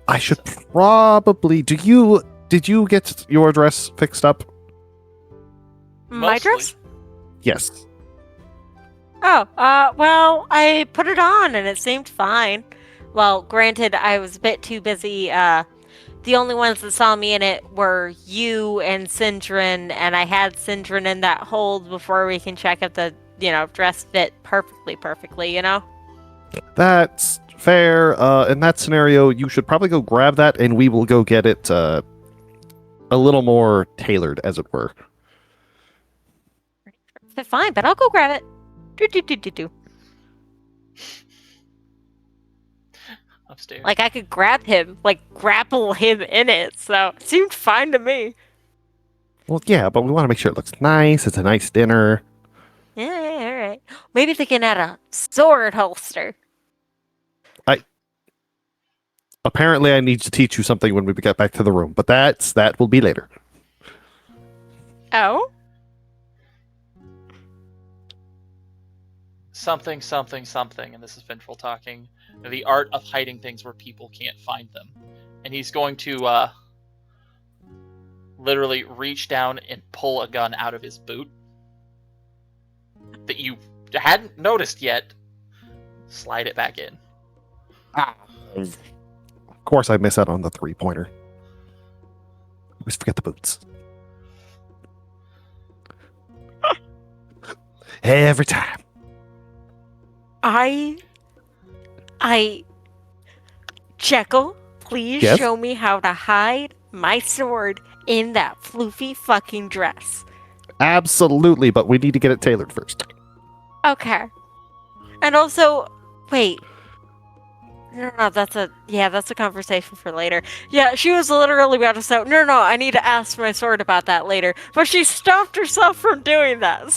Speaker 2: I should probably. Did you get your dress fixed up?
Speaker 5: My
Speaker 1: Mostly.
Speaker 5: dress?
Speaker 2: Yes.
Speaker 5: Oh, well, I put it on and it seemed fine. Well, granted, I was a bit too busy. The only ones that saw me in it were you and Syndrin, and I had Syndrin in that hold before we can check if the, dress fit perfectly,
Speaker 2: That's fair. In that scenario, you should probably go grab that, and we will go get it a little more tailored, as it were.
Speaker 5: Fit fine, but I'll go grab it. Do.
Speaker 1: upstairs.
Speaker 5: Like, I could grab him, grapple him in it, so it seemed fine to me.
Speaker 2: Well, yeah, but we want to make sure it looks nice. It's a nice dinner.
Speaker 5: Yeah, alright. Maybe they can add a sword holster.
Speaker 2: Apparently, I need to teach you something when we get back to the room, but that will be later.
Speaker 5: Oh?
Speaker 1: Something, and this is Finful talking. The art of hiding things where people can't find them. And he's going to literally reach down and pull a gun out of his boot that you hadn't noticed yet. Slide it back in.
Speaker 2: Of course, I miss out on the 3-pointer. Always forget the boots. Every time.
Speaker 5: Jekyll, please
Speaker 2: Yes?
Speaker 5: show me how to hide my sword in that floofy fucking dress.
Speaker 2: Absolutely, but we need to get it tailored first.
Speaker 5: Okay. And also, wait. No, that's a conversation for later. Yeah, she was literally about to say, no, I need to ask my sword about that later. But she stopped herself from doing that.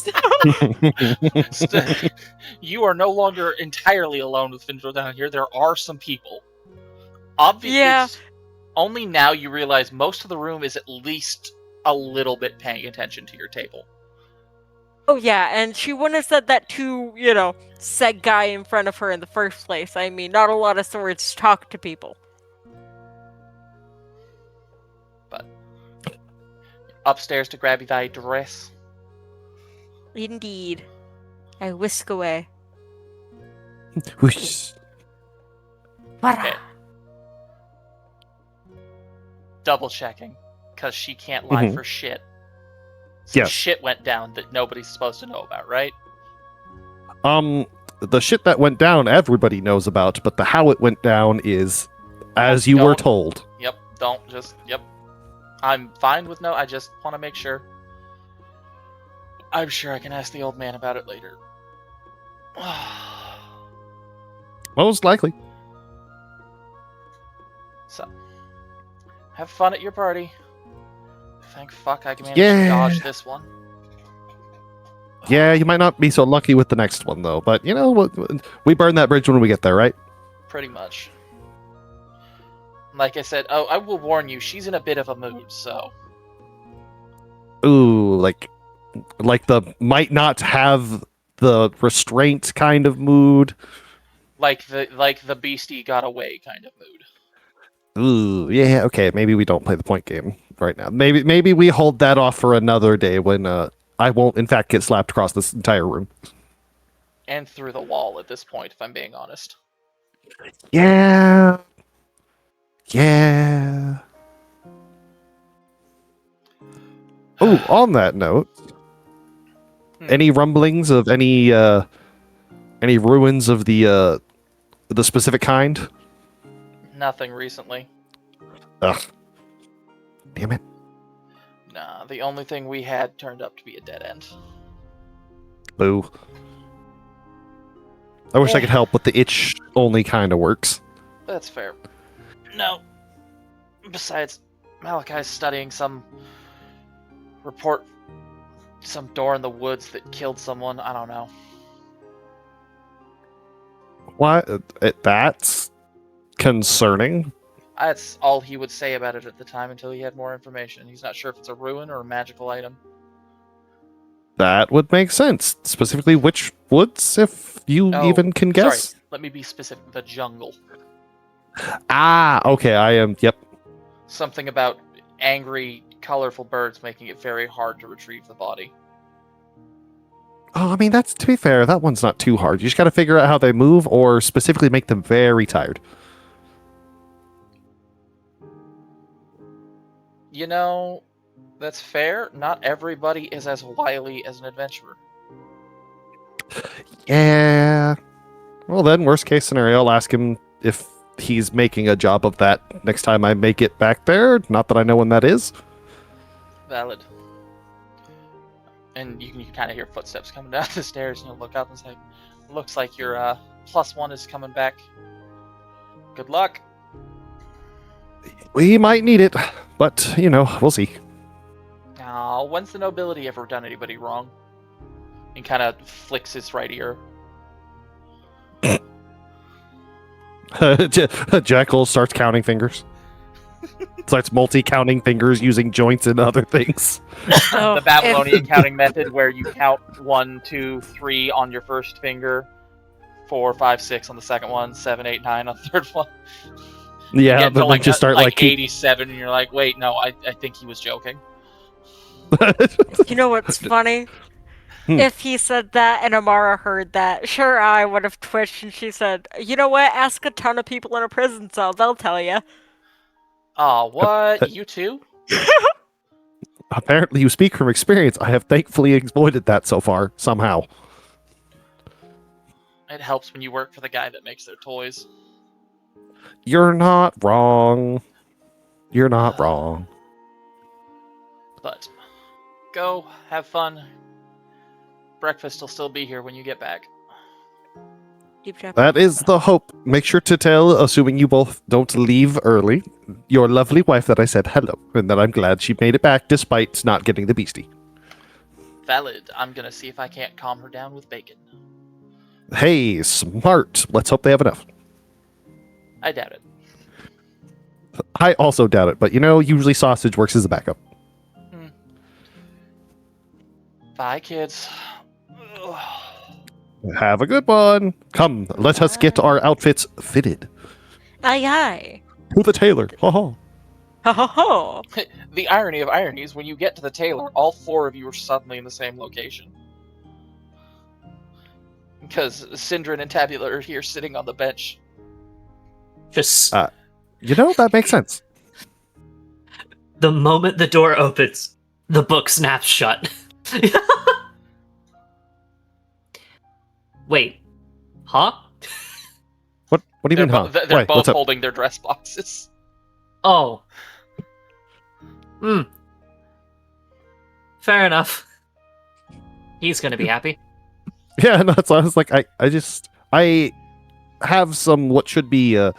Speaker 1: You are no longer entirely alone with Finjo down here. There are some people. Obviously,
Speaker 5: Yeah.
Speaker 1: only now you realize most of the room is at least a little bit paying attention to your table.
Speaker 5: Oh yeah, and she wouldn't have said that to, said guy in front of her in the first place. I mean, not a lot of swords talk to people.
Speaker 1: But upstairs to grab thy dress.
Speaker 5: Indeed. I whisk away.
Speaker 2: Whoosh.
Speaker 1: Okay. Double checking, because she can't lie
Speaker 2: Mhm.
Speaker 1: for shit. Some
Speaker 2: Yes.
Speaker 1: shit went down that nobody's supposed to know about, right?
Speaker 2: The shit that went down, everybody knows about, but the how it went down is as you were
Speaker 1: Don't-
Speaker 2: told.
Speaker 1: Yep, yep. I'm fine with no, I just want to make sure. I'm sure I can ask the old man about it later.
Speaker 2: Most likely.
Speaker 1: So, have fun at your party. Thank fuck I managed
Speaker 2: Yeah.
Speaker 1: to dodge this one.
Speaker 2: Yeah, you might not be so lucky with the next one, though. But, we burn that bridge when we get there, right?
Speaker 1: Pretty much. Like I said, I will warn you, she's in a bit of a mood, so...
Speaker 2: Ooh, like the might not have the restraint kind of mood.
Speaker 1: Like the beastie got away kind of mood.
Speaker 2: Ooh, yeah, okay, maybe we don't play the point game right now. Maybe we hold that off for another day when I won't in fact get slapped across this entire room.
Speaker 1: And through the wall at this point, if I'm being honest.
Speaker 2: Yeah. Yeah. Oh, on that note, any rumblings of any ruins of the specific kind?
Speaker 1: Nothing recently.
Speaker 2: Ugh. Damn it.
Speaker 1: Nah, the only thing we had turned up to be a dead end.
Speaker 2: Boo. I wish I could help, but the itch only kind of works.
Speaker 1: That's fair. No. Besides, Malachi's studying some report, some door in the woods that killed someone. I don't know.
Speaker 2: What? That's concerning.
Speaker 1: That's all he would say about it at the time until he had more information. He's not sure if it's a ruin or a magical item.
Speaker 2: That would make sense. Specifically, which woods, if you
Speaker 1: Oh,
Speaker 2: even can guess?
Speaker 1: Sorry, let me be specific. The jungle.
Speaker 2: Ah, okay, I am. Yep.
Speaker 1: Something about angry, colorful birds making it very hard to retrieve the body.
Speaker 2: Oh, I mean, that's to be fair. That one's not too hard. You just got to figure out how they move, or specifically make them very tired.
Speaker 1: You know, that's fair. Not everybody is as wily as an adventurer.
Speaker 2: Yeah. Well, then, worst case scenario, I'll ask him if he's making a job of that next time I make it back there. Not that I know when that is.
Speaker 1: Valid. And you can kind of hear footsteps coming down the stairs, and you'll look up and say, "Looks like your +1 is coming back. Good luck."
Speaker 2: We might need it, but, we'll see.
Speaker 1: Aw, when's the nobility ever done anybody wrong? And kind of flicks his right ear.
Speaker 2: Jekyll starts counting fingers. Starts multi-counting fingers using joints and other things.
Speaker 5: Oh,
Speaker 1: The Babylonian counting method, where you count 1, 2, 3 on your first finger, 4, 5, 6 on the second one, 7, 8, 9 on the third one.
Speaker 2: Yeah,
Speaker 1: Get to
Speaker 2: but then just start
Speaker 1: like 87, and you're like, wait, no, I think he was joking.
Speaker 5: You know what's funny?
Speaker 2: Hmm.
Speaker 5: If he said that and Amara heard that, sure, I would have twitched and she said, you know what? Ask a ton of people in a prison cell. They'll tell you.
Speaker 1: Aw, what? You too?
Speaker 2: Apparently, you speak from experience. I have thankfully avoided that so far, somehow.
Speaker 1: It helps when you work for the guy that makes their toys.
Speaker 2: You're not wrong. You're not wrong.
Speaker 1: But go, have fun. Breakfast will still be here when you get back.
Speaker 5: Keep track.
Speaker 2: That is the hope. Make sure to tell, assuming you both don't leave early, your lovely wife that I said hello, and that I'm glad she made it back despite not getting the beastie.
Speaker 1: Valid. I'm gonna see if I can't calm her down with bacon.
Speaker 2: Hey, smart. Let's hope they have enough.
Speaker 1: I doubt it.
Speaker 2: I also doubt it, but usually sausage works as a backup.
Speaker 1: Bye, kids. Ugh.
Speaker 2: Have a good one. Come, let us get our outfits fitted.
Speaker 5: Aye aye.
Speaker 2: To the tailor. Ha ha.
Speaker 5: Ho ho ho.
Speaker 1: The irony of ironies, when you get to the tailor, all 4 of you are suddenly in the same location. Because Syndrin and Tabula are here sitting on the bench.
Speaker 4: Just
Speaker 2: That makes sense.
Speaker 4: the moment the door opens, the book snaps shut. Wait, huh?
Speaker 2: What do you mean, huh?
Speaker 1: They're
Speaker 2: Wait,
Speaker 1: both
Speaker 2: what's up?
Speaker 1: holding their dress boxes.
Speaker 4: Oh. Fair enough. He's gonna be happy.
Speaker 2: Yeah, no, so I was like, I have some what should be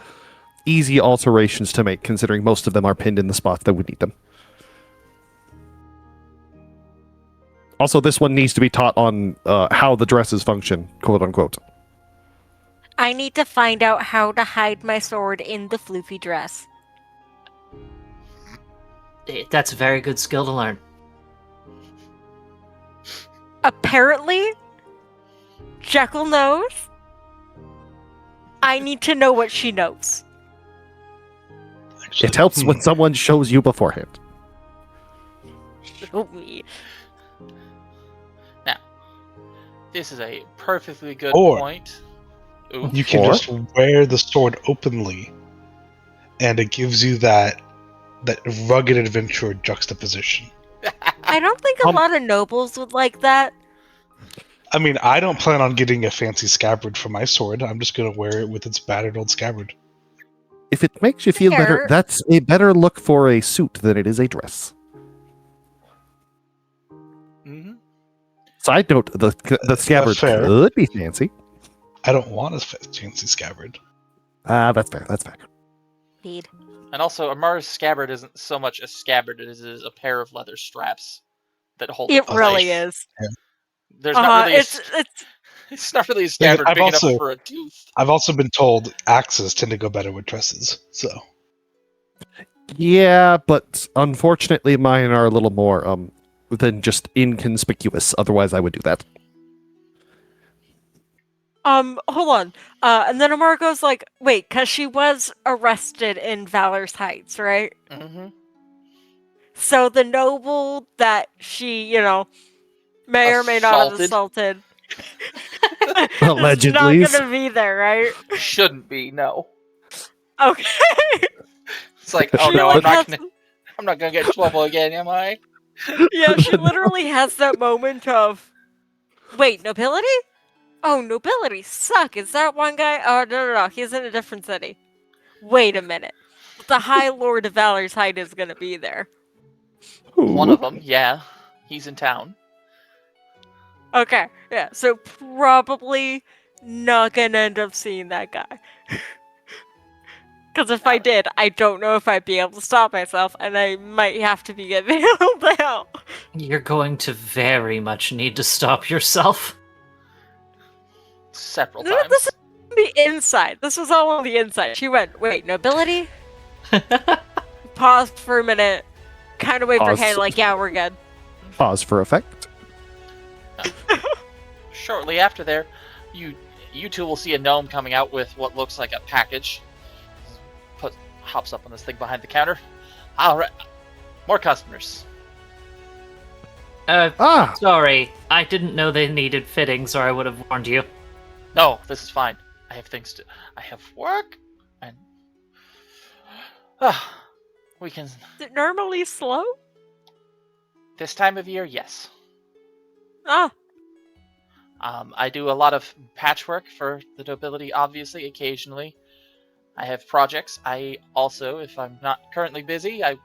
Speaker 2: easy alterations to make, considering most of them are pinned in the spots that would need them. Also, this one needs to be taught on how the dresses function, quote unquote.
Speaker 5: I need to find out how to hide my sword in the floofy dress.
Speaker 4: That's a very good skill to learn.
Speaker 5: Apparently, Jekyll knows. I need to know what she knows.
Speaker 3: Actually,
Speaker 2: It helps when someone shows you beforehand.
Speaker 5: Show me.
Speaker 1: This is a perfectly good
Speaker 3: Or-
Speaker 1: point. Ooh.
Speaker 3: You can
Speaker 2: Or-
Speaker 3: just wear the sword openly, and it gives you that rugged adventurer juxtaposition.
Speaker 5: I don't think a lot of nobles would like that.
Speaker 3: I mean, I don't plan on getting a fancy scabbard for my sword. I'm just going to wear it with its battered old scabbard.
Speaker 2: If it makes you feel better,
Speaker 5: Fair.
Speaker 2: that's a better look for a suit than it is a dress.
Speaker 1: Mhm.
Speaker 2: Side note, the scabbard
Speaker 3: fair.
Speaker 2: could be fancy.
Speaker 3: I don't want a fancy scabbard.
Speaker 2: That's fair. That's fair.
Speaker 5: Indeed.
Speaker 1: And also, Amara's scabbard isn't so much a scabbard as it is a pair of leather straps that hold
Speaker 5: It
Speaker 1: in
Speaker 5: really
Speaker 1: place.
Speaker 5: is.
Speaker 1: There's not really
Speaker 5: It's
Speaker 1: it's not really a scabbard
Speaker 3: I've
Speaker 1: big
Speaker 3: also-
Speaker 1: enough for a tooth.
Speaker 3: I've also been told axes tend to go better with dresses. So
Speaker 2: Yeah, but unfortunately, mine are a little more than just inconspicuous. Otherwise, I would do that.
Speaker 5: Hold on. And then Amara goes like, wait, because she was arrested in Valor's Heights, right?
Speaker 1: Mm-hmm.
Speaker 5: So the noble that she, may or may not have assaulted.
Speaker 2: Allegedly.
Speaker 5: Is not gonna be there, right?
Speaker 1: Shouldn't be, no.
Speaker 5: Okay.
Speaker 1: It's like, oh
Speaker 5: She,
Speaker 1: no,
Speaker 5: like,
Speaker 1: I'm not gonna get in trouble again, am I?
Speaker 5: Yeah, she literally has that moment of, wait, nobility? Oh, nobility suck. Is that one guy? Oh, no. He's in a different city. Wait a minute. The High Lord of Valor's Height is gonna be there.
Speaker 1: One of them, yeah. He's in town.
Speaker 5: Okay, yeah, so probably not gonna end up seeing that guy. Because if I did, I don't know if I'd be able to stop myself, and I might have to be getting held out.
Speaker 4: You're going to very much need to stop yourself.
Speaker 1: Several
Speaker 5: No,
Speaker 1: times.
Speaker 5: this is the inside. This was all on the inside. She went, wait, nobility? Paused for a minute, kind of waved her
Speaker 2: Pause.
Speaker 5: hand like, yeah, we're good.
Speaker 2: Pause for effect.
Speaker 1: Shortly after there, you two will see a gnome coming out with what looks like a package. Hops up on this thing behind the counter. All right, more customers.
Speaker 4: Sorry, I didn't know they needed fittings, or I would have warned you.
Speaker 1: No, this is fine. I have things to. I have work, and we can.
Speaker 5: Is it normally slow?
Speaker 1: This time of year, yes.
Speaker 5: Ah,
Speaker 1: I do a lot of patchwork for the nobility, obviously, occasionally. I have projects. I also, if I'm not currently busy, I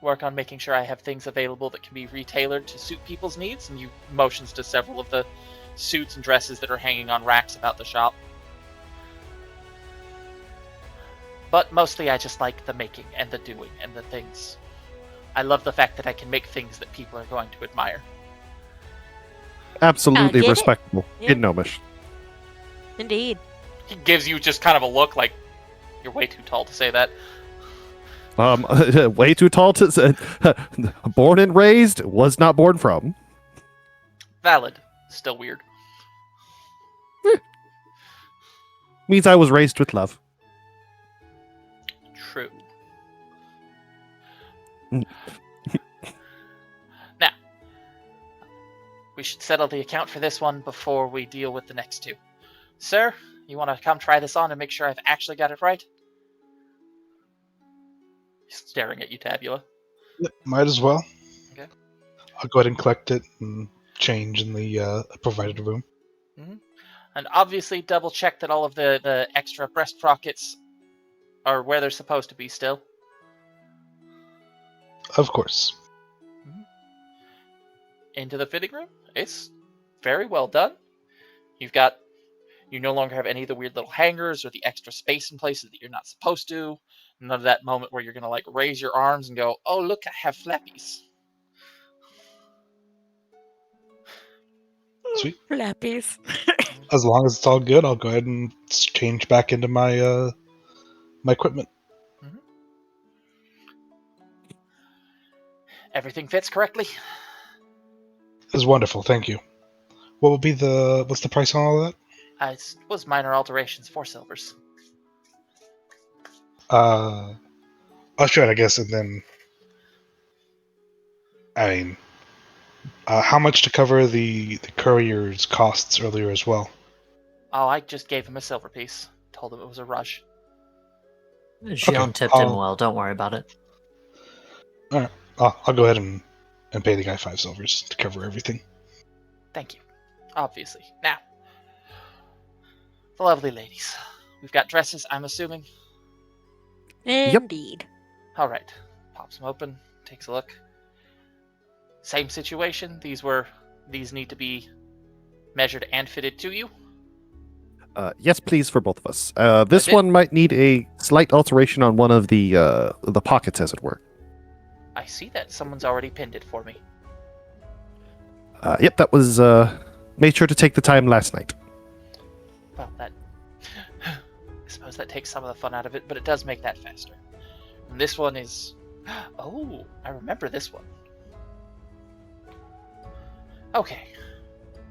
Speaker 1: work on making sure I have things available that can be retailored to suit people's needs, and you motions to several of the suits and dresses that are hanging on racks about the shop. But mostly I just like the making and the doing and the things. I love the fact that I can make things that people are going to admire.
Speaker 2: Absolutely
Speaker 5: get it.
Speaker 2: respectable.
Speaker 5: Yeah.
Speaker 2: In Gnomish.
Speaker 5: Indeed.
Speaker 1: He gives you just kind of a look like, you're way too tall to say that.
Speaker 2: Way too tall to say. Born and raised, was not born from.
Speaker 1: Valid. Still weird.
Speaker 2: Means I was raised with love.
Speaker 1: True.
Speaker 2: Mm.
Speaker 1: Now, we should settle the account for this one before we deal with the next two. Sir, you want to come try this on and make sure I've actually got it right? He's staring at you, Tabula.
Speaker 3: Yep, might as well.
Speaker 1: Okay.
Speaker 3: I'll go ahead and collect it and change in the provided room.
Speaker 1: And obviously double check that all of the extra breast pockets are where they're supposed to be still.
Speaker 3: Of course.
Speaker 1: Into the fitting room. It's very well done. You no longer have any of the weird little hangers or the extra space in places that you're not supposed to. None of that moment where you're going to like raise your arms and go, oh, look, I have flappies.
Speaker 3: Sweet.
Speaker 5: Flappies.
Speaker 3: As long as it's all good, I'll go ahead and change back into my my equipment.
Speaker 1: Everything fits correctly.
Speaker 3: It's wonderful, thank you. What's the price on all that?
Speaker 1: It was minor alterations, 4 silvers.
Speaker 3: I'll show it, I guess, and then I mean, how much to cover the courier's costs earlier as well?
Speaker 1: Oh, I just gave him a silver piece. Told him it was a rush.
Speaker 4: Jion tipped him well. Don't worry about it.
Speaker 3: All right, I'll go ahead and pay the guy 5 silvers to cover everything.
Speaker 1: Thank you. Obviously. Now, the lovely ladies. We've got dresses, I'm assuming.
Speaker 5: Indeed.
Speaker 1: All right. Pops them open. Takes a look. Same situation. These need to be measured and fitted to you.
Speaker 2: Yes, please, for both of us. This
Speaker 1: That's it?
Speaker 2: one might need a slight alteration on one of the pockets, as it were.
Speaker 1: I see that. Someone's already pinned it for me.
Speaker 2: Yep, that was made sure to take the time last night.
Speaker 1: Well, that... I suppose that takes some of the fun out of it, but it does make that faster. And this one is... Oh, I remember this one. Okay.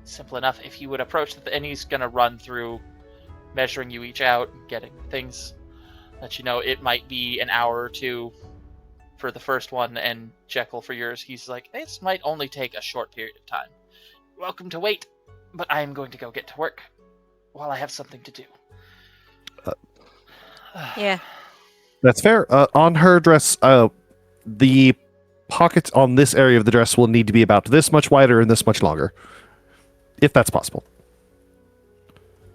Speaker 1: Simple enough. If you would approach and he's going to run through measuring you each out, getting things, let you know it might be an hour or two for the first one, and Jekyll for yours. He's like, this might only take a short period of time. Welcome to wait, but I am going to go get to work while I have something to do.
Speaker 5: Yeah.
Speaker 2: That's fair. On her dress, the pockets on this area of the dress will need to be about this much wider and this much longer, if that's possible.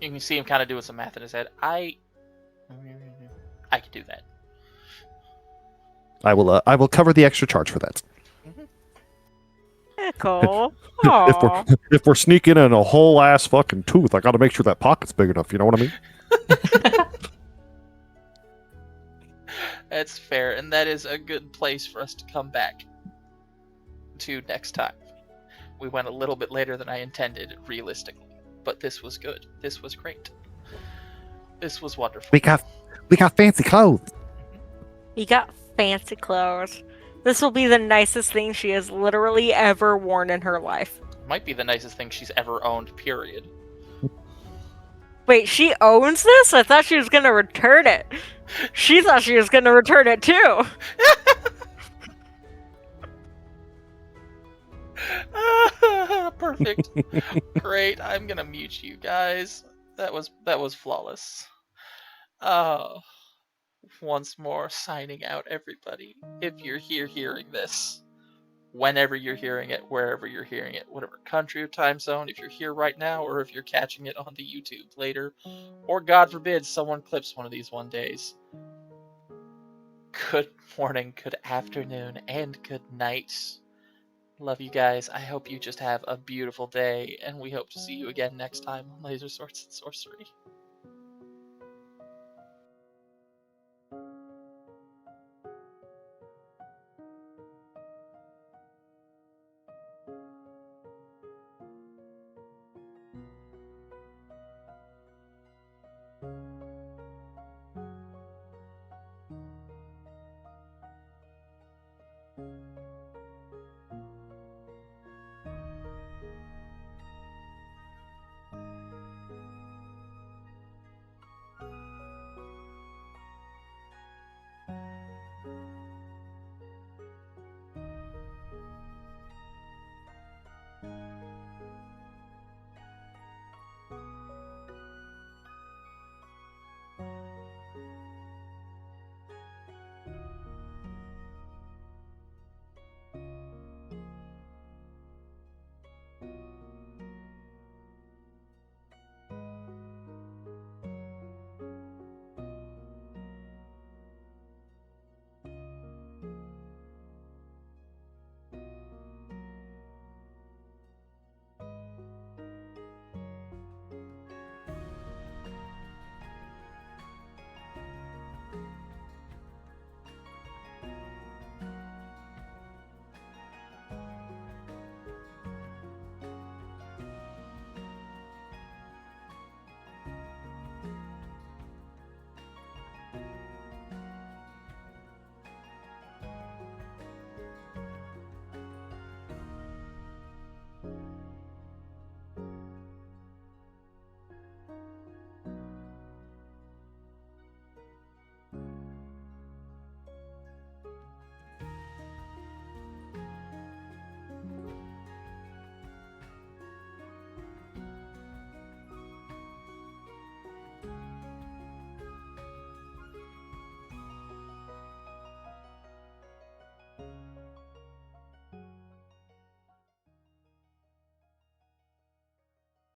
Speaker 1: You can see him kind of doing some math in his head. I could do that.
Speaker 2: I will cover the extra charge for that.
Speaker 5: Cool.
Speaker 2: If we're sneaking in a whole ass fucking tooth, I got to make sure that pocket's big enough. You know what I mean?
Speaker 1: That's fair, and that is a good place for us to come back to next time. We went a little bit later than I intended, realistically, but this was good. This was great. This was wonderful.
Speaker 2: We got fancy clothes.
Speaker 5: You got fancy clothes. This will be the nicest thing she has literally ever worn in her life.
Speaker 1: Might be the nicest thing she's ever owned, period.
Speaker 5: Wait, she owns this? I thought she was gonna return it. She thought she was gonna return it too.
Speaker 1: Perfect. Great. I'm gonna mute you guys. That was flawless. Once more signing out, everybody. If you're here hearing this, whenever you're hearing it, wherever you're hearing it, whatever country or time zone, if you're here right now, or if you're catching it on the YouTube later, or God forbid someone clips one of these one days. Good morning, good afternoon, and good night. Love you guys. I hope you just have a beautiful day, and we hope to see you again next time on Laser Swords and Sorcery.